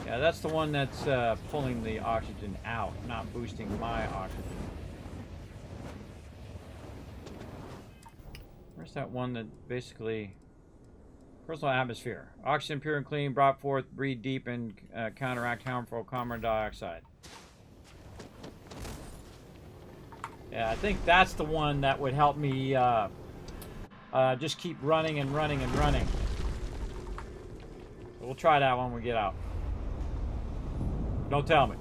Yeah, that's the one that's pulling the oxygen out, not boosting my oxygen. Where's that one that basically... Personal atmosphere. Oxygen pure and clean, brought forth, breathe deep, and counteract harmful carbon dioxide. Yeah, I think that's the one that would help me just keep running and running and running. So we'll try that when we get out. Don't tell me.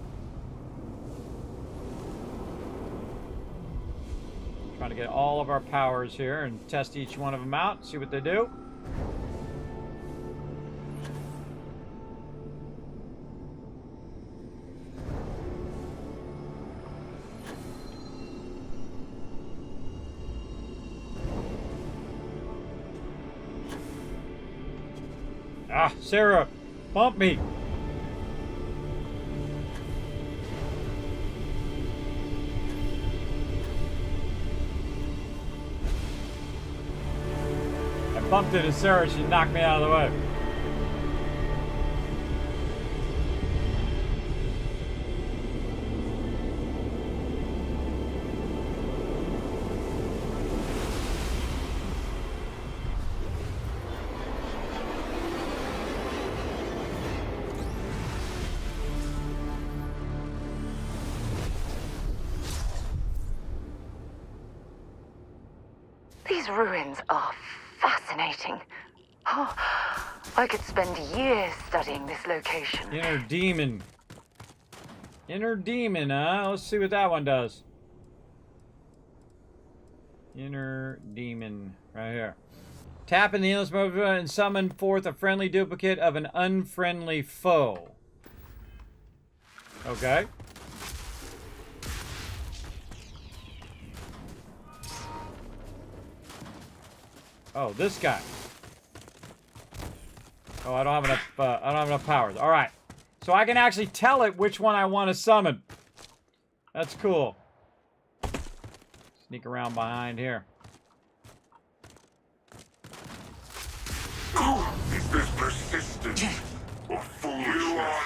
Trying to get all of our powers here and test each one of them out, see what they do. Ah, Sarah, bump me. I bumped into Sarah, she knocked me out of the way. These ruins are fascinating. Oh, I could spend years studying this location. Inner demon. Inner demon, huh? Let's see what that one does. Inner demon, right here. Tap in the endless mode and summon forth a friendly duplicate of an unfriendly foe. Okay. Oh, this guy. Oh, I don't have enough. I don't have enough powers. All right, so I can actually tell it which one I want to summon. That's cool. Sneak around behind here. Is this persistent or foolish? You are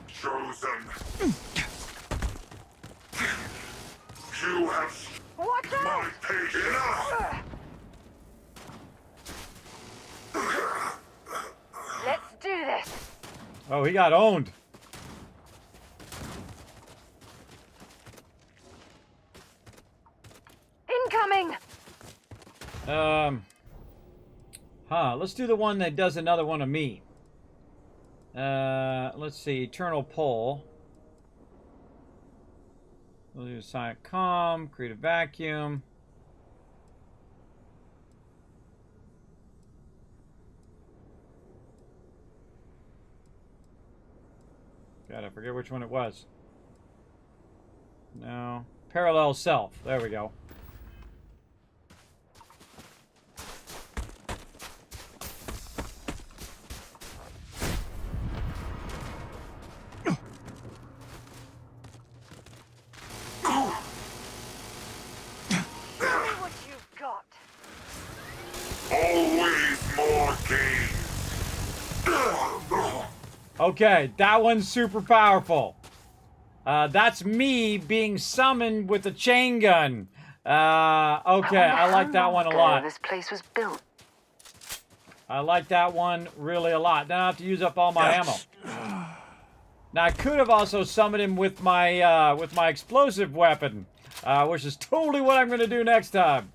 chosen. You have my patience. Let's do this. Oh, he got owned. Incoming. Let's do the one that does another one of me. Let's see. Eternal Pull. We'll do Sonic Calm, create a vacuum. God, I forget which one it was. No. Parallel Self. There we go. What you've got. Always more gains. Okay, that one's super powerful. That's me being summoned with a chain gun. Okay, I like that one a lot. This place was built. I like that one really a lot. Then I have to use up all my ammo. Now I could have also summoned him with my explosive weapon, which is totally what I'm going to do next time.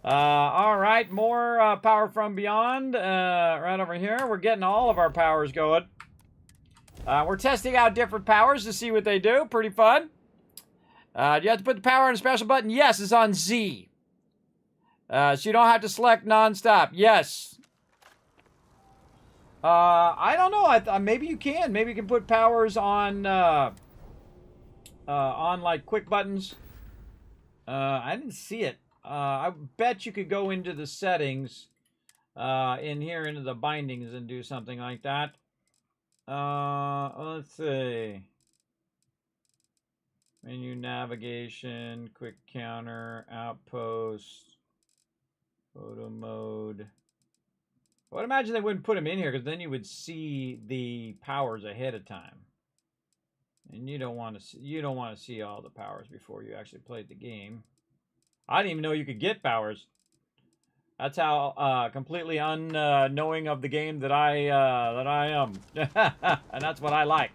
All right, more power from beyond. Right over here, we're getting all of our powers going. We're testing out different powers to see what they do. Pretty fun. Do you have to put the power on a special button? Yes, it's on Z. So you don't have to select non-stop. Yes. I don't know. Maybe you can. Maybe you can put powers on like quick buttons. I didn't see it. I bet you could go into the settings in here, into the bindings, and do something like that. Let's see. Menu navigation, quick counter, outpost, photo mode. I would imagine they wouldn't put them in here because then you would see the powers ahead of time, and you don't want to see all the powers before you actually played the game. I didn't even know you could get powers. That's how completely unknowing of the game that I am, and that's what I like.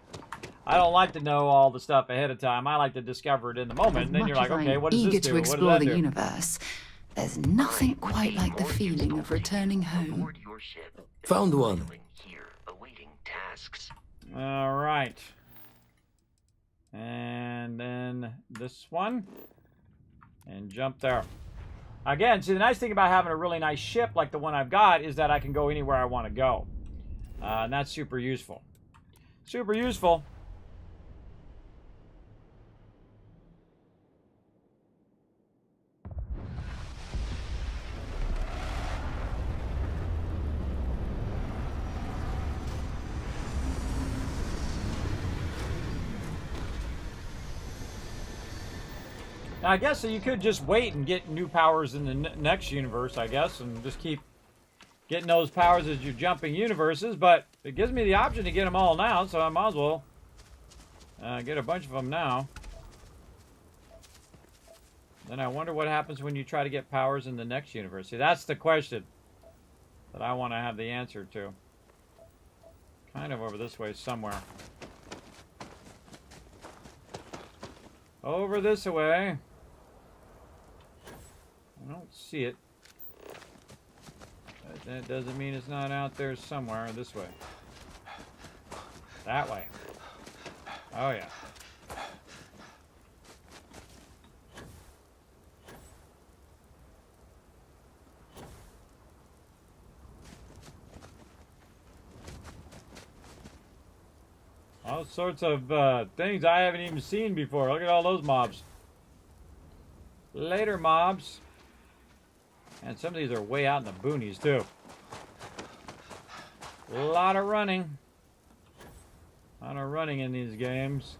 I don't like to know all the stuff ahead of time. I like to discover it in the moment, and then you're like, okay, what does this do? Eager to explore the universe. There's nothing quite like the feeling of returning home. Found one. All right. And then this one. And jump there. Again, see, the nice thing about having a really nice ship like the one I've got is that I can go anywhere I want to go. And that's super useful. Super useful. Now, I guess so you could just wait and get new powers in the next universe, I guess, and just keep getting those powers as you're jumping universes, but it gives me the option to get them all now, so I might as well get a bunch of them now. Then I wonder what happens when you try to get powers in the next universe. See, that's the question that I want to have the answer to. Kind of over this way somewhere. Over this way. I don't see it. But that doesn't mean it's not out there somewhere. This way. That way. Oh, yeah. All sorts of things I haven't even seen before. Look at all those mobs. Later, mobs. And some of these are way out in the boonies, too. A lot of running. A lot of running in these games.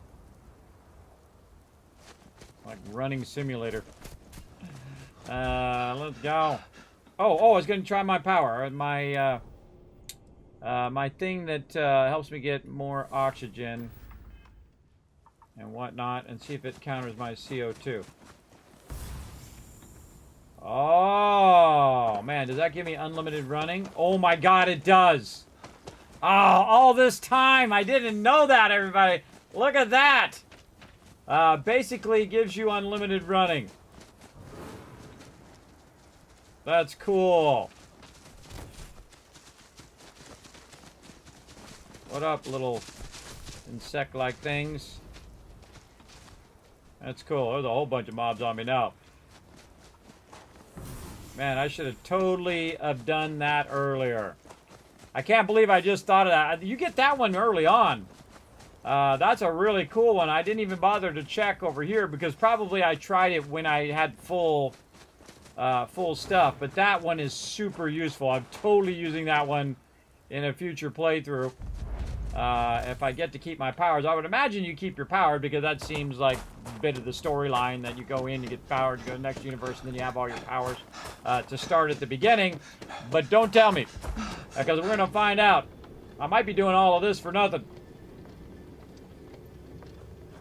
Like running simulator. Let's go. Oh, I was going to try my power. My thing that helps me get more oxygen and whatnot, and see if it counters my CO2. Oh, man, does that give me unlimited running? Oh my god, it does! Oh, all this time! I didn't know that, everybody! Look at that! Basically gives you unlimited running. That's cool. What up, little insect-like things? That's cool. There's a whole bunch of mobs on me now. Man, I should have totally have done that earlier. I can't believe I just thought of that. You get that one early on. That's a really cool one. I didn't even bother to check over here because probably I tried it when I had full stuff. But that one is super useful. I'm totally using that one in a future playthrough. If I get to keep my powers. I would imagine you keep your power because that seems like a bit of the storyline that you go in, you get powered, you go to the next universe, and then you have all your powers to start at the beginning. But don't tell me, because we're going to find out. I might be doing all of this for nothing.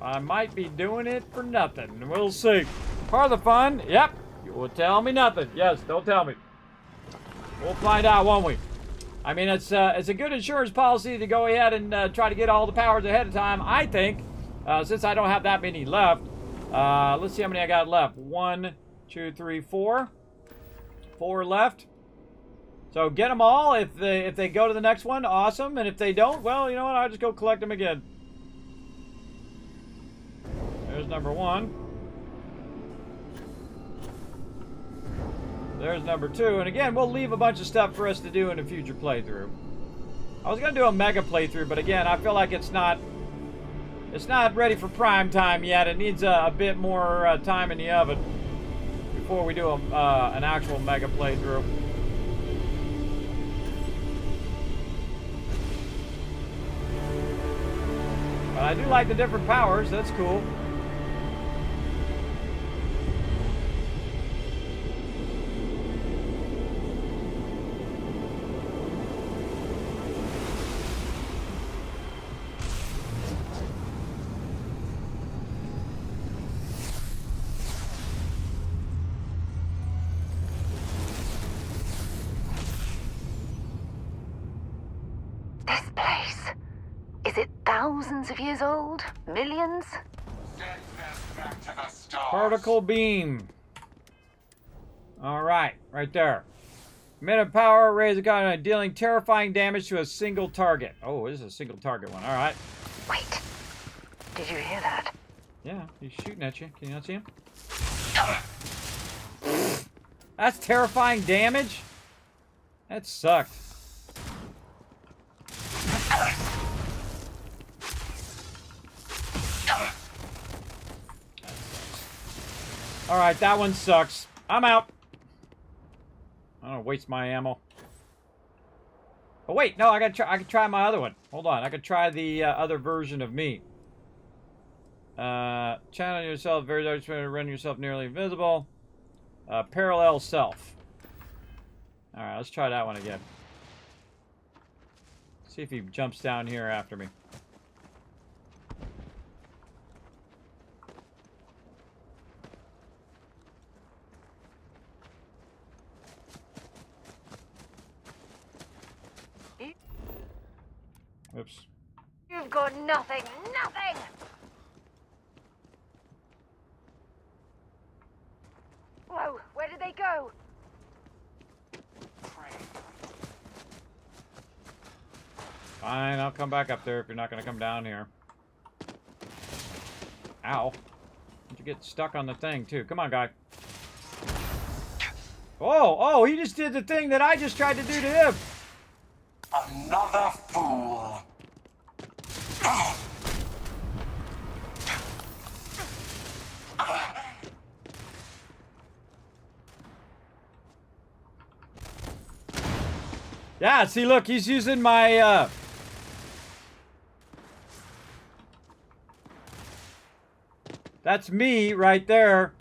I might be doing it for nothing. We'll see. Part of the fun, yep, you will tell me nothing. Yes, don't tell me. We'll find out, won't we? I mean, it's a good insurance policy to go ahead and try to get all the powers ahead of time, I think, since I don't have that many left. Let's see how many I got left. 1, 2, 3, 4. 4 left. So get them all. If they go to the next one, awesome. And if they don't, well, you know what? I'll just go collect them again. There's number 1. There's number 2, and again, we'll leave a bunch of stuff for us to do in a future playthrough. I was going to do a mega playthrough, but again, I feel like it's not ready for prime time yet. It needs a bit more time in the oven before we do an actual mega playthrough. But I do like the different powers. That's cool. Thousands of years old? Millions? Particle beam. Alright, right there. Minute power, raise a gun, dealing terrifying damage to a single target. Oh, this is a single target one. Alright. Wait. Did you hear that? Yeah, he's shooting at you. Can you not see him? That's terrifying damage? That sucked. Alright, that one sucks. I'm out. I don't waste my ammo. Oh wait, no, I could try my other one. Hold on, I could try the other version of me. Channel yourself, very dark, render yourself nearly invisible. Parallel self. Alright, let's try that one again. See if he jumps down here after me. Oops. You've got nothing! Nothing! Whoa, where did they go? Fine, I'll come back up there if you're not going to come down here. Ow. Did you get stuck on the thing, too? Come on, guy. Oh, he just did the thing that I just tried to do to him. Another fool. Yeah, see, look, he's using my, That's me right there.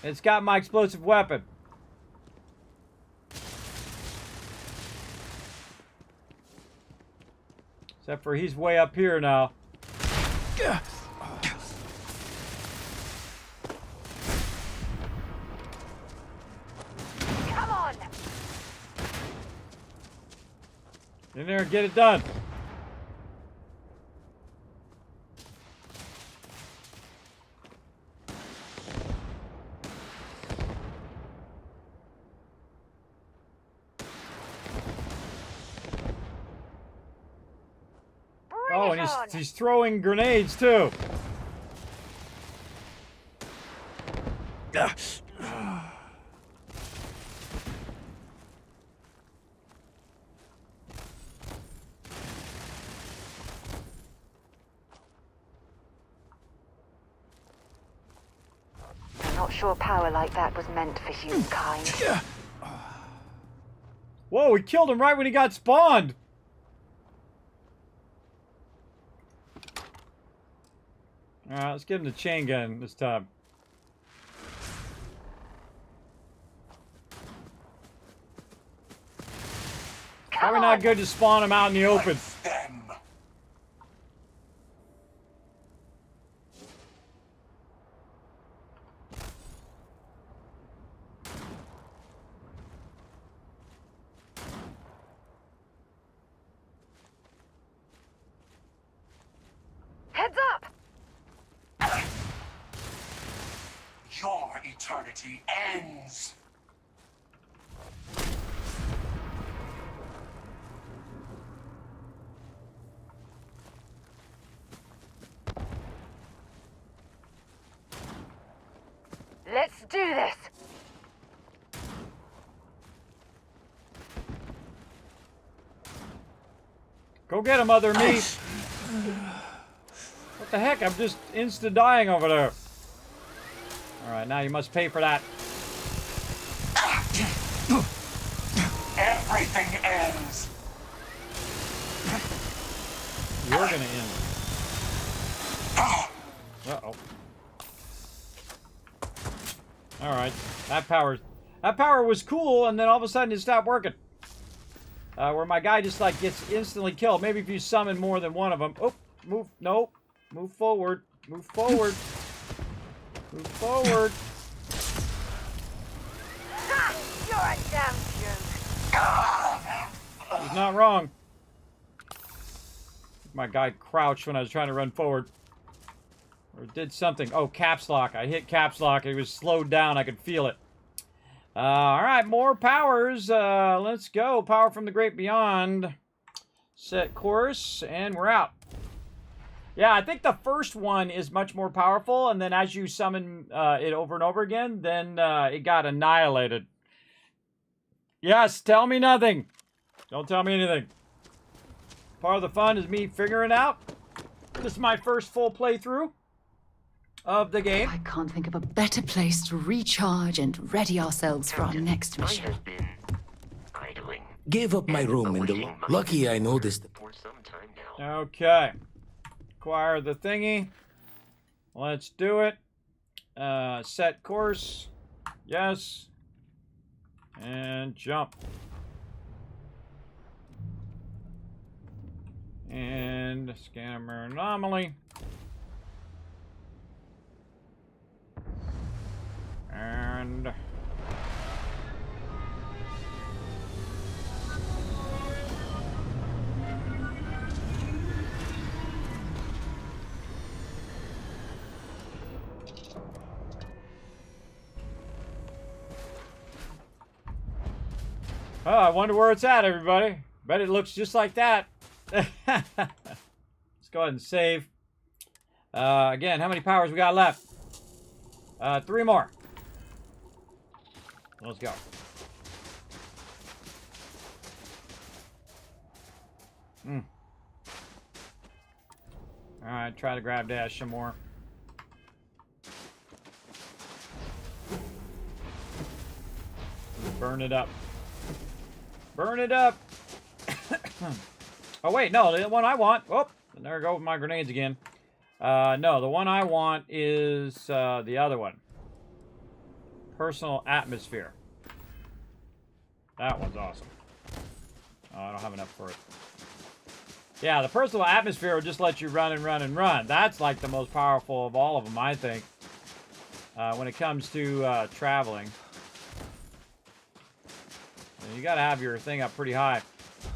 It's got my explosive weapon. Except for he's way up here now. Come on! In there and get it done. Oh, and he's throwing grenades too. I'm not sure power like that was meant for humankind. Whoa, we killed him right when he got spawned. Alright, let's give him the chain gun this time. Probably not good to spawn him out in the open. Heads up! Your eternity ends. Let's do this! Go get him, other me. What the heck? I'm just insta-dying over there. Alright, now you must pay for that. Nothing ends. You're gonna end. Uh-oh. Alright. That power was cool, and then all of a sudden it stopped working. Where my guy just like gets instantly killed. Maybe if you summon more than one of them. Oh, move. No. Move forward. Move forward. Move forward. You're a damn joke. He's not wrong. My guy crouched when I was trying to run forward. Or did something. Oh, caps lock. I hit caps lock. It was slowed down. I could feel it. Alright, more powers. Let's go. Power from the Great Beyond. Set course, and we're out. Yeah, I think the first one is much more powerful, and then as you summon it over and over again, then it got annihilated. Yes, tell me nothing. Don't tell me anything. Part of the fun is me figuring out. This is my first full playthrough of the game. I can't think of a better place to recharge and ready ourselves for our next mission. I have been idling. Gave up my room in the... Lucky I noticed. For some time now. Okay. Acquire the thingy. Let's do it. Set course. Yes. And jump. And scammer anomaly. And oh, I wonder where it's at, everybody. Bet it looks just like that. Let's go ahead and save. Again, how many powers we got left? 3 more. Let's go. Alright, try to grab dash some more. Burn it up. Burn it up! Oh wait, no, the one I want... Oh, there I go with my grenades again. No, the one I want is the other one. Personal atmosphere. That one's awesome. Oh, I don't have enough for it. Yeah, the personal atmosphere will just let you run and run and run. That's like the most powerful of all of them, I think. When it comes to traveling. And you gotta have your thing up pretty high.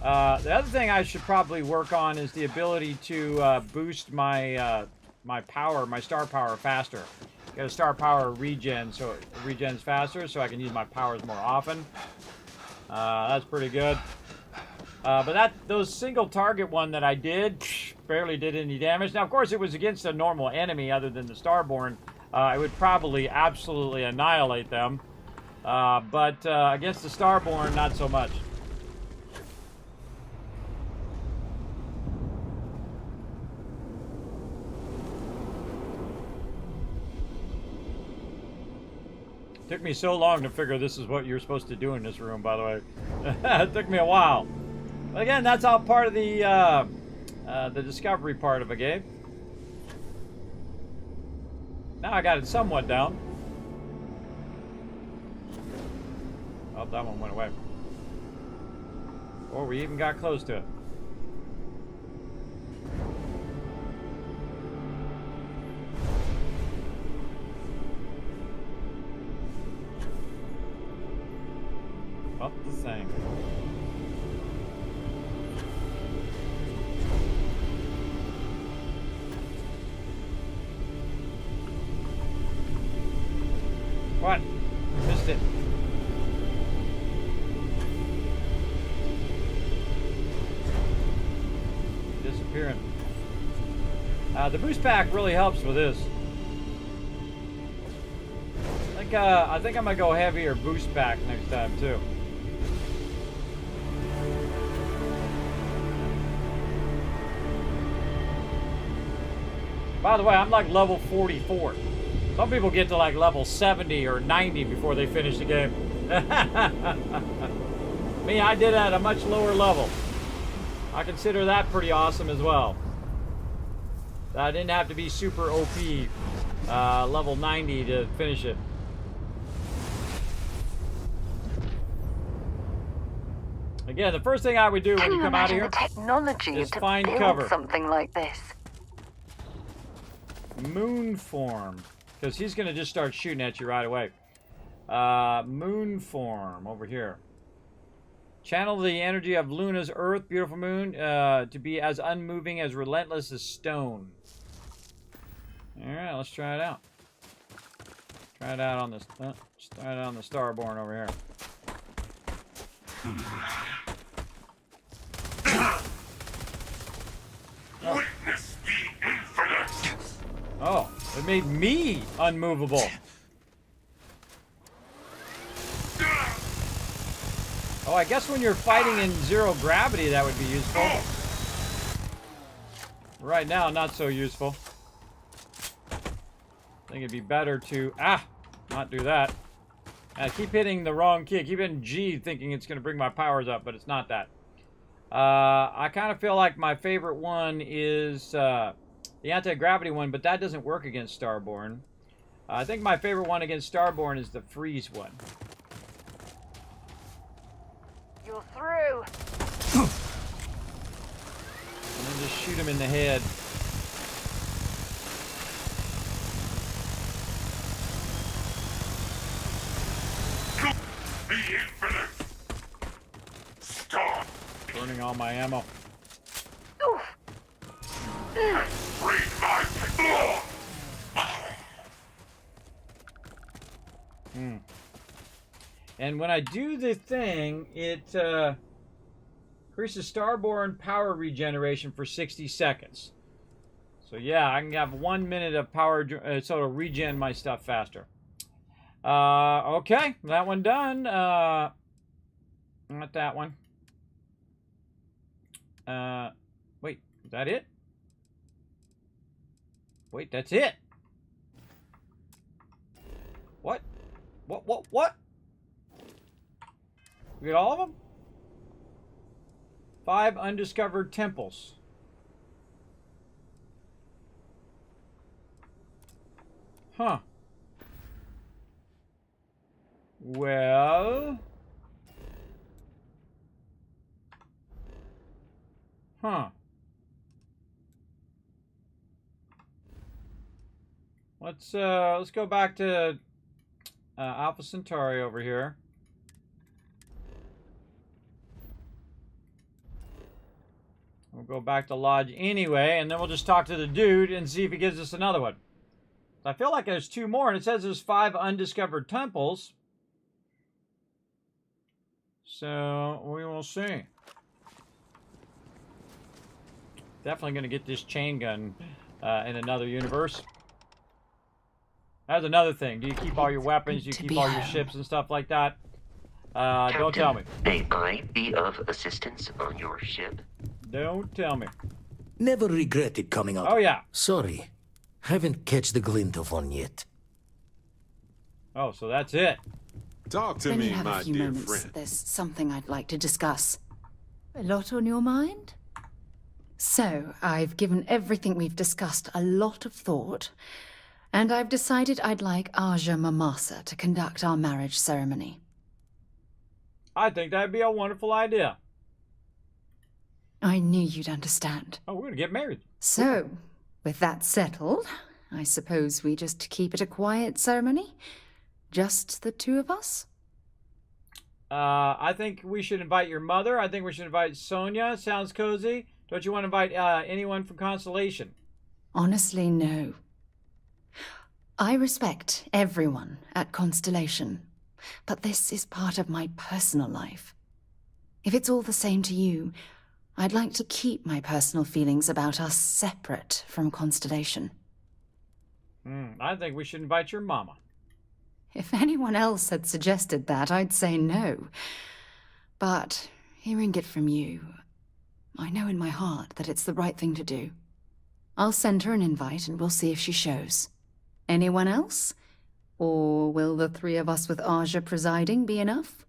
The other thing I should probably work on is the ability to boost my my power, my star power faster. Get a star power regen, so it regens faster, so I can use my powers more often. That's pretty good. But those single target one that I did barely did any damage. Now, of course, it was against a normal enemy other than the Starborn. I would probably absolutely annihilate them. But against the Starborn, not so much. Took me so long to figure this is what you're supposed to do in this room, by the way. It took me a while. But again, that's all part of the discovery part of a game. Now I got it somewhat down. Oh, that one went away. Or we even got close to it. About the same. What? Missed it. Disappearing. The boost pack really helps with this. I think I'm gonna go heavier boost pack next time too. By the way, I'm like level 44. Some people get to like level 70 or 90 before they finish the game. Me, I did it at a much lower level. I consider that pretty awesome as well. I didn't have to be super OP, level 90 to finish it. Again, the first thing I would do when you come out of here is find cover. Something like this. Moon form, because he's going to just start shooting at you right away. Moon form over here. Channel the energy of Luna's Earth, beautiful moon, to be as unmoving, as relentless as stone. Alright, let's try it out. Try it out on this. Let's try it out on the Starborn over here. Witness the infinite. Oh, it made me unmovable. Oh, I guess when you're fighting in zero gravity, that would be useful. Right now, not so useful. I think it'd be better to, not do that. I keep hitting the wrong key. I keep hitting G thinking it's going to bring my powers up, but it's not that. I kind of feel like my favorite one is the anti-gravity one, but that doesn't work against Starborn. I think my favorite one against Starborn is the freeze one. You're through. And then just shoot him in the head. The infinite. Stop. Burning all my ammo. Read my blood. And when I do the thing, it increases Starborn power regeneration for 60 seconds. So yeah, I can have 1 minute of power, so it'll regen my stuff faster. Okay, that one done. Not that one. Wait, is that it? Wait, that's it. What? What? We got all of them? 5 undiscovered temples. Huh. Well. Huh. Let's go back to Alpha Centauri over here. We'll go back to Lodge anyway, and then we'll just talk to the dude and see if he gives us another one. I feel like there's 2 more, and it says there's 5 undiscovered temples. So, we will see. Definitely going to get this chain gun in another universe. That's another thing. Do you keep all your weapons? Do you keep all your ships and stuff like that? Don't tell me. May I be of assistance on your ship? Don't tell me. Never regretted coming out. Oh, yeah. Sorry. Haven't catch the glint of one yet. Oh, so that's it. Talk to me, my dear friend. There's something I'd like to discuss. A lot on your mind? So, I've given everything we've discussed a lot of thought, and I've decided I'd like Aja Mamasa to conduct our marriage ceremony. I think that'd be a wonderful idea. I knew you'd understand. Oh, we're gonna get married. So, with that settled, I suppose we just keep it a quiet ceremony? Just the 2 of us? I think we should invite your mother. I think we should invite Sonia. Sounds cozy. Don't you want to invite anyone from Constellation? Honestly, no. I respect everyone at Constellation, but this is part of my personal life. If it's all the same to you, I'd like to keep my personal feelings about us separate from Constellation. I think we should invite your mama. If anyone else had suggested that, I'd say no. But hearing it from you, I know in my heart that it's the right thing to do. I'll send her an invite and we'll see if she shows. Anyone else? Or will the 3 of us with Aja presiding be enough?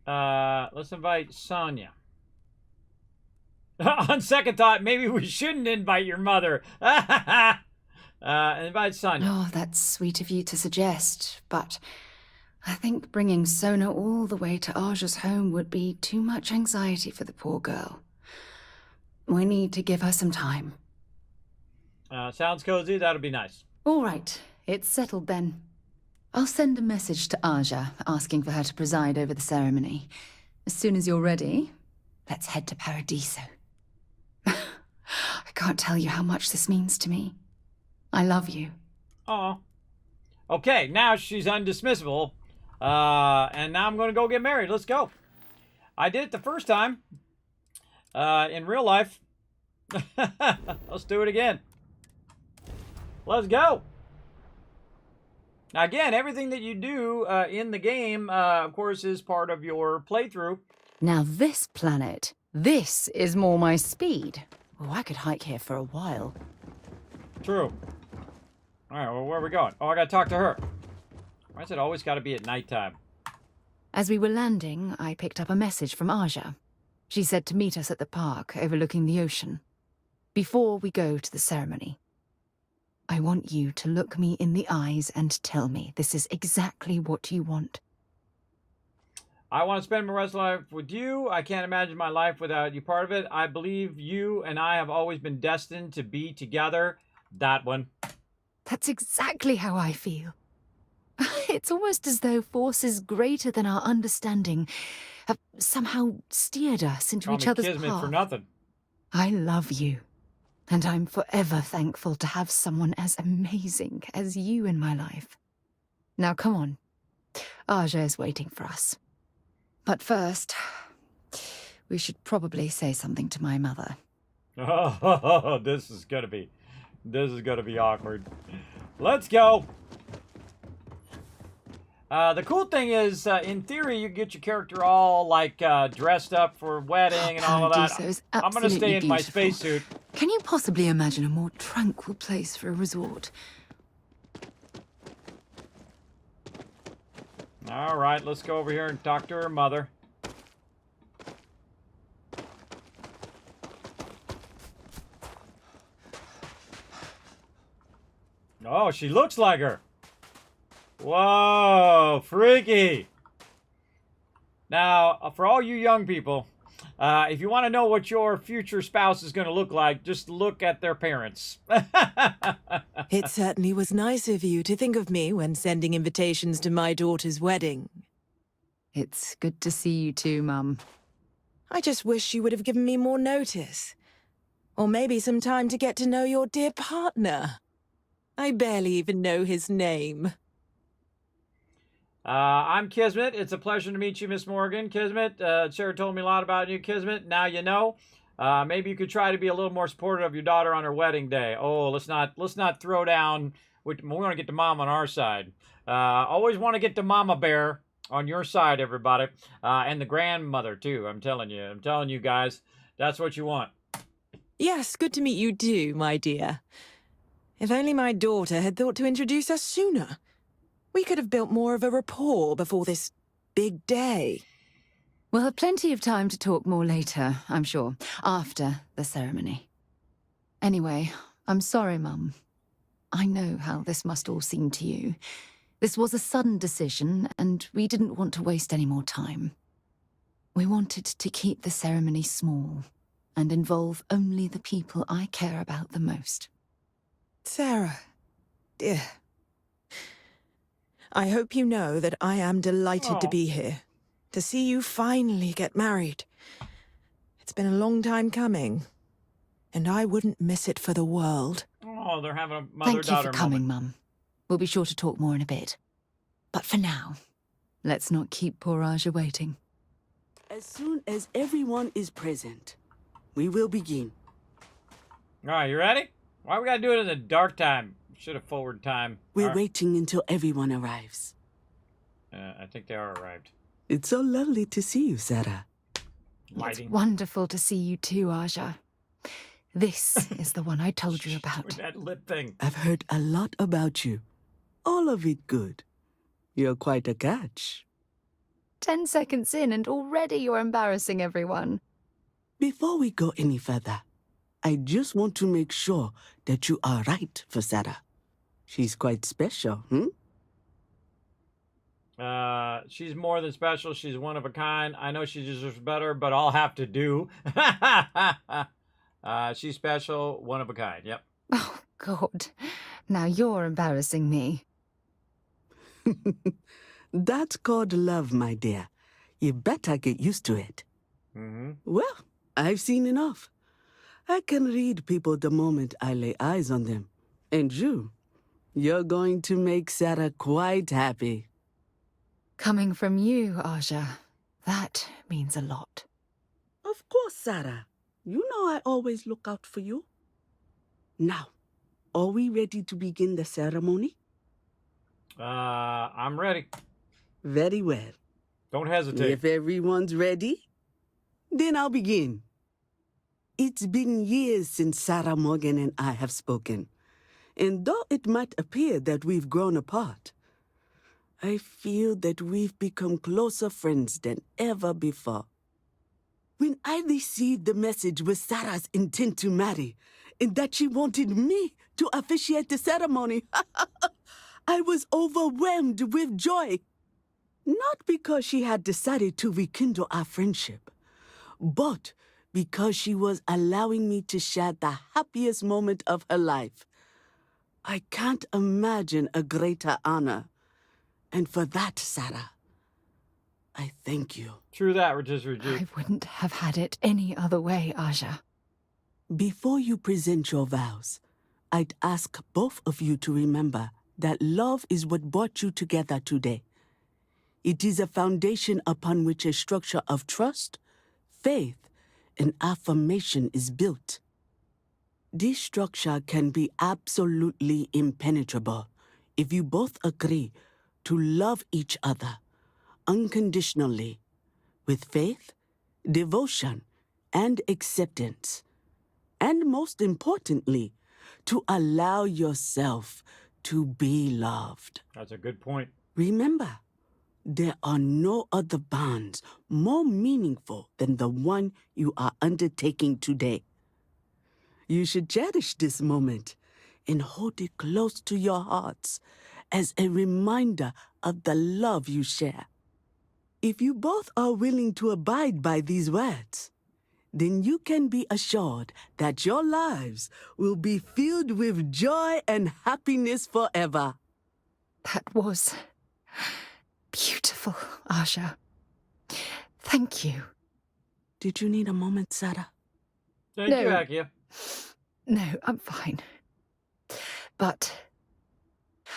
Let's invite Sonia. On second thought, maybe we shouldn't invite your mother. Invite Sonia. Oh, that's sweet of you to suggest, but I think bringing Sona all the way to Arja's home would be too much anxiety for the poor girl. We need to give her some time. Sounds cozy. That'll be nice. All right, it's settled then. I'll send a message to Arja asking for her to preside over the ceremony. As soon as you're ready, let's head to Paradiso. I can't tell you how much this means to me. I love you. Oh. Okay, now she's undismissible. And now I'm going to go get married. Let's go. I did it the first time. In real life. Let's do it again. Let's go. Now, again, everything that you do in the game, of course, is part of your playthrough. Now this planet, this is more my speed. Oh, I could hike here for a while. True. All right, well, where are we going? Oh, I got to talk to her. Why is it always got to be at nighttime? As we were landing, I picked up a message from Arja. She said to meet us at the park overlooking the ocean. Before we go to the ceremony, I want you to look me in the eyes and tell me this is exactly what you want. I want to spend my rest of my life with you. I can't imagine my life without you part of it. I believe you and I have always been destined to be together. That one. That's exactly how I feel. It's almost as though forces greater than our understanding have somehow steered us into each other's Kismet path. for nothing. I love you, and I'm forever thankful to have someone as amazing as you in my life. Now come on. Arja is waiting for us. But first, we should probably say something to my mother. Oh, this is gonna be awkward. Let's go. The cool thing is, in theory, you get your character all like dressed up for a wedding and all of that. I'm gonna stay in my spacesuit. Can you possibly imagine a more tranquil place for a resort? All right, let's go over here and talk to her mother. Oh, she looks like her. Whoa, freaky. Now, for all you young people, if you want to know what your future spouse is going to look like, just look at their parents. It certainly was nice of you to think of me when sending invitations to my daughter's wedding. It's good to see you too, Mum. I just wish you would have given me more notice. Or maybe some time to get to know your dear partner. I barely even know his name. I'm Kismet. It's a pleasure to meet you, Miss Morgan. Kismet, Sarah told me a lot about you, Kismet. Now you know. Maybe you could try to be a little more supportive of your daughter on her wedding day. Oh, let's not throw down. We want to get the mom on our side. Always want to get the mama bear on your side, everybody, and the grandmother too. I'm telling you guys, that's what you want. Yes, good to meet you too, my dear. If only my daughter had thought to introduce us sooner. We could have built more of a rapport before this big day. We'll have plenty of time to talk more later, I'm sure, after the ceremony. Anyway, I'm sorry, Mum. I know how this must all seem to you. This was a sudden decision, and we didn't want to waste any more time. We wanted to keep the ceremony small and involve only the people I care about the most. Sarah, dear. I hope you know that I am delighted to be here, to see you finally get married. It's been a long time coming, and I wouldn't miss it for the world. Oh, they're having a mother-daughter moment. Thank you for coming, Mum. We'll be sure to talk more in a bit. But for now, let's not keep poor Arja waiting. As soon as everyone is present, we will begin. All right, you ready? Why we gotta do it in the dark time? Should have forward time. We're waiting until everyone arrives. I think they are arrived. It's so lovely to see you, Sarah. Lighting. It's wonderful to see you too, Arja. This is the one I told you about. With that lip thing. I've heard a lot about you. All of it good. You're quite a catch. 10 seconds in and already you're embarrassing everyone. Before we go any further, I just want to make sure that you are right for Sarah. She's quite special, She's more than special. She's one of a kind. I know she deserves better, but I'll have to do. She's special, one of a kind. Yep. Oh, God. Now you're embarrassing me. That's called love, my dear. You better get used to it. Well, I've seen enough. I can read people the moment I lay eyes on them. And you're going to make Sarah quite happy. Coming from you, Aja, that means a lot. Of course, Sarah. You know I always look out for you. Now, are we ready to begin the ceremony? I'm ready. Very well. Don't hesitate. If everyone's ready, then I'll begin. It's been years since Sarah Morgan and I have spoken. And though it might appear that we've grown apart, I feel that we've become closer friends than ever before. When I received the message with Sarah's intent to marry, and that she wanted me to officiate the ceremony, I was overwhelmed with joy. Not because she had decided to rekindle our friendship, but because she was allowing me to share the happiest moment of her life. I can't imagine a greater honor. And for that, Sarah, I thank you. True that, Rotisserie G. I wouldn't have had it any other way, Aja. Before you present your vows, I'd ask both of you to remember that love is what brought you together today. It is a foundation upon which a structure of trust, faith, and affirmation is built. This structure can be absolutely impenetrable if you both agree to love each other unconditionally, with faith, devotion, and acceptance. And most importantly, to allow yourself to be loved. That's a good point. Remember, there are no other bonds more meaningful than the one you are undertaking today. You should cherish this moment and hold it close to your hearts as a reminder of the love you share. If you both are willing to abide by these words, then you can be assured that your lives will be filled with joy and happiness forever. That was beautiful, Aja. Thank you. Did you need a moment, Sarah? Thank you, Akia. No, I'm fine. But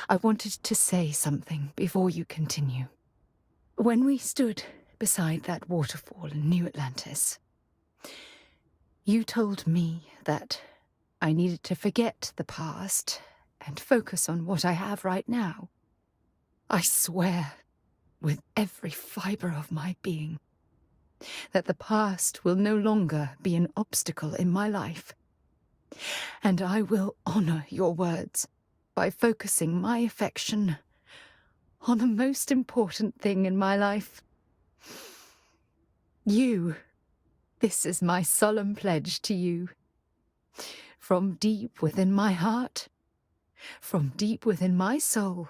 I wanted to say something before you continue. When we stood beside that waterfall in New Atlantis, you told me that I needed to forget the past and focus on what I have right now. I swear, with every fiber of my being, that the past will no longer be an obstacle in my life. And I will honor your words by focusing my affection on the most important thing in my life. You. This is my solemn pledge to you. From deep within my heart, from deep within my soul,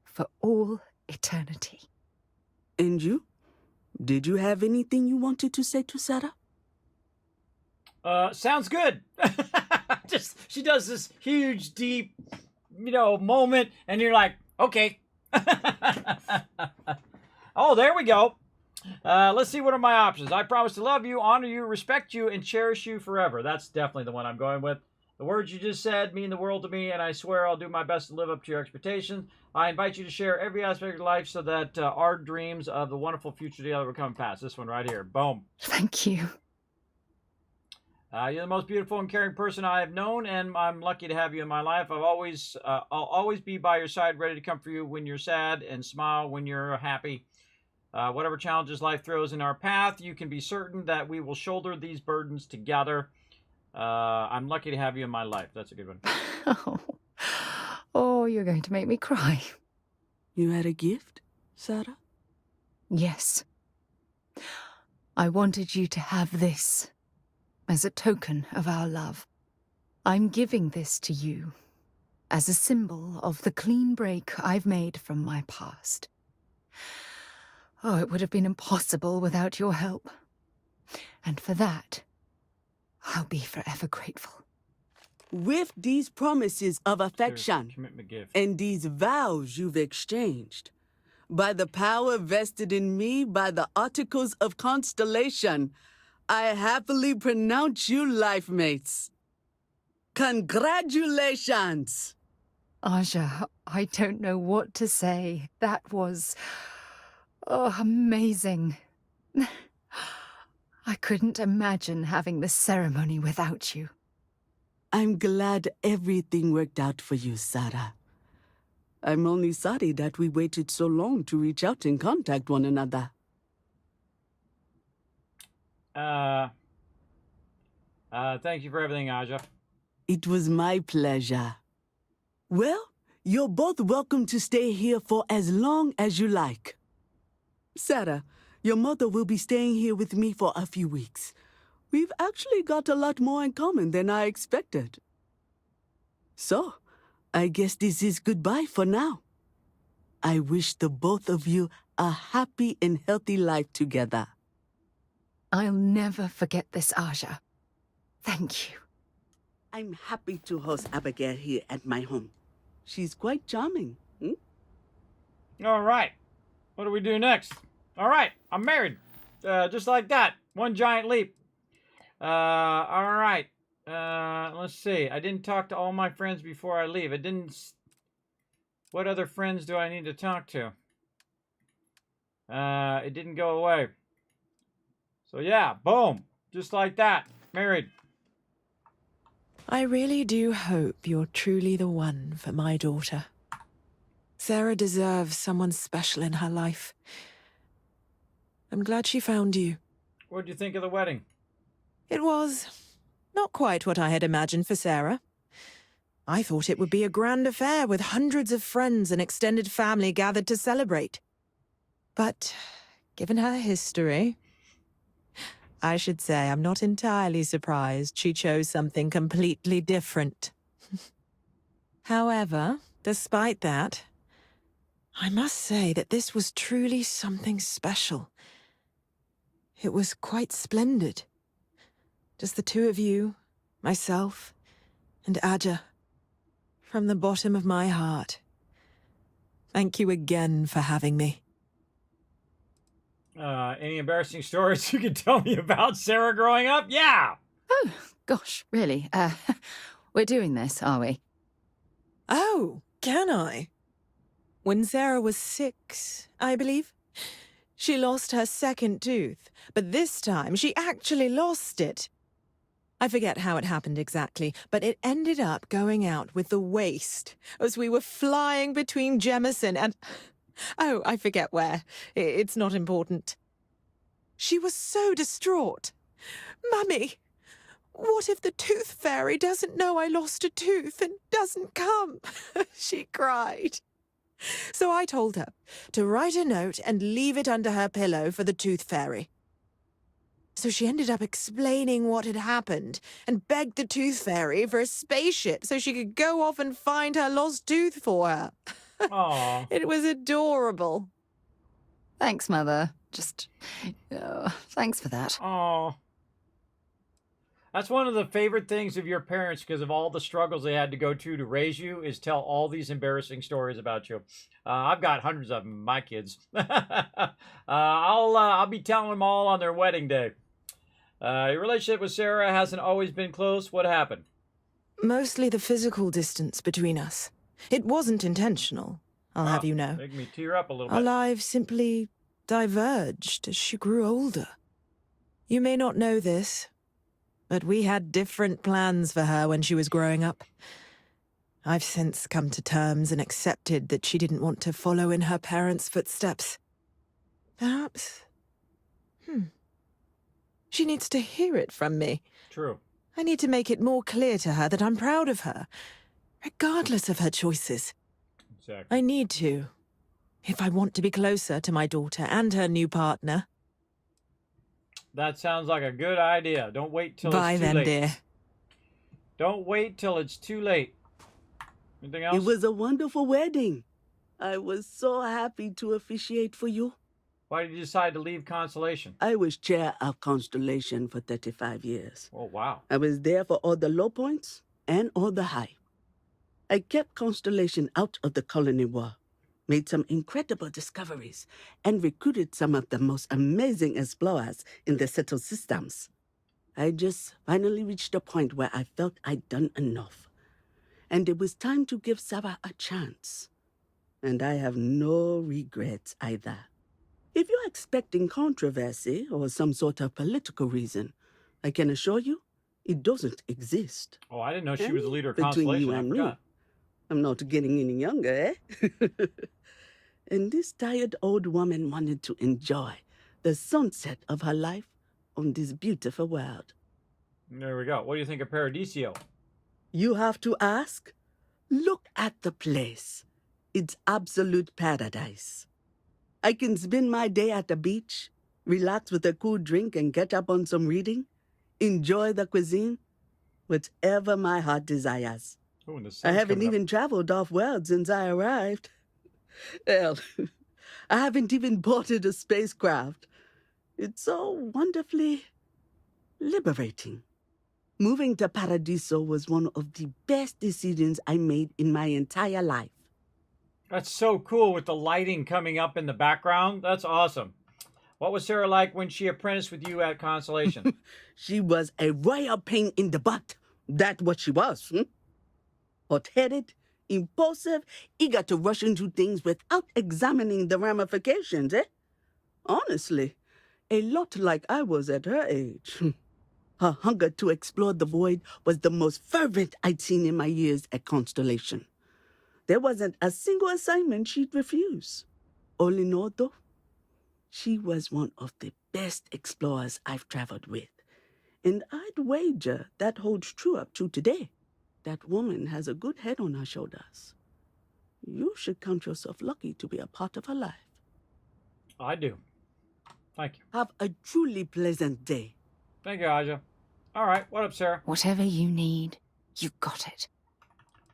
for all eternity. And you? Did you have anything you wanted to say to Sarah? Sounds good. She does this huge, deep, moment, and you're like, okay. Oh, there we go. Let's see, what are my options? I promise to love you, honor you, respect you, and cherish you forever. That's definitely the one I'm going with. The words you just said mean the world to me, and I swear I'll do my best to live up to your expectations. I invite you to share every aspect of your life so that our dreams of the wonderful future together will come past. This one right here. Boom. Thank you. You're the most beautiful and caring person I have known, and I'm lucky to have you in my life. I'll always be by your side, ready to comfort you when you're sad and smile when you're happy. Whatever challenges life throws in our path, you can be certain that we will shoulder these burdens together. I'm lucky to have you in my life. That's a good one. Oh, you're going to make me cry. You had a gift, Sarah? Yes. I wanted you to have this as a token of our love. I'm giving this to you as a symbol of the clean break I've made from my past. Oh, it would have been impossible without your help. And for that, I'll be forever grateful. With these promises of affection Commitment gift. and these vows you've exchanged, by the power vested in me by the Articles of Constellation, I happily pronounce you life mates. Congratulations! Aja, I don't know what to say. That was... oh, amazing. I couldn't imagine having the ceremony without you. I'm glad everything worked out for you, Sarah. I'm only sorry that we waited so long to reach out and contact one another. Thank you for everything, Aja. It was my pleasure. Well, you're both welcome to stay here for as long as you like. Sarah, your mother will be staying here with me for a few weeks. We've actually got a lot more in common than I expected. So, I guess this is goodbye for now. I wish the both of you a happy and healthy life together. I'll never forget this, Aja. Thank you. I'm happy to host Abigail here at my home. She's quite charming. All right. What do we do next? All right. I'm married. Just like that. One giant leap. All right. Let's see. I didn't talk to all my friends before I leave. What other friends do I need to talk to? It didn't go away. So yeah, boom. Just like that. Married. I really do hope you're truly the one for my daughter. Sarah deserves someone special in her life. I'm glad she found you. What did you think of the wedding? It was not quite what I had imagined for Sarah. I thought it would be a grand affair with hundreds of friends and extended family gathered to celebrate. But given her history, I should say I'm not entirely surprised she chose something completely different. However, despite that, I must say that this was truly something special. It was quite splendid. Just the two of you, myself, and Aja. From the bottom of my heart. Thank you again for having me. Any embarrassing stories you could tell me about Sarah growing up? Yeah! Oh, gosh, really? We're doing this, are we? Oh, can I? When Sarah was 6, I believe, she lost her second tooth, but this time she actually lost it. I forget how it happened exactly, but it ended up going out with the waste as we were flying between Jemison and... oh, I forget where. It's not important. She was so distraught. Mummy, what if the tooth fairy doesn't know I lost a tooth and doesn't come? She cried. So I told her to write a note and leave it under her pillow for the tooth fairy. So she ended up explaining what had happened and begged the tooth fairy for a spaceship so she could go off and find her lost tooth for her. Aww. It was adorable. Thanks, Mother. Thanks for that. Aww. That's one of the favorite things of your parents because of all the struggles they had to go to raise you is tell all these embarrassing stories about you. I've got hundreds of them, my kids. I'll be telling them all on their wedding day. Your relationship with Sarah hasn't always been close. What happened? Mostly the physical distance between us. It wasn't intentional, I'll have you know. Make me tear up a little bit. Our lives simply diverged as she grew older. You may not know this, but we had different plans for her when she was growing up. I've since come to terms and accepted that she didn't want to follow in her parents' footsteps. Perhaps... she needs to hear it from me. True. I need to make it more clear to her that I'm proud of her, regardless of her choices. Exactly. I need to. if I want to be closer to my daughter and her new partner. That sounds like a good idea. Don't wait till Bye it's too then, late. dear. Don't wait till it's too late. Anything else? It was a wonderful wedding. I was so happy to officiate for you. Why did you decide to leave Constellation? I was chair of Constellation for 35 years. Oh, wow. I was there for all the low points and all the high. I kept Constellation out of the colony war, made some incredible discoveries, and recruited some of the most amazing explorers in the settled systems. I just finally reached a point where I felt I'd done enough. And it was time to give Sarah a chance. And I have no regrets either. If you're expecting controversy or some sort of political reason, I can assure you, it doesn't exist. Oh, I didn't know she was the leader of Between Constellation. you I and forgot. me, I'm not getting any younger, eh? And this tired old woman wanted to enjoy the sunset of her life on this beautiful world. There we go. What do you think of Paradiso? You have to ask? Look at the place. It's absolute paradise. I can spend my day at the beach, relax with a cool drink and catch up on some reading, enjoy the cuisine, whatever my heart desires. Ooh, and the I sun's haven't coming up. even traveled off-world since I arrived. Hell, I haven't even boarded a spacecraft. It's so wonderfully liberating. Moving to Paradiso was one of the best decisions I made in my entire life. That's so cool with the lighting coming up in the background. That's awesome. What was Sarah like when she apprenticed with you at Constellation? She was a royal pain in the butt. That's what she was. Hot-headed, impulsive, eager to rush into things without examining the ramifications, eh? Honestly, a lot like I was at her age. Her hunger to explore the void was the most fervent I'd seen in my years at Constellation. There wasn't a single assignment she'd refuse. All in all, though, she was one of the best explorers I've traveled with. And I'd wager that holds true up to today. That woman has a good head on her shoulders. You should count yourself lucky to be a part of her life. I do. Thank you. Have a truly pleasant day. Thank you, Aja. All right. What up, Sarah? Whatever you need, you got it.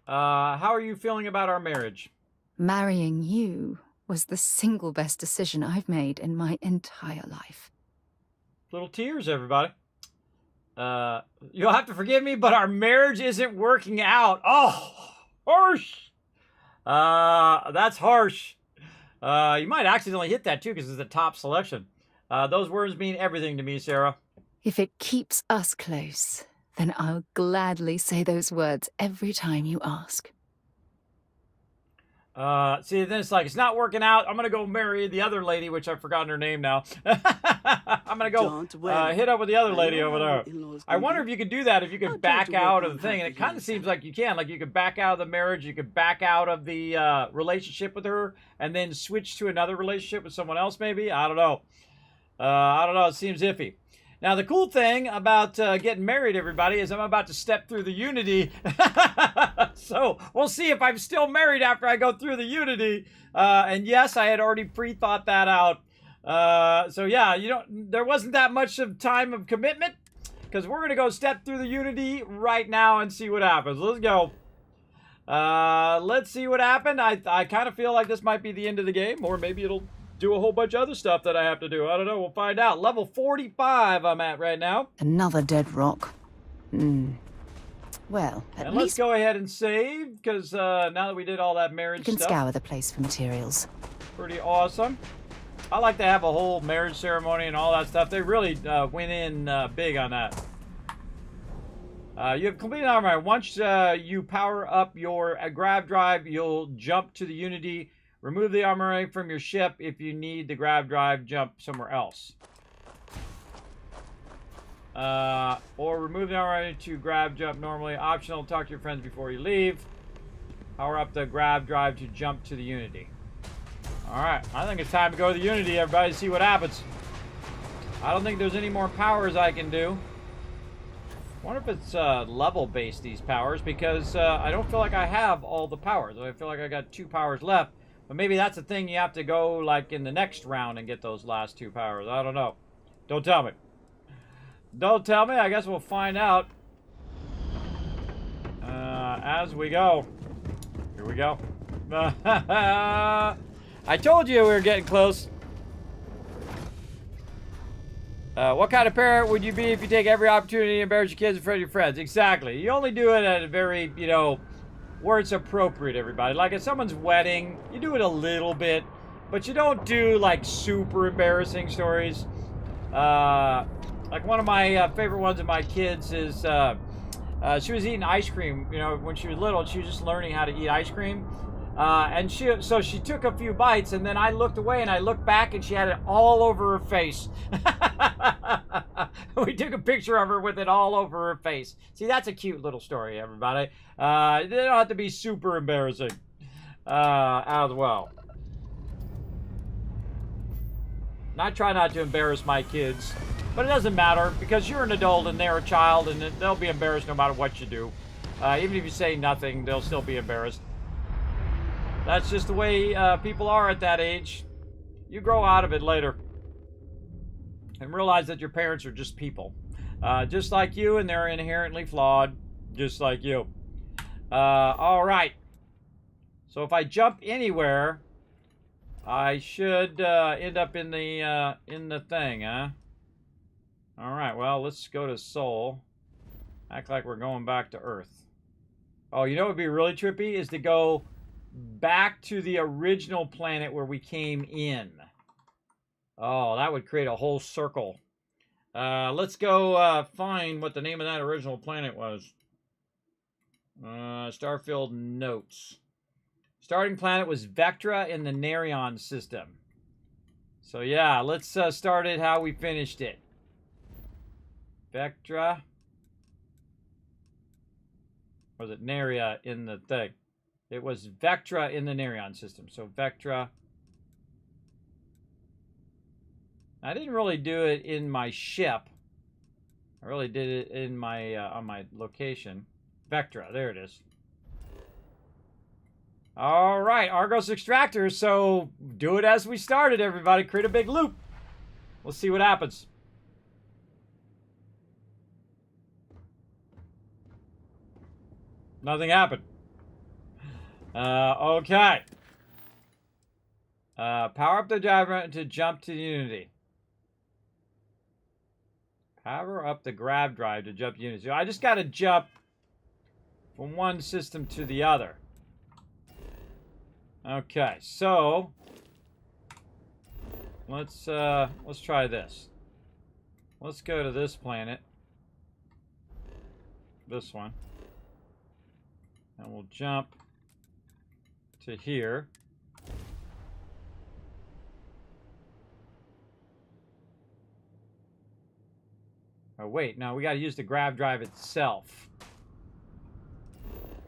How are you feeling about our marriage? Marrying you was the single best decision I've made in my entire life. Little tears, everybody. You'll have to forgive me, but our marriage isn't working out. Oh, harsh. That's harsh. You might accidentally hit that, too, because it's the top selection. Those words mean everything to me, Sarah. If it keeps us close, then I'll gladly say those words every time you ask. See, then it's like, it's not working out. I'm going to go marry the other lady, which I've forgotten her name now. I'm going to go hit up with the other lady over there. I wonder if you could do that, if you could back out of the thing. And it kind of seems like you can. Like, you could back out of the marriage, you could back out of the relationship with her, and then switch to another relationship with someone else, maybe? I don't know. I don't know. It seems iffy. Now, the cool thing about getting married, everybody, is I'm about to step through the Unity. So we'll see if I'm still married after I go through the Unity. And yes, I had already pre-thought that out. So yeah, there wasn't that much of time of commitment, because we're going to go step through the Unity right now and see what happens. Let's go. Let's see what happened. I kind of feel like this might be the end of the game, or maybe it'll do a whole bunch of other stuff that I have to do. I don't know. We'll find out. Level 45 I'm at right now. Another dead rock. Well, at And let's go ahead and save, because now that we did all that marriage you can stuff. scour the place for materials. Pretty awesome. I like to have a whole marriage ceremony and all that stuff. They really went in big on that. You have completed armor. Once you power up your grav drive, you'll jump to the Unity. Remove the armor from your ship. If you need the grav drive, jump somewhere else. Or remove the armor to grab jump normally. Optional, talk to your friends before you leave. Power up the grav drive to jump to the Unity. Alright, I think it's time to go to the Unity, everybody, see what happens. I don't think there's any more powers I can do. I wonder if it's level-based, these powers, because I don't feel like I have all the powers. I feel like I got 2 powers left. But maybe that's the thing, you have to go like in the next round and get those last 2 powers. I don't know. Don't tell me. Don't tell me. I guess we'll find out as we go. Here we go. I told you we were getting close. What kind of parent would you be if you take every opportunity to embarrass your kids in front of your friends? Exactly. You only do it at a very, you know, where it's appropriate, everybody. Like at someone's wedding, you do it a little bit, but you don't do like super embarrassing stories. Like one of my favorite ones of my kids is she was eating ice cream. You know, when she was little, she was just learning how to eat ice cream. And so she took a few bites, and then I looked away, and I looked back, and she had it all over her face. We took a picture of her with it all over her face. See, that's a cute little story, everybody. They don't have to be super embarrassing as well. And I try not to embarrass my kids, but it doesn't matter because you're an adult and they're a child, and they'll be embarrassed no matter what you do. Even if you say nothing, they'll still be embarrassed. That's just the way people are at that age. You grow out of it later. And realize that your parents are just people. Just like you, and they're inherently flawed. Just like you. Alright. So if I jump anywhere, I should end up in the thing, huh? Alright, well, let's go to Sol. Act like we're going back to Earth. Oh, you know what would be really trippy? Is to go back to the original planet where we came in. Oh, that would create a whole circle. Let's go find what the name of that original planet was. Starfield notes. Starting planet was Vectra in the Nerion system. So yeah, let's start it how we finished it. Vectra. Or was it Neria in the thing? It was Vectra in the Nerion system. So Vectra. I didn't really do it in my ship. I really did it in my on my location. Vectra, there it is. All right, Argos Extractor. So do it as we started, everybody. Create a big loop. We'll see what happens. Nothing happened. Okay. Power up the driver to jump to Unity. Power up the grab drive to jump to Unity. So I just got to jump from one system to the other. Okay, so let's try this. Let's go to this planet. This one. And we'll jump to here. Oh, wait. No, we got to use the grab drive itself.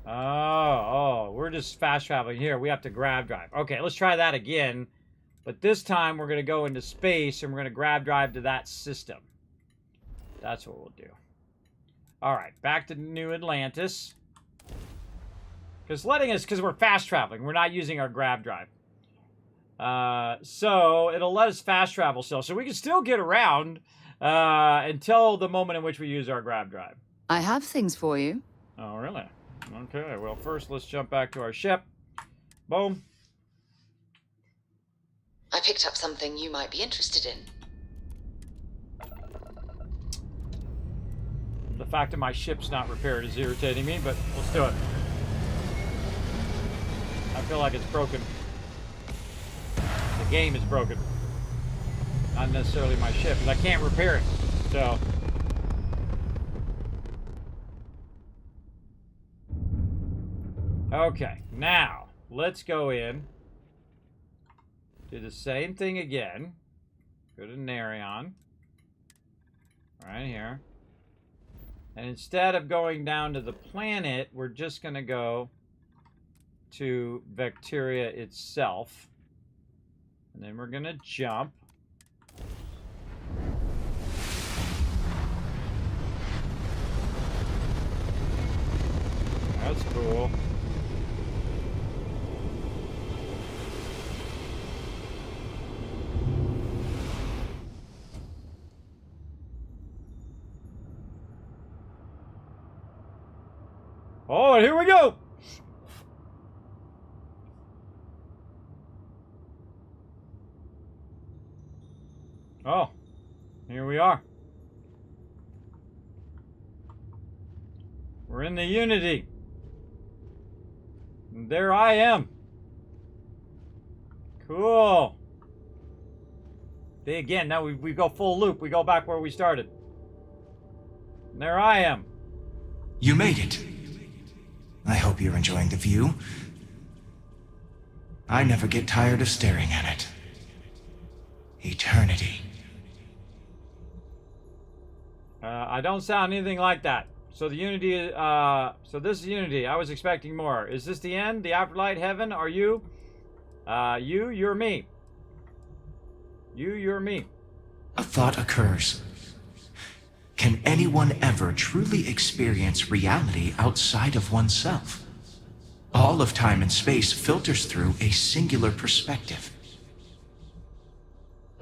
Oh, we're just fast traveling here. We have to grab drive. Okay, let's try that again. But this time, we're going to go into space, and we're going to grab drive to that system. That's what we'll do. All right, back to New Atlantis. Because we're fast traveling. We're not using our grab drive. So it'll let us fast travel still. So we can still get around until the moment in which we use our grab drive. I have things for you. Oh, really? Okay, well, first let's jump back to our ship. Boom. I picked up something you might be interested in. The fact that my ship's not repaired is irritating me, but let's do it. I feel like it's broken. The game is broken. Not necessarily my ship, because I can't repair it. So. Okay, now, let's go in. Do the same thing again. Go to Nerion. Right here. And instead of going down to the planet, we're just going to go to Vecteria itself. And then we're going to jump. That's cool. Oh, and here we go. Oh, here we are. We're in the Unity. And there I am. Cool. Again, now we go full loop. We go back where we started. And there I am. You made it. I hope you're enjoying the view. I never get tired of staring at it. Eternity. I don't sound anything like that. So the Unity, so this is Unity. I was expecting more. Is this the end? The afterlife, heaven? Are you? You're me. You're me. A thought occurs. Can anyone ever truly experience reality outside of oneself? All of time and space filters through a singular perspective.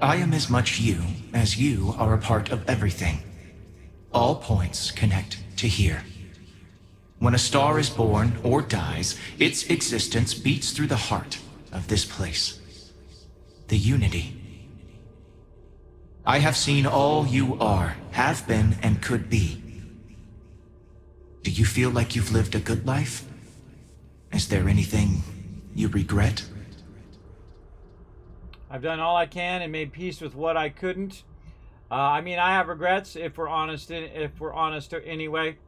I am as much you as you are a part of everything. All points connect to here. When a star is born or dies, its existence beats through the heart of this place. The Unity. I have seen all you are, have been, and could be. Do you feel like you've lived a good life? Is there anything you regret? I've done all I can and made peace with what I couldn't. I mean, I have regrets if we're honest. Anyway,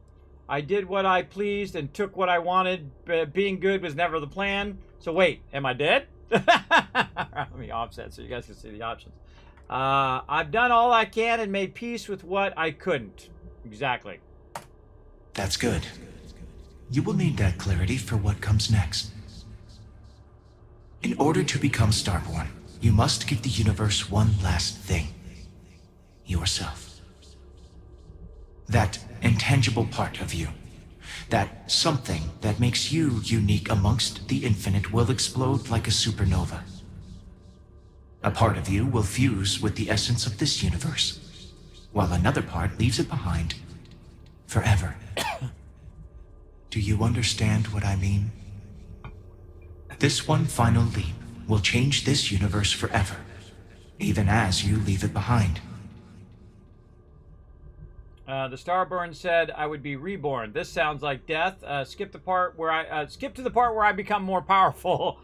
I did what I pleased and took what I wanted. But being good was never the plan. So wait, am I dead? Let me offset so you guys can see the options. I've done all I can and made peace with what I couldn't. Exactly. That's good. You will need that clarity for what comes next. In order to become Starborn, you must give the universe one last thing. Yourself. That intangible part of you. That something that makes you unique amongst the infinite will explode like a supernova. A part of you will fuse with the essence of this universe, while another part leaves it behind forever. Do you understand what I mean? This one final leap will change this universe forever, even as you leave it behind. The Starborn said I would be reborn. This sounds like death. Skip to the part where I become more powerful.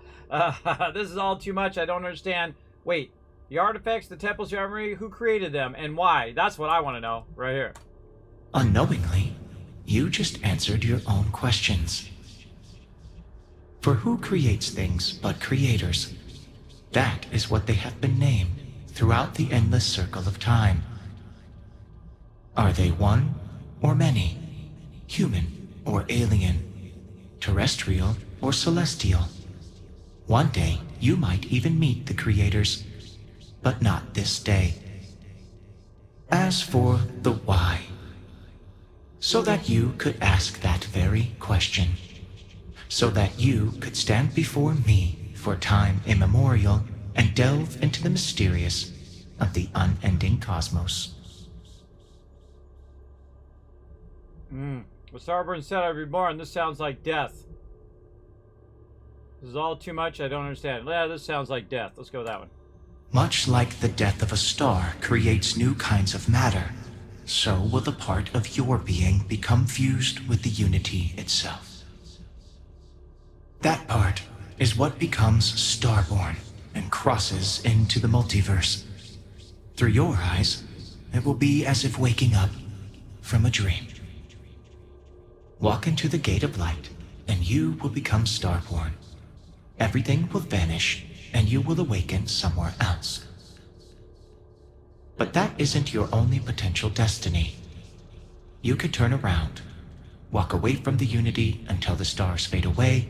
This is all too much. I don't understand. Wait, the artifacts, the temples, your armory, who created them and why? That's what I want to know right here. Unknowingly, you just answered your own questions. For who creates things but creators? That is what they have been named throughout the endless circle of time. Are they one or many? Human or alien? Terrestrial or celestial? One day, you might even meet the creators, but not this day. As for the why, so that you could ask that very question, so that you could stand before me for time immemorial and delve into the mysterious of the unending cosmos. Well, Starborn said I'd be reborn. This sounds like death. This is all too much. I don't understand. Yeah, this sounds like death. Let's go with that one. Much like the death of a star creates new kinds of matter, so will the part of your being become fused with the Unity itself. That part is what becomes Starborn and crosses into the multiverse. Through your eyes, it will be as if waking up from a dream. Walk into the gate of light, and you will become Starborn. Everything will vanish, and you will awaken somewhere else. But that isn't your only potential destiny. You could turn around, walk away from the Unity until the stars fade away,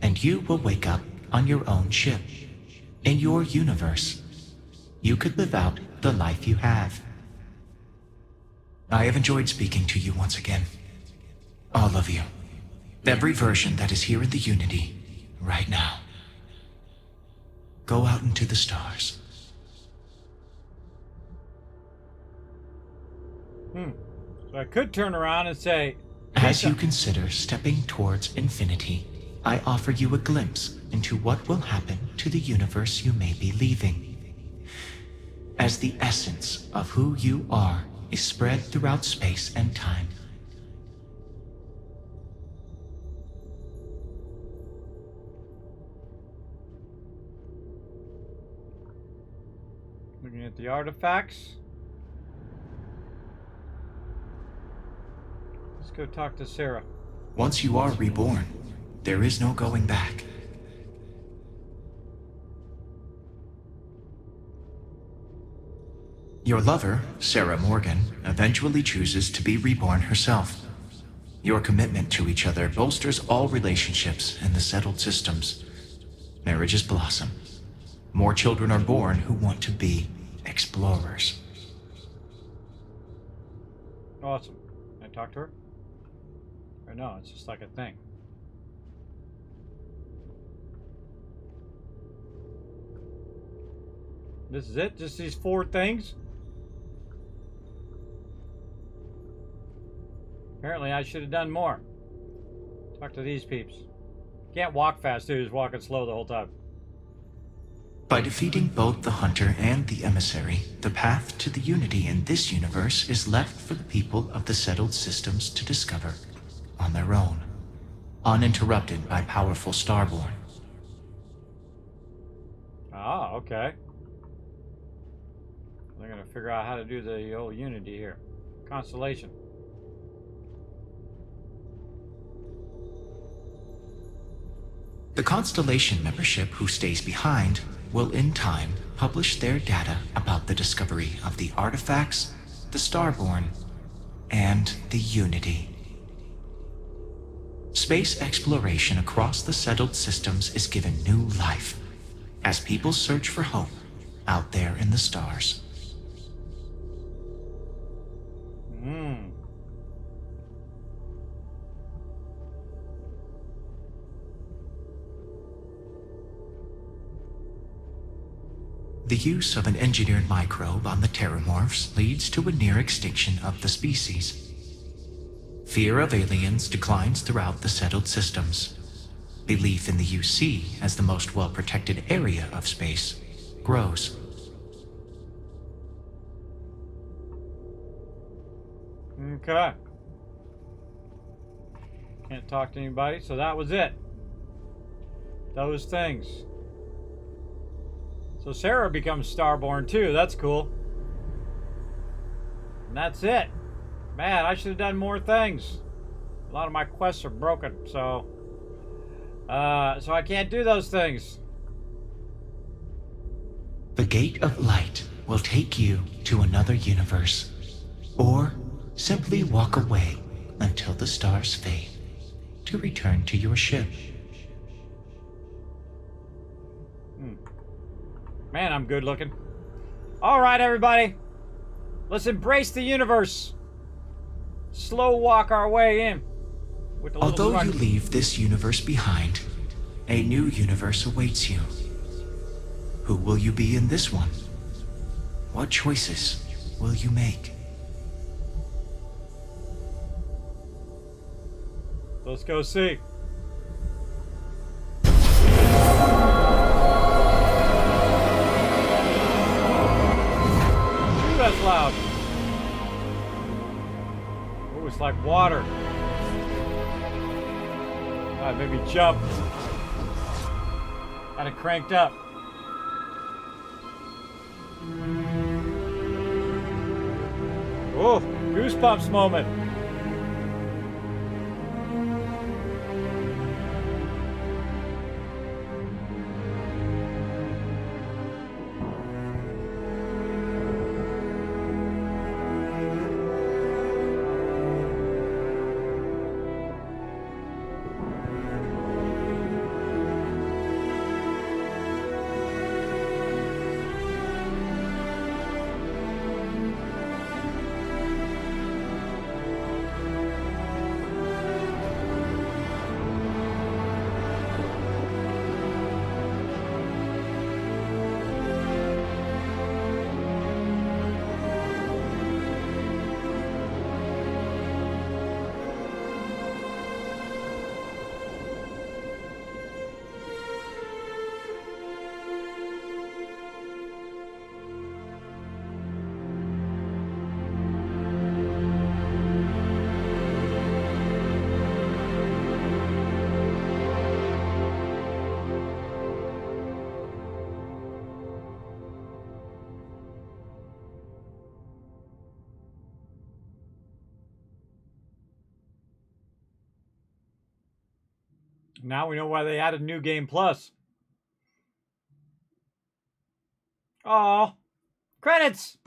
and you will wake up on your own ship, in your universe. You could live out the life you have. I have enjoyed speaking to you once again. All of you. Every version that is here in the Unity, right now. Go out into the stars. So I could turn around and say, As you consider stepping towards infinity, I offer you a glimpse into what will happen to the universe you may be leaving. As the essence of who you are is spread throughout space and time. Looking at the artifacts. Let's go talk to Sarah. Once you are reborn, there is no going back. Your lover, Sarah Morgan, eventually chooses to be reborn herself. Your commitment to each other bolsters all relationships in the settled systems. Marriages blossom. More children are born who want to be explorers. Awesome. Can I talk to her? Or no, it's just like a thing. This is it? Just these 4 things? Apparently I should have done more. Talk to these peeps. Can't walk fast, dude. Just walking slow the whole time. By defeating both the hunter and the emissary, the path to the unity in this universe is left for the people of the settled systems to discover on their own, uninterrupted by powerful Starborn. Ah, okay. They're gonna figure out how to do the old unity here. Constellation. The Constellation membership who stays behind will in time publish their data about the discovery of the artifacts, the Starborn, and the Unity. Space exploration across the settled systems is given new life as people search for hope out there in the stars. The use of an engineered microbe on the Terramorphs leads to a near extinction of the species. Fear of aliens declines throughout the settled systems. Belief in the UC as the most well-protected area of space grows. Okay. Can't talk to anybody, so that was it. Those things. So Sarah becomes Starborn too. That's cool. And that's it. Man, I should have done more things. A lot of my quests are broken, so I can't do those things. The Gate of Light will take you to another universe, or simply walk away until the stars fade to return to your ship. Man, I'm good looking. All right, everybody. Let's embrace the universe. Slow walk our way in. With Although you leave this universe behind, a new universe awaits you. Who will you be in this one? What choices will you make? Let's go see. That's loud. Oh, it's like water. Alright, maybe jump. Got it cranked up. Oh, goosebumps moment. Now we know why they added New Game Plus. Aw. Credits!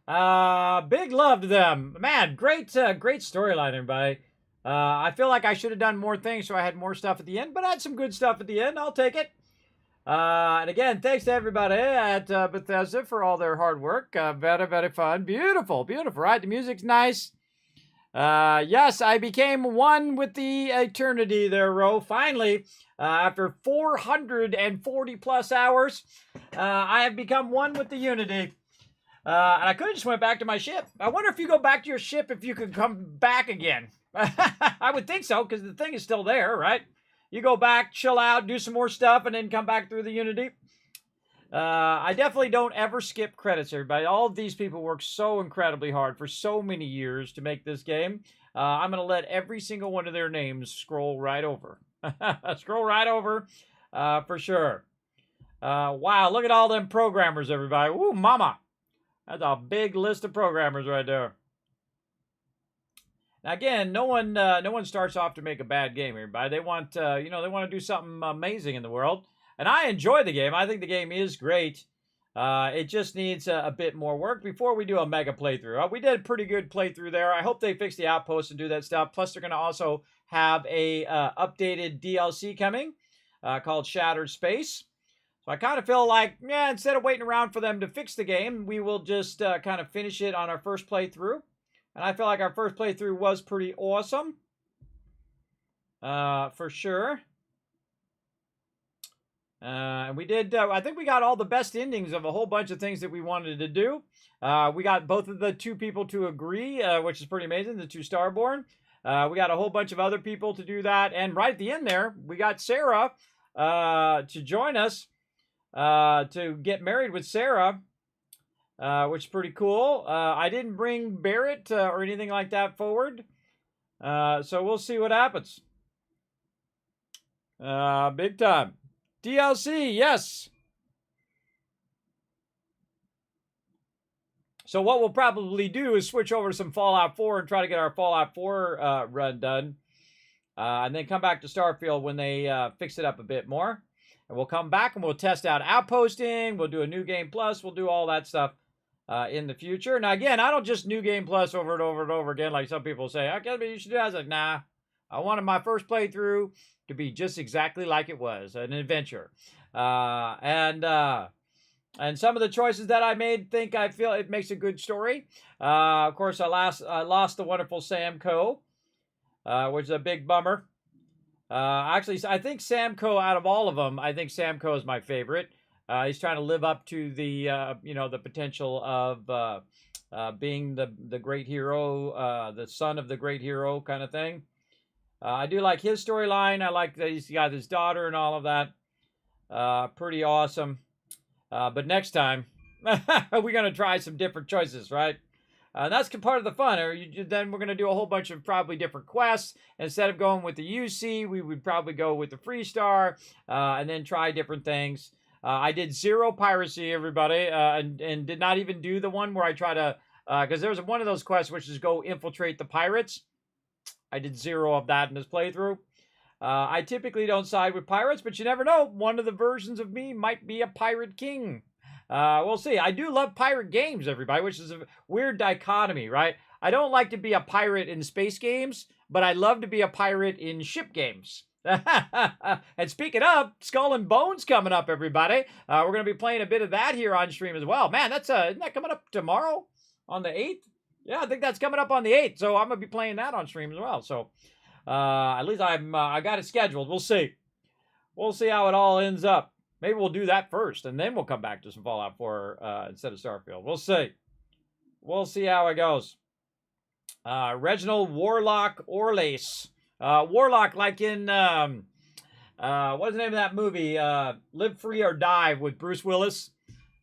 Big love to them. Man, great storyline, everybody. I feel like I should have done more things so I had more stuff at the end, but I had some good stuff at the end. I'll take it. And again, thanks to everybody at Bethesda for all their hard work. Very, very fun. Beautiful, beautiful, right? The music's nice. Yes, I became one with the eternity there, Ro. Finally, after 440 plus hours, I have become one with the Unity. And I could have just went back to my ship. I wonder if you go back to your ship, if you could come back again. I would think so, because the thing is still there, right? You go back, chill out, do some more stuff, and then come back through the Unity. I definitely don't ever skip credits, everybody. All of these people worked so incredibly hard for so many years to make this game. I'm going to let every single one of their names scroll right over. Scroll right over, for sure. Wow, look at all them programmers, everybody. Woo, mama. That's a big list of programmers right there. Now, again, no one starts off to make a bad game, everybody. They want, they want to do something amazing in the world. And I enjoy the game. I think the game is great. It just needs a bit more work before we do a mega playthrough. We did a pretty good playthrough there. I hope they fix the outposts and do that stuff. Plus, they're going to also have a updated DLC coming called Shattered Space. So I kind of feel like, yeah, instead of waiting around for them to fix the game, we will just kind of finish it on our first playthrough. And I feel like our first playthrough was pretty awesome. For sure. And we did, I think we got all the best endings of a whole bunch of things that we wanted to do. We got both of the two people to agree, which is pretty amazing, the two Starborn. We got a whole bunch of other people to do that. And right at the end there, we got Sarah to join us. To get married with Sarah, which is pretty cool. I didn't bring Barrett or anything like that forward, so we'll see what happens. Big time. DLC, yes. So what we'll probably do is switch over to some Fallout 4 and try to get our Fallout 4 run done, and then come back to Starfield when they fix it up a bit more. And we'll come back and we'll test out Outposting. We'll do a New Game Plus. We'll do all that stuff in the future. Now, again, I don't just New Game Plus over and over and over again like some people say. Okay, but you should do that. I was like, nah. I wanted my first playthrough to be just exactly like it was, an adventure. And some of the choices that I made, I feel it makes a good story. Of course, I lost the wonderful Sam Coe, which is a big bummer. Actually, I think Sam Coe, out of all of them, I think Sam Coe is my favorite. He's trying to live up to the, the potential of being the great hero, the son of the great hero kind of thing. I do like his storyline. I like that he's got his daughter and all of that. Pretty awesome. But next time, we're going to try some different choices, right? That's part of the fun. Then we're going to do a whole bunch of probably different quests. Instead of going with the UC, we would probably go with the Freestar, and then try different things. I did 0 piracy, everybody, and did not even do the one where I try to, because there's one of those quests which is go infiltrate the pirates. I did 0 of that in this playthrough. I typically don't side with pirates, but you never know. One of the versions of me might be a pirate king. We'll see. I do love pirate games, everybody, which is a weird dichotomy, right? I don't like to be a pirate in space games, but I love to be a pirate in ship games. And speaking of, Skull and Bones coming up, everybody. We're going to be playing a bit of that here on stream as well. Man, isn't that coming up tomorrow on the 8th? Yeah, I think that's coming up on the 8th, so I'm going to be playing that on stream as well. So, at least I got it scheduled. We'll see. We'll see how it all ends up. Maybe we'll do that first, and then we'll come back to some Fallout 4 instead of Starfield. We'll see. We'll see how it goes. Reginald Warlock Orlace. Warlock, like in, what's the name of that movie? Live Free or Die with Bruce Willis.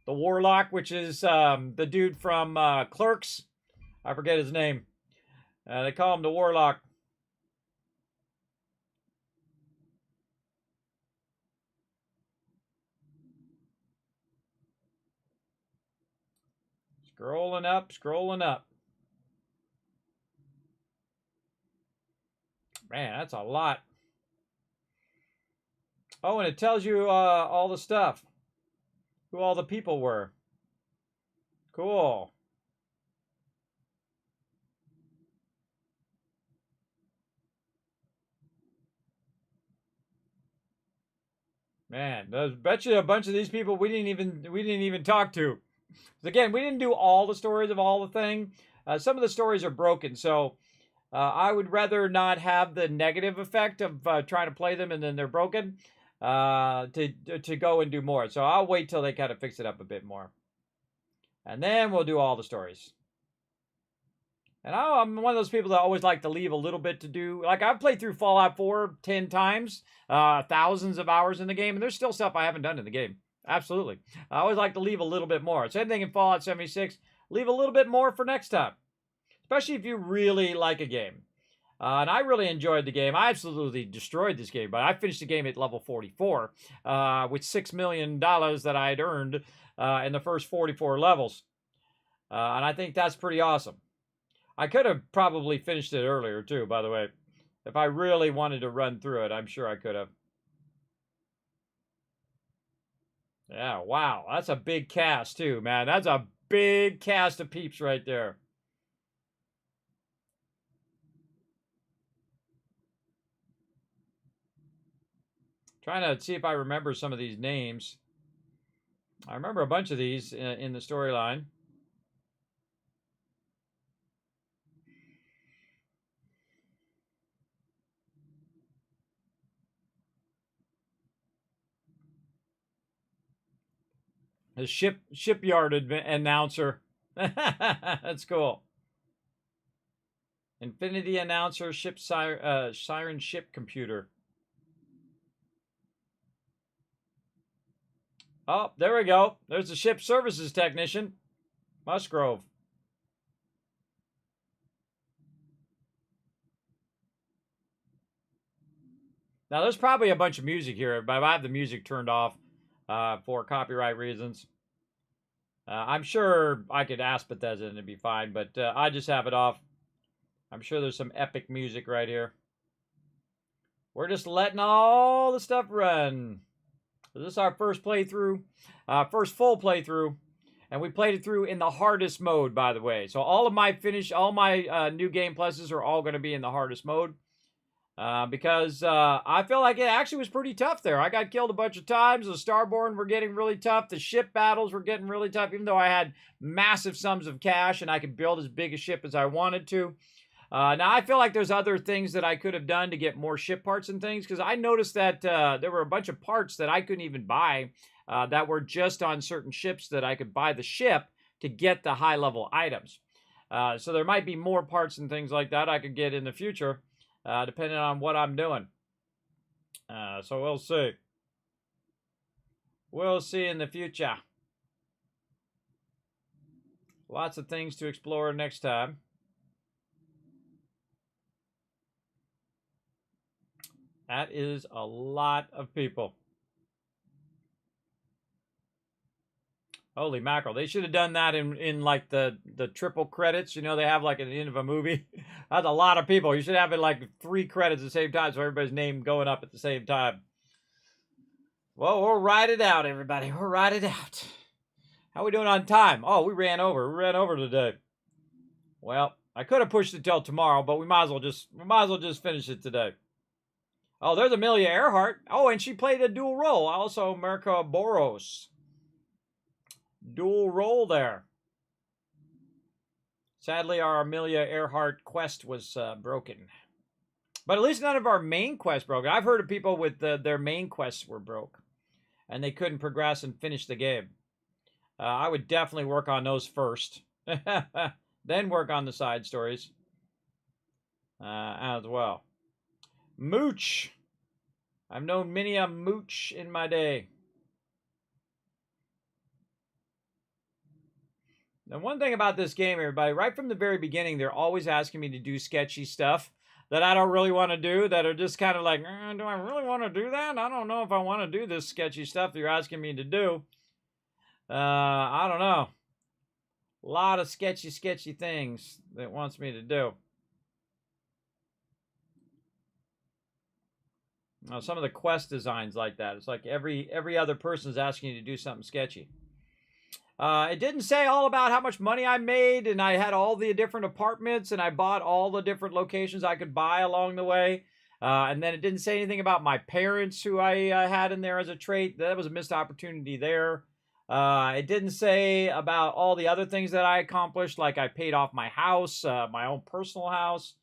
The Warlock, which is the dude from Clerks. I forget his name. They call him the Warlock. Scrolling up, scrolling up. Man, that's a lot. Oh, and it tells you all the stuff. Who all the people were. Cool. Man, I bet you a bunch of these people we didn't even talk to. Again, we didn't do all the stories of all the thing. Some of the stories are broken, so I would rather not have the negative effect of trying to play them and then they're broken to go and do more. So I'll wait till they kind of fix it up a bit more, and then we'll do all the stories. And I'm one of those people that always like to leave a little bit to do. Like, I've played through Fallout 4 10 times, thousands of hours in the game, and there's still stuff I haven't done in the game. Absolutely. I always like to leave a little bit more. Same thing in Fallout 76. Leave a little bit more for next time, especially if you really like a game. And I really enjoyed the game. I absolutely destroyed this game, but I finished the game at level 44 with $6 million that I had earned in the first 44 levels. And I think that's pretty awesome. I could have probably finished it earlier, too, by the way. If I really wanted to run through it, I'm sure I could have. Yeah, wow. That's a big cast, too, man. That's a big cast of peeps right there. Trying to see if I remember some of these names. I remember a bunch of these in the storyline. The shipyard announcer. That's cool. Infinity announcer, siren ship computer. Oh, there we go. There's the ship services technician, Musgrove. Now, there's probably a bunch of music here, but I have the music turned off for copyright reasons. I'm sure I could ask Bethesda and it'd be fine, but I just have it off. I'm sure there's some epic music right here. We're just letting all the stuff run. This is our first playthrough, first full playthrough, and we played it through in the hardest mode, by the way. So all my new game pluses are all going to be in the hardest mode. Because I feel like it actually was pretty tough there. I got killed a bunch of times. The Starborn were getting really tough. The ship battles were getting really tough, even though I had massive sums of cash and I could build as big a ship as I wanted to. Now, I feel like there's other things that I could have done to get more ship parts and things, because I noticed that there were a bunch of parts that I couldn't even buy that were just on certain ships that I could buy the ship to get the high-level items. So there might be more parts and things like that I could get in the future. Depending on what I'm doing. So we'll see. We'll see in the future. Lots of things to explore next time. That is a lot of people. Holy mackerel. They should have done that in like the triple credits. You know, they have like at the end of a movie. That's a lot of people. You should have it like 3 credits at the same time so everybody's name going up at the same time. Well, we'll ride it out, everybody. We'll ride it out. How we doing on time? Oh, we ran over. We ran over today. Well, I could have pushed it till tomorrow, but we might as well just finish it today. Oh, there's Amelia Earhart. Oh, and she played a dual role. Also, Mirka Boros. Dual role there. Sadly, our Amelia Earhart quest was broken. But at least none of our main quests broke. I've heard of people with their main quests were broke. And they couldn't progress and finish the game. I would definitely work on those first. Then work on the side stories. As well. Mooch. I've known many a mooch in my day. Now, one thing about this game, everybody, right from the very beginning, they're always asking me to do sketchy stuff that I don't really want to do, that are just kind of like, do I really want to do that? I don't know if I want to do this sketchy stuff that you're asking me to do. I don't know. A lot of sketchy things that it wants me to do. Some of the quest designs like that. It's like every other person is asking you to do something sketchy. It didn't say all about how much money I made, and I had all the different apartments, and I bought all the different locations I could buy along the way. And then it didn't say anything about my parents, who I had in there as a trait. That was a missed opportunity there. It didn't say about all the other things that I accomplished, like I paid off my house, my own personal house,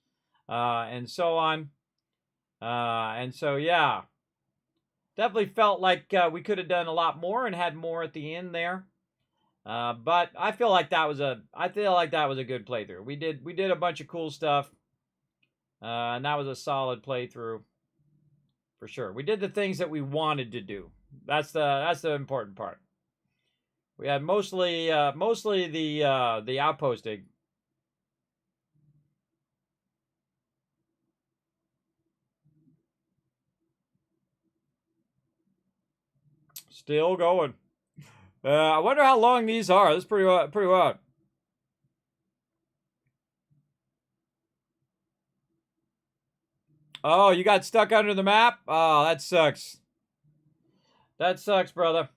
and so on. And so, yeah, definitely felt like we could have done a lot more and had more at the end there. But I feel like that was a good playthrough. We did a bunch of cool stuff, and that was a solid playthrough for sure. We did the things that we wanted to do. That's the important part. We had mostly the outposting. Still going. I wonder how long these are. This is pretty wild. Oh, you got stuck under the map? Oh, that sucks. That sucks, brother.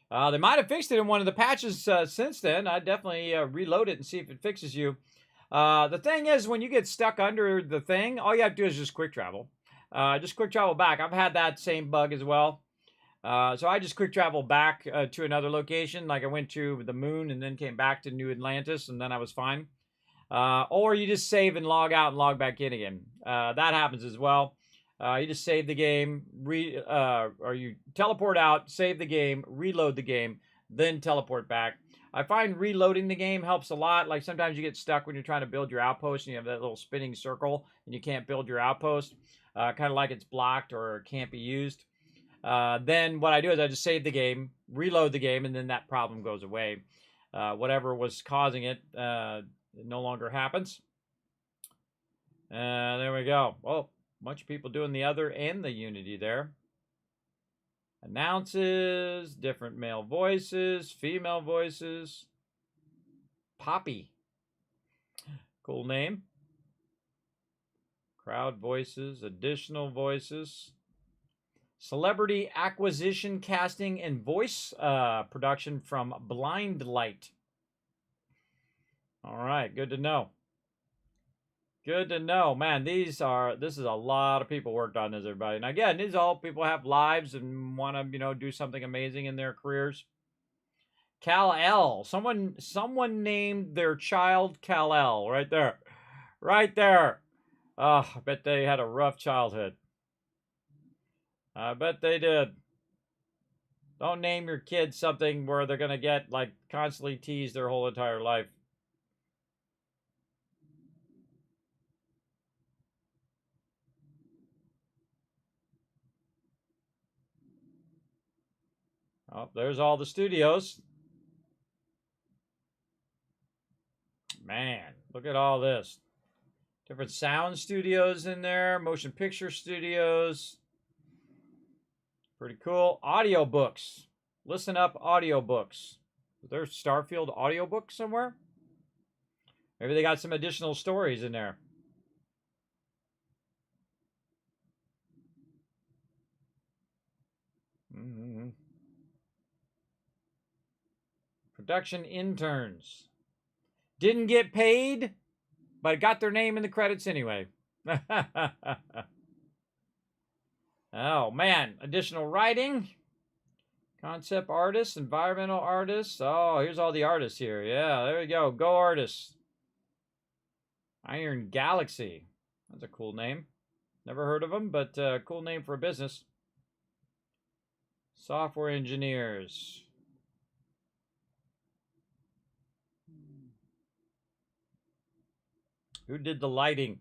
They might have fixed it in one of the patches since then. I'd definitely reload it and see if it fixes you. The thing is, when you get stuck under the thing, all you have to do is just quick travel. Just quick travel back. I've had that same bug as well. So I just quick travel back to another location. Like I went to the moon and then came back to New Atlantis, and then I was fine. Or you just save and log out and log back in again. That happens as well. You just save the game, or you teleport out, save the game, reload the game, then teleport back. I find reloading the game helps a lot. Like sometimes you get stuck when you're trying to build your outpost and you have that little spinning circle and you can't build your outpost. Kind of like it's blocked or can't be used. Then what I do is I just save the game, reload the game, and then that problem goes away. Whatever was causing it, it no longer happens. There we go. Oh, bunch of people doing the other and the Unity there. Announces, different male voices, female voices. Poppy. Cool name. Crowd voices, additional voices. Celebrity acquisition, casting, and voice production from Blind Light. All right, good to know. Good to know. Man, this is a lot of people worked on this, everybody. And again, these all people have lives and want to, do something amazing in their careers. Kal-El. Someone named their child Kal-El right there. Right there. Oh, I bet they had a rough childhood. I bet they did. Don't name your kids something where they're going to get, like, constantly teased their whole entire life. Oh, there's all the studios. Man, look at all this. Different sound studios in there, motion picture studios. Pretty cool. Audiobooks. Listen up, audiobooks. Is there Starfield audiobook somewhere? Maybe they got some additional stories in there. Mm-hmm. Production interns. Didn't get paid, but got their name in the credits anyway. Oh, man. Additional writing. Concept artists, environmental artists. Oh, here's all the artists here. Yeah, there we go. Go artists. Iron Galaxy. That's a cool name. Never heard of them, but cool name for a business. Software engineers. Who did the lighting?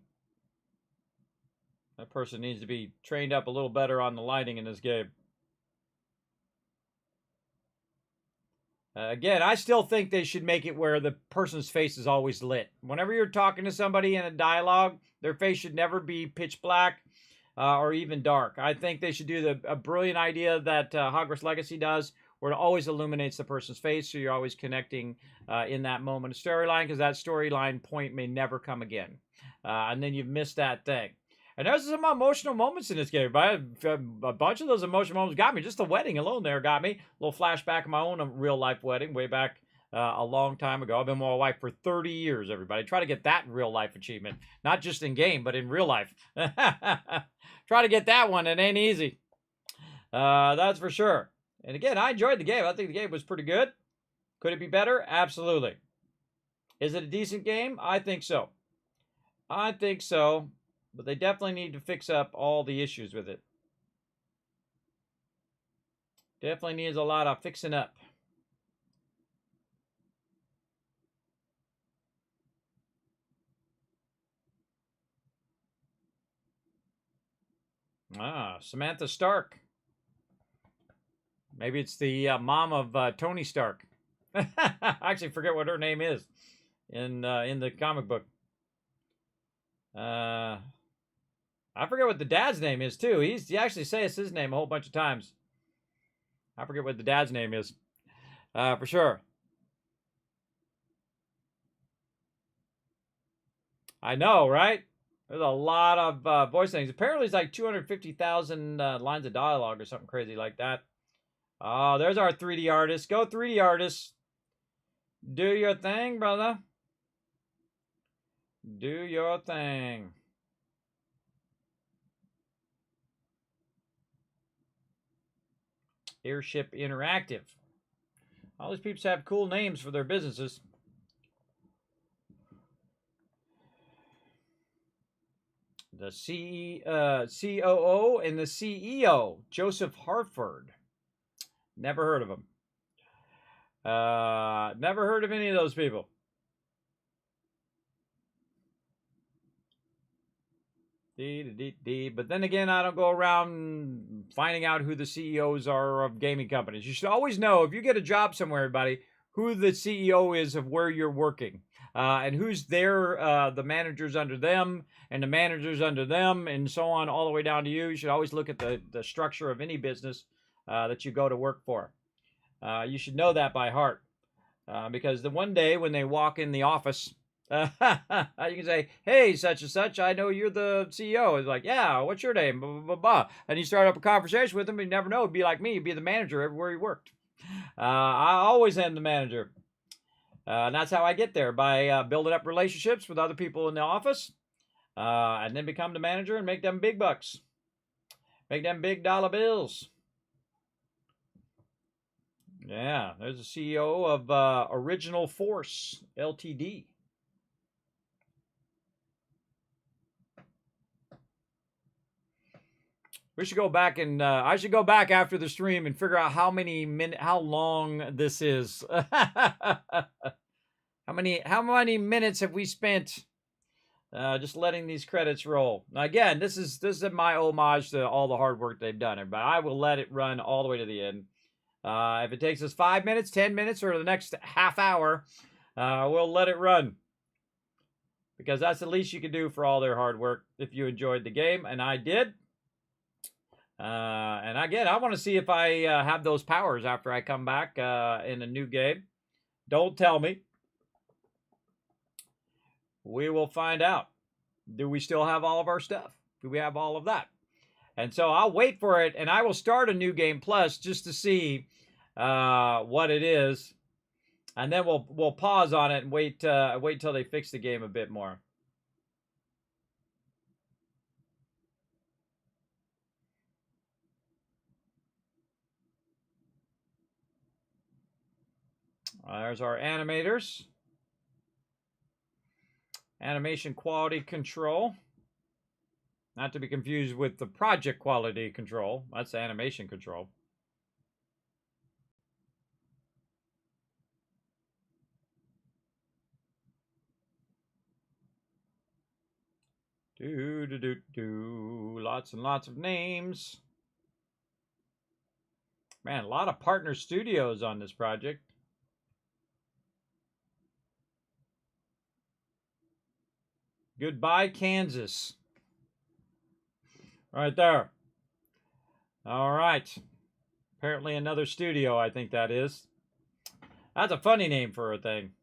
That person needs to be trained up a little better on the lighting in this game. Again, I still think they should make it where the person's face is always lit. Whenever you're talking to somebody in a dialogue, their face should never be pitch black or even dark. I think they should do a brilliant idea that Hogwarts Legacy does, where it always illuminates the person's face, so you're always connecting in that moment of storyline, because that storyline point may never come again. And then you've missed that thing. And there's some emotional moments in this game. But a bunch of those emotional moments got me. Just the wedding alone there got me. A little flashback of my own real-life wedding way back a long time ago. I've been with my wife for 30 years, everybody. Try to get that real-life achievement. Not just in game, but in real life. Try to get that one. It ain't easy. That's for sure. And again, I enjoyed the game. I think the game was pretty good. Could it be better? Absolutely. Is it a decent game? I think so. I think so. But they definitely need to fix up all the issues with it. Definitely needs a lot of fixing up. Ah, Samantha Stark. Maybe it's the mom of Tony Stark. I actually forget what her name is in the comic book. I forget what the dad's name is too. He actually says his name a whole bunch of times. I forget what the dad's name is. For sure. I know, right? There's a lot of voice things. Apparently it's like 250,000 lines of dialogue or something crazy like that. Oh, there's our 3D artist. Go 3D artist. Do your thing, brother. Do your thing. Airship Interactive. All these people have cool names for their businesses. The COO and the CEO, Joseph Hartford. Never heard of him. Never heard of any of those people. But then again, I don't go around finding out who the CEOs are of gaming companies. You should always know, if you get a job somewhere, everybody, who the CEO is of where you're working. And who's there, the managers under them, and the managers under them, and so on, all the way down to you. You should always look at the structure of any business that you go to work for. You should know that by heart. Because the one day when they walk in the office, you can say, hey, such and such, I know you're the CEO. It's like, yeah, what's your name? Blah, blah, blah, blah. And you start up a conversation with them, and you never know. It'd be like me. You'd be the manager everywhere you worked. I always am the manager. And that's how I get there, by building up relationships with other people in the office, and then become the manager and make them big bucks. Make them big dollar bills. Yeah, there's the CEO of Original Force, Ltd. We should go back and I should go back after the stream and figure out how long this is. How many minutes have we spent just letting these credits roll? Now again, this is my homage to all the hard work they've done, but I will let it run all the way to the end. If it takes us 5 minutes, 10 minutes, or the next half hour, we'll let it run. Because that's the least you can do for all their hard work if you enjoyed the game, and I did. And again, I want to see if I have those powers after I come back in a new game. Don't tell me. We will find out. Do we still have all of our stuff? Do we have all of that? And so I'll wait for it, and I will start a new game plus just to see what it is, and then we'll pause on it and wait till they fix the game a bit more. There's our animators. Animation quality control. Not to be confused with the project quality control. That's animation control. Lots and lots of names. Man, a lot of partner studios on this project. Goodbye, Kansas. Right there. All right. Apparently another studio, I think that is. That's a funny name for a thing.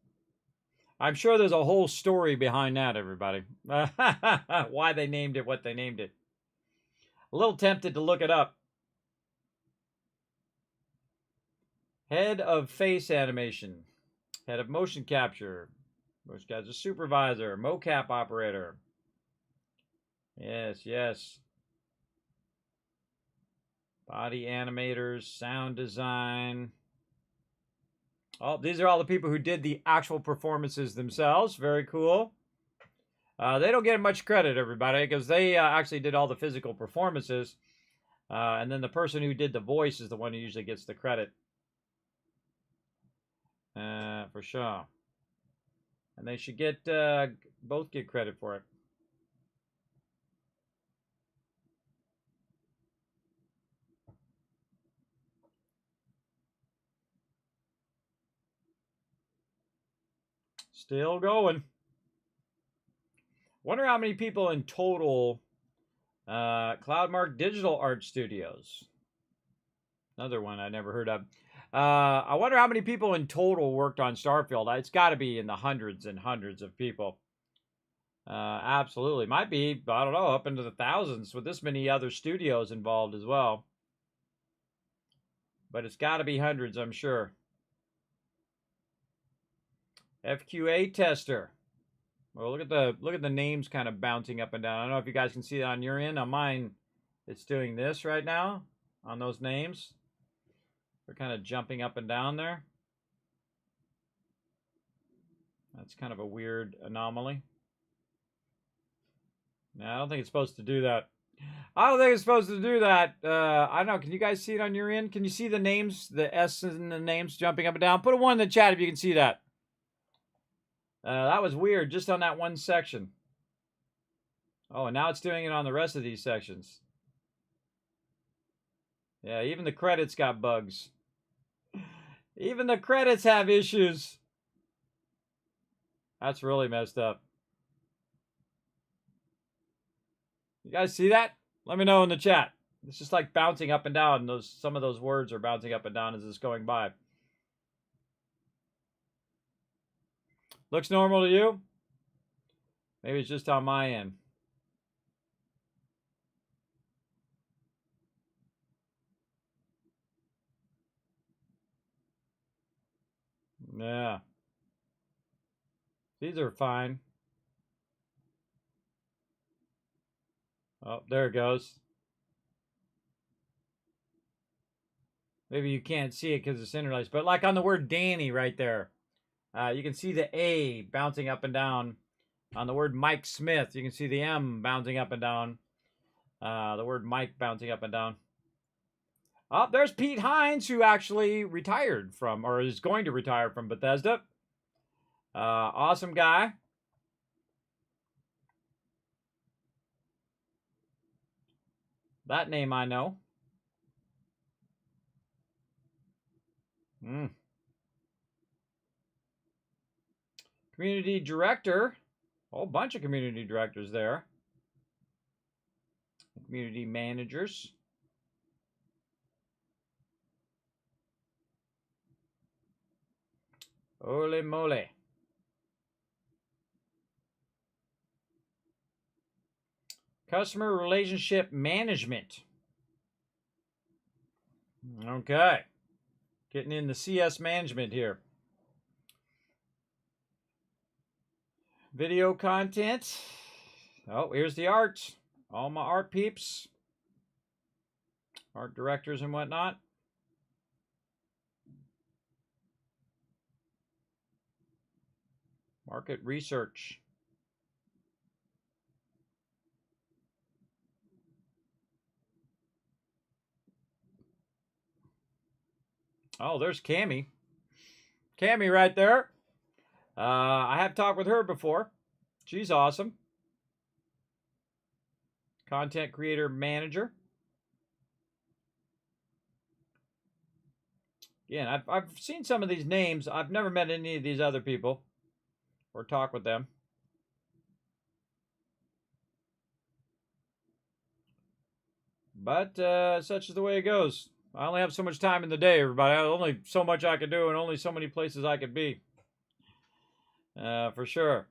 I'm sure there's a whole story behind that, everybody. Why they named it what they named it. A little tempted to look it up. Head of face animation. Head of motion capture. Motion capture supervisor. Mocap operator. Yes, yes. Body animators. Sound design. Oh, these are all the people who did the actual performances themselves. Very cool. They don't get much credit, everybody, because they actually did all the physical performances. And then the person who did the voice is the one who usually gets the credit. For sure. And they should get both get credit for it. Still going. Wonder how many people in total. Cloudmark Digital Art Studios. Another one I never heard of. I wonder how many people in total worked on Starfield. It's got to be in the hundreds and hundreds of people. Absolutely. Might be, I don't know, up into the thousands with this many other studios involved as well. But it's got to be hundreds, I'm sure. FQA tester. Well, look at the names kind of bouncing up and down. I don't know if you guys can see that on your end. On mine, it's doing this right now on those names. They're kind of jumping up and down there. That's kind of a weird anomaly. No, I don't think it's supposed to do that. I don't think it's supposed to do that. I don't know. Can you guys see it on your end? Can you see the names, the S and the names jumping up and down? Put a 1 in the chat if you can see that. That was weird, just on that one section. Oh, and now it's doing it on the rest of these sections. Yeah, even the credits got bugs. Even the credits have issues. That's really messed up. You guys see that? Let me know in the chat. It's just like bouncing up and down. Some of those words are bouncing up and down as it's going by. Looks normal to you? Maybe it's just on my end. Yeah. These are fine. Oh, there it goes. Maybe you can't see it because it's interlaced. But like on the word Danny right there. You can see the A bouncing up and down. On the word Mike Smith, you can see the M bouncing up and down. The word Mike bouncing up and down. Oh, there's Pete Hines, who actually retired from, or is going to retire from Bethesda. Awesome guy. That name I know. Community director. A whole bunch of community directors there. Community managers. Holy moly. Customer relationship management. Okay. Getting in the CS management here. Video content. Oh, here's the art. All my art peeps. Art directors and whatnot. Market research. Oh, there's Cammy. Cammy right there. I have talked with her before. She's awesome. Content creator manager. Again, I've seen some of these names. I've never met any of these other people or talked with them. But such is the way it goes. I only have so much time in the day, everybody. Only so much I can do and only so many places I could be. For sure.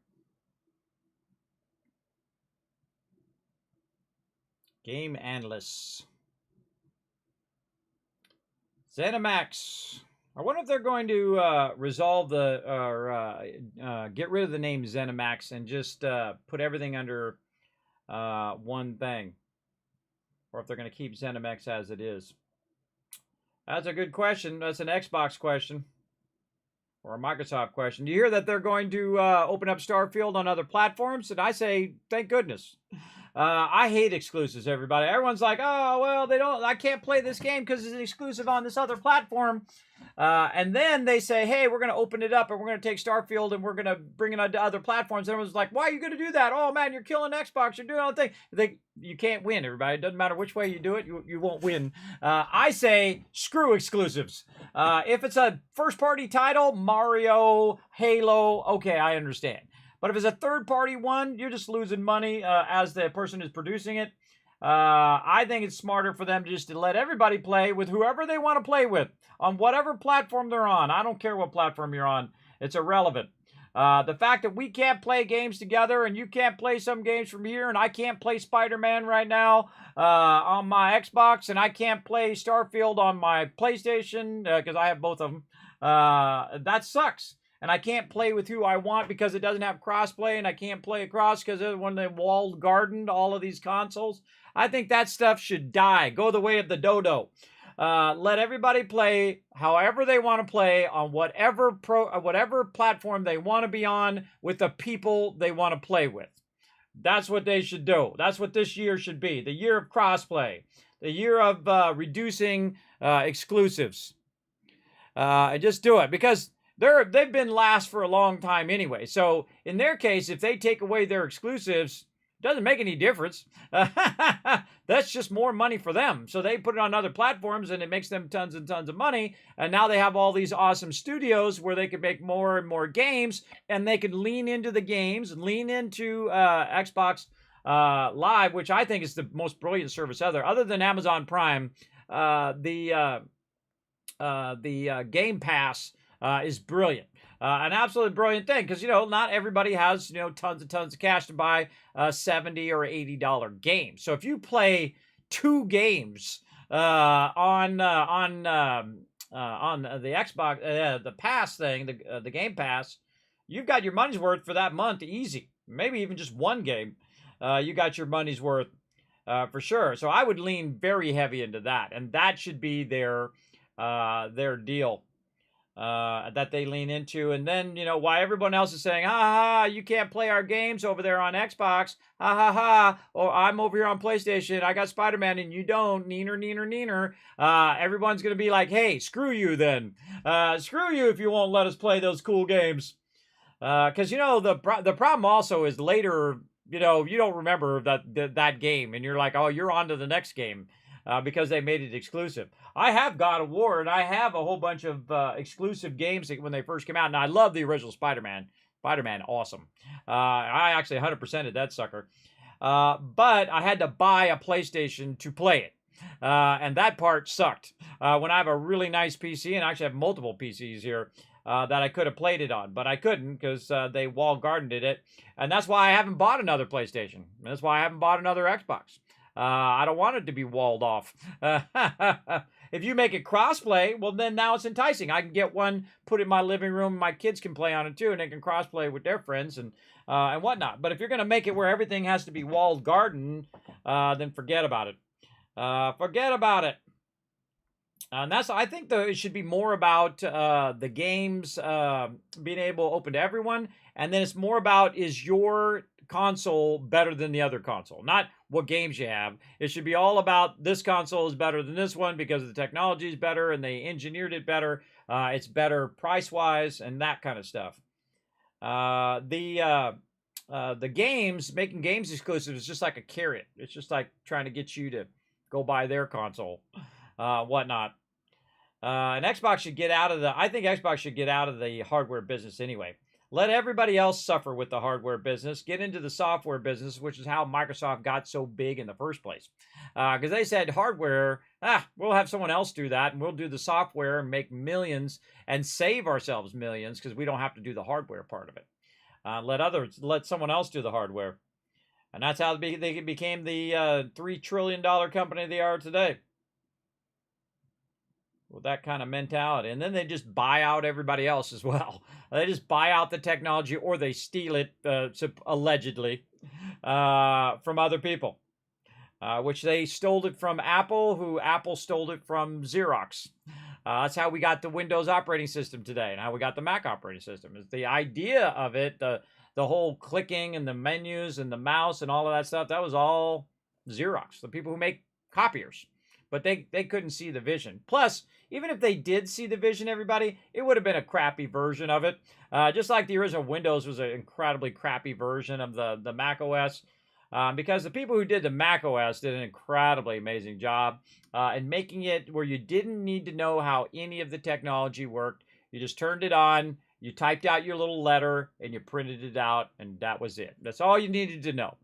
Game analysts. ZeniMax. I wonder if they're going to resolve the or get rid of the name ZeniMax and just put everything under one thing, or if they're going to keep ZeniMax as it is. That's a good question. That's an Xbox question or a Microsoft question. Do you hear that they're going to open up Starfield on other platforms? And I say, thank goodness. I hate exclusives, everybody. Everyone's like, oh, well, I can't play this game because it's an exclusive on this other platform. And then they say, hey, we're going to open it up and we're going to take Starfield and we're going to bring it onto other platforms. Everyone's like, why are you going to do that? Oh, man, you're killing Xbox. You're doing all the thing. You can't win, everybody. It doesn't matter which way you do it. You won't win. I say, screw exclusives. If it's a first-party title, Mario, Halo, okay, I understand. But if it's a third-party one, you're just losing money as the person who's producing it. I think it's smarter for them just to let everybody play with whoever they want to play with on whatever platform they're on. I don't care what platform you're on. It's irrelevant. The fact that we can't play games together and you can't play some games from here and I can't play Spider-Man right now on my Xbox and I can't play Starfield on my PlayStation because I have both of them, that sucks. And I can't play with who I want because it doesn't have crossplay, and I can't play across because when they walled gardened all of these consoles. I think that stuff should die. Go the way of the dodo. Let everybody play however they want to play on whatever platform they want to be on with the people they want to play with. That's what they should do. That's what this year should be. The year of crossplay. The year of reducing exclusives. Just do it because they've been last for a long time anyway. So in their case, if they take away their exclusives, it doesn't make any difference. That's just more money for them. So they put it on other platforms and it makes them tons and tons of money. And now they have all these awesome studios where they can make more and more games and they can lean into the games and lean into Xbox Live, which I think is the most brilliant service other than Amazon Prime. The Game Pass is brilliant. An absolutely brilliant thing because, not everybody has, tons and tons of cash to buy a $70 or $80 game. So if you play 2 games on the Xbox, the Pass thing, the Game Pass, you've got your money's worth for that month easy. Maybe even just 1 game. You got your money's worth for sure. So I would lean very heavy into that. And that should be their deal. That they lean into, and then why everyone else is saying, you can't play our games over there on Xbox, or I'm over here on PlayStation, I got Spider-Man and you don't, neener. Everyone's gonna be like, hey, screw you then, screw you if you won't let us play those cool games, because the problem also is later, you don't remember that game, and you're like, oh, you're on to the next game. Because they made it exclusive. I have God of War, and I have a whole bunch of exclusive games when they first came out, and I love the original Spider-Man. Spider-Man, awesome. I actually 100%ed that sucker. But I had to buy a PlayStation to play it. And that part sucked. When I have a really nice PC, and I actually have multiple PCs here, that I could have played it on, but I couldn't because they walled gardened it. And that's why I haven't bought another PlayStation. That's why I haven't bought another Xbox. I don't want it to be walled off. If you make it crossplay, well, then now it's enticing. I can get one, put it in my living room, my kids can play on it too, and they can crossplay with their friends and whatnot. But if you're going to make it where everything has to be walled garden, then forget about it. Forget about it. And I think it should be more about the games being able to open to everyone, and then it's more about, is your console better than the other console? Not what games you have. It should be all about, this console is better than this one because the technology is better and they engineered it better. It's better price-wise and that kind of stuff. The games, making games exclusive is just like a carrot. It's just like trying to get you to go buy their console, whatnot. And Xbox should get out of I think Xbox should get out of the hardware business anyway. Let everybody else suffer with the hardware business. Get into the software business, which is how Microsoft got so big in the first place. Because they said hardware, we'll have someone else do that, and we'll do the software and make millions and save ourselves millions because we don't have to do the hardware part of it. Let someone else do the hardware. And that's how they became the $3 trillion company they are today. With that kind of mentality. And then they just buy out everybody else as well. They just buy out the technology, or they steal it, allegedly, from other people. Which they stole it from Apple, who Apple stole it from Xerox. That's how we got the Windows operating system today, and how we got the Mac operating system. Is the idea of it, the whole clicking and the menus and the mouse and all of that stuff, that was all Xerox, the people who make copiers. But they couldn't see the vision. Plus, even if they did see the vision, everybody, it would have been a crappy version of it. Just like the original Windows was an incredibly crappy version of the Mac OS. Because the people who did the Mac OS did an incredibly amazing job in making it where you didn't need to know how any of the technology worked. You just turned it on, you typed out your little letter, and you printed it out, and that was it. That's all you needed to know,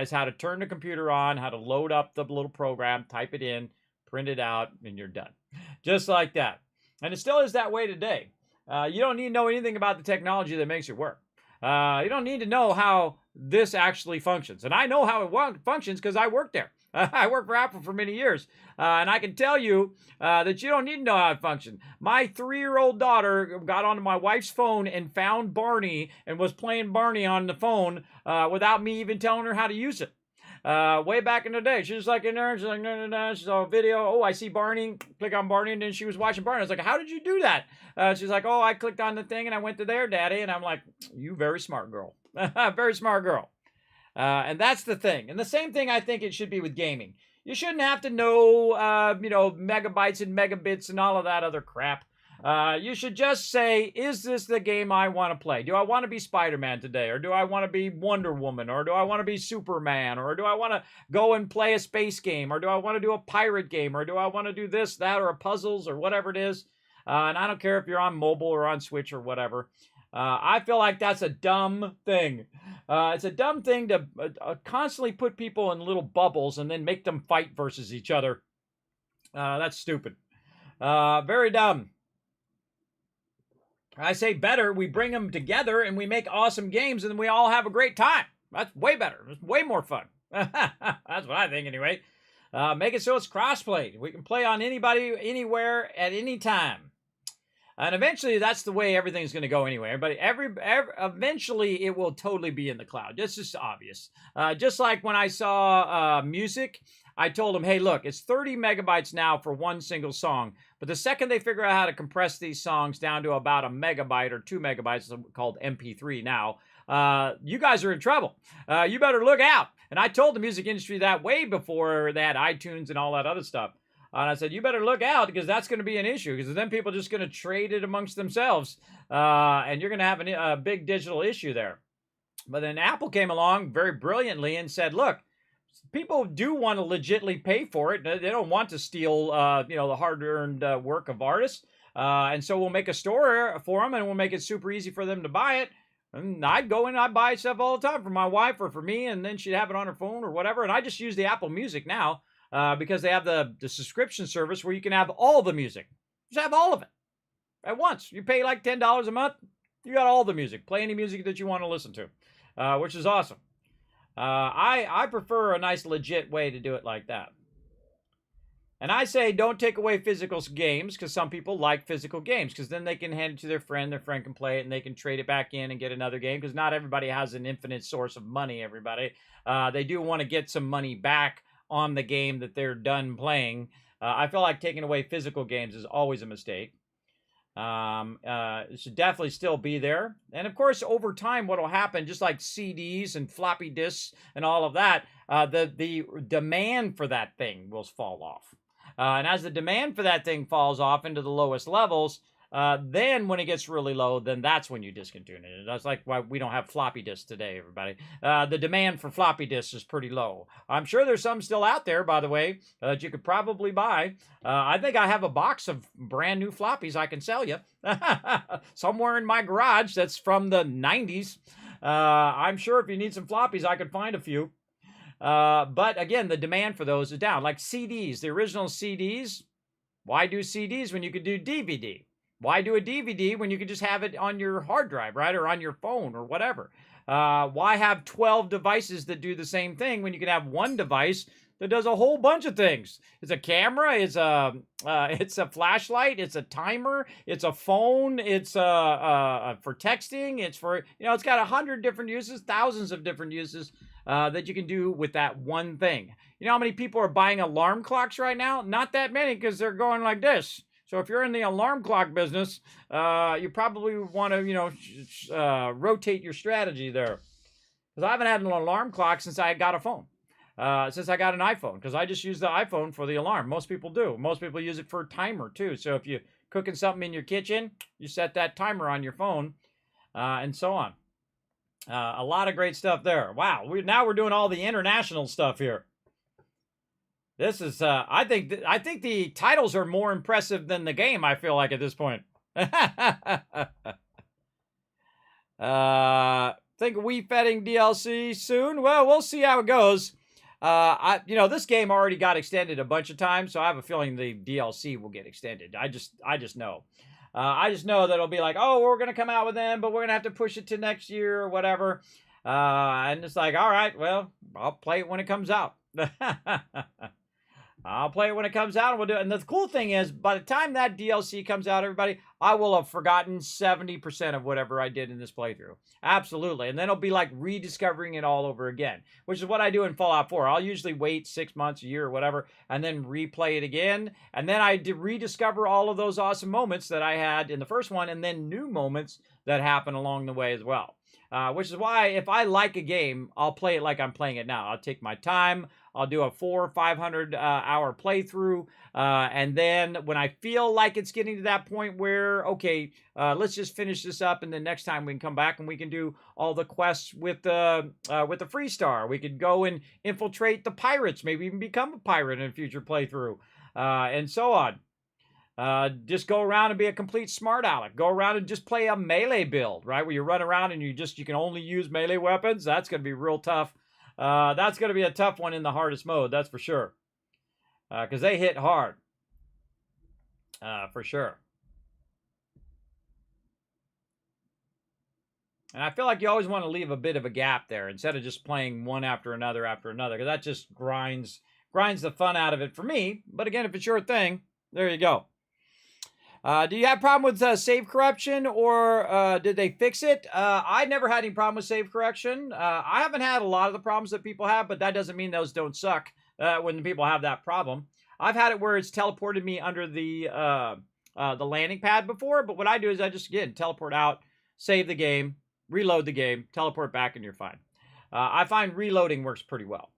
is how to turn the computer on, how to load up the little program, type it in, print it out, and you're done. Just like that. And it still is that way today. You don't need to know anything about the technology that makes it work. You don't need to know how this actually functions. And I know how it functions because I worked there. I worked for Apple for many years. And I can tell you that you don't need to know how it functions. My 3-year-old daughter got onto my wife's phone and found Barney and was playing Barney on the phone without me even telling her how to use it. Way back in the day, she was like in there, she's like, no, she saw a video. Oh, I see Barney. Click on Barney, and then she was watching Barney. I was like, how did you do that? She's like, oh, I clicked on the thing and I went to there, Daddy. And I'm like, you very smart girl. Very smart girl. And that's the thing. And the same thing I think it should be with gaming. You shouldn't have to know, megabytes and megabits and all of that other crap. You should just say, is this the game I want to play? Do I want to be Spider-Man today? Or do I want to be Wonder Woman? Or do I want to be Superman? Or do I want to go and play a space game? Or do I want to do a pirate game? Or do I want to do this, that, or a puzzles, or whatever it is? And I don't care if you're on mobile or on Switch or whatever. I feel like that's a dumb thing. It's a dumb thing to constantly put people in little bubbles and then make them fight versus each other. That's stupid. Very dumb. I say better, we bring them together and we make awesome games and we all have a great time. That's way better. It's way more fun. That's what I think anyway. Make it so it's crossplay. We can play on anybody, anywhere, at any time. And eventually, that's the way everything's going to go anyway. But eventually, it will totally be in the cloud. That's just obvious. Just like when I saw music, I told them, hey, look, it's 30 megabytes now for one single song. But the second they figure out how to compress these songs down to about a megabyte or 2 megabytes, called MP3 now, you guys are in trouble. You better look out. And I told the music industry that way before they had iTunes and all that other stuff. And I said, you better look out because that's going to be an issue because then people are just going to trade it amongst themselves. And you're going to have a big digital issue there. But then Apple came along very brilliantly and said, look, people do want to legitimately pay for it. They don't want to steal, the hard-earned work of artists. And so we'll make a store for them and we'll make it super easy for them to buy it. And I'd go in and I'd buy stuff all the time for my wife or for me. And then she'd have it on her phone or whatever. And I just use the Apple Music now. Because they have the subscription service where you can have all the music. Just have all of it at once. You pay like $10 a month. You got all the music. Play any music that you want to listen to, which is awesome. I prefer a nice legit way to do it like that. And I say don't take away physical games because some people like physical games because then they can hand it to their friend can play it and they can trade it back in and get another game because not everybody has an infinite source of money, everybody. They do want to get some money back on the game that they're done playing. I feel like taking away physical games is always a mistake. It should definitely still be there. And of course, over time, what will happen, just like CDs and floppy disks and all of that, the demand for that thing will fall off. And as the demand for that thing falls off into the lowest levels, then when it gets really low, then that's when you discontinue it. That's like why we don't have floppy disks today, everybody. The demand for floppy disks is pretty low. I'm sure there's some still out there, by the way, that you could probably buy. I think I have a box of brand new floppies I can sell you. Somewhere in my garage that's from the 90s. I'm sure if you need some floppies, I could find a few. But again, the demand for those is down. Like CDs, the original CDs. Why do CDs when you could do DVD? Why do a DVD when you can just have it on your hard drive, right? Or on your phone or whatever? Why have 12 devices that do the same thing when you can have one device that does a whole bunch of things? It's a camera, it's a flashlight, it's a timer, it's a phone, it's for texting, it's for, it's got 100 different uses, thousands of different uses that you can do with that one thing. You know how many people are buying alarm clocks right now? Not that many, because they're going like this. So if you're in the alarm clock business, you probably want to, rotate your strategy there. Because I haven't had an alarm clock since I got a phone. Since I got an iPhone. Because I just use the iPhone for the alarm. Most people do. Most people use it for timer too. So if you're cooking something in your kitchen, you set that timer on your phone. And so on. A lot of great stuff there. Wow. Now we're doing all the international stuff here. This is, I think the titles are more impressive than the game, I feel like, at this point. Think Wii Fetting DLC soon? Well, we'll see how it goes. This game already got extended a bunch of times, so I have a feeling the DLC will get extended. I just know. I just know that it'll be like, oh, we're going to come out with them, but we're going to have to push it to next year or whatever. And it's like, all right, well, I'll play it when it comes out. I'll play it when it comes out, and we'll do it. And the cool thing is, by the time that DLC comes out, everybody, I will have forgotten 70% of whatever I did in this playthrough. Absolutely. And then it'll be like rediscovering it all over again, which is what I do in Fallout 4. I'll usually wait 6 months, a year, or whatever, and then replay it again. And then I rediscover all of those awesome moments that I had in the first one, and then new moments that happen along the way as well. Which is why if I like a game, I'll play it like I'm playing it now. I'll take my time. I'll do a 400 or 500 hour playthrough. And then when I feel like it's getting to that point where, okay, let's just finish this up. And then next time we can come back and we can do all the quests with the Freestar. We could go and infiltrate the pirates, maybe even become a pirate in a future playthrough, and so on. Just go around and be a complete smart aleck. Go around and just play a melee build, right? Where you run around and you can only use melee weapons. That's going to be real tough. That's going to be a tough one in the hardest mode, that's for sure. Because they hit hard. For sure. And I feel like you always want to leave a bit of a gap there instead of just playing one after another, because that just grinds the fun out of it for me. But again, if it's your thing, there you go. Do you have a problem with save corruption, or did they fix it? I never had any problem with save corruption. I haven't had a lot of the problems that people have, but that doesn't mean those don't suck when people have that problem. I've had it where it's teleported me under the landing pad before, but what I do is I just, again, teleport out, save the game, reload the game, teleport back, and you're fine. I find reloading works pretty well.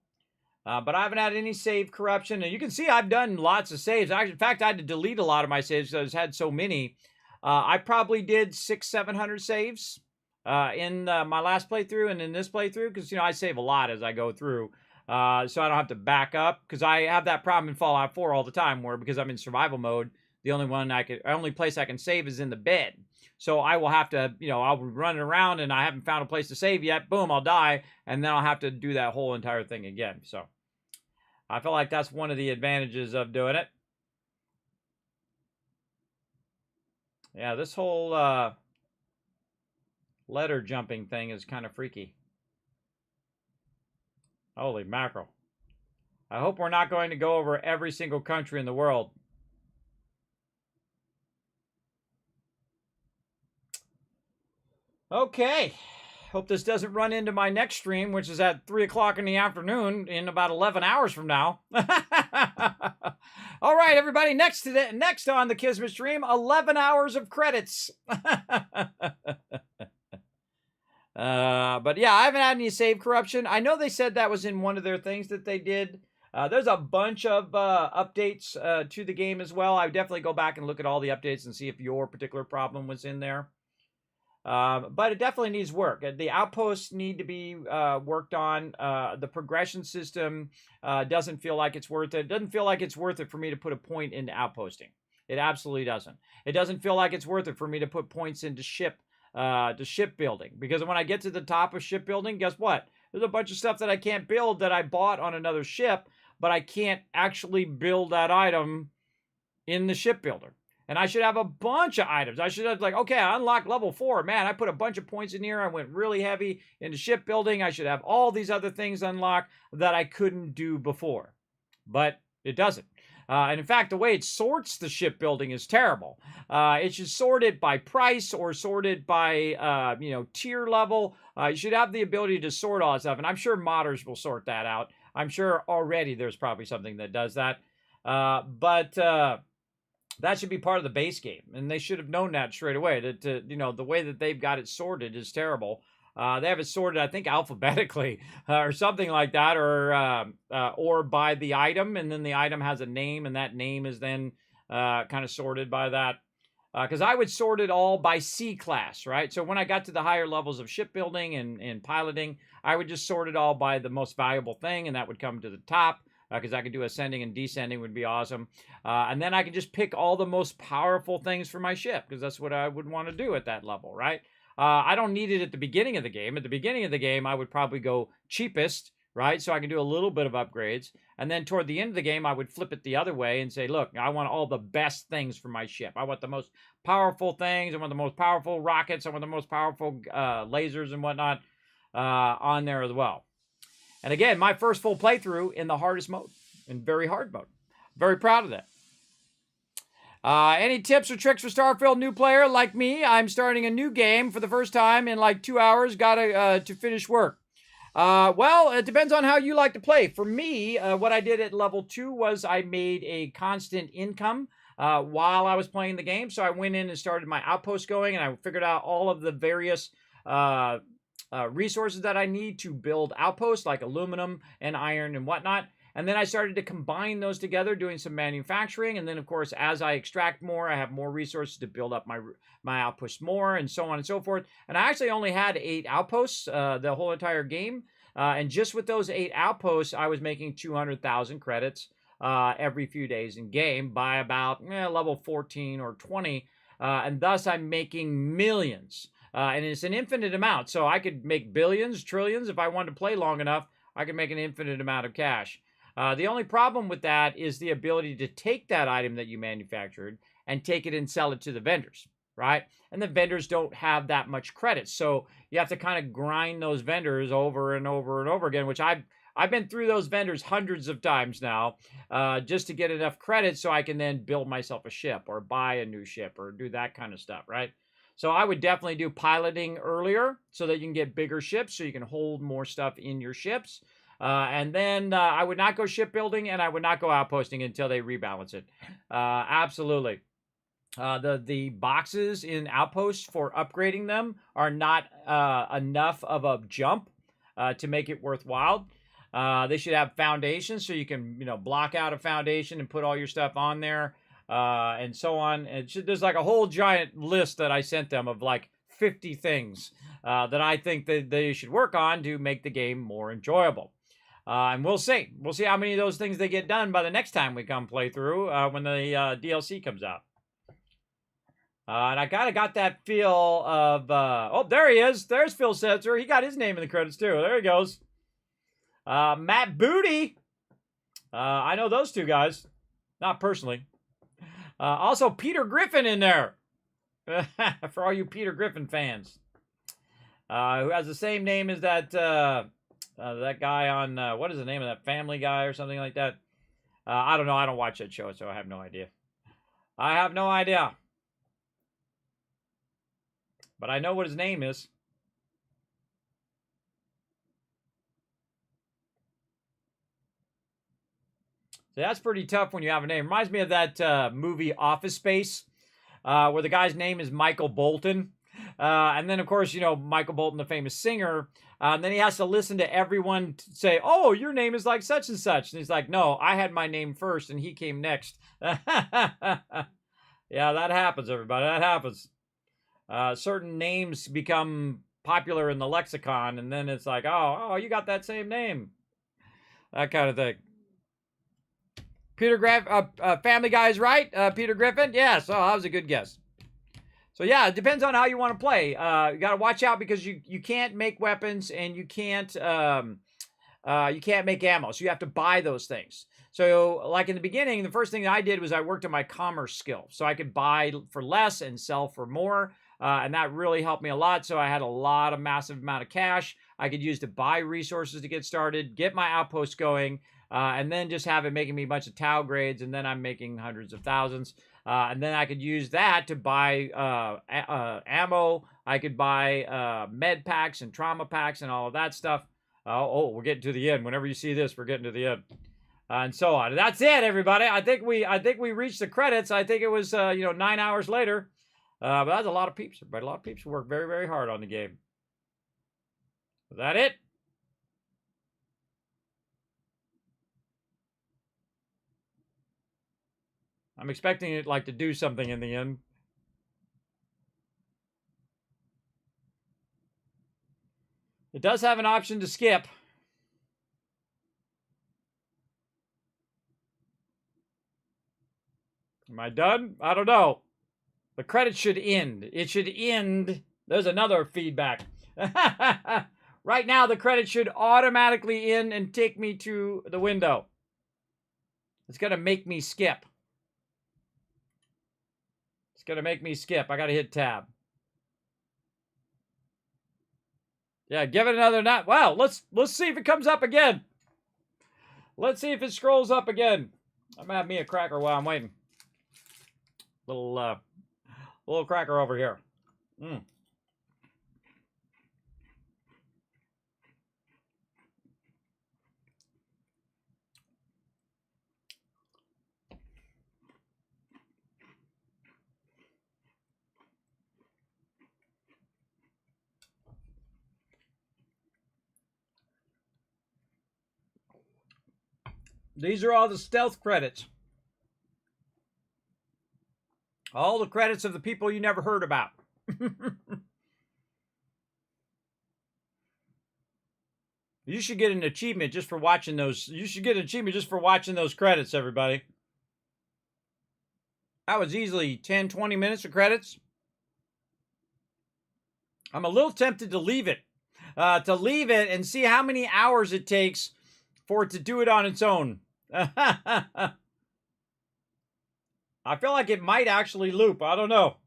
But I haven't had any save corruption. And you can see I've done lots of saves. In fact, I had to delete a lot of my saves because I had so many. I probably did 600-700 saves in my last playthrough and in this playthrough. Because, I save a lot as I go through. So I don't have to back up. Because I have that problem in Fallout 4 all the time. Where because I'm in survival mode, the only place I can save is in the bed. So I will have to, I'll be running around and I haven't found a place to save yet. Boom, I'll die. And then I'll have to do that whole entire thing again. So I feel like that's one of the advantages of doing it. Yeah, this whole letter jumping thing is kind of freaky. Holy mackerel. I hope we're not going to go over every single country in the world. Okay, hope this doesn't run into my next stream, which is at 3 o'clock in the afternoon in about 11 hours from now. All right, everybody, next on the Kismet stream, 11 hours of credits. But yeah, I haven't had any save corruption. I know they said that was in one of their things that they did. There's a bunch of updates to the game as well. I would definitely go back and look at all the updates and see if your particular problem was in there. But it definitely needs work. The outposts need to be worked on. The progression system doesn't feel like it's worth it. It doesn't feel like it's worth it for me to put a point into outposting. It absolutely doesn't. It doesn't feel like it's worth it for me to put points into shipbuilding. Because when I get to the top of shipbuilding, guess what? There's a bunch of stuff that I can't build that I bought on another ship, but I can't actually build that item in the shipbuilder. And I should have a bunch of items. I should have like, okay, I unlocked level 4. Man, I put a bunch of points in here. I went really heavy into shipbuilding. I should have all these other things unlocked that I couldn't do before. But it doesn't. And in fact, the way it sorts the shipbuilding is terrible. It should sort it by price or sort it by, tier level. You should have the ability to sort all that stuff. And I'm sure modders will sort that out. I'm sure already there's probably something that does that. But that should be part of the base game. And they should have known that straight away. That, the way that they've got it sorted is terrible. They have it sorted, I think, alphabetically or something like that, or by the item, and then the item has a name, and that name is then kind of sorted by that. Because I would sort it all by C class, right? So when I got to the higher levels of shipbuilding and piloting, I would just sort it all by the most valuable thing, and that would come to the top. Because I could do ascending and descending would be awesome. And then I could just pick all the most powerful things for my ship, because that's what I would want to do at that level, right? I don't need it at the beginning of the game. At the beginning of the game, I would probably go cheapest, right? So I can do a little bit of upgrades. And then toward the end of the game, I would flip it the other way and say, look, I want all the best things for my ship. I want the most powerful things. I want the most powerful rockets. I want the most powerful lasers and whatnot on there as well. And again, my first full playthrough in the hardest mode, in very hard mode. Very proud of that. Any tips or tricks for Starfield new player like me? I'm starting a new game for the first time in like 2 hours. Got to finish work. Well, it depends on how you like to play. For me, what I did at level 2 was I made a constant income while I was playing the game. So I went in and started my outpost going, and I figured out all of the various resources that I need to build outposts, like aluminum and iron and whatnot. And then I started to combine those together, doing some manufacturing. And then, of course, as I extract more, I have more resources to build up my outposts more, and so on and so forth. And I actually only had 8 outposts the whole entire game. And just with those 8 outposts, I was making 200,000 credits every few days in game by about level 14 or 20. And thus, I'm making millions. And it's an infinite amount. So I could make billions, trillions. If I wanted to play long enough, I could make an infinite amount of cash. The only problem with that is the ability to take that item that you manufactured and take it and sell it to the vendors, right? And the vendors don't have that much credit. So you have to kind of grind those vendors over and over and over again, which I've been through those vendors hundreds of times now, just to get enough credit so I can then build myself a ship or buy a new ship or do that kind of stuff, right? So I would definitely do piloting earlier so that you can get bigger ships so you can hold more stuff in your ships. And then I would not go shipbuilding, and I would not go outposting until they rebalance it. Absolutely. The boxes in outposts for upgrading them are not enough of a jump to make it worthwhile. They should have foundations so you can, block out a foundation and put all your stuff on there, and so on. There's like a whole giant list that I sent them of like 50 things that I think that they should work on to make the game more enjoyable. And we'll see. We'll see how many of those things they get done by the next time we come play through when the DLC comes out. And I kind of got that feel of... oh, there he is. There's Phil Setzer. He got his name in the credits, too. There he goes. Matt Booty. I know those two guys. Not personally. Also, Peter Griffin in there. For all you Peter Griffin fans. Who has the same name as that guy on, what is the name of that, Family Guy or something like that? I don't know. I don't watch that show, so I have no idea. I have no idea. But I know what his name is. So that's pretty tough when you have a name. Reminds me of that movie Office Space, where the guy's name is Michael Bolton. And then, of course, Michael Bolton, the famous singer, and then he has to listen to everyone say, oh, your name is like such and such. And he's like, no, I had my name first and he came next. Yeah, that happens, everybody. That happens. Certain names become popular in the lexicon, and then it's like, oh, you got that same name. That kind of thing. Family Guy is right? Peter Griffin? Yeah, so that was a good guess. So yeah, it depends on how you want to play. You got to watch out because you can't make weapons and you can't you can't make ammo. So you have to buy those things. So like in the beginning, the first thing I did was I worked on my commerce skill. So I could buy for less and sell for more. And that really helped me a lot. So I had a lot of massive amount of cash I could use to buy resources to get started, get my outposts going, and then just have it making me a bunch of Tau grades. And then I'm making hundreds of thousands. And then I could use that to buy ammo. I could buy med packs and trauma packs and all of that stuff. Oh, we're getting to the end. Whenever you see this, we're getting to the end. And so on. That's it, everybody. I think we reached the credits. I think it was 9 hours later. But that's a lot of peeps, everybody. A lot of peeps who work very, very hard on the game. Is that it? I'm expecting it to do something in the end. It does have an option to skip. Am I done? I don't know. The credits should end. It should end. There's another feedback. Right now, the credits should automatically end and take me to the window. It's going to make me skip. It's going to make me skip. I got to hit tab. Yeah, give it another night. Wow, let's see if it comes up again. Let's see if it scrolls up again. I'm gonna have me a cracker while I'm waiting. Little cracker over here. These are all the stealth credits. All the credits of the people you never heard about. You should get an achievement just for watching those. You should get an achievement just for watching those credits, everybody. That was easily 10, 20 minutes of credits. I'm a little tempted to leave it. And see how many hours it takes for it to do it on its own. I feel like it might actually loop. I don't know.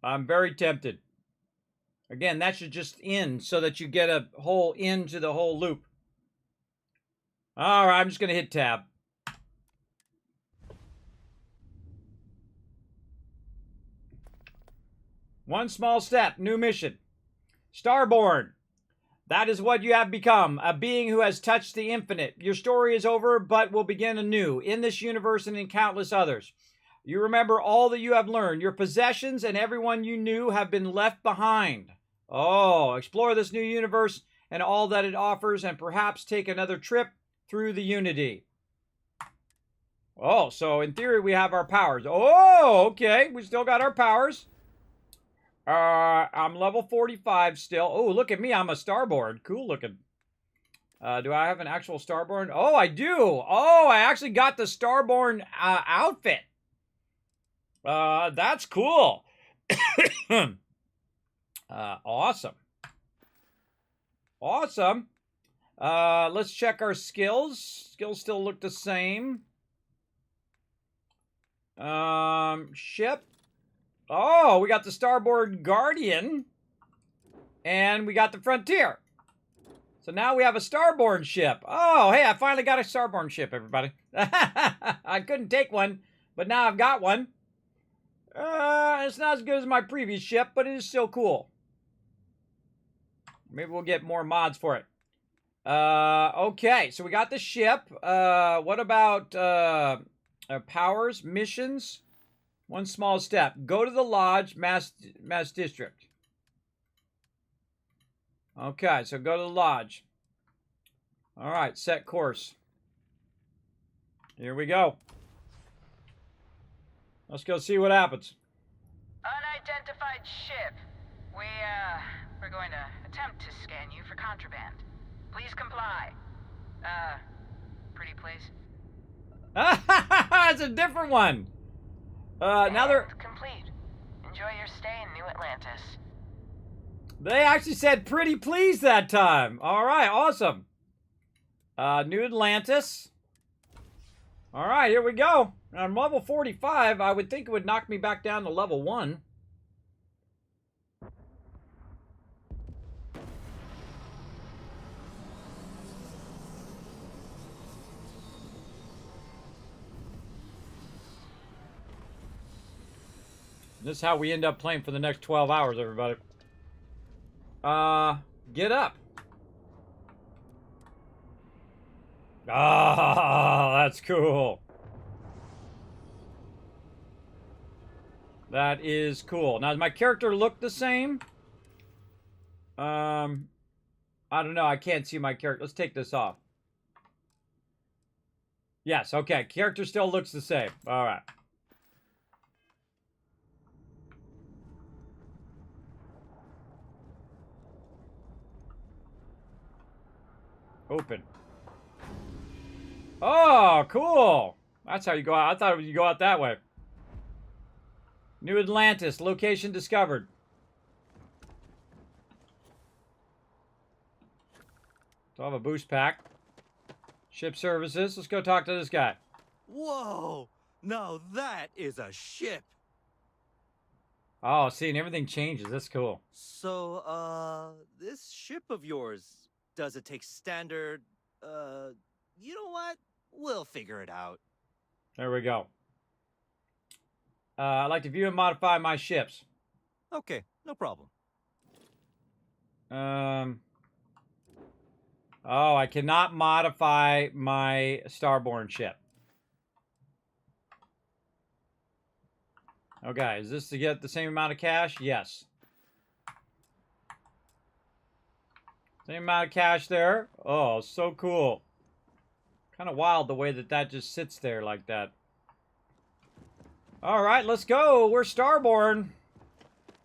I'm very tempted. Again, that should just end so that you get a whole end to the whole loop. All right, I'm just going to hit tab. One small step, new mission. Starborn. That is what you have become, a being who has touched the infinite. Your story is over, but will begin anew, in this universe and in countless others. You remember all that you have learned. Your possessions and everyone you knew have been left behind. Oh, explore this new universe and all that it offers, and perhaps take another trip through the Unity. Oh, so in theory, we have our powers. Oh, okay, we still got our powers. I'm level 45 still. Oh, look at me. I'm a Starborn. Cool looking. Do I have an actual Starborn? Oh, I do. Oh, I actually got the Starborn outfit. That's cool. Awesome. Awesome. Let's check our skills. Skills still look the same. Ship. Oh, we got the Starboard Guardian. And we got the Frontier. So now we have a Starborn ship. Oh, hey, I finally got a Starborn ship, everybody. I couldn't take one, but now I've got one. It's not as good as my previous ship, but it is still cool. Maybe we'll get more mods for it. Okay, so we got the ship. What about powers, missions? One small step. Go to the lodge, mass district. Okay, so go to the lodge. All right, set course. Here we go. Let's go see what happens. Unidentified ship. We're going to attempt to scan you for contraband. Please comply. Pretty please. It's a different one. Now they're complete. Enjoy your stay in New Atlantis. They actually said pretty please that time. All right, awesome. New Atlantis. All right, here we go. On level 45, I would think it would knock me back down to level 1. This is how we end up playing for the next 12 hours, everybody. Get up. Ah, that's cool. That is cool. Now, does my character look the same? I don't know. I can't see my character. Let's take this off. Yes, okay. Character still looks the same. All right. Open. Oh, cool. That's how you go out. I thought you go out that way. New Atlantis. Location discovered. So I have a boost pack. Ship services. Let's go talk to this guy. Whoa! Now that is a ship. Oh, see, and everything changes. That's cool. So, this ship of yours, does it take standard, you know what? We'll figure it out. There we go. I'd like to view and modify my ships. Okay, no problem. Oh, I cannot modify my Starborn ship. Okay, is this to get the same amount of cash? Yes. Same amount of cash there. Oh, so cool. Kind of wild the way that that just sits there like that. All right, let's go. We're Starborn.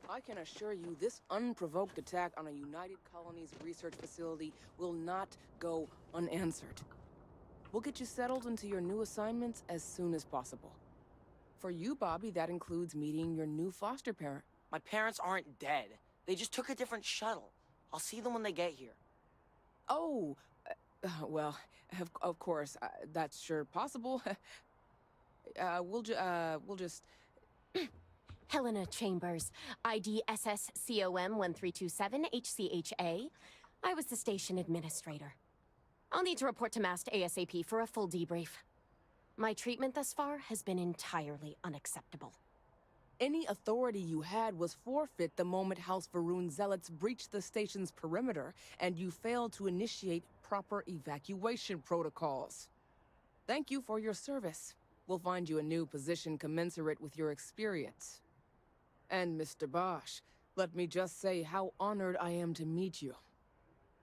I can assure you this unprovoked attack on a United Colonies research facility will not go unanswered. We'll get you settled into your new assignments as soon as possible. For you, Bobby, that includes meeting your new foster parent. My parents aren't dead. They just took a different shuttle. I'll see them when they get here. Oh, well, of course, that's sure possible. We'll just... Helena Chambers, ID SSCOM 1327 HCHA. I was the station administrator. I'll need to report to MAST ASAP for a full debrief. My treatment thus far has been entirely unacceptable. Any authority you had was forfeit the moment House Varun zealots breached the station's perimeter, and you failed to initiate proper evacuation protocols. Thank you for your service. We'll find you a new position commensurate with your experience. And Mr. Bosch, let me just say how honored I am to meet you.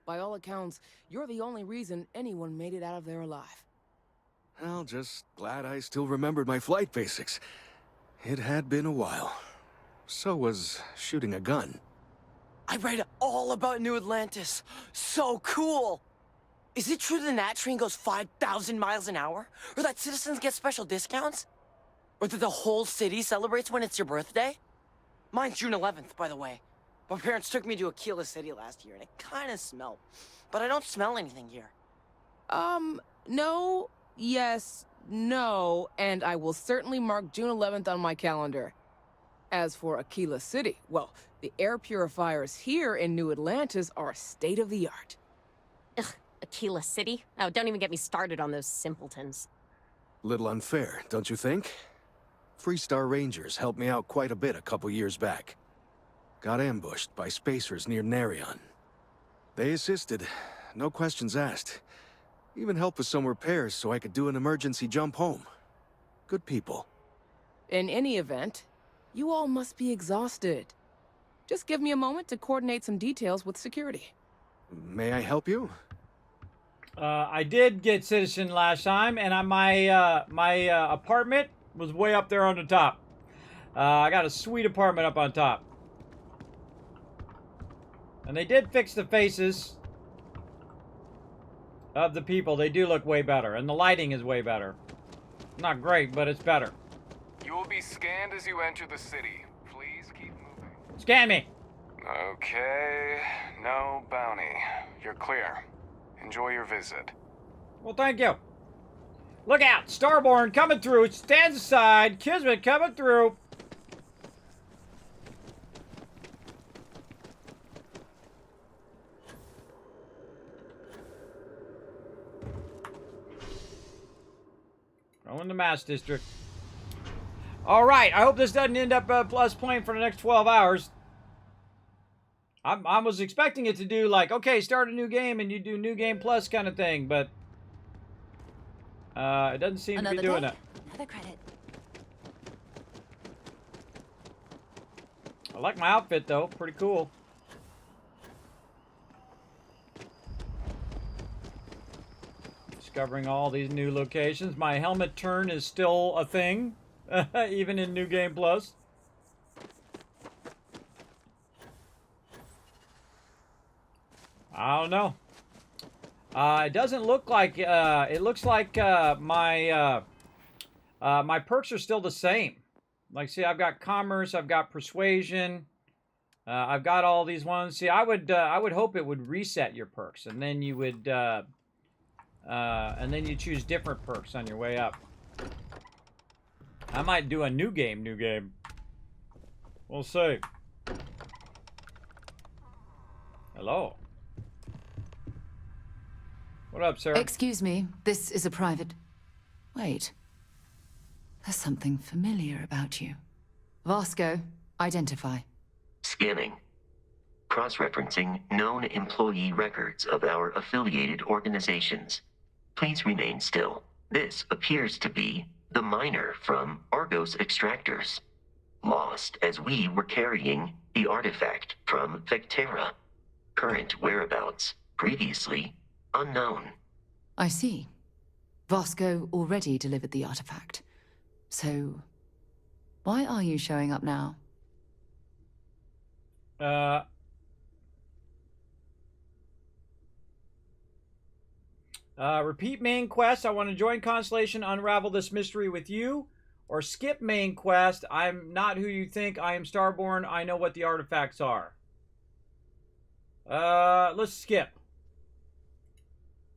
By all accounts, you're the only reason anyone made it out of there alive. Well, just glad I still remembered my flight basics. It had been a while. So was shooting a gun. I read all about New Atlantis. So cool! Is it true the Nat train goes 5,000 miles an hour? Or that citizens get special discounts? Or that the whole city celebrates when it's your birthday? Mine's June 11th, by the way. My parents took me to Aquila City last year, and it kinda smelled. But I don't smell anything here. No, yes, no, and I will certainly mark June 11th on my calendar. As for Aquila City, well, the air purifiers here in New Atlantis are state-of-the-art. Ugh, Aquila City? Oh, don't even get me started on those simpletons. Little unfair, don't you think? Freestar Rangers helped me out quite a bit a couple years back. Got ambushed by spacers near Narion. They assisted, no questions asked. Even helped with some repairs so I could do an emergency jump home. Good people. In any event, you all must be exhausted. Just give me a moment to coordinate some details with security. May I help you? I did get citizen last time, and my apartment was way up there on the top. I got a sweet apartment up on top. And they did fix the faces of the people. They do look way better, and the lighting is way better. Not great, but it's better. You will be scanned as you enter the city. Please keep moving. Scan me! Okay, no bounty. You're clear. Enjoy your visit. Well, thank you. Look out! Starborn coming through. Stands aside. Kismet coming through. Going to Mass District. All right. I hope this doesn't end up us playing for the next 12 hours. I was expecting it to do like, okay, start a new game and you do new game plus kind of thing, but it doesn't seem to be doing that. Another credit. I like my outfit though, pretty cool. Discovering all these new locations. My helmet turn is still a thing, even in New Game Plus. I don't know. It doesn't look like, it looks like my perks are still the same. Like, see, I've got commerce, I've got persuasion, I've got all these ones. See, I would hope it would reset your perks, and then you would, and then you choose different perks on your way up. I might do a new game. We'll see. Hello. What up, Sarah? Excuse me, this is a private... Wait. There's something familiar about you. Vasco, identify. Scanning. Cross-referencing known employee records of our affiliated organizations. Please remain still. This appears to be the miner from Argos Extractors. Lost as we were carrying the artifact from Vectera. Current whereabouts, previously unknown. I see. Vasco already delivered the artifact. So, why are you showing up now? Repeat main quest. I want to join Constellation, unravel this mystery with you. Or skip main quest. I'm not who you think. I am Starborn. I know what the artifacts are. Let's skip.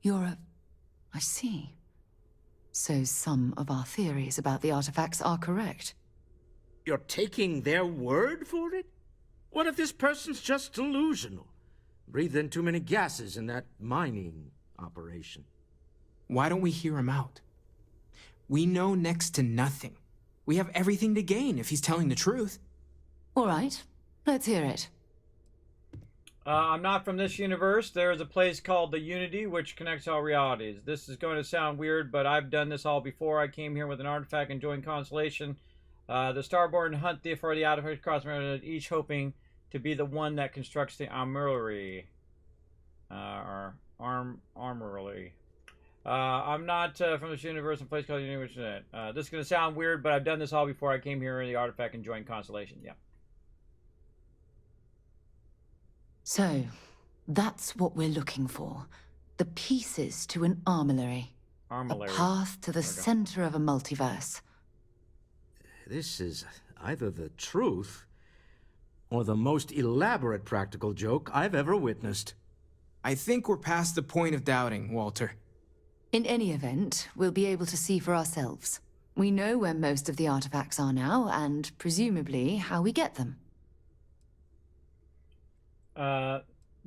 I see. So some of our theories about the artifacts are correct. You're taking their word for it? What if this person's just delusional? Breathed in too many gases in that mining operation. Why don't we hear him out? We know next to nothing. We have everything to gain if he's telling the truth. All right, let's hear it. I'm not from this universe. There is a place called the Unity, which connects all realities. This is going to sound weird, but I've done this all before. I came here with an artifact and joined Constellation. The Starborn hunt for the artifact across each hoping to be the one that constructs the armory. Armory. I'm not from this universe. A place called the Unity, which this is going to sound weird, but I've done this all before. I came here in the artifact and joined Constellation. Yeah. So, that's what we're looking for. The pieces to an armory. A path to the center of a multiverse. This is either the truth or the most elaborate practical joke I've ever witnessed. I think we're past the point of doubting, Walter. In any event, we'll be able to see for ourselves. We know where most of the artifacts are now, and presumably how we get them.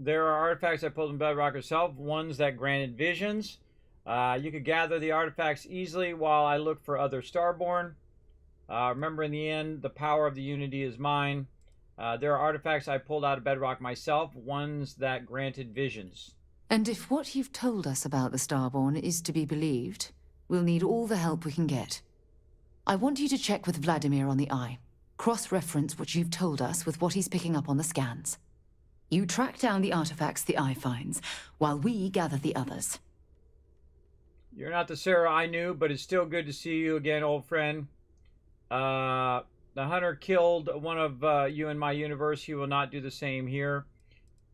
There are artifacts I pulled in Bedrock herself, ones that granted visions. You could gather the artifacts easily while I look for other Starborn. Remember, in the end, the power of the Unity is mine. There are artifacts I pulled out of Bedrock myself, ones that granted visions. And if what you've told us about the Starborn is to be believed, we'll need all the help we can get. I want you to check with Vladimir on the Eye. Cross-reference what you've told us with what he's picking up on the scans. You track down the artifacts the Eye finds, while we gather the others. You're not the Sarah I knew, but it's still good to see you again, old friend. The hunter killed one of you in my universe. He will not do the same here.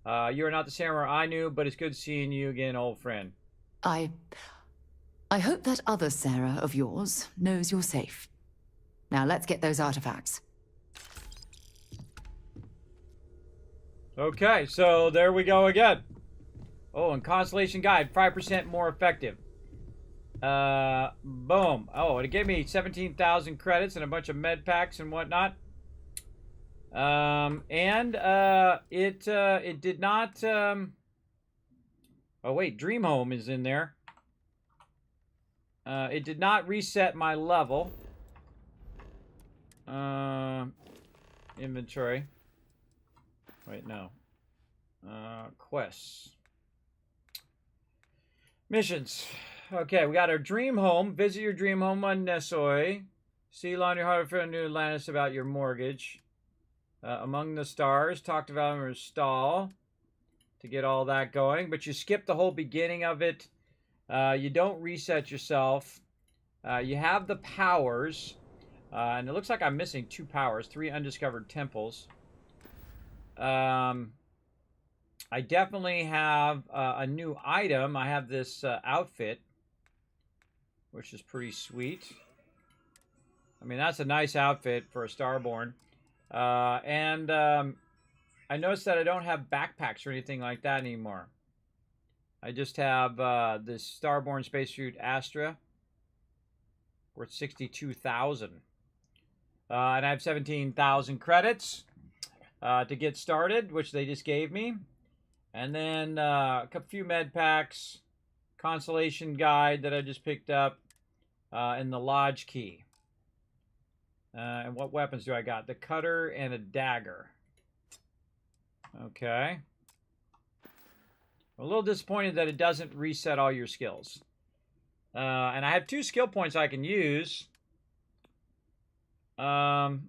You're not the Sarah I knew, but it's good seeing you again, old friend. I hope that other Sarah of yours knows you're safe. Now let's get those artifacts. Okay, so there we go again. Oh, and Constellation Guide, 5% more effective. Boom. Oh, it gave me 17,000 credits and a bunch of med packs and whatnot. It did not, oh wait, Dream Home is in there. It did not reset my level. Inventory. Wait, no. Quests. Missions. Okay, we got our dream home. Visit your dream home on Nesoi. See Laundry Hartford New Atlantis about your mortgage. Among the Stars. Talk to Valerie Stahl to get all that going. But you skip the whole beginning of it. You don't reset yourself. You have the powers. And it looks like I'm missing 2 powers. 3 undiscovered temples. I definitely have a new item. I have this outfit, which is pretty sweet. I mean, that's a nice outfit for a Starborn. I noticed that I don't have backpacks or anything like that anymore. I just have this Starborn spacesuit Astra, worth 62,000. And I have 17,000 credits to get started, which they just gave me. And then a few med packs, Constellation Guide that I just picked up, and the Lodge Key. And what weapons do I got? The Cutter and a Dagger. Okay. I'm a little disappointed that it doesn't reset all your skills. And I have 2 skill points I can use. But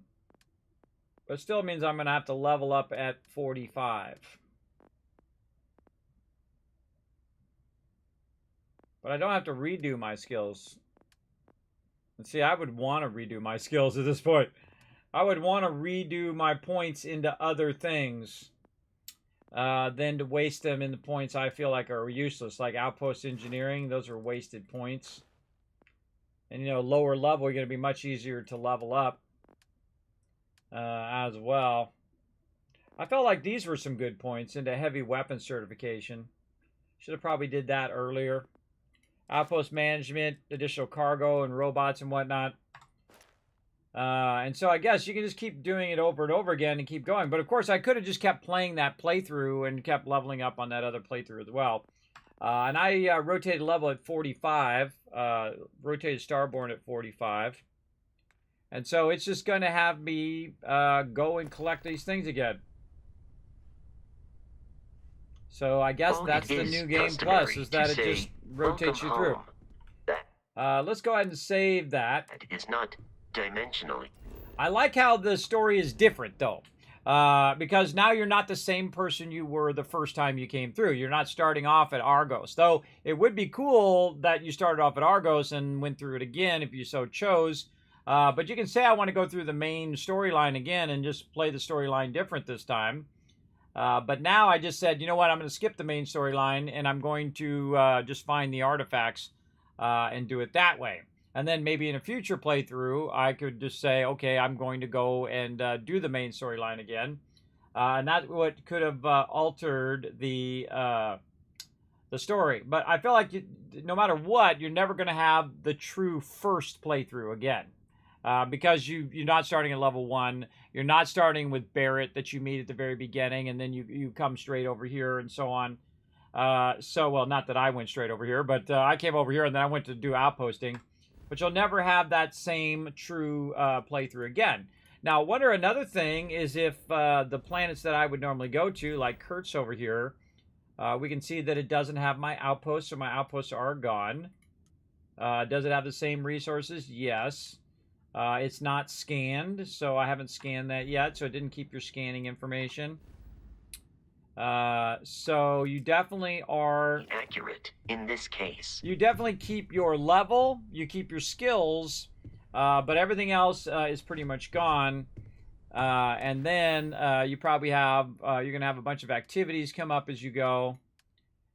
still means I'm going to have to level up at 45. But I don't have to redo my skills. And see, I would want to redo my skills at this point. I would want to redo my points into other things than to waste them in the points I feel like are useless. Like Outpost Engineering, those are wasted points. And, you know, lower level, you're going to be much easier to level up as well. I felt like these were some good points into heavy weapon certification. Should have probably did that earlier. Outpost management, additional cargo and robots and whatnot. And so I guess you can just keep doing it over and over again and keep going. But of course, I could have just kept playing that playthrough and kept leveling up on that other playthrough as well. And I rotated level at 45. Rotated Starborn at 45. And so it's just going to have me go and collect these things again. So I guess that's the new game plus, is that it just rotates you through. Let's go ahead and save that. It is not dimensionally. I like how the story is different, though. Because now you're not the same person you were the first time you came through. You're not starting off at Argos. Though it would be cool that you started off at Argos and went through it again if you so chose. But you can say I want to go through the main storyline again and just play the storyline different this time. But now I just said, you know what, I'm going to skip the main storyline and I'm going to just find the artifacts and do it that way. And then maybe in a future playthrough, I could just say, okay, I'm going to go and do the main storyline again. And that's what could have altered the story. But I feel like no matter what, you're never going to have the true first playthrough again. Because you're not starting at level 1. You're not starting with Barrett that you meet at the very beginning, and then you come straight over here and so on. Well, not that I went straight over here, but I came over here and then I went to do outposting. But you'll never have that same true playthrough again. Now, I wonder another thing is if the planets that I would normally go to, like Kurtz over here, we can see that it doesn't have my outposts, so my outposts are gone. Does it have the same resources? Yes. It's not scanned, so I haven't scanned that yet, so it didn't keep your scanning information. So you definitely are accurate in this case. You definitely keep your level, you keep your skills, but everything else is pretty much gone. And then you probably have, you're going to have a bunch of activities come up as you go.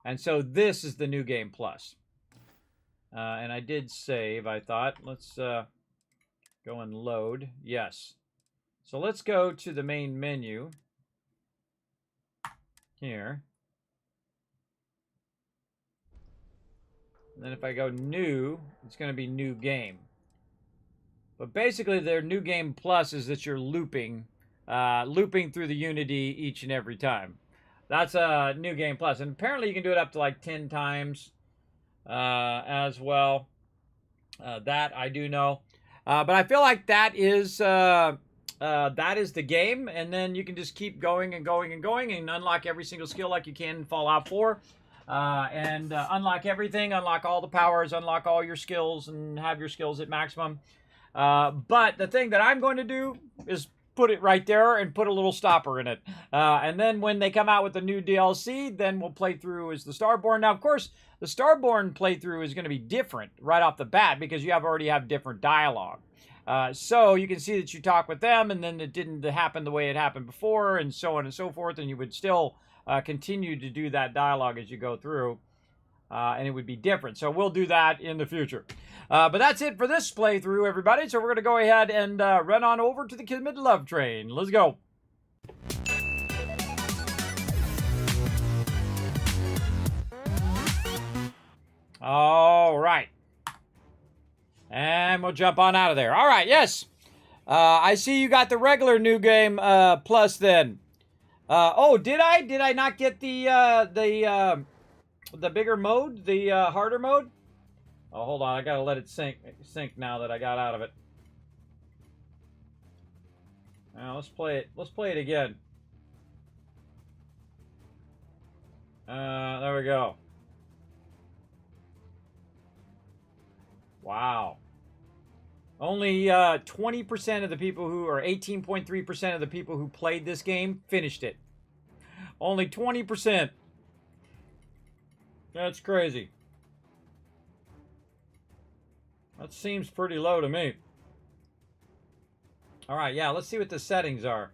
And so this is the new game plus. And I did save, I thought. Let's go and load. Yes. So let's go to the main menu. here. And then if I go new, it's going to be new game. But basically, their new game plus is that you're looping through the Unity each and every time. That's a new game plus. And apparently you can do it up to like 10 times as well. That I do know. But I feel like that is the game. And then you can just keep going and going and going and unlock every single skill like you can in Fallout 4. And unlock everything, unlock all the powers, unlock all your skills, and have your skills at maximum. But the thing that I'm going to do is put it right there and put a little stopper in it. And then when they come out with the new DLC, then we'll play through as the Starborn. Now, of course, the Starborn playthrough is going to be different right off the bat because you already have different dialogue. So you can see that you talk with them, and then it didn't happen the way it happened before, and so on and so forth, and you would still continue to do that dialogue as you go through. And it would be different. So we'll do that in the future. But that's it for this playthrough, everybody. So we're going to go ahead and run on over to the Kismet Love Train. Let's go. All right. And we'll jump on out of there. All right, yes. I see you got the regular new game plus then. Oh, did I? Did I not get the bigger mode, the harder mode? Oh, hold on. I gotta let it sink now that I got out of it. Now let's play it. Let's play it again. There we go. Wow. Only 20% of the people who, or 18.3% of the people who played this game finished it. Only 20%. That's crazy. That seems pretty low to me. Alright, yeah, let's see what the settings are.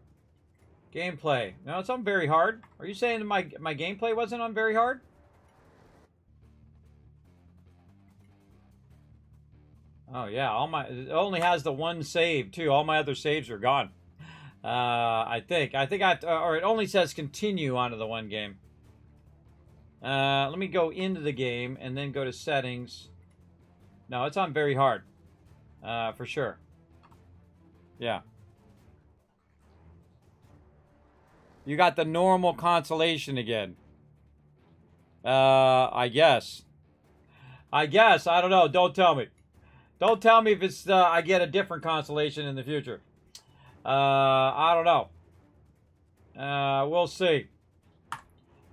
Gameplay. No, it's on very hard. Are you saying that my gameplay wasn't on very hard? Oh, yeah, it only has the one save, too. All my other saves are gone. I think or it only says continue onto the one game. Let me go into the game and then go to settings. No, it's on very hard. For sure. Yeah. You got the normal consolation again. I guess. I don't know. Don't tell me. Don't tell me if it's I get a different consolation in the future. I don't know. We'll see.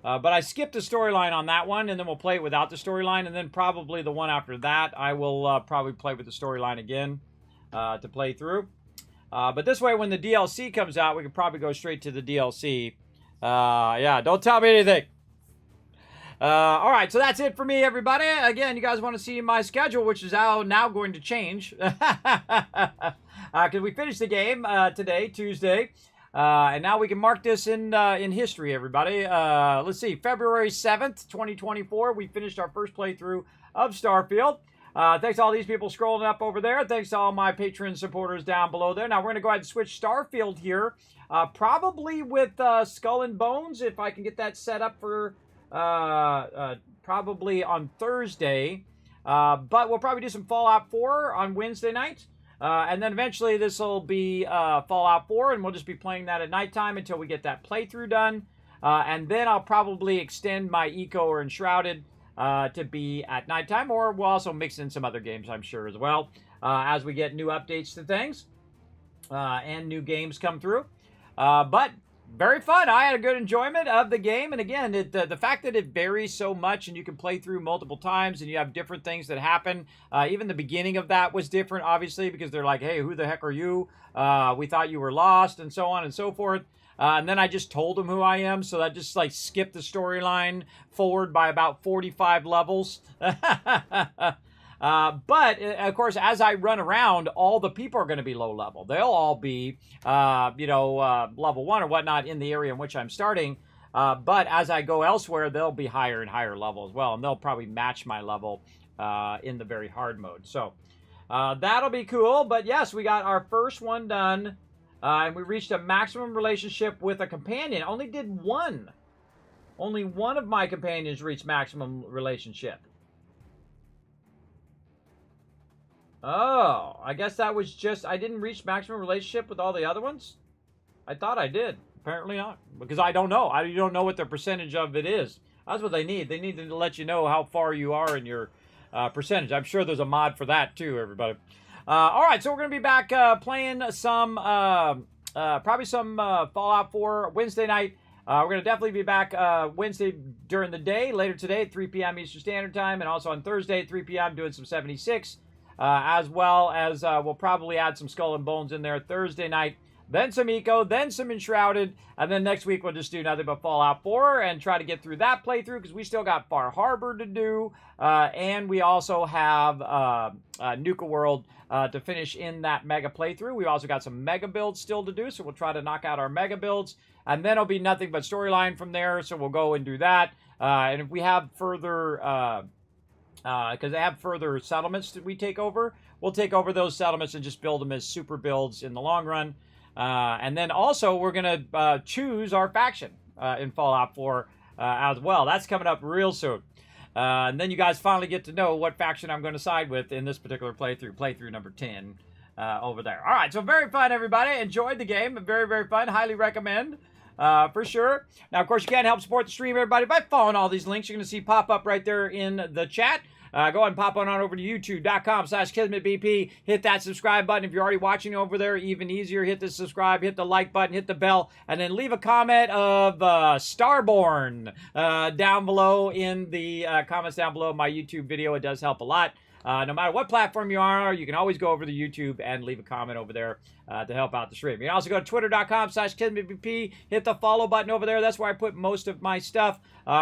But I skipped the storyline on that one, and then we'll play it without the storyline, and then probably the one after that, I will probably play with the storyline again to play through. But this way, when the DLC comes out, we can probably go straight to the DLC. Yeah, don't tell me anything. All right, so that's it for me, everybody. Again, you guys want to see my schedule, which is now going to change. Because we finished the game today, Tuesday. And now we can mark this in history, everybody. Let's see, February 7th, 2024, we finished our first playthrough of Starfield. Thanks to all these people scrolling up over there. Thanks to all my Patreon supporters down below there. Now, we're going to go ahead and switch Starfield here. Probably with Skull and Bones, if I can get that set up for probably on Thursday. But we'll probably do some Fallout 4 on Wednesday night. And then eventually this will be Fallout 4, and we'll just be playing that at nighttime until we get that playthrough done. And then I'll probably extend my Eco or Enshrouded to be at nighttime, or we'll also mix in some other games, I'm sure, as well, as we get new updates to things and new games come through. But very fun. I had a good enjoyment of the game. And again, the fact that it varies so much and you can play through multiple times and you have different things that happen. Even the beginning of that was different, obviously, because they're like, hey, who the heck are you? We thought you were lost, and so on and so forth. And then I just told them who I am, so that just like skipped the storyline forward by about 45 levels. But, of course, as I run around, all the people are going to be low level. They'll all be, level 1 or whatnot in the area in which I'm starting. But as I go elsewhere, they'll be higher and higher level as well. And they'll probably match my level in the very hard mode. So that'll be cool. But, yes, we got our first one done. And we reached a maximum relationship with a companion. Only did one. Only one of my companions reached maximum relationship. Oh, I guess that was just... I didn't reach maximum relationship with all the other ones? I thought I did. Apparently not. Because I don't know. You don't know what the percentage of it is. That's what they need. They need to let you know how far you are in your percentage. I'm sure there's a mod for that too, everybody. All right, so we're going to be back playing some... probably some Fallout 4 Wednesday night. We're going to definitely be back Wednesday during the day, later today at 3 p.m. Eastern Standard Time, and also on Thursday at 3 p.m. doing some 76, as well as we'll probably add some Skull and Bones in there Thursday night, then some Eco, then some Enshrouded, and then next week we'll just do nothing but Fallout 4 and try to get through that playthrough because we still got Far Harbor to do, and we also have Nuka World to finish in that mega playthrough. We also got some mega builds still to do, so we'll try to knock out our mega builds. And then it'll be nothing but storyline from there, so we'll go and do that. And if we have further, because they have further settlements that we take over, we'll take over those settlements and just build them as super builds in the long run. And then also we're going to choose our faction in Fallout 4 as well. That's coming up real soon. And then you guys finally get to know what faction I'm going to side with in this particular playthrough number 10 over there. All right, so very fun, everybody. Enjoyed the game. Very, very fun. Highly recommend. For sure. Now, of course, you can help support the stream, everybody, by following all these links you're going to see pop up right there in the chat. Go ahead and pop on over to youtube.com/KismetBP. Hit that subscribe button. If you're already watching over there, even easier. Hit the subscribe, hit the like button, hit the bell, and then leave a comment of Starborn down below in the comments down below my YouTube video. It does help a lot. No matter what platform you are, you can always go over to YouTube and leave a comment over there to help out the stream. You can also go to twitter.com/KismetBP. Hit the follow button over there. That's where I put most of my stuff,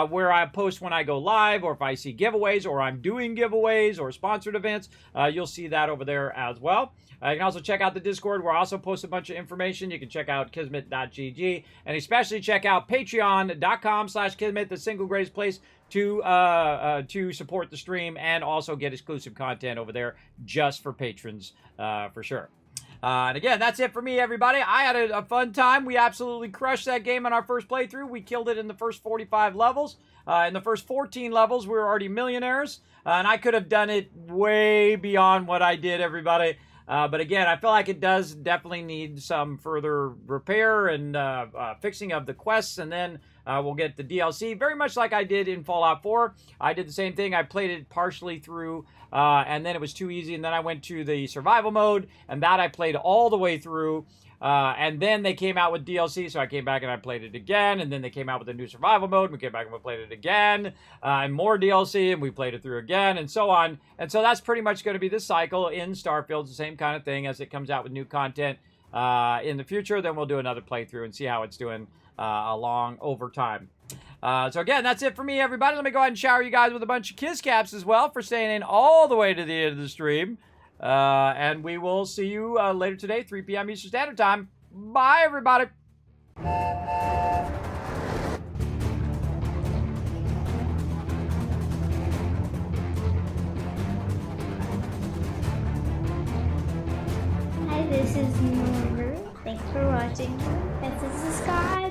where I post when I go live, or if I see giveaways, or I'm doing giveaways, or sponsored events. You'll see that over there as well. You can also check out the Discord, where I also post a bunch of information. You can check out kismet.gg, and especially check out patreon.com/Kismet, the single greatest place to support the stream and also get exclusive content over there just for patrons, for sure. And again, that's it for me, everybody. I had a fun time. We absolutely crushed that game on our first playthrough. We killed it in the first 45 levels. In the first 14 levels, we were already millionaires. And I could have done it way beyond what I did, everybody. But again, I feel like it does definitely need some further repair and fixing of the quests, and then we'll get the DLC, very much like I did in Fallout 4. I did the same thing. I played it partially through, and then it was too easy, and then I went to the survival mode, and that I played all the way through. And then they came out with DLC, so I came back and I played it again, and then they came out with a new survival mode, and we came back and we played it again, and more DLC, and we played it through again, and so on. And so that's pretty much going to be this cycle in Starfield. It's the same kind of thing as it comes out with new content in the future. Then we'll do another playthrough and see how it's doing along over time. So again, that's it for me, everybody. Let me go ahead and shower you guys with a bunch of kiss caps as well for staying in all the way to the end of the stream. And we will see you later today, 3 p.m. Eastern Standard Time. Bye, everybody. Hi, this is Normer. Thanks for watching. This is the Sky.